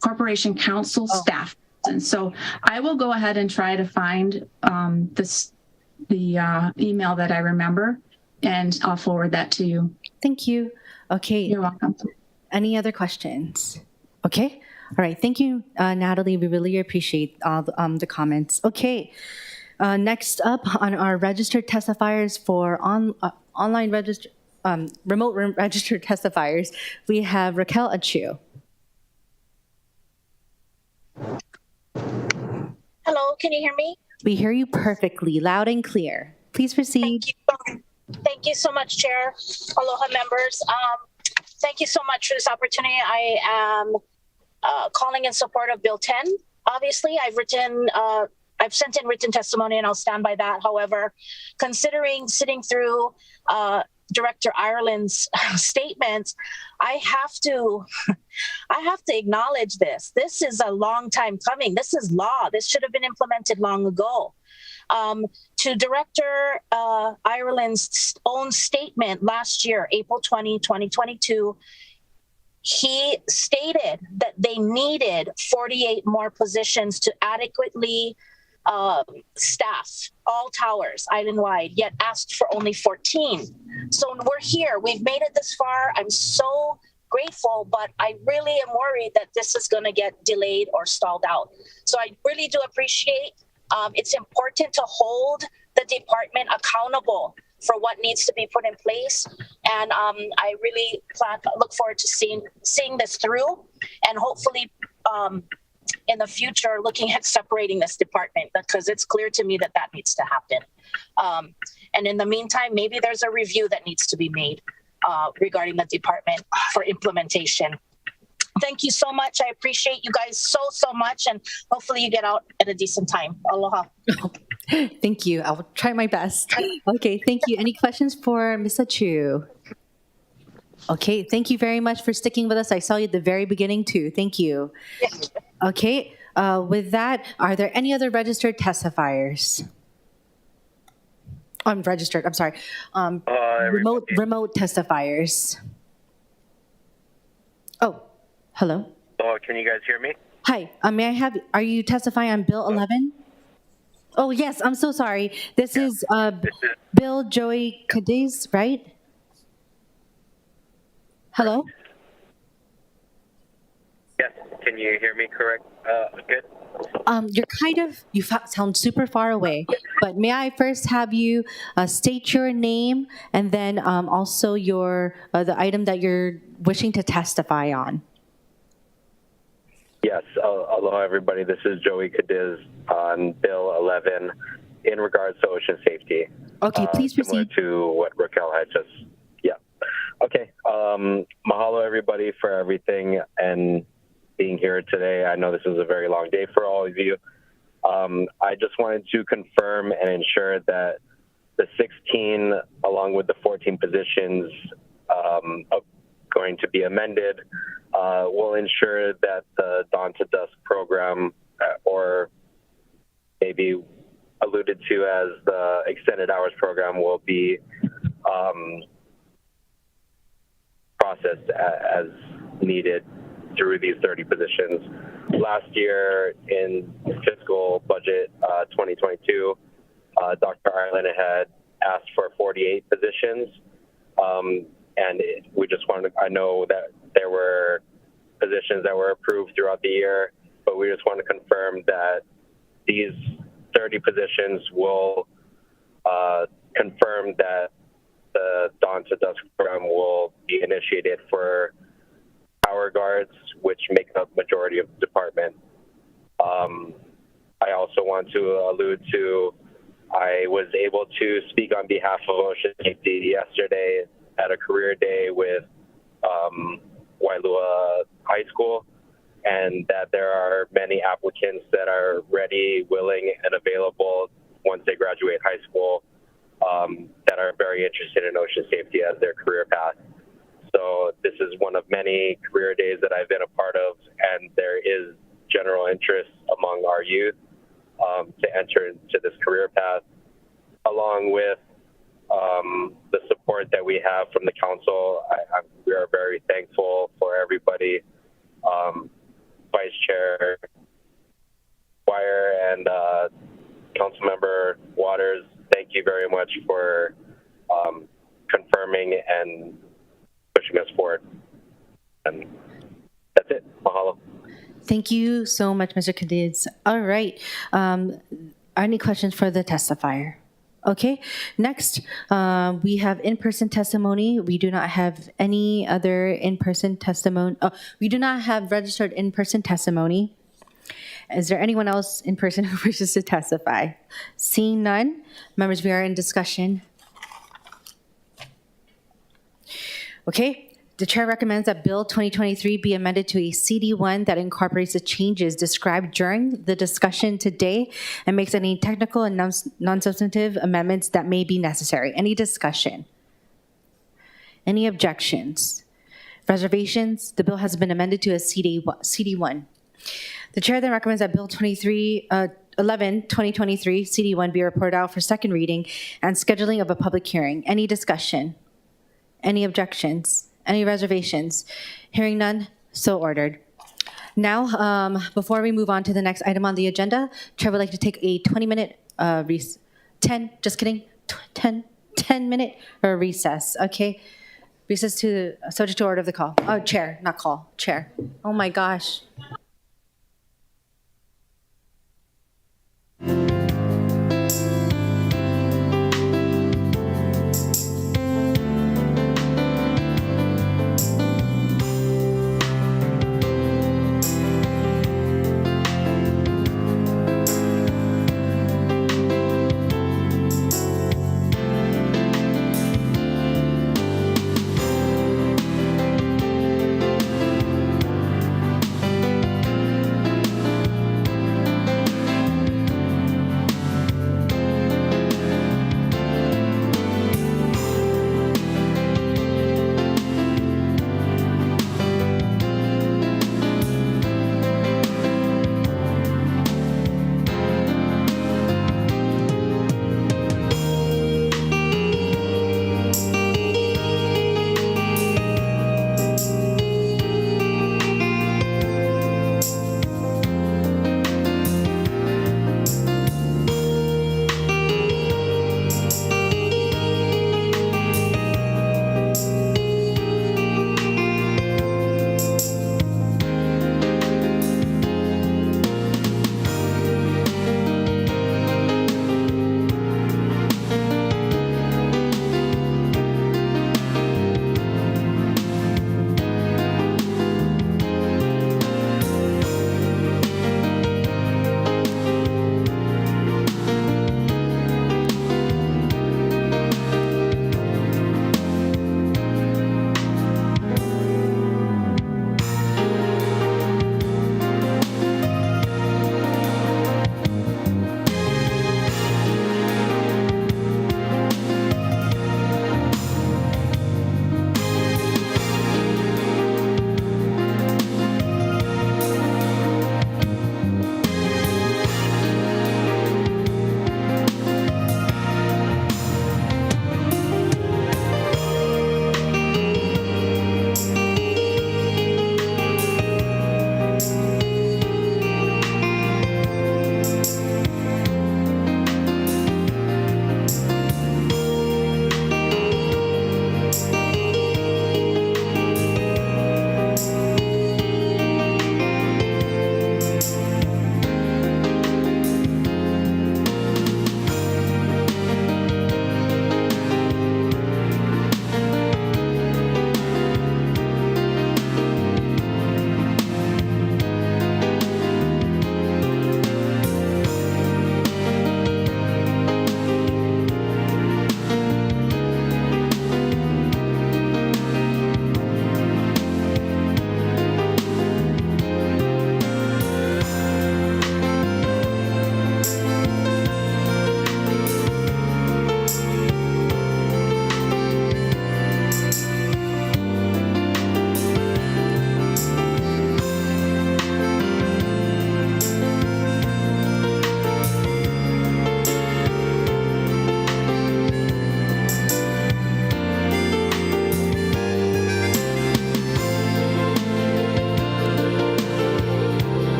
Corporation Council staff, and so I will go ahead and try to find the email that I remember, and I'll forward that to you. Thank you. Okay. You're welcome. Any other questions? Okay. All right. Thank you, Natalie. We really appreciate all the comments. Okay. Next up on our registered testifiers for online remote registered testifiers, we have Raquel Achu. Hello, can you hear me? We hear you perfectly, loud and clear. Please proceed. Thank you so much, Chair. Aloha, members. Thank you so much for this opportunity. I am calling in support of Bill 10. Obviously, I've sent in written testimony, and I'll stand by that. However, considering sitting through Director Ireland's statements, I have to acknowledge this. This is a long time coming. This is law. This should have been implemented long ago. To Director Ireland's own statement last year, April 20, 2022, he stated that they needed 48 more positions to adequately staff all towers island-wide, yet asked for only 14. So we're here. We've made it this far. I'm so grateful, but I really am worried that this is going to get delayed or stalled out. So I really do appreciate it's important to hold the department accountable for what needs to be put in place. And I really look forward to seeing this through and hopefully in the future looking at separating this department, because it's clear to me that that needs to happen. And in the meantime, maybe there's a review that needs to be made regarding the department for implementation. Thank you so much. I appreciate you guys so much, and hopefully you get out at a decent time. Aloha. Thank you. I'll try my best. Okay, thank you. Any questions for Mr. Chu? Okay, thank you very much for sticking with us. I saw you at the very beginning too. Thank you. Okay, with that, are there any other registered testifiers? I'm registered, I'm sorry. Remote testifiers. Oh, hello. Oh, can you guys hear me? Hi, may I have, are you testifying on Bill 11? Oh, yes, I'm so sorry. This is Bill Joey Cadiz, right? Hello? Yes, can you hear me correct? Good. You sound super far away, but may I first have you state your name and then also your the item that you're wishing to testify on? Yes, aloha everybody. This is Joey Cadiz on Bill 11 in regards to ocean safety. Okay, please similar proceed. to what Raquel had just, Okay, mahalo everybody for everything and being here today. I know this is a very long day for all of you. I just wanted to confirm and ensure that the 16, along with the 14 positions going to be amended, will ensure that the Dawn to Dusk program, or maybe alluded to as the extended hours program, will be processed as needed through these 30 positions. Last year in fiscal budget 2022, Dr. Ireland had asked for 48 positions, and we just wanted I know that there were positions that were approved throughout the year, but we just want to confirm that these 30 positions will confirm that the Dawn to Dusk program will be initiated for power guards, which make up majority of the department. I also want to allude to, I was able to speak on behalf of ocean safety yesterday at a career day with Wailua High School, and that there are many applicants that are ready, willing, and available once they graduate high school that are very interested in ocean safety as their career path. So this is one of many career days that I've been a part of, and there is general interest among our youth to enter into this career path, along with the support that we have from the council. We are very thankful for everybody. Vice Chair Wire and Councilmember Waters, thank you very much for confirming and pushing us forward. And that's it. Mahalo. Thank you so much, Mr. Cadiz. All right. Any questions for the testifier? Okay. Next, we have in-person testimony. We do not have any other in-person testimony. Oh, we do not have registered in-person testimony. Is there anyone else in person who wishes to testify? Seeing none, members, we are in discussion. Okay. The chair recommends that Bill 2023 be amended to a CD1 that incorporates the changes described during the discussion today and makes any technical and non-substantive amendments that may be necessary. Any discussion? Any objections? Reservations? The bill has been amended to a CD1. The chair then recommends that Bill 11, 2023, CD1 be reported out for second reading and scheduling of a public hearing. Any discussion? Any objections? Any reservations? Hearing none, so ordered. Now, before we move on to the next item on the agenda, Chair would like to take a 20-minute 10-minute recess, okay? Recess to, subject to order of the call. Oh, Chair, not call, Chair. Oh my gosh.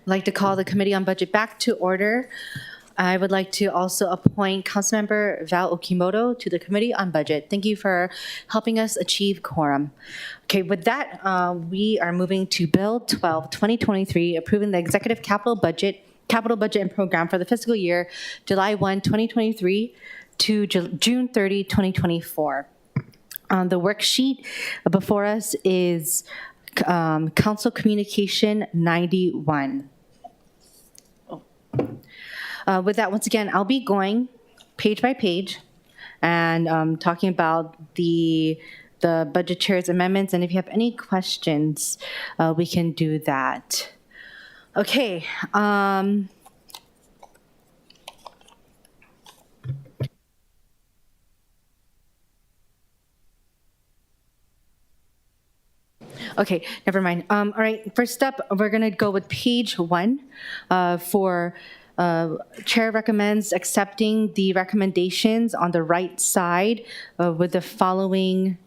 like to call the Committee on Budget back to order. I would like to also appoint Councilmember Val Okimoto to the Committee on Budget. Thank you for helping us achieve quorum. Okay, with that, we are moving to Bill 12, 2023, approving the Executive Capital Budget and Program for the fiscal year July 1, 2023 to June 30, 2024. The worksheet before us is Council Communication 91. With that, once again, I'll be going page by page and talking about the budget chair's amendments. And if you have any questions, we can do that. Okay. Okay, never mind. All right, first up, we're going to go with page 1 for Chair recommends accepting the recommendations on the right side with the following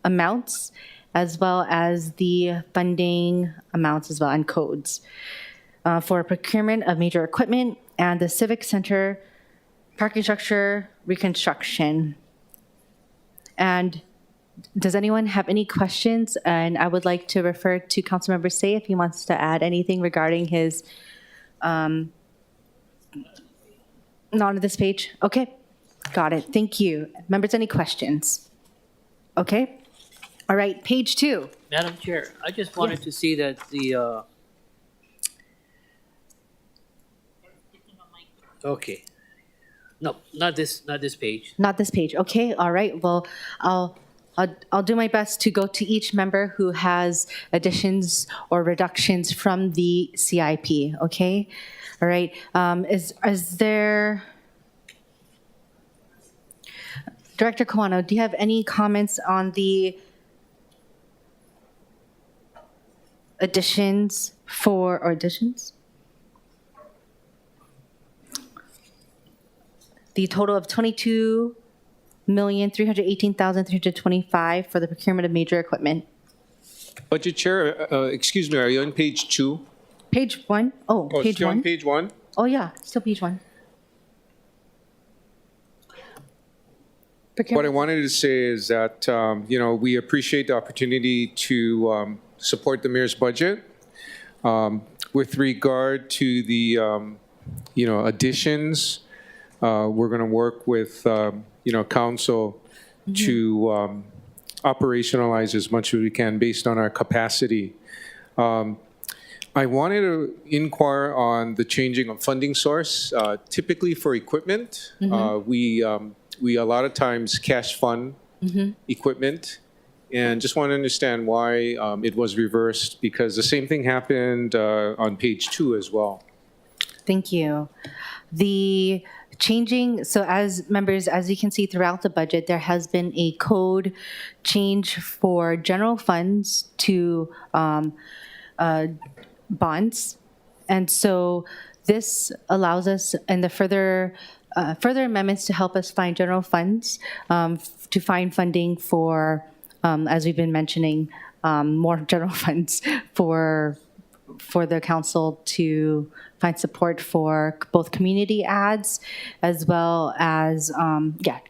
amounts, as well as the funding amounts as well and codes for procurement of major equipment and the Civic Center parking structure reconstruction. And does anyone have any questions? And I would like to refer to Councilmember Say if he wants to add anything regarding his, not on this page. Okay, got it. Thank you. Members, any questions? Okay. All right, page 2. Madam Chair, I just wanted to see that the, okay. No, not this page. Not this page. Okay, all right. Well, I'll do my best to go to each member who has additions or reductions from the CIP, okay? All right, is there, Director Kawano, do you have any comments on the additions the total of $22,318,325 for the procurement of major equipment. Budget Chair, excuse me, are you on page 2? Page 1? Oh, page still 1? on page 1? Oh, yeah, still page 1. What I wanted to say is that, we appreciate the opportunity to support the mayor's budget. With regard to the, additions, we're going to work with, council to operationalize as much as we can based on our capacity. I wanted to inquire on the changing of funding source. Typically for equipment, we a lot of times cash fund equipment, and just want to understand why it was reversed, because the same thing happened on page 2 as well. Thank you. The changing, so as members, as you can see throughout the budget, there has been a code change for general funds to bonds. And so this allows us in the further amendments to help us find general funds, to find funding for, as we've been mentioning, more general funds for the council to find support for both community ads as well as,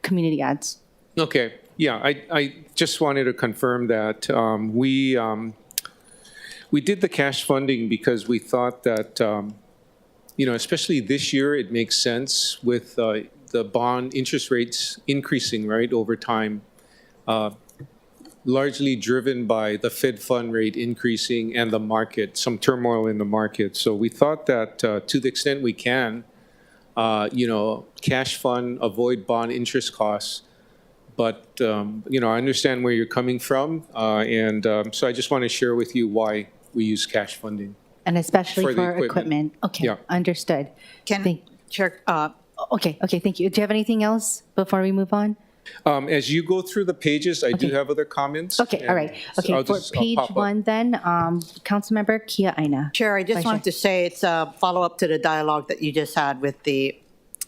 community ads. Okay, yeah, I just wanted to confirm that we did the cash funding because we thought that, especially this year, it makes sense with the bond interest rates increasing, right, over time, largely driven by the Fed fund rate increasing and the market, some turmoil in the market. So we thought that to the extent we can, cash fund, avoid bond interest costs. But, I understand where you're coming from. So I just want to share with you why we use cash funding. And especially for the for equipment. Okay, Yeah. understood. Chair, Okay, thank you. Do you have anything else before we move on? As you go through the pages, I do have other comments. Okay, all right. Okay, I'll for page pop up. 1 then, Councilmember Kia Aina. Chair, I just Vice wanted to say it's a follow-up to the dialogue that you just had with the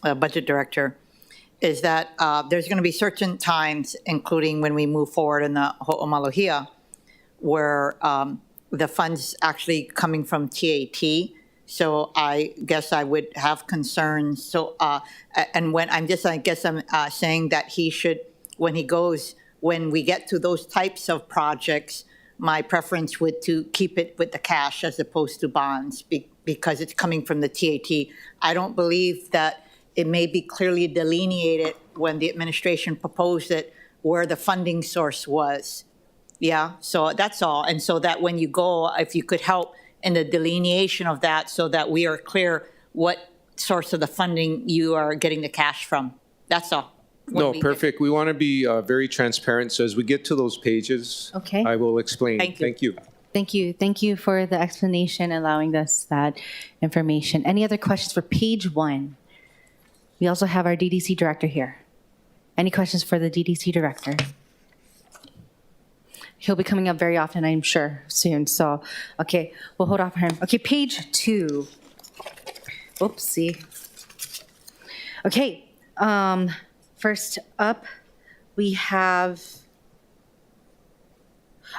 budget director, is that there's going to be certain times, including when we move forward in the Ho'omalohia, where the funds actually coming from TAT So I guess I would have concerns. So, and when I'm just, I guess I'm saying that he should, when he goes, when we get to those types of projects, my preference would to keep it with the cash as opposed to bonds because it's coming from the TAT. I don't believe that it may be clearly delineated when the administration proposed it where the funding source was. Yeah, so that's all. And so that when you go, if you could help in the delineation of that so that we are clear what source of the funding you are getting the cash from. That's all. No, perfect. We want to be very transparent. So as we get to those pages, Okay. I will explain. Thank you. Thank you. Thank you. Thank you for the explanation, allowing us that information. Any other questions for page 1? We also have our DDC director here. Any questions for the DDC director? He'll be coming up very often, I'm sure, soon. So, okay, we'll hold off for him. Okay, page 2. Oopsie. Okay, first up, we have,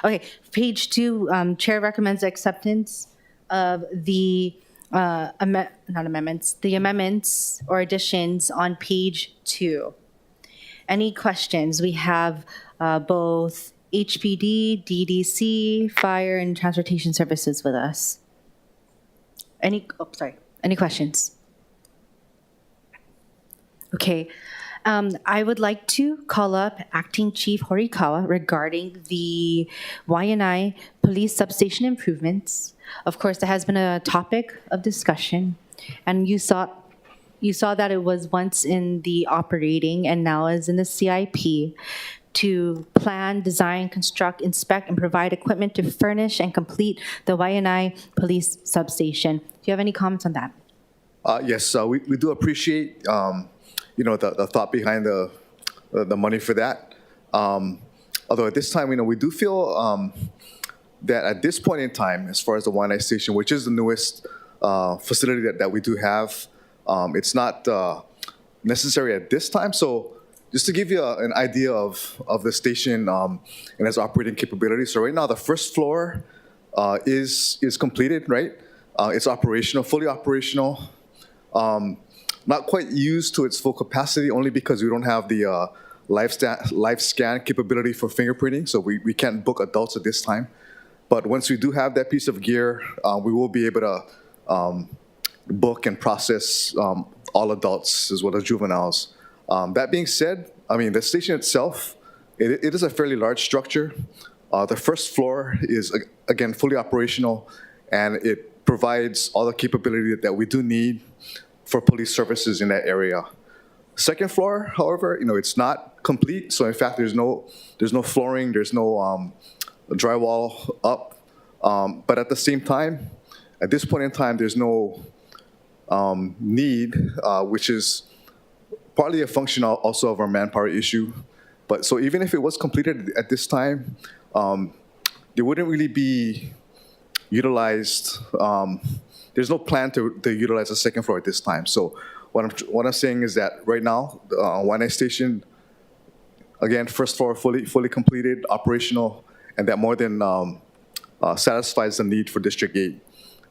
okay, page 2, Chair recommends acceptance of the, not amendments, the amendments or additions on page 2. Any questions? We have both HPD, DDC, Fire, and Transportation Services with us. Any questions? Okay. I would like to call up Acting Chief Horikawa regarding the YNI police substation improvements. Of course, that has been a topic of discussion, and you saw that it was once in the operating and now is in the CIP to plan, design, construct, inspect, and provide equipment to furnish and complete the YNI police substation. Do you have any comments on that? Yes, we do appreciate the thought behind the money for that. Although at this time, we do feel that at this point in time, as far as the YNI station, which is the newest facility that we do have, it's not necessary at this time. So just to give you an idea of the station and its operating capability. So right now, the first floor is completed, right? It's operational, fully operational. Not quite used to its full capacity only because we don't have the live scan capability for fingerprinting. So we can't book adults at this time. But once we do have that piece of gear, we will be able to book and process all adults as well as juveniles. That being said, the station itself, it is a fairly large structure. The first floor is, again, fully operational, and it provides all the capability that we do need for police services in that area. Second floor, however, it's not complete. So in fact, there's no flooring, there's no drywall up. But at the same time, at this point in time, there's no need, which is partly a function also of our manpower issue. But so even if it was completed at this time, they wouldn't really be utilized. There's no plan to utilize the second floor at this time. So what I'm saying is that right now, the YNI station, again, first floor fully completed, operational, and that more than satisfies the need for District 8.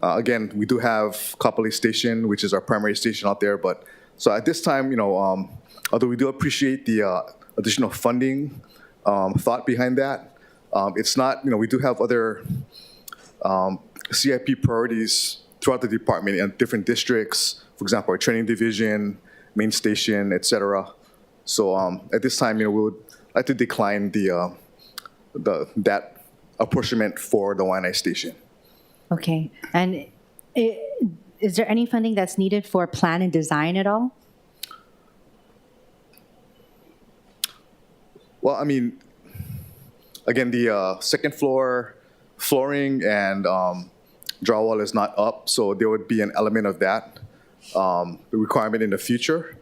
Again, we do have Kapolei Station, which is our primary station out there. But so at this time, although we do appreciate the additional funding thought behind that, it's not, we do have other CIP priorities throughout the department in different districts. For example, our training division, main station, et cetera. So at this time, we would like to decline that apportionment for the YNI station. Okay. And is there any funding that's needed for plan and design at all? Well, again, the second floor flooring and drywall is not up, so there would be an element of that the requirement in the future.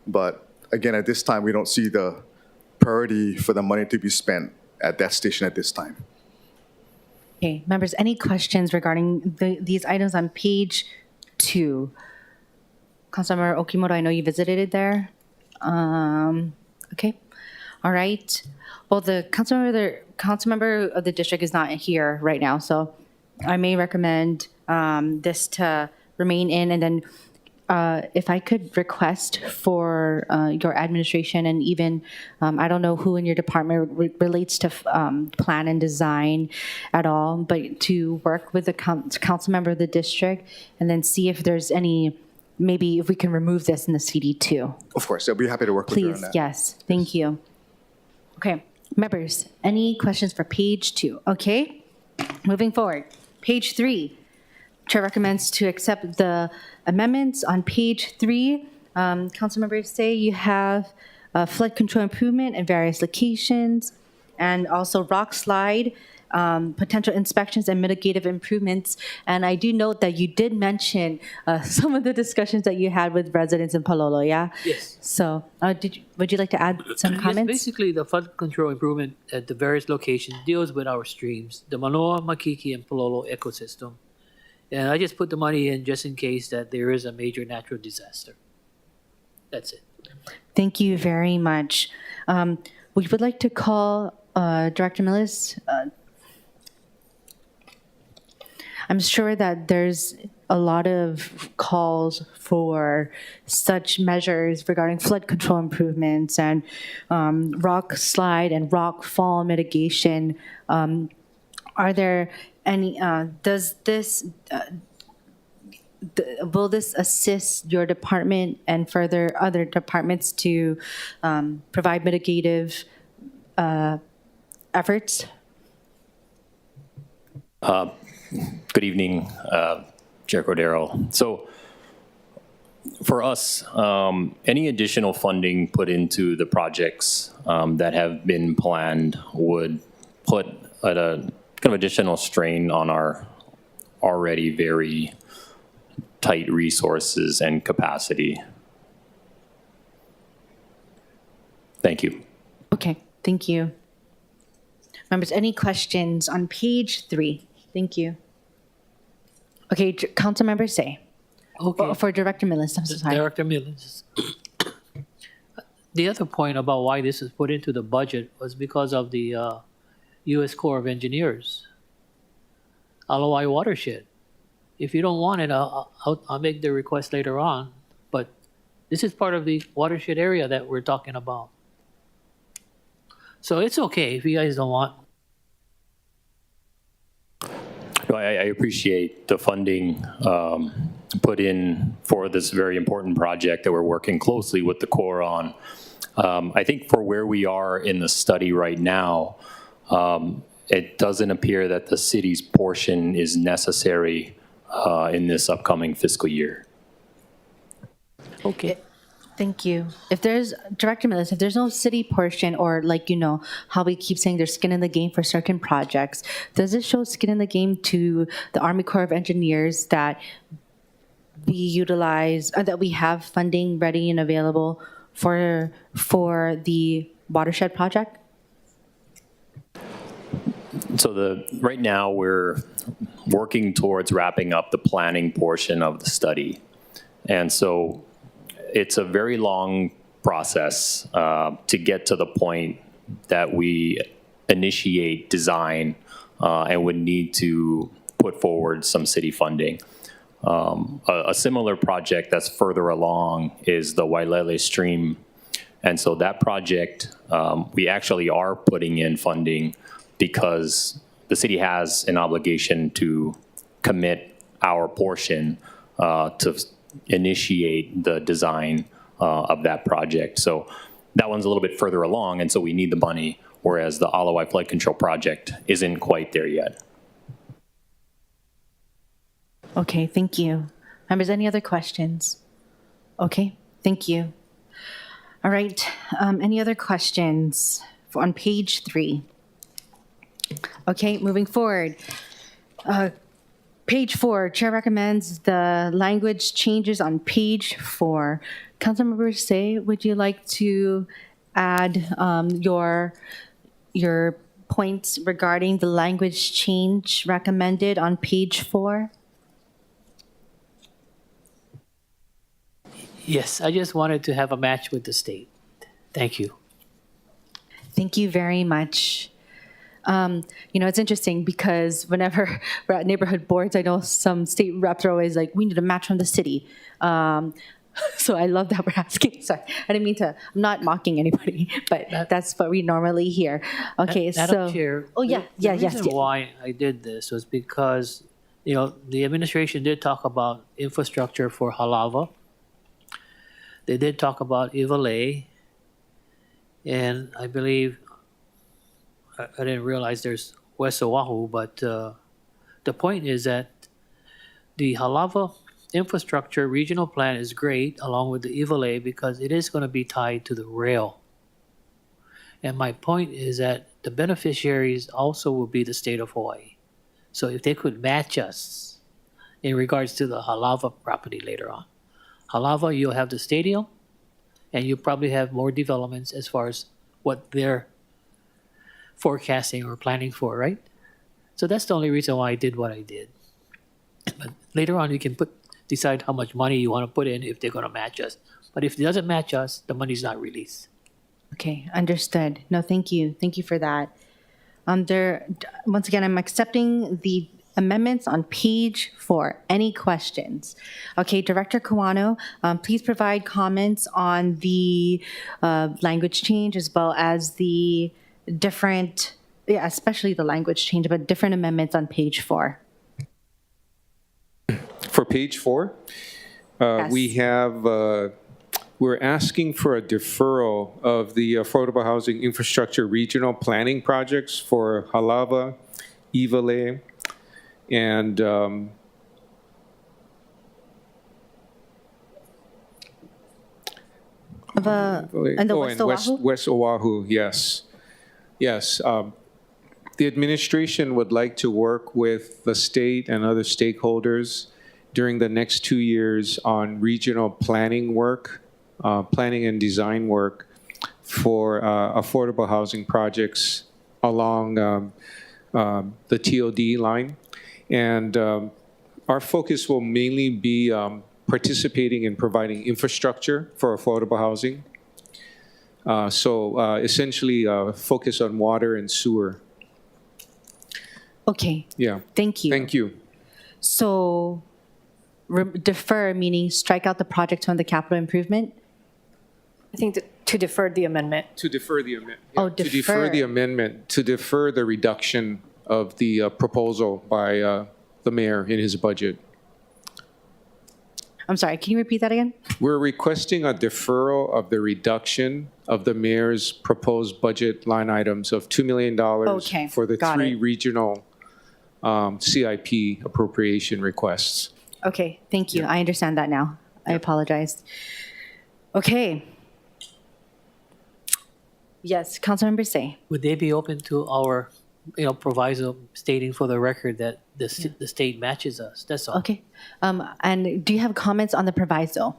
But again, at this time, we don't see the priority for the money to be spent at that station at this time. Okay, members, any questions regarding these items on page 2? Councilmember Okimoto, I know you visited it there. Okay, all right. Well, the council member of the district is not here right now, so I may recommend this to remain in, and then if I could request for your administration and even, I don't know who in your department relates to plan and design at all, but to work with the council member of the district and then see if there's any, maybe if we can remove this in the CD2. Of course, I'll be happy to work with you on Please, that. yes, thank you. Okay, members, any questions for page 2? Okay, moving forward. Page 3. Chair recommends to accept the amendments on page 3. Council members say you have flood control improvement in various locations and also rock slide, potential inspections and mitigative improvements. And I do note that you did mention some of the discussions that you had with residents in Palolo, yeah? Yes. So would you like to add some Yes, comments? basically, the flood control improvement at the various locations deals with our streams, the Manoa, Makiki, and Palolo ecosystem. And I just put the money in just in case that there is a major natural disaster. That's it. Thank you very much. We would like to call Director Millis. I'm sure that there's a lot of calls for such measures regarding flood control improvements and rock slide and rock fall mitigation. Are there any, will this assist your department and further other departments to provide mitigative efforts? Good evening, Chair Cordero. So for us, any additional funding put into the projects that have been planned would put a kind of additional strain on our already very tight resources and capacity. Thank you. Okay, thank you. Members, any questions on page 3? Thank you. Okay, Council members say. Okay. For Director Millis, I'm so sorry. Director Millis. The other point about why this is put into the budget was because of the U.S. Corps of Engineers, Alawai watershed. If you don't want it, I'll make the request later on. But this is part of the watershed area that we're talking about. So it's okay if you guys don't want. No, I appreciate the funding put in for this very important project that we're working closely with the Corps on. I think for where we are in the study right now, it doesn't appear that the city's portion is necessary in this upcoming fiscal year. Okay. Thank you. If there's, Director Millis, if there's no city portion or how we keep saying there's skin in the game for certain projects, does it show skin in the game to the Army Corps of Engineers that we utilize, that we have funding ready and available for the watershed project? So right now we're working towards wrapping up the planning portion of the study. And so it's a very long process to get to the point that we initiate design and would need to put forward some city funding. A similar project that's further along is the Wailele Stream. And so that project, we actually are putting in funding because the city has an obligation to commit our portion to initiate the design of that project. So that one's a little bit further along, and so we need the money, whereas the Alawai Flood Control Project isn't quite there yet. Okay, thank you. Members, any other questions? Okay, thank you. All right, any other questions on page 3? Okay, moving forward. Page 4, Chair recommends the language changes on page 4. Councilmember Say, would you like to add your points regarding the language change recommended on page 4? Yes, I just wanted to have a match with the state. Thank you. Thank you very much. It's interesting because whenever we're at neighborhood boards, I know some state reps are always like, we need a match from the city. So I love that we're asking. Sorry, I didn't mean to. I'm not mocking anybody, but that's what we normally hear. Okay, Madam Chair, the reason why I did this was because, the administration did talk about infrastructure for Halava. They did talk about Ivalay, and I believe, I didn't realize there's West Oahu, but the point is that the Halava infrastructure regional plan is great along with the Ivalay because it is going to be tied to the rail. And my point is that the beneficiaries also will be the state of Hawaii. So if they could match us in regards to the Halava property later on. Halava, you'll have the stadium, and you probably have more developments as far as what they're forecasting or planning for, right? So that's the only reason why I did what I did. But later on, you can decide how much money you want to put in if they're going to match us. But if it doesn't match us, the money's not released. Okay, understood. No, thank you. Thank you for that. Once again, I'm accepting the amendments on page 4. Any questions? Okay, Director Kawano, please provide comments on the language change as well as the different, especially the language change, but different amendments on page 4. For page 4, Yes. we have, we're asking for a deferral of the affordable housing infrastructure regional planning projects for Halava, Ivalay, and And the West Oahu? West Oahu, yes. Yes. The administration would like to work with the state and other stakeholders during the next 2 years on regional planning work, planning and design work for affordable housing projects along the TOD line. And our focus will mainly be participating in providing infrastructure for affordable housing. So essentially focus on water and sewer. Okay, Yeah. thank you. Thank you. So defer, meaning strike out the project on the capital improvement? I think to defer the amendment. To defer the amendment. Oh, To defer the amendment, to defer the reduction of the proposal by the mayor in his budget. I'm sorry, can you repeat that again? We're requesting a deferral of the reduction of the mayor's proposed budget line items of $2 million Okay, for the got 3 it. regional CIP appropriation requests. Okay, thank you. I understand that now. I apologize. Okay. Yes, Councilmember Say. Would they be open to our, proviso stating for the record that the state matches us? That's all. Okay. And do you have comments on the proviso?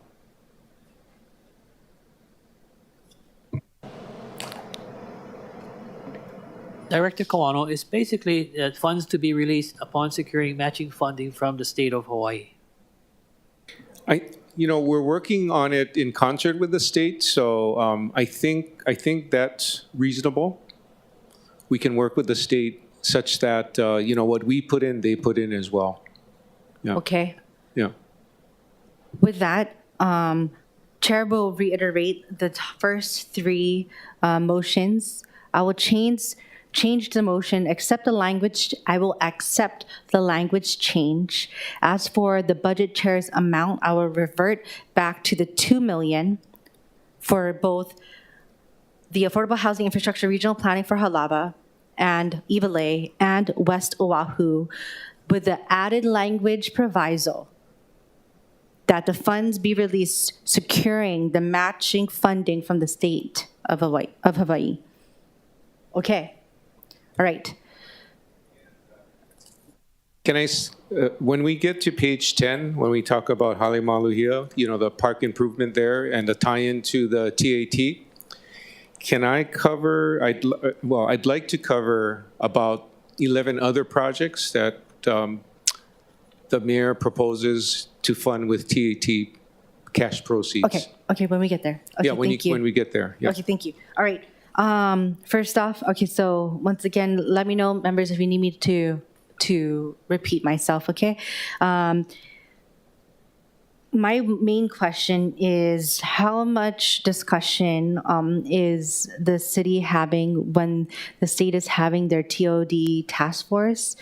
Director Kawano, is basically funds to be released upon securing matching funding from the state of Hawaii. We're working on it in concert with the state, so I think that's reasonable. We can work with the state such that, what we put in, they put in as well. Yeah. Okay. Yeah. With that, Chair will reiterate the first 3 motions. I will change the motion, accept the language. I will accept the language change. As for the budget chair's amount, I will revert back to the $2 million for both the Affordable Housing Infrastructure Regional Planning for Halava and Ivalay and West Oahu, with the added language proviso that the funds be released securing the matching funding from the state of Hawaii. Okay. All right. Can I, when we get to page 10, when we talk about Halemaluhia, the park improvement there and the tie-in to the TAT, can I cover, I'd like to cover about 11 other projects that the mayor proposes to fund with TAT cash proceeds. Okay, when we get there. Okay, Yeah, when thank you. we get there. Yeah. Okay, thank you. All right. First off, okay, so once again, let me know, members, if you need me to repeat myself, okay? My main question is how much discussion is the city having when the state is having their TOD task force?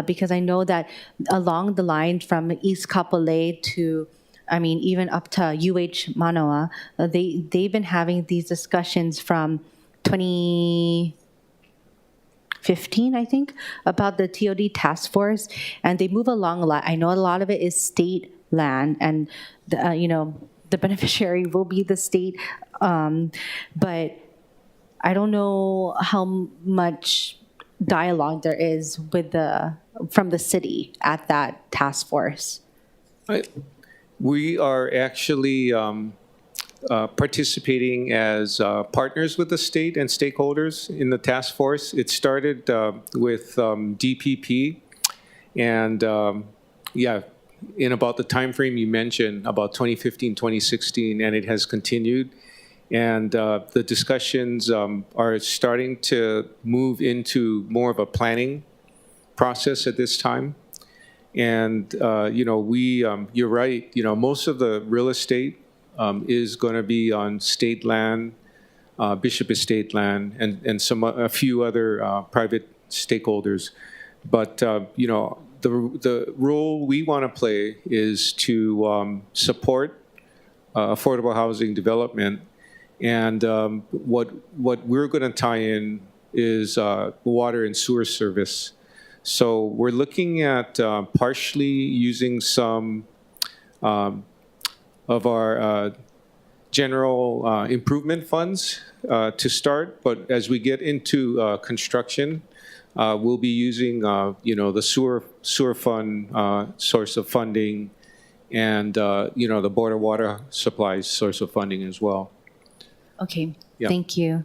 Because I know that along the line from East Kapolei to, I mean, even up to UH Manoa, they've been having these discussions from 2015, I think, about the TOD task force, and they move along a lot. I know a lot of it is state land, and the beneficiary will be the state, but I don't know how much dialogue there is with from the city at that task force. We are actually participating as partners with the state and stakeholders in the task force. It started with DPP, and in about the time frame you mentioned, about 2015, 2016, and it has continued. And the discussions are starting to move into more of a planning process at this time. And, you're right, most of the real estate is going to be on state land, Bishop Estate land, and a few other private stakeholders. But, the role we want to play is to support affordable housing development. And what we're going to tie in is water and sewer service. So we're looking at partially using some of our general improvement funds to start. But as we get into construction, we'll be using, the sewer fund source of funding, and the Board of Water Supplies source of funding as well. Okay, Yeah. Thank you.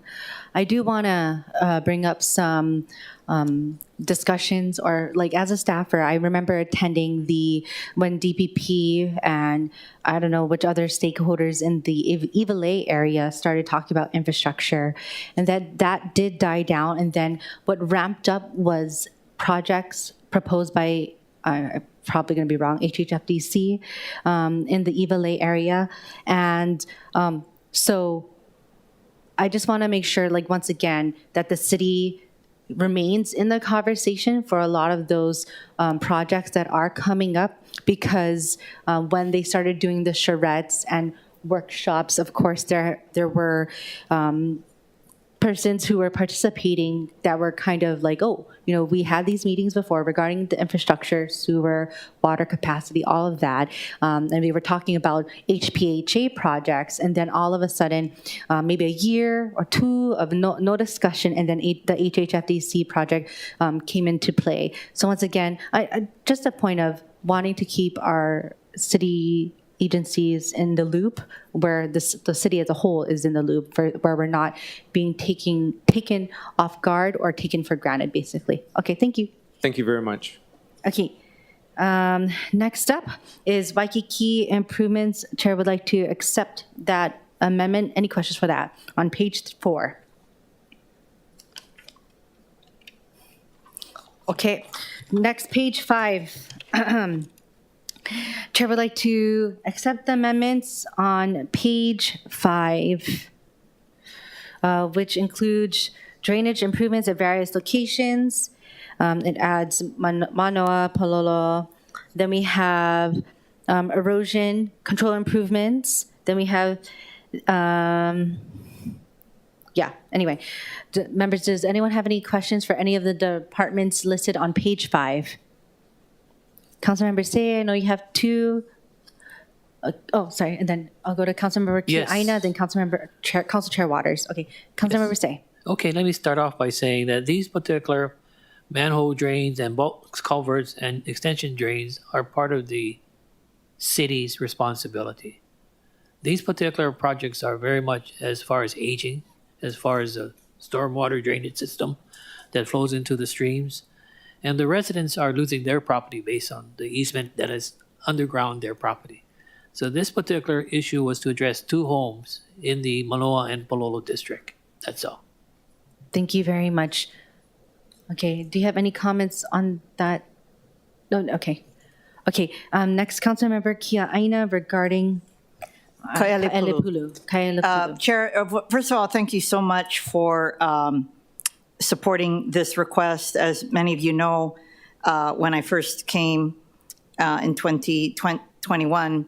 I do want to bring up some discussions, or like as a staffer, I remember attending when DPP and I don't know which other stakeholders in the Ivalai area started talking about infrastructure, and that did die down. And then what ramped up was projects proposed by, probably going to be wrong, HHFDC in the Ivalai area. And so I just want to make sure, like, once again, that the city remains in the conversation for a lot of those projects that are coming up, because when they started doing the charrettes and workshops, of course, there were persons who were participating that were kind of like, oh, we had these meetings before regarding the infrastructure, sewer, water capacity, all of that. And we were talking about HPHA projects, and then all of a sudden, maybe a year or two of no discussion, and then the HHFDC project came into play. So once again, I just a point of wanting to keep our city agencies in the loop, where the city as a whole is in the loop, where we're not being taken off guard or taken for granted, basically. Okay, thank you. Thank you very much. Okay. Next up is Waikiki improvements. Chair would like to accept that amendment. Any questions for that? On page 4. Okay. Next, page 5. Chair would like to accept the amendments on page 5, which includes drainage improvements at various locations. It adds Manoa, Palolo. Then we have erosion control improvements. Then we have, anyway. Members, does anyone have any questions for any of the departments listed on page 5? Councilmember Say, I know you have 2. Sorry, and then I'll go to Councilmember Yes. Aina, then Council Chair Waters. Okay, Councilmember Say. Okay, let me start off by saying that these particular manhole drains and box culverts and extension drains are part of the city's responsibility. These particular projects are very much as far as aging, as far as the stormwater drainage system that flows into the streams. And the residents are losing their property based on the easement that is underground their property. So this particular issue was to address 2 homes in the Manoa and Palolo district. That's all. Thank you very much. Okay, do you have any comments on that? No, okay. Okay, next Councilmember Kia Aina regarding Kaelepulu. Chair, first of all, thank you so much for supporting this request. As many of you know, when I first came in 2021,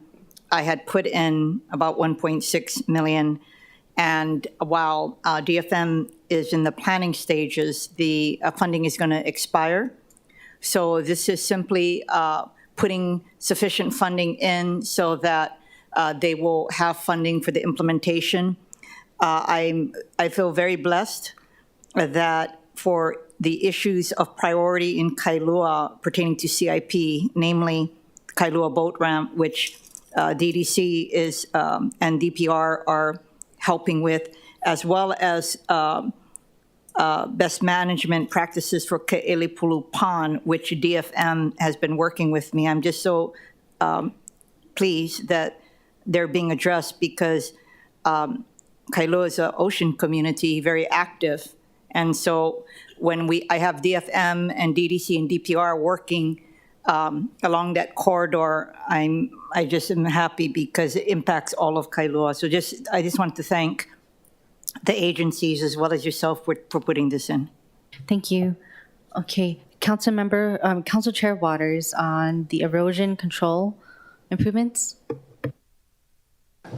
I had put in about 1.6 million. And while DFM is in the planning stages, the funding is going to expire. So this is simply putting sufficient funding in so that they will have funding for the implementation. I feel very blessed that for the issues of priority in Kailua pertaining to CIP, namely Kailua Boat Ramp, which DDC is and DPR are helping with, as well as best management practices for Ke'elepulu Pond, which DFM has been working with me. I'm just so pleased that they're being addressed because Kailua is an ocean community, very active. And so when I have DFM and DDC and DPR working along that corridor, I just am happy because it impacts all of Kailua. So I just want to thank the agencies as well as yourself for putting this in. Thank you. Okay, Council Chair Waters on the erosion control improvements.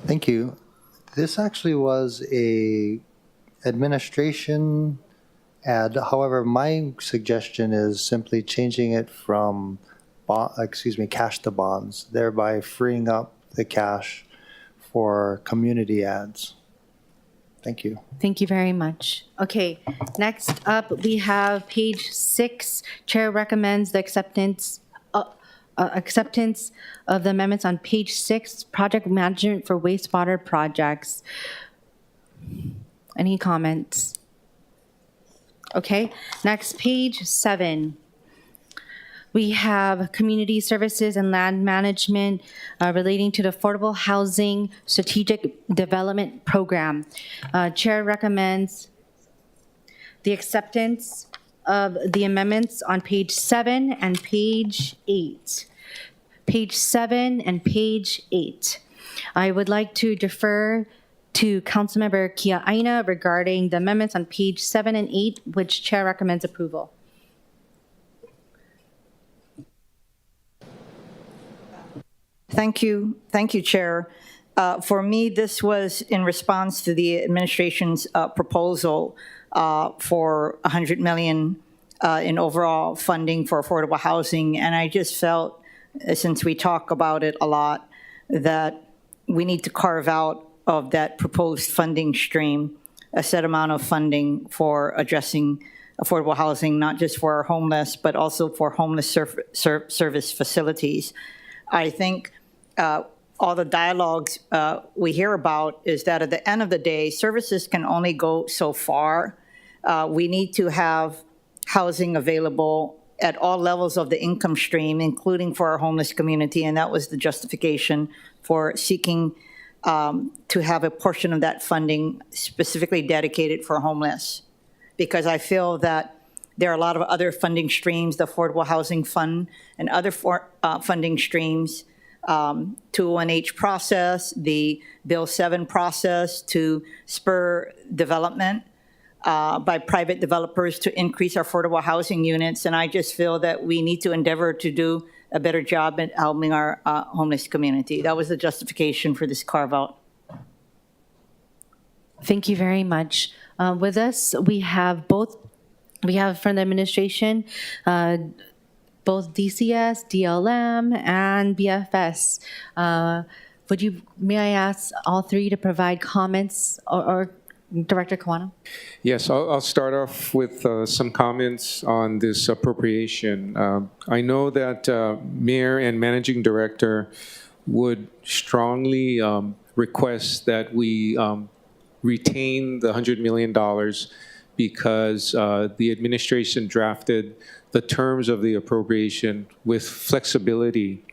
Thank you. This actually was a administration ad. However, my suggestion is simply changing it from cash to bonds, thereby freeing up the cash for community ads. Thank you. Thank you very much. Okay, next up we have page 6. Chair recommends the acceptance of the amendments on page 6, project management for wastewater projects. Any comments? Okay, next page 7. We have community services and land management relating to the Affordable Housing Strategic Development Program. Chair recommends the acceptance of the amendments on page 7 and page 8. Page 7 and page 8. I would like to defer to Councilmember Kia Aina regarding the amendments on page 7 and 8, which Chair recommends approval. Thank you, Chair. For me, this was in response to the administration's proposal for $100 million in overall funding for affordable housing, and I just felt, since we talk about it a lot, that we need to carve out of that proposed funding stream a set amount of funding for addressing affordable housing, not just for our homeless, but also for homeless service facilities. I think all the dialogues we hear about is that at the end of the day, services can only go so far. We need to have housing available at all levels of the income stream, including for our homeless community, and that was the justification for seeking to have a portion of that funding specifically dedicated for homeless. Because I feel that there are a lot of other funding streams, the Affordable Housing Fund and other funding streams, 201H process, the Bill 7 process to spur development by private developers to increase our affordable housing units. And I just feel that we need to endeavor to do a better job at helping our homeless community. That was the justification for this carve-out. Thank you very much. With us, we have from the administration, both DCS, DLM, and BFS. May I ask all three to provide comments, or Director Kawano? Yes, I'll start off with some comments on this appropriation. I know that Mayor and Managing Director would strongly request that we retain the $100 million because the administration drafted the terms of the appropriation with flexibility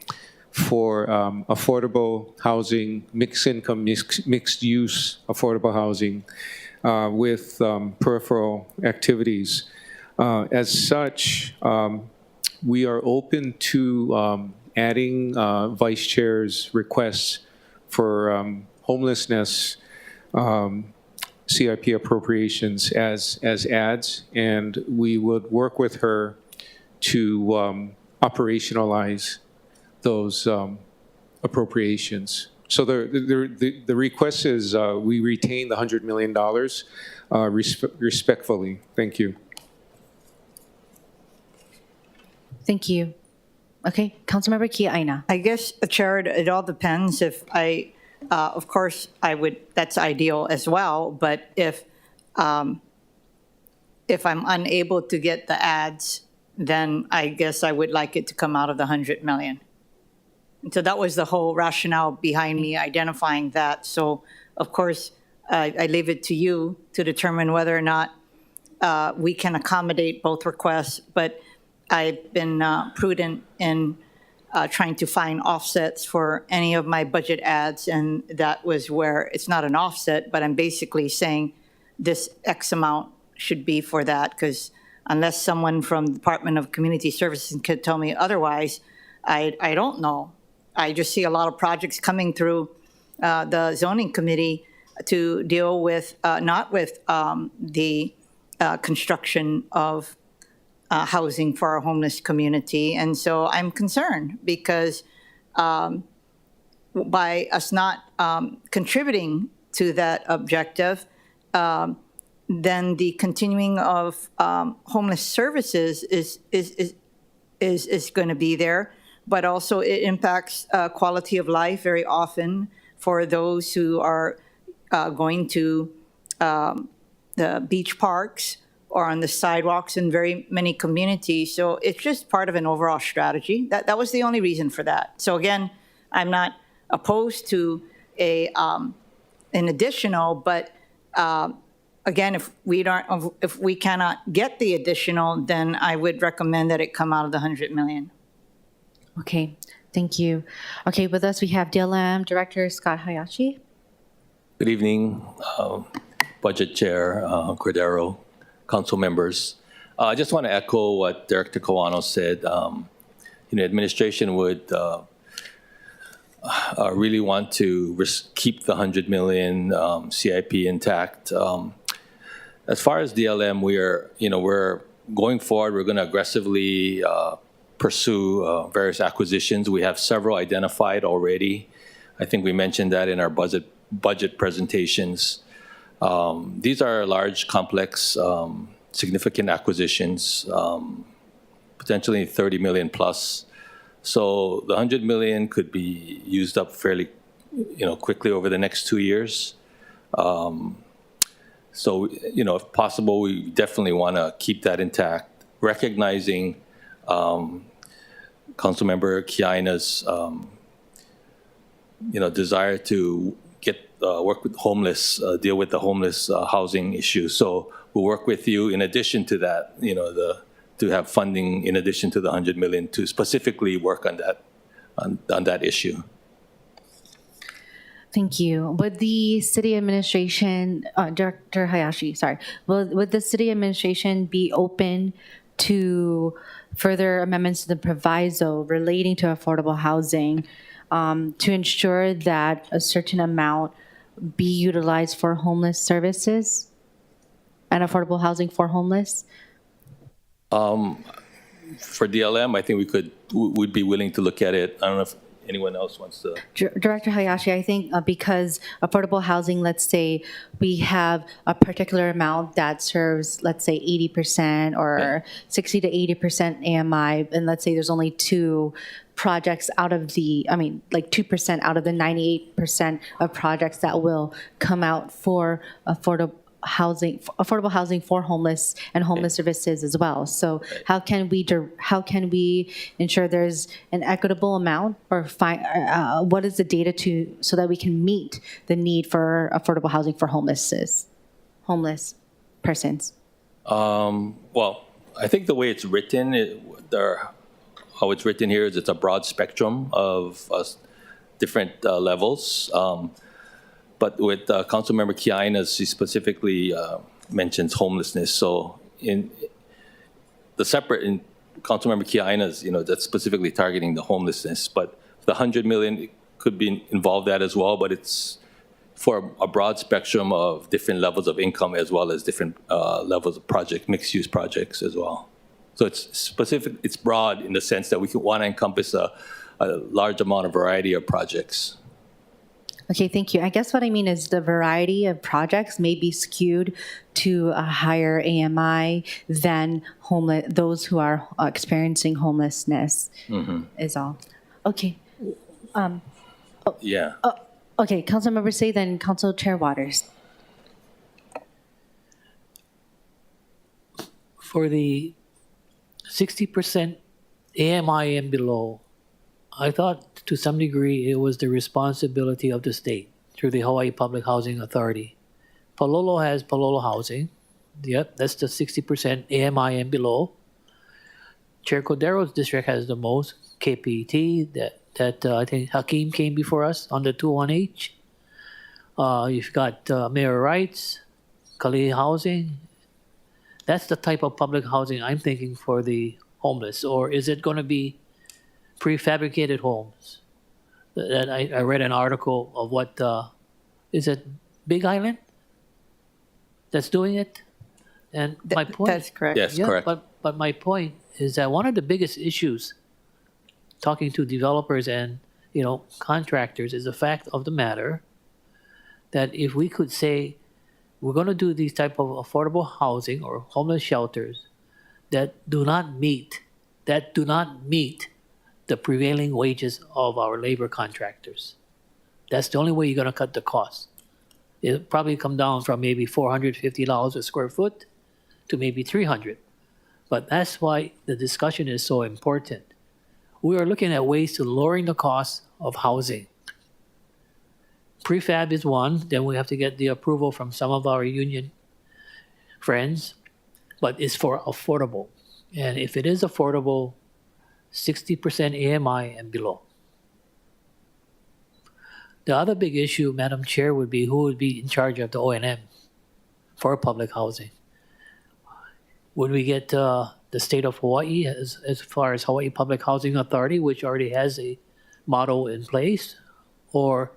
for affordable housing, mixed income, mixed use affordable housing. with peripheral activities. As such, we are open to adding Vice Chair's requests for homelessness CIP appropriations as adds, and we would work with her to operationalize those appropriations. So the request is we retain the $100 million respectfully. Thank you. Thank you. Okay, Councilmember Kia Aina. I guess, Chair, it all depends. If of course, that's ideal as well, but if I'm unable to get the ads, then I guess I would like it to come out of the 100 million. And so that was the whole rationale behind me identifying that. So, of course, I leave it to you to determine whether or not we can accommodate both requests, but I've been prudent in trying to find offsets for any of my budget ads, and that was where it's not an offset, but I'm basically saying this X amount should be for that, because unless someone from the Department of Community Services could tell me otherwise, I don't know. I just see a lot of projects coming through the zoning committee to deal with, not with the construction of housing for our homeless community. And so I'm concerned because by us not contributing to that objective, then the continuing of homeless services is going to be there, but also it impacts quality of life very often for those who are going to the beach parks or on the sidewalks in very many communities. So it's just part of an overall strategy. That was the only reason for that. So again, I'm not opposed to an additional, but again, if we cannot get the additional, then I would recommend that it come out of the 100 million. Okay, thank you. Okay, with us we have DLM Director Scott Hayashi. Good evening, Budget Chair Cordero, council members. I just want to echo what Director Kawano said. Administration would really want to keep the 100 million CIP intact. As far as DLM, we're going forward. We're going to aggressively pursue various acquisitions. We have several identified already. I think we mentioned that in our budget presentations. These are large, complex, significant acquisitions, potentially 30 million plus. So the 100 million could be used up fairly, quickly over the next 2 years. So, if possible, we definitely want to keep that intact, recognizing Councilmember Kiaina's, desire to work with homeless, deal with the homeless housing issue. So we'll work with you in addition to that, to have funding in addition to the 100 million to specifically work on that issue. Thank you. Would the city administration, Director Hayashi, sorry, would the city administration be open to further amendments to the proviso relating to affordable housing to ensure that a certain amount be utilized for homeless services and affordable housing for homeless? For DLM, I think we'd be willing to look at it. I don't know if anyone else wants to. Director Hayashi, I think because affordable housing, let's say we have a particular amount that serves, let's say 80% or 60 to 80% AMI, and let's say there's only 2 projects out of the, 2% out of the 98% of projects that will come out for affordable housing for homeless and homeless services as well. So how can we ensure there's an equitable amount, or what is the data so that we can meet the need for affordable housing for homeless persons? Well, I think the way it's written, how it's written here is it's a broad spectrum of different levels. But But with Councilmember Kiainas, she specifically mentions homelessness. So in the separate in Councilmember Kiainas, that's specifically targeting the homelessness. But the 100 million could be involved that as well. But it's for a broad spectrum of different levels of income as well as different levels of mixed-use projects as well. So it's specific, it's broad in the sense that we want to encompass a large amount of variety of projects. Okay, thank you. I guess what I mean is the variety of projects may be skewed to a higher AMI than those who are experiencing homelessness is all. Okay. Yeah. Okay, Councilmember Say, then Council Chair Waters. For the 60% AMI and below, I thought to some degree it was the responsibility of the state through the Hawaii Public Housing Authority. Palolo has Palolo Housing. Yep, that's the 60% AMI and below. Chair Cordero's district has the most, KPT, that I think Hakeem came before us on the 21H. You've got Mayor Wright's, Kali Housing. That's the type of public housing I'm thinking for the homeless. Or is it going to be prefabricated homes? That I read an article of what, is it Big Island that's doing it? And my point... That's correct. Yes, correct. But my point is that one of the biggest issues talking to developers and contractors is the fact of the matter that if we could say we're going to do these type of affordable housing or homeless shelters that do not meet the prevailing wages of our labor contractors. That's the only way you're going to cut the cost. It'll probably come down from maybe $450 a square foot to maybe $300. But that's why the discussion is so important. We are looking at ways to lowering the cost of housing. Prefab is one, then we have to get the approval from some of our union friends, but it's for affordable. And if it is affordable, 60% AMI and below. The other big issue, Madam Chair, would be who would be in charge of the O&M for public housing. Would we get the state of Hawaii as far as Hawaii Public Housing Authority, which already has a model in place? Or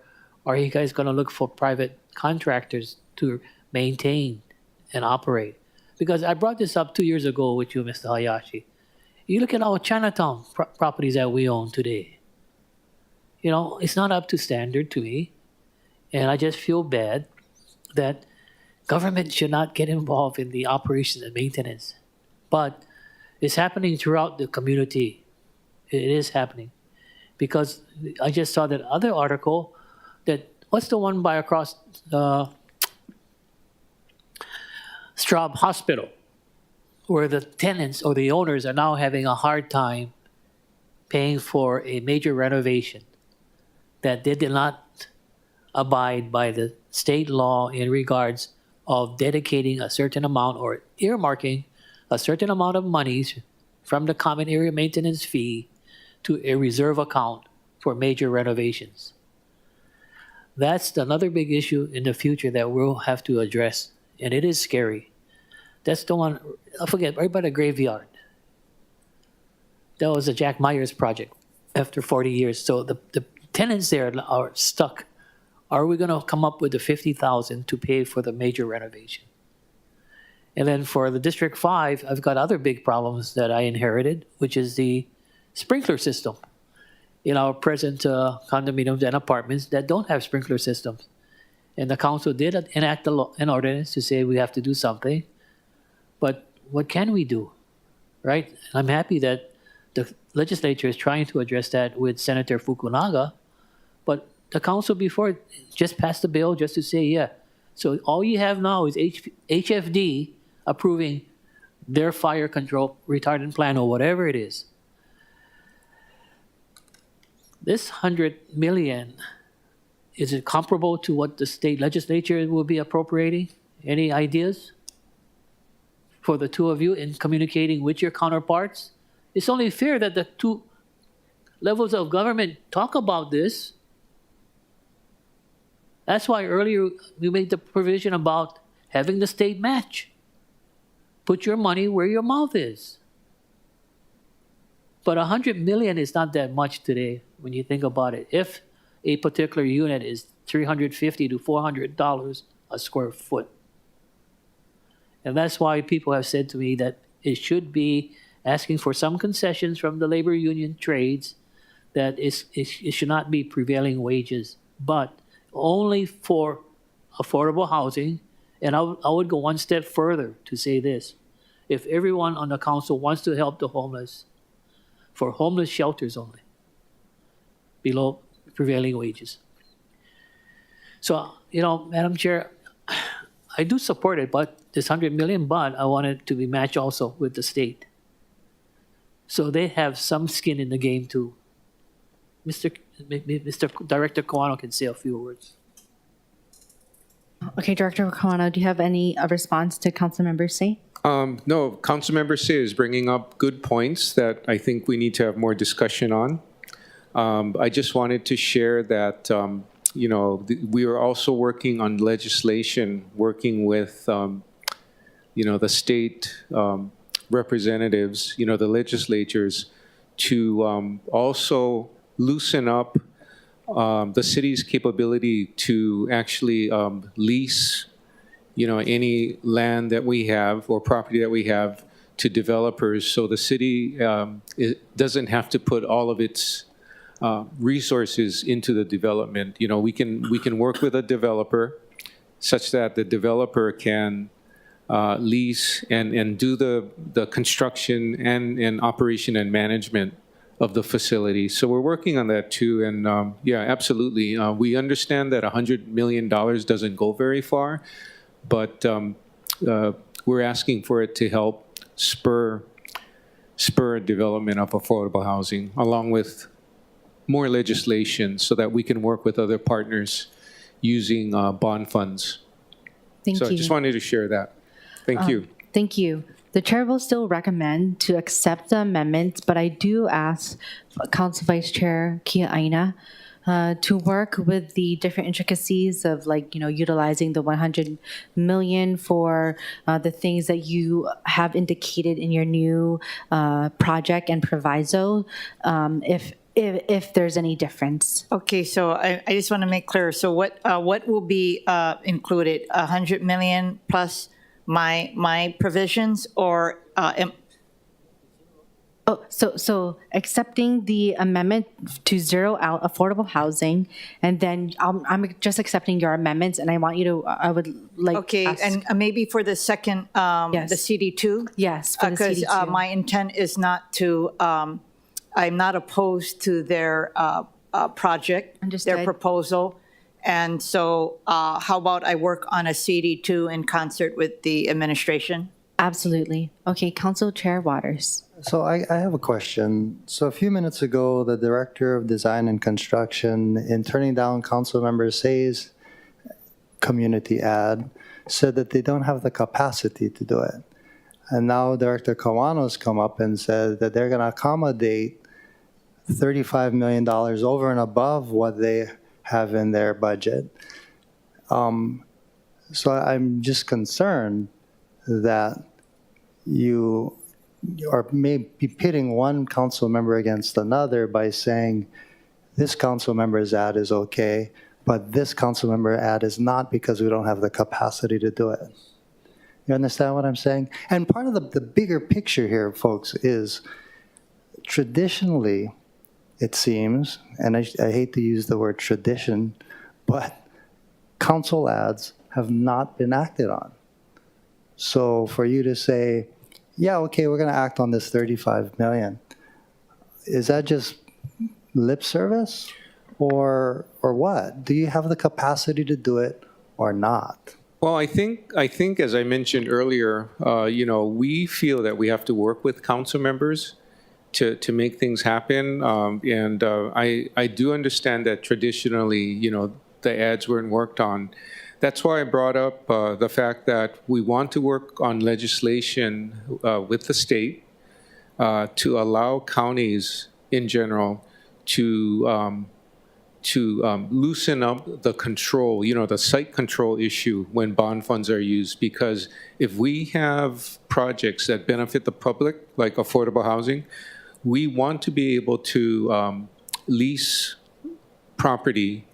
are you guys going to look for private contractors to maintain and operate? Because I brought this up 2 years ago with you, Mr. Hayashi. You look at our Chinatown properties that we own today. It's not up to standard to me. And I just feel bad that government should not get involved in the operation and maintenance. But it's happening throughout the community. It is happening. Because I just saw that other article that, what's the one by across Straub Hospital, where the tenants or the owners are now having a hard time paying for a major renovation that they did not abide by the state law in regards of dedicating a certain amount or earmarking a certain amount of monies from the common area maintenance fee to a reserve account for major renovations. That's another big issue in the future that we'll have to address, and it is scary. That's the one, I forget, right by the graveyard. That was a Jack Myers project after 40 years. So the tenants there are stuck. Are we going to come up with the $50,000 to pay for the major renovation? And then for the District 5, I've got other big problems that I inherited, which is the sprinkler system in our present condominiums and apartments that don't have sprinkler systems. And the council did enact an ordinance to say we have to do something. But what can we do, right? I'm happy that the legislature is trying to address that with Senator Fukunaga, but the council before just passed the bill just to say, yeah. So all you have now is HFD approving their fire control retardant plan or whatever it is. This $100 million, is it comparable to what the state legislature will be appropriating? Any ideas for the two of you in communicating with your counterparts? It's only fair that the two levels of government talk about this. That's why earlier we made the provision about having the state match. Put your money where your mouth is. But 100 million is not that much today when you think about it. If a particular unit is $350 to $400 a square foot. And that's why people have said to me that it should be asking for some concessions from the labor union trades, that it should not be prevailing wages, but only for affordable housing. And I would go one step further to say this. If everyone on the council wants to help the homeless, for homeless shelters only, below prevailing wages. So, Madam Chair, I do support it, but this 100 million, but I want it to be matched also with the state. So they have some skin in the game too. Mr. Director Kawano can say a few words. Okay, Director Kawano, do you have any response to Councilmember Say? No, Councilmember Say is bringing up good points that I think we need to have more discussion on. I just wanted to share that, we are also working on legislation, working with, the state representatives, the legislatures, to also loosen up the city's capability to actually lease, any land that we have or property that we have to developers, so the city it doesn't have to put all of its resources into the development. We can work with a developer such that the developer can lease and do the construction and operation and management of the facility. So we're working on that too. And yeah, absolutely. We understand that $100 million doesn't go very far, but we're asking for it to help spur development of affordable housing, along with more legislation so that we can work with other partners using bond funds. Thank you. I just wanted to share that. Thank you. Thank you. The chair will still recommend to accept the amendments, but I do ask Council Vice Chair Kia Aina to work with the different intricacies of, utilizing the 100 million for the things that you have indicated in your new project and proviso, if there's any difference. Okay, so I just want to make clear. So what will be included? 100 million plus my provisions, or So accepting the amendment to zero out affordable housing, and then I'm just accepting your amendments, and I want you to, I would like. Okay, ask- and maybe for the second, Yes. the CD2? Yes, for the Because CD2. my intent is not to, I'm not opposed to their project, their Understood. proposal. And so how about I work on a CD2 in concert with the administration? Absolutely. Okay, Council Chair Waters. So I have a question. So a few minutes ago, the Director of Design and Construction, in turning down Councilmember Say's community ad, said that they don't have the capacity to do it. And now Director Kawano's come up and said that they're going to accommodate $35 million over and above what they have in their budget. So I'm just concerned that you are maybe pitting one council member against another by saying this council member's ad is okay, but this council member ad is not because we don't have the capacity to do it. You understand what I'm saying? And part of the bigger picture here, folks, is traditionally, it seems, and I hate to use the word tradition, but council ads have not been acted on. So for you to say, yeah, okay, we're going to act on this 35 million, is that just lip service or what? Do you have the capacity to do it or not? Well, I think as I mentioned earlier, we feel that we have to work with council members to make things happen. I do understand that traditionally, the ads weren't worked on. That's why I brought up the fact that we want to work on legislation with the state to allow counties in general to loosen up the control, the site control issue when bond funds are used. Because if we have projects that benefit the public, like affordable housing, we want to be able to lease property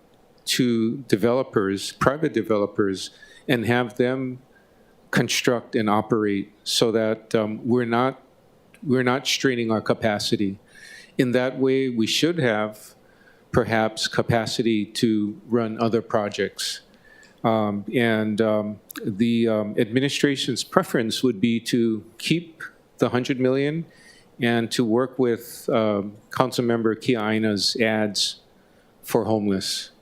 to developers, private developers, and have them construct and operate so that we're not straining our capacity. In that way, we should have perhaps capacity to run other projects. The administration's preference would be to keep the 100 million and to work with Councilmember Kiaina's ads for homeless.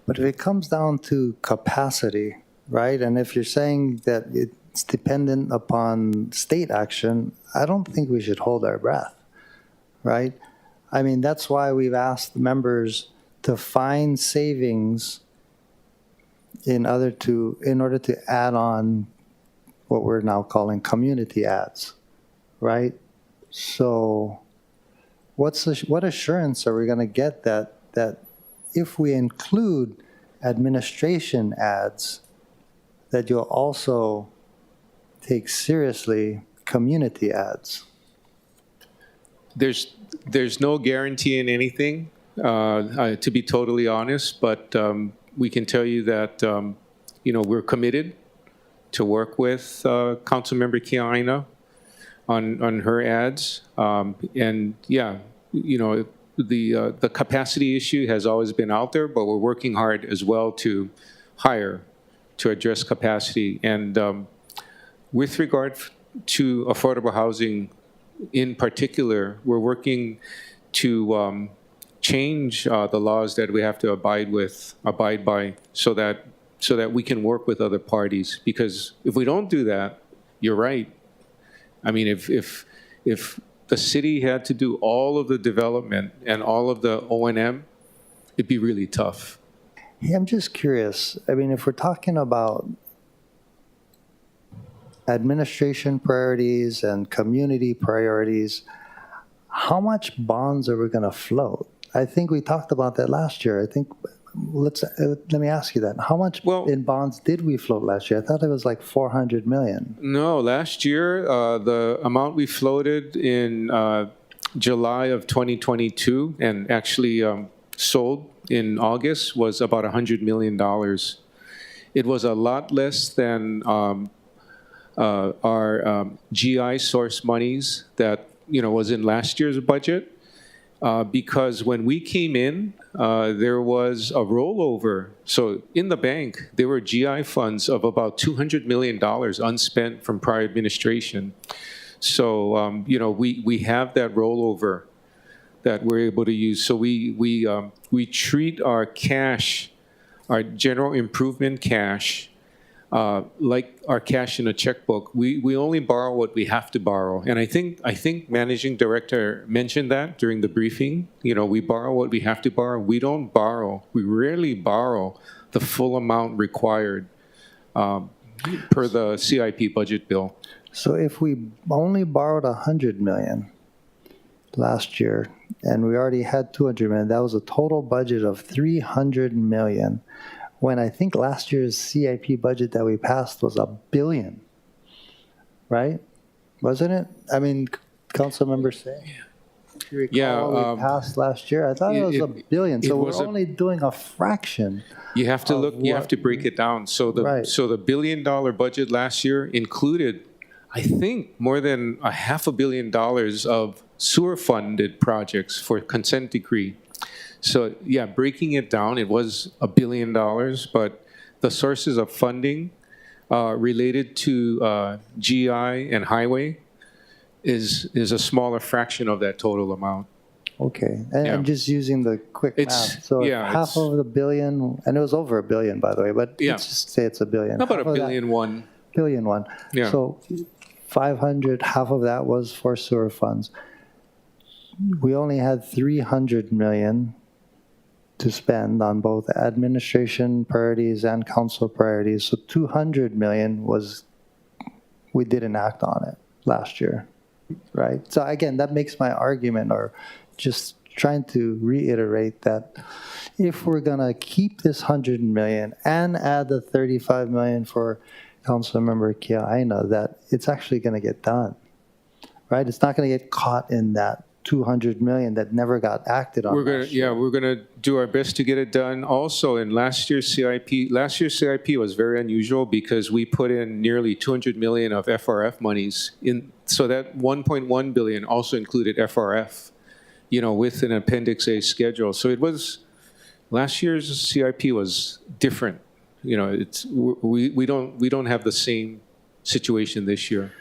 But if it comes down to capacity, right, and if you're saying that it's dependent upon state action, I don't think we should hold our breath, right? I mean, that's why we've asked members to find savings in order to add on what we're now calling community ads, right? So what assurance are we going to get that if we include administration ads, that you'll also take seriously community ads? There's no guarantee in anything, to be totally honest, but we can tell you that we're committed to work with Councilmember Kiaina on her ads, and yeah, the capacity issue has always been out there, but we're working hard as well to hire to address capacity. And with regard to affordable housing in particular, we're working to change the laws that we have to abide by so that we can work with other parties. Because if we don't do that, you're right. I mean, if the city had to do all of the development and all of the O&M, it'd be really tough. Hey, I'm just curious. I mean, if we're talking about administration priorities and community priorities, how much bonds are we going to float? I think we talked about that last year. I think, let me ask you that. How much in bonds did we float last year? I thought it was like 400 million. No, last year, the amount we floated in July of 2022 and actually sold in August was about $100 million. It was a lot less than our GI source monies that was in last year's budget, because when we came in, there was a rollover. So in the bank, there were GI funds of about $200 million unspent from prior administration. So we have that rollover that we're able to use. So we treat our cash, our general improvement cash, like our cash in a checkbook. We only borrow what we have to borrow. And I think Managing Director mentioned that during the briefing. We borrow what we have to borrow. We don't borrow. We rarely borrow the full amount required per the CIP budget bill. So if we only borrowed 100 million last year, and we already had 200 million, that was a total budget of 300 million. When I think last year's CIP budget that we passed was $1 billion, right? Wasn't it? I mean, Councilmember Say. Yeah, we passed last year. I thought it was $1 billion. So we're only doing a fraction. You have to look. You have to break it down. So the $1 billion budget last year included, I think, more than $500 million of sewer-funded projects for consent decree. So yeah, breaking it down, it was $1 billion, but the sources of funding related to GI and highway is a smaller fraction of that total amount. Okay, and I'm just using the quick math. So half of the billion, and it was over $1 billion, by the way, but let's just say it's $1 billion. How about $1 billion one? $1 billion one. Yeah. So 500, half of that was for sewer funds. We only had 300 million to spend on both administration priorities and council priorities. So 200 million we didn't act on it last year, right? So again, that makes my argument, or just trying to reiterate that if we're gonna keep this 100 million and add the 35 million for Councilmember Kiaina, that it's actually gonna get done, right? It's not gonna get caught in that 200 million that never got acted on. We're gonna do our best to get it done. Also, in last year's CIP was very unusual because we put in nearly 200 million of FRF monies in, so that 1.1 billion also included FRF, with an Appendix A schedule. So it was, last year's CIP was different. We don't have the same situation this year.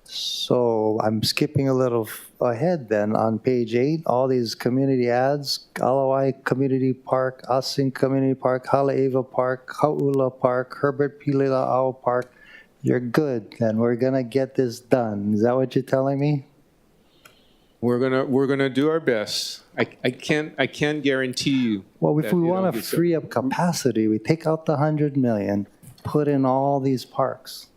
So I'm skipping a little ahead then. On page 8, all these community ads, Alawai Community Park, Asing Community Park, Halaeva Park, Hauula Park, Herbert Pilila'au Park. You're good, then. We're going to get this done. Is that what you're telling me? We're gonna do our best. I can't guarantee you. Well, if we want to free up capacity, we take out the 100 million, put in all these parks.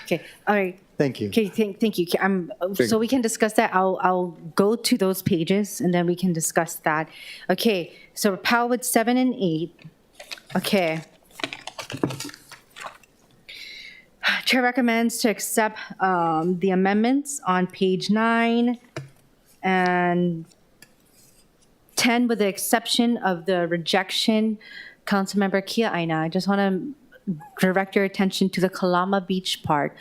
Okay, all right. Thank you. Okay, thank you. So we can discuss that. I'll go to those pages and then we can discuss that. Okay, so POW with 7 and 8. Okay. Chair recommends to accept the amendments on page 9 and 10 with the exception of the rejection. Councilmember Kiaina, I just want to direct your attention to the Kalama Beach Park.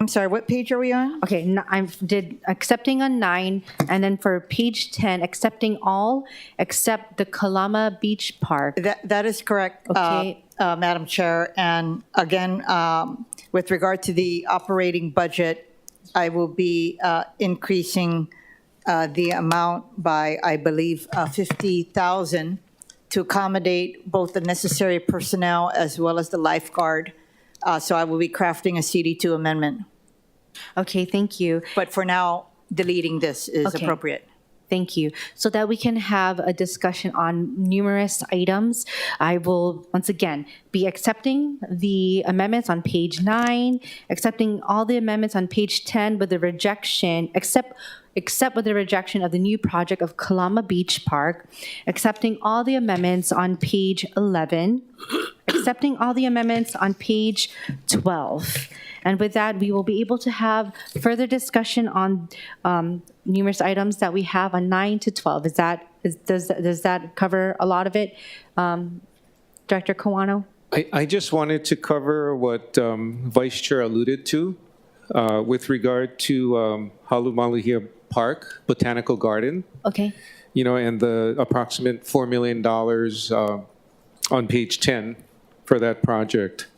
I'm sorry, what page are we on? Okay, I did accepting on 9, and then for page 10, accepting all except the Kalama Beach Park. That is correct, Okay. Madam Chair. And again, with regard to the operating budget, I will be increasing the amount by, I believe, 50,000 to accommodate both the necessary personnel as well as the lifeguard. So I will be crafting a CD2 amendment. Okay, thank you. But for now, deleting this is Okay. appropriate. Thank you. So that we can have a discussion on numerous items, I will once again be accepting the amendments on page 9, accepting all the amendments on page 10 with the rejection, except with the rejection of the new project of Kalama Beach Park, accepting all the amendments on page 11, accepting all the amendments on page 12. And with that, we will be able to have further discussion on numerous items that we have on 9 to 12. Does that cover a lot of it? Director Kawano? I just wanted to cover what Vice Chair alluded to with regard to Halumalihia Park, Botanical Garden. Okay. And the approximate $4 million on page 10 for that project.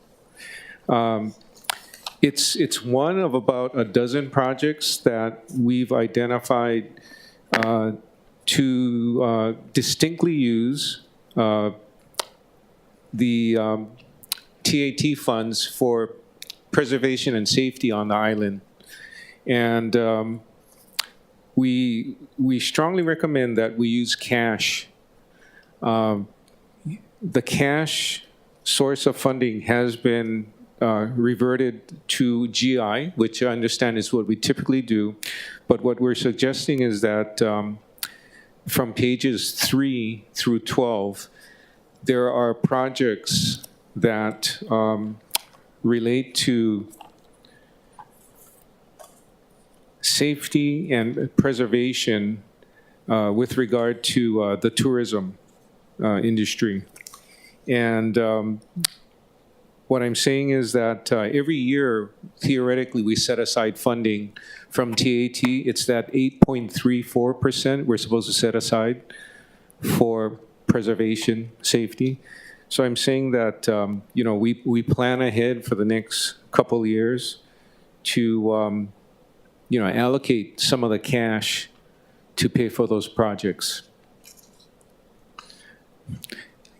It's one of about a dozen projects that we've identified to distinctly use the TAT funds for preservation and safety on the island. And we strongly recommend that we use cash. The cash source of funding has been reverted to GI, which I understand is what we typically do. But what we're suggesting is that from pages 3 through 12, there are projects that relate to safety and preservation with regard to the tourism industry. And what I'm saying is that every year, theoretically, we set aside funding from TAT. It's that 8.34% we're supposed to set aside for preservation, safety. So I'm saying that, we plan ahead for the next couple of years to, allocate some of the cash to pay for those projects.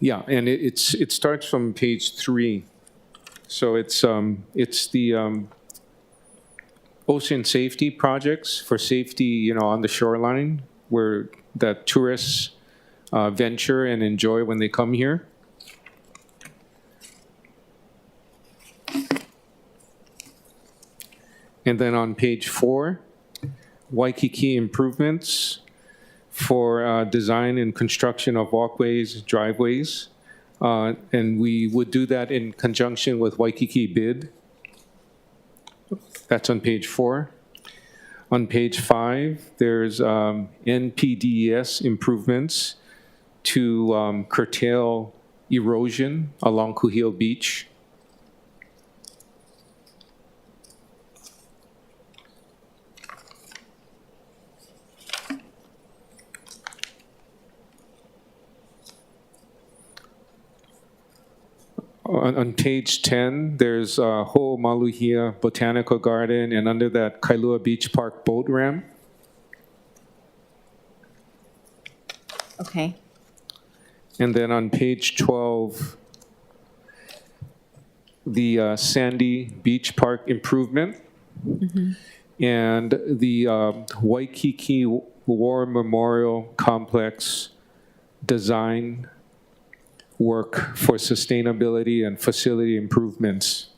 Yeah, and it starts from page 3. So it's the ocean safety projects for safety, on the shoreline, where that tourists venture and enjoy when they come here. And then on page 4, Waikiki improvements for design and construction of walkways, driveways. And we would do that in conjunction with Waikiki bid. That's on page 4. On page 5, there's NPDES improvements to curtail erosion along Kuhio Beach. On page 10, there's Ho'omaluhia Botanical Garden, and under that, Kailua Beach Park boat ramp. Okay. And then on page 12, the Sandy Beach Park improvement, and the Waikiki War Memorial Complex design work for sustainability and facility improvements.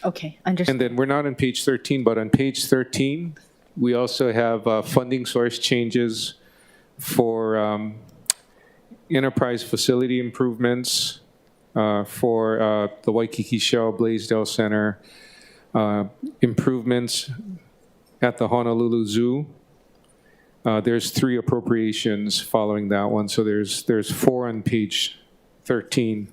Okay, understood. And then we're not on page 13, but on page 13, we also have funding source changes for enterprise facility improvements for the Waikiki Shell Blaisdell Center, improvements at the Honolulu Zoo. There's 3 appropriations following that one, so there's 4 on page 13.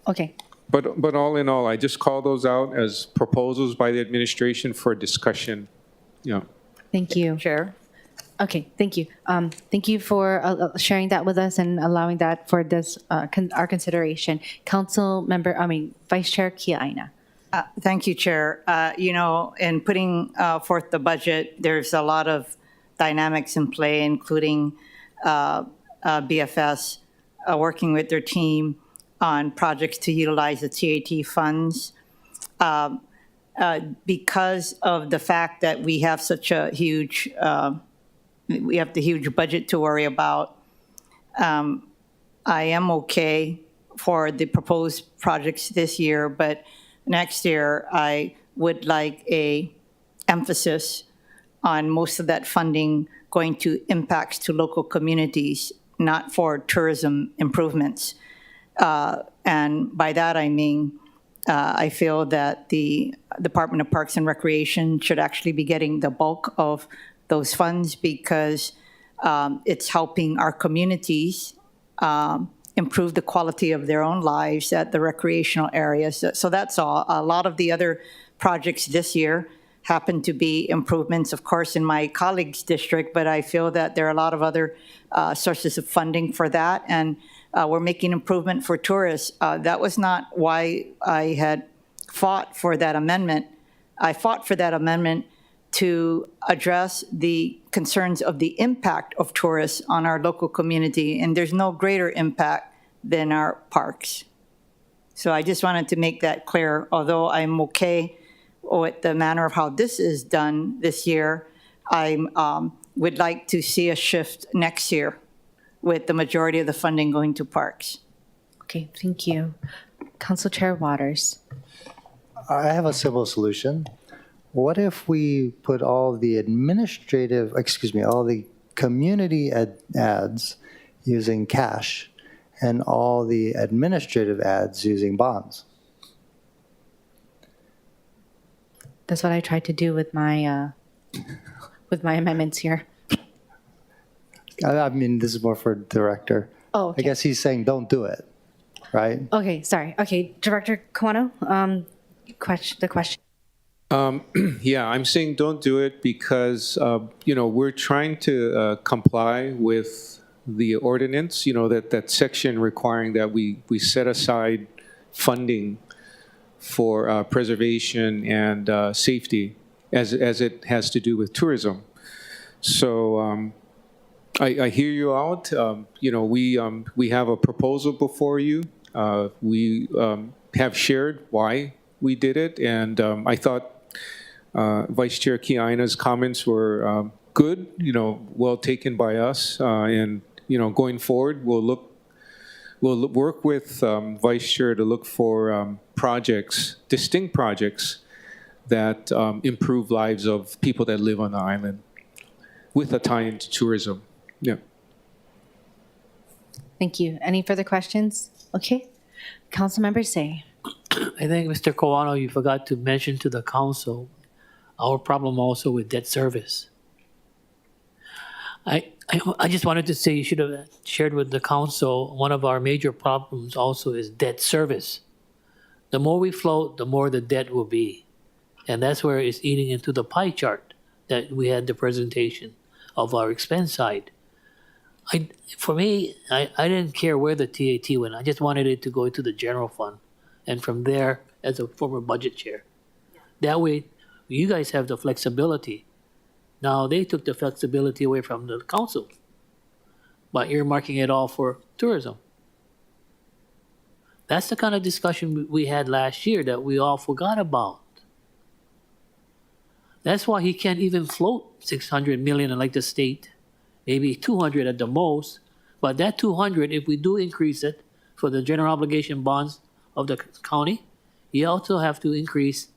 Okay. But all in all, I just call those out as proposals by the administration for discussion. Yeah. Thank you. Chair. Okay, thank you. Thank you for sharing that with us and allowing that for this our consideration. Vice Chair Kiaina. Thank you, Chair. In putting forth the budget, there's a lot of dynamics in play, including BFS working with their team on projects to utilize the TAT funds. Because of the fact that we have such a huge, we have the huge budget to worry about, I am okay for the proposed projects this year, but next year I would like a emphasis on most of that funding going to impacts to local communities, not for tourism improvements. And by that I mean, I feel that the Department of Parks and Recreation should actually be getting the bulk of those funds because it's helping our communities improve the quality of their own lives at the recreational areas. So that's all. A lot of the other projects this year happen to be improvements, of course, in my colleague's district, but I feel that there are a lot of other sources of funding for that, and we're making improvement for tourists. That was not why I had fought for that amendment. I fought for that amendment to address the concerns of the impact of tourists on our local community, and there's no greater impact than our parks. So I just wanted to make that clear. Although I'm okay with the manner of how this is done this year, I would like to see a shift next year with the majority of the funding going to parks. Okay, thank you. Council Chair Waters. I have a simple solution. What if we put all the all the community ads using cash and all the administrative ads using bonds? That's what I tried to do with my amendments here. I mean, this is more for director. Oh, okay. I guess he's saying don't do it, right? Okay, sorry. Okay, Director Kawano, the question. Yeah, I'm saying don't do it because, we're trying to comply with the ordinance, that section requiring that we set aside funding for preservation and safety as it has to do with tourism. So I hear you out. We have a proposal before you. We have shared why we did it, and I thought Vice Chair Kiaina's comments were good, well taken by us, and going forward, we'll work with Vice Chair to look for projects, distinct projects that improve lives of people that live on the island with a tie into tourism. Yeah. Thank you. Any further questions? Okay. Councilmember Say. I think, Mr. Kawano, you forgot to mention to the council our problem also with debt service. I just wanted to say you should have shared with the council one of our major problems also is debt service. The more we float, the more the debt will be. And that's where it's eating into the pie chart that we had the presentation of our expense side. For me, I didn't care where the TAT went. I just wanted it to go to the general fund. And from there, as a former budget chair. That way, you guys have the flexibility. Now, they took the flexibility away from the council by earmarking it all for tourism. That's the kind of discussion we had last year that we all forgot about. That's why he can't even float 600 million like the state, maybe 200 at the most. But that 200, if we do increase it for the general obligation bonds of the county, you also have to increase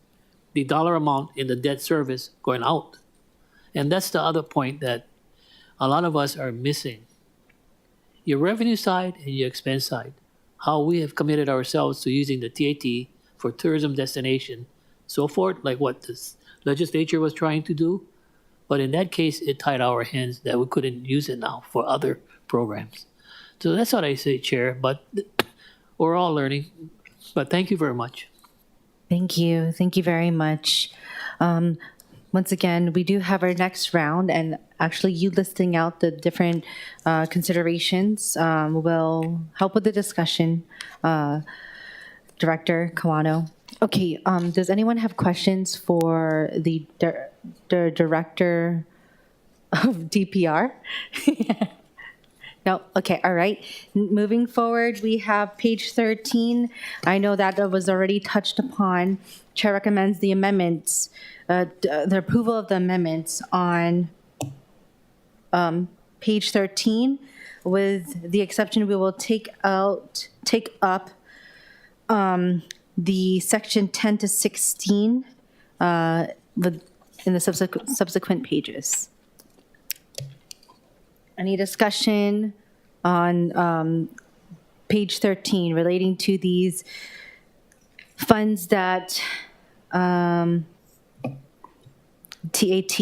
the dollar amount in the debt service going out. And that's the other point that a lot of us are missing. Your revenue side and your expense side, how we have committed ourselves to using the TAT for tourism destination, so forth, like what this legislature was trying to do. But in that case, it tied our hands that we couldn't use it now for other programs. So that's what I say, Chair, but we're all learning. But thank you very much. Thank you. Thank you very much. Once again, we do have our next round, and actually you listing out the different considerations will help with the discussion. Director Kawano. Okay, does anyone have questions for the director of DPR? No, okay, all right. Moving forward, we have page 13. I know that was already touched upon. Chair recommends the amendments, the approval of the amendments on page 13, with the exception we will take up the section 10 to 16 in the subsequent pages. Any discussion on page 13 relating to these funds that TAT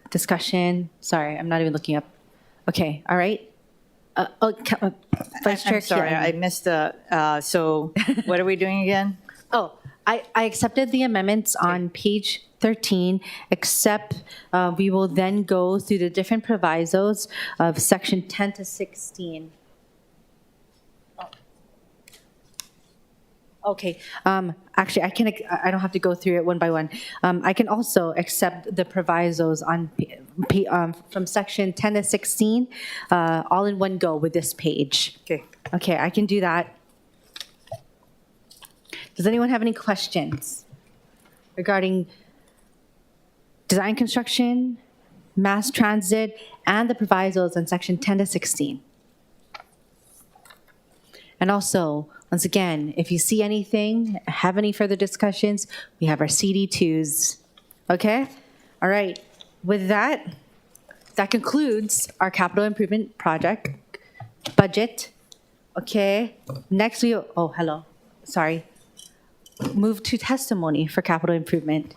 discussion? Sorry, I'm not even looking up. Okay, all right. Vice Chair I'm sorry, Keating. I missed the, so what are we doing again? Oh, I accepted the amendments on page 13, except we will then go through the different provisos of section 10 to 16. Okay, actually, I don't have to go through it one by one. I can also accept the provisos on from section 10 to 16, all in one go with this page. Okay, I can do that. Does anyone have any questions regarding design construction, mass transit, and the provisos in section 10 to 16? And also, once again, if you see anything, have any further discussions, we have our CD2s. Okay? All right. With that, that concludes our capital improvement project budget. Okay. Next, oh, hello. Sorry. Move to testimony for capital improvement.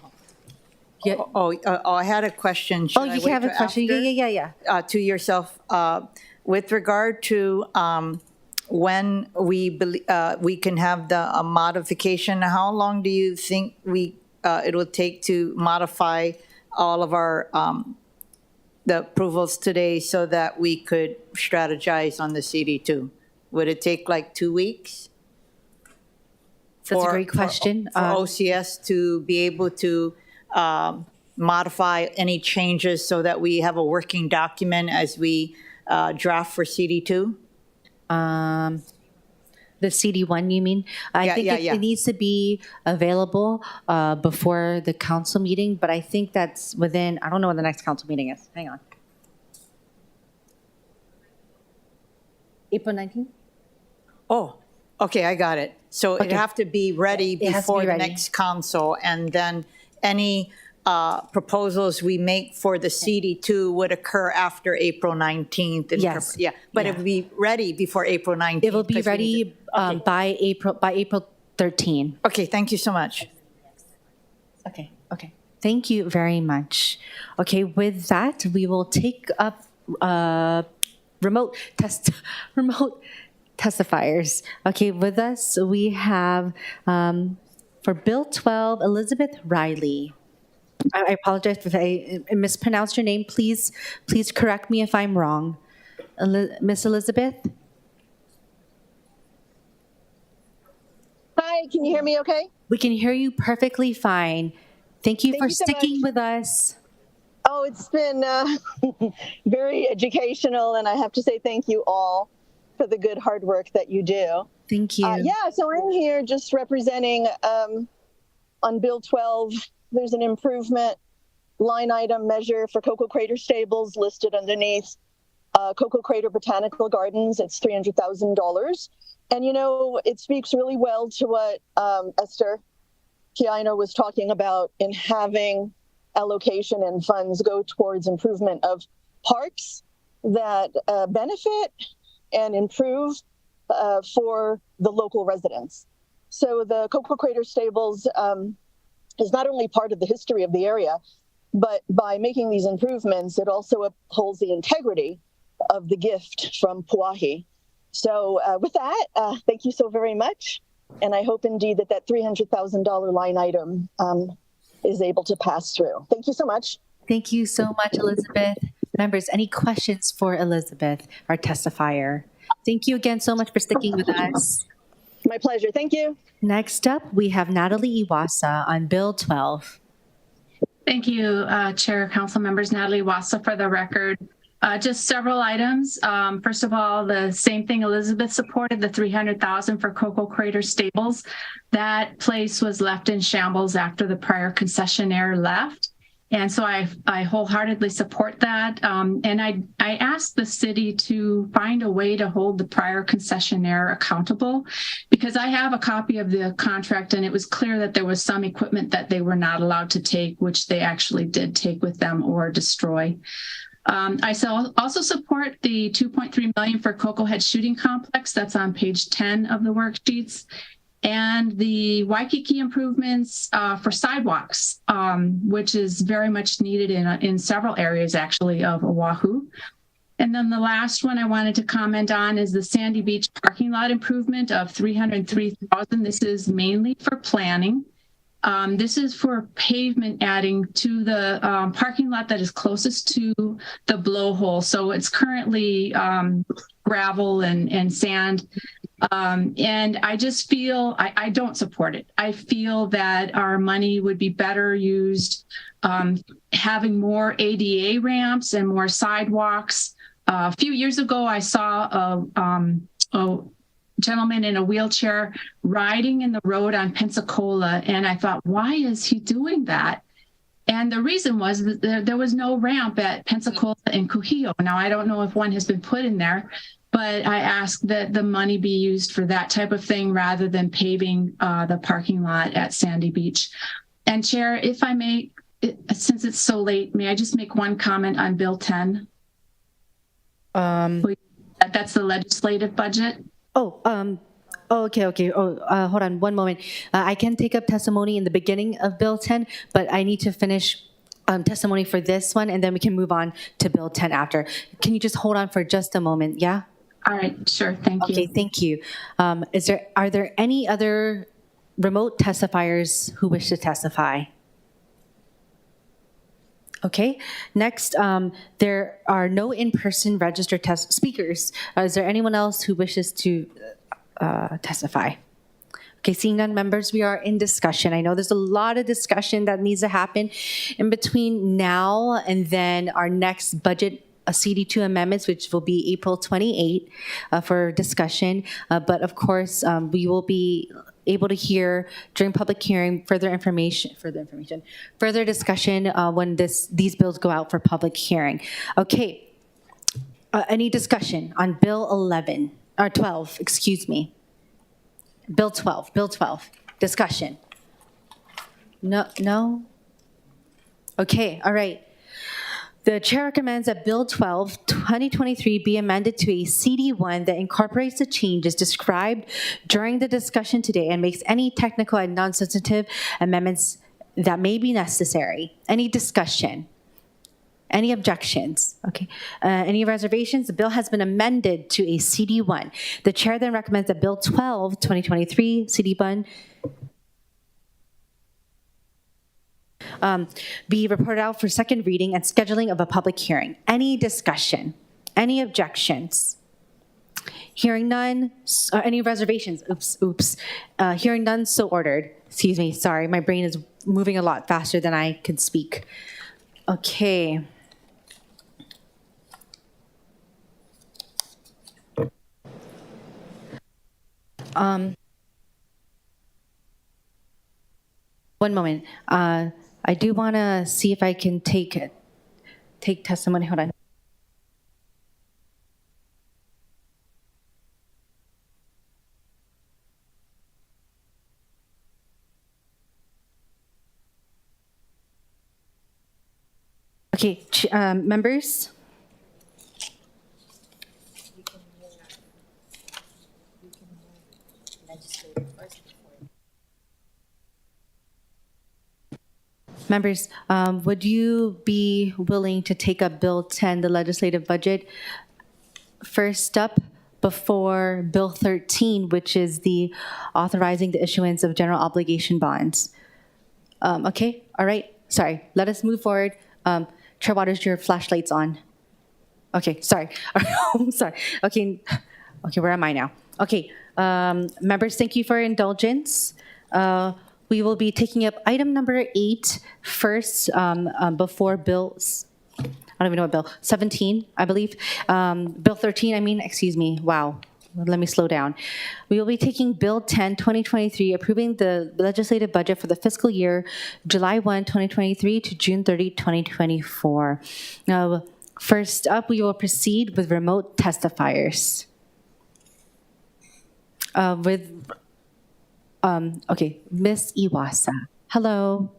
Yeah. I had a question. Should I you wait have a till question? after? Yeah. To yourself, with regard to when we can have the modification, how long do you think it will take to modify all of our the approvals today so that we could strategize on the CD2? Would it take like 2 weeks? That's a great question. For OCS to be able to modify any changes so that we have a working document as we draft for CD2? The CD1, you mean? I think it needs to be available before the council meeting, but I think that's within, I don't know when the next council meeting is. Hang on. April 19th? Oh, Okay, I got it. So it Okay. have to be ready It has to before be the ready. next council, and then any proposals we make for the CD2 would occur after April 19th. Yes. Yeah, but Yeah. it would be ready before April 19th. It will be 'cause we need ready by April 13. Okay, thank you so much. Okay. Thank you very much. Okay, with that, we will take up remote testifiers. Okay, with us we have for Bill 12, Elizabeth Riley. I apologize if I mispronounced your name. Please correct me if I'm wrong. Miss Elizabeth? Hi, can you hear me okay? We can hear you perfectly fine. Thank you Thank for you so sticking much. with us. Oh, it's been very educational, and I have to say thank you all for the good hard work that you do. Thank you. Yeah, so I'm here just representing on Bill 12, there's an improvement line item measure for Cocoa Crater Stables listed underneath Cocoa Crater Botanical Gardens. It's $300,000. And, you know, it speaks really well to what Esther Kiaino was talking about in having allocation and funds go towards improvement of parks that benefit and improve for the local residents. So the Cocoa Crater Stables is not only part of the history of the area, but by making these improvements, it also upholds the integrity of the gift from Puahi. So with that, thank you so very much. And I hope indeed that $300,000 line item is able to pass through. Thank you so much. Thank you so much, Elizabeth. Members, any questions for Elizabeth, our testifier? Thank you again so much for sticking with us. My pleasure. Thank you. Next up, we have Natalie Iwasa on Bill 12. Thank you, Chair, Council members. Natalie Wassa for the record. Just several items. First of all, the same thing Elizabeth supported, the $300,000 for Cocoa Crater Stables. That place was left in shambles after the prior concessionaire left. And so I wholeheartedly support that. And I asked the city to find a way to hold the prior concessionaire accountable, because I have a copy of the contract and it was clear that there was some equipment that they were not allowed to take, which they actually did take with them or destroy. I also support the $2.3 million for Cocoa Head Shooting Complex. That's on page 10 of the worksheets. And the Waikiki improvements for sidewalks, which is very much needed in several areas, actually, of Oahu. And then the last one I wanted to comment on is the Sandy Beach parking lot improvement of $303,000. This is mainly for planning. This is for pavement adding to the parking lot that is closest to the blowhole. So it's currently gravel and sand. And I just feel I don't support it. I feel that our money would be better used having more ADA ramps and more sidewalks. A few years ago, I saw a gentleman in a wheelchair riding in the road on Pensacola, and I thought, why is he doing that? And the reason was that there was no ramp at Pensacola and Kuhio. Now, I don't know if one has been put in there, but I ask that the money be used for that type of thing rather than paving the parking lot at Sandy Beach. And Chair, if I may, since it's so late, may I just make one comment on Bill 10? That's the legislative budget. Okay. Hold on one moment. I can take up testimony in the beginning of Bill 10, but I need to finish testimony for this one, and then we can move on to Bill 10 after. Can you just hold on for just a moment, yeah? All right, sure, thank you. Okay, thank you. Are there any other remote testifiers who wish to testify? Okay, next, there are no in-person registered speakers. Is there anyone else who wishes to testify? Okay, seeing none, members, we are in discussion. I know there's a lot of discussion that needs to happen in between now and then our next budget CD2 amendments, which will be April 28 for discussion. But of course, we will be able to hear during public hearing further discussion when these bills go out for public hearing. Okay, any discussion on Bill 12, excuse me? Bill 12, Bill 12. Discussion. No? Okay, all right. The chair recommends that Bill 12, 2023 be amended to a CD1 that incorporates the changes described during the discussion today and makes any technical and non-substantive amendments that may be necessary. Any discussion? Any objections? Okay. Any reservations? The bill has been amended to a CD1. The chair then recommends that Bill 12, 2023 CD1 be reported out for second reading and scheduling of a public hearing. Any discussion? Any objections? Hearing none. Any reservations? Oops. Hearing none, so ordered. Excuse me, sorry, my brain is moving a lot faster than I can speak. Okay. One moment. I do want to see if I can take testimony. Hold on. Okay, members. Members, would you be willing to take up Bill 10, the legislative budget, first up before Bill 13, which is the authorizing the issuance of general obligation bonds? Okay, all right, sorry, let us move forward. Chair Waters, your flashlight's on. Okay, sorry. I'm sorry. Okay, where am I now? Okay, members, thank you for your indulgence. We will be taking up item number 8 first before Bill's, I don't even know what bill, 17, I believe. Bill 13, I mean, excuse me, wow. Let me slow down. We will be taking Bill 10, 2023, approving the legislative budget for the fiscal year July 1, 2023 to June 30, 2024. Now, first up, we will proceed with remote testifiers. Okay, Ms. Iwasa. Hello.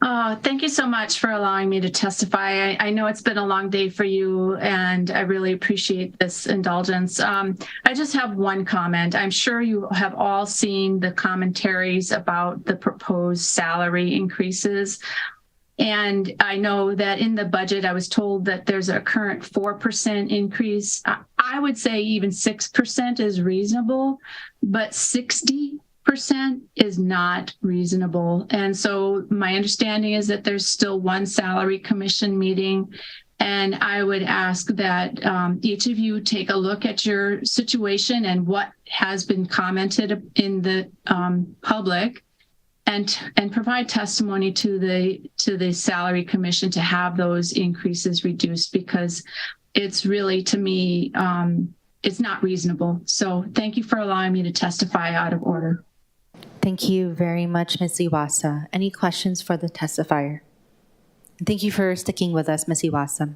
Thank you so much for allowing me to testify. I know it's been a long day for you, and I really appreciate this indulgence. I just have one comment. I'm sure you have all seen the commentaries about the proposed salary increases. And I know that in the budget, I was told that there's a current 4% increase. I would say even 6% is reasonable, but 60% is not reasonable. And so my understanding is that there's still one salary commission meeting. And I would ask that each of you take a look at your situation and what has been commented in the public and provide testimony to the salary commission to have those increases reduced, because it's really, to me, it's not reasonable. So thank you for allowing me to testify out of order. Thank you very much, Ms. Iwasa. Any questions for the testifier? Thank you for sticking with us, Ms. Iwasa.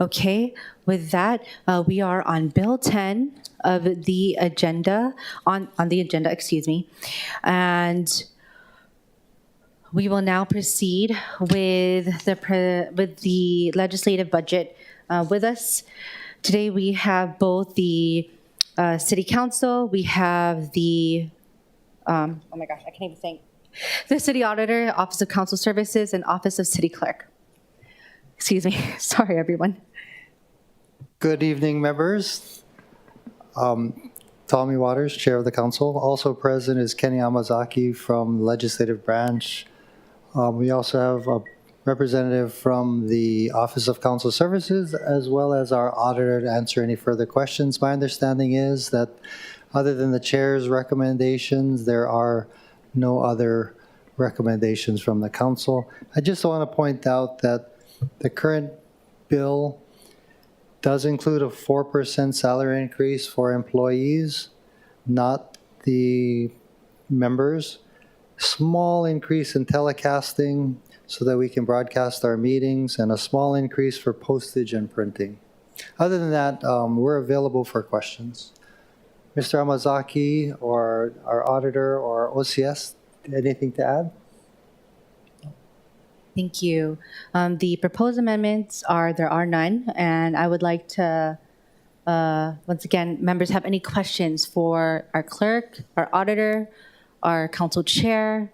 Okay, with that, we are on Bill 10 of the agenda, on the agenda, excuse me. And we will now proceed with the legislative budget. With us today, we have both the City Council, we have the oh my gosh, I can't even think. The City Auditor, Office of Council Services, and Office of City Clerk. Excuse me. Sorry, everyone. Good evening, members. Tommy Waters, Chair of the Council. Also present is Kenny Amazaki from the Legislative Branch. We also have a representative from the Office of Council Services, as well as our auditor to answer any further questions. My understanding is that other than the chair's recommendations, there are no other recommendations from the council. I just want to point out that the current bill does include a 4% salary increase for employees, not the members. Small increase in telecasting so that we can broadcast our meetings, and a small increase for postage and printing. Other than that, we're available for questions. Mr. Amazaki or our auditor or OCS, anything to add? Thank you. The proposed amendments there are none, and I would like to, once again, members have any questions for our clerk, our auditor, our council chair?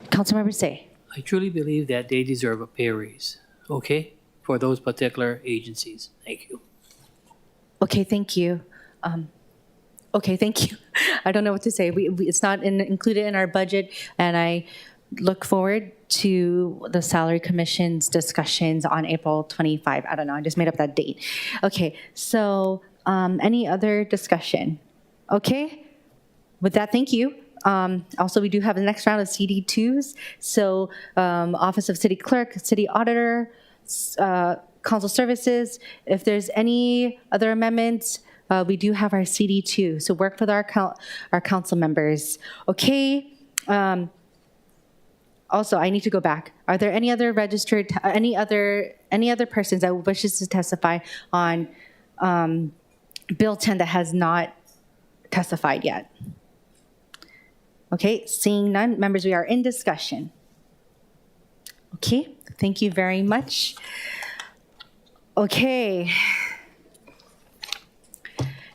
Councilmember Say. I truly believe that they deserve a pay raise, okay, for those particular agencies. Thank you. Okay, thank you. Okay, thank you. I don't know what to say. It's not included in our budget, and I look forward to the Salary Commission's discussions on April 25. I don't know, I just made up that date. Okay, so any other discussion? Okay, with that, thank you. Also, we do have the next round of CD2s. So Office of City Clerk, City Auditor, Council Services. If there's any other amendments, we do have our CD2. So work with our council members. Okay. Also, I need to go back. Are there any other registered, any other persons that wishes to testify on Bill 10 that has not testified yet? Okay, seeing none, members, we are in discussion. Okay, thank you very much. Okay.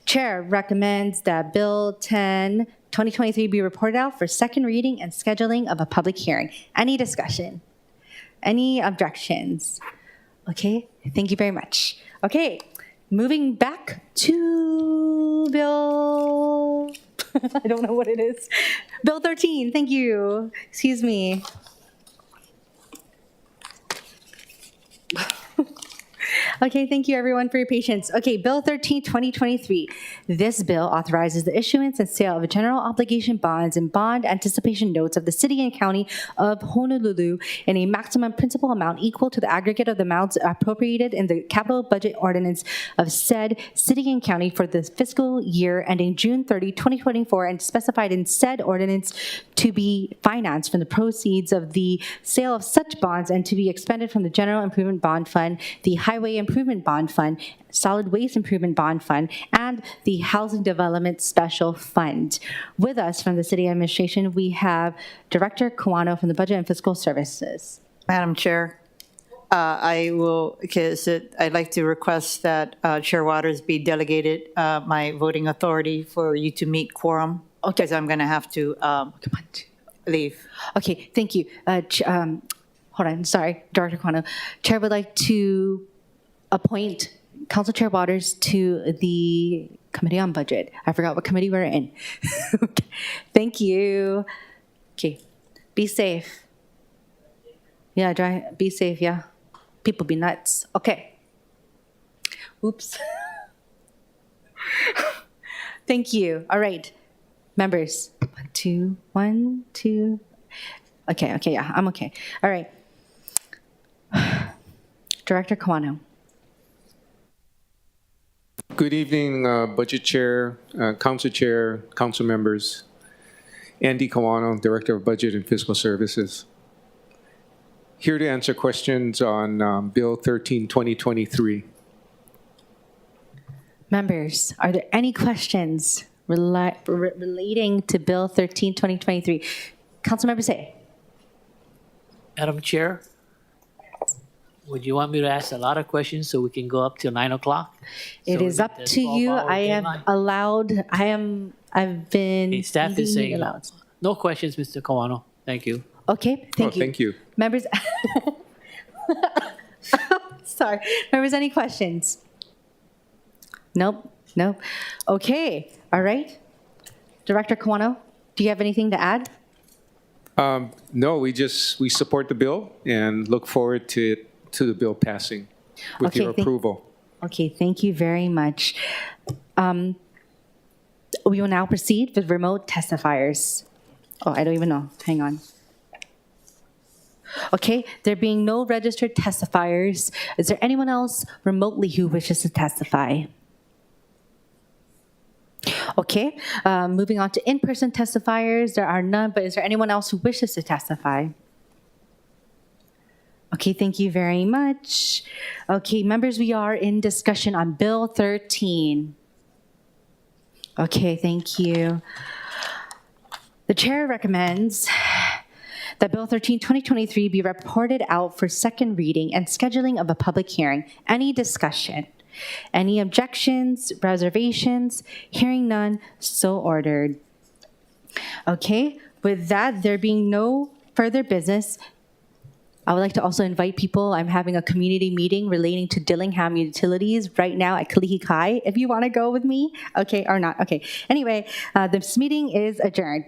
Chair recommends that Bill 10, 2023 be reported out for second reading and scheduling of a public hearing. Any discussion? Any objections? Okay, thank you very much. Okay, moving back to Bill, I don't know what it is. Bill 13, thank you. Excuse me. Okay, thank you everyone for your patience. Okay, Bill 13, 2023. This bill authorizes the issuance and sale of general obligation bonds and bond anticipation notes of the City and County of Honolulu in a maximum principal amount equal to the aggregate of the amounts appropriated in the capital budget ordinance of said City and County for the fiscal year ending June 30, 2024, and specified in said ordinance to be financed from the proceeds of the sale of such bonds and to be expended from the General Improvement Bond Fund, the Highway Improvement Bond Fund, Solid Waste Improvement Bond Fund, and the Housing Development Special Fund. With us from the City Administration, we have Director Kawano from the Budget and Fiscal Services. Madam Chair, I'd like to request that Chair Waters be delegated my voting authority for you to meet quorum, because I'm going to have to leave. Okay, thank you. Hold on, sorry, Director Kawano. Chair would like to appoint Council Chair Waters to the Committee on Budget. I forgot what committee we're in. Okay. Thank you. Okay, be safe. Yeah, be safe, yeah. People be nuts. Okay. Oops. Thank you. All right, members. 1, 2. Okay, yeah, I'm okay. All right. Director Kawano. Good evening, Budget Chair, Council Chair, Council members. Andy Kawano, Director of Budget and Fiscal Services. Here to answer questions on Bill 13, 2023. Members, are there any questions relating to Bill 13, 2023? Councilmember Say. Madam Chair, would you want me to ask a lot of questions so we can go up till 9 o'clock? It is up to you. I am allowed. I've been. Staff is saying no questions, Mr. Kawano. Thank you. Okay, thank you. Thank you. Members, sorry. Members, any questions? Nope. Okay, all right. Director Kawano, do you have anything to add? No, we support the bill and look forward to the bill passing with your approval. Okay, thank you very much. We will now proceed with remote testifiers. Oh, I don't even know. Hang on. Okay, there being no registered testifiers, is there anyone else remotely who wishes to testify? Okay, moving on to in-person testifiers, there are none, but is there anyone else who wishes to testify? Okay, thank you very much. Okay, members, we are in discussion on Bill 13. Okay, thank you. The chair recommends that Bill 13, 2023 be reported out for second reading and scheduling of a public hearing. Any discussion? Any objections, reservations? Hearing none, so ordered. Okay, with that, there being no further business, I would like to also invite people. I'm having a community meeting relating to Dillingham Utilities right now at Kalihi Kai, if you want to go with me. Okay, or not. Okay. Anyway, this meeting is adjourned.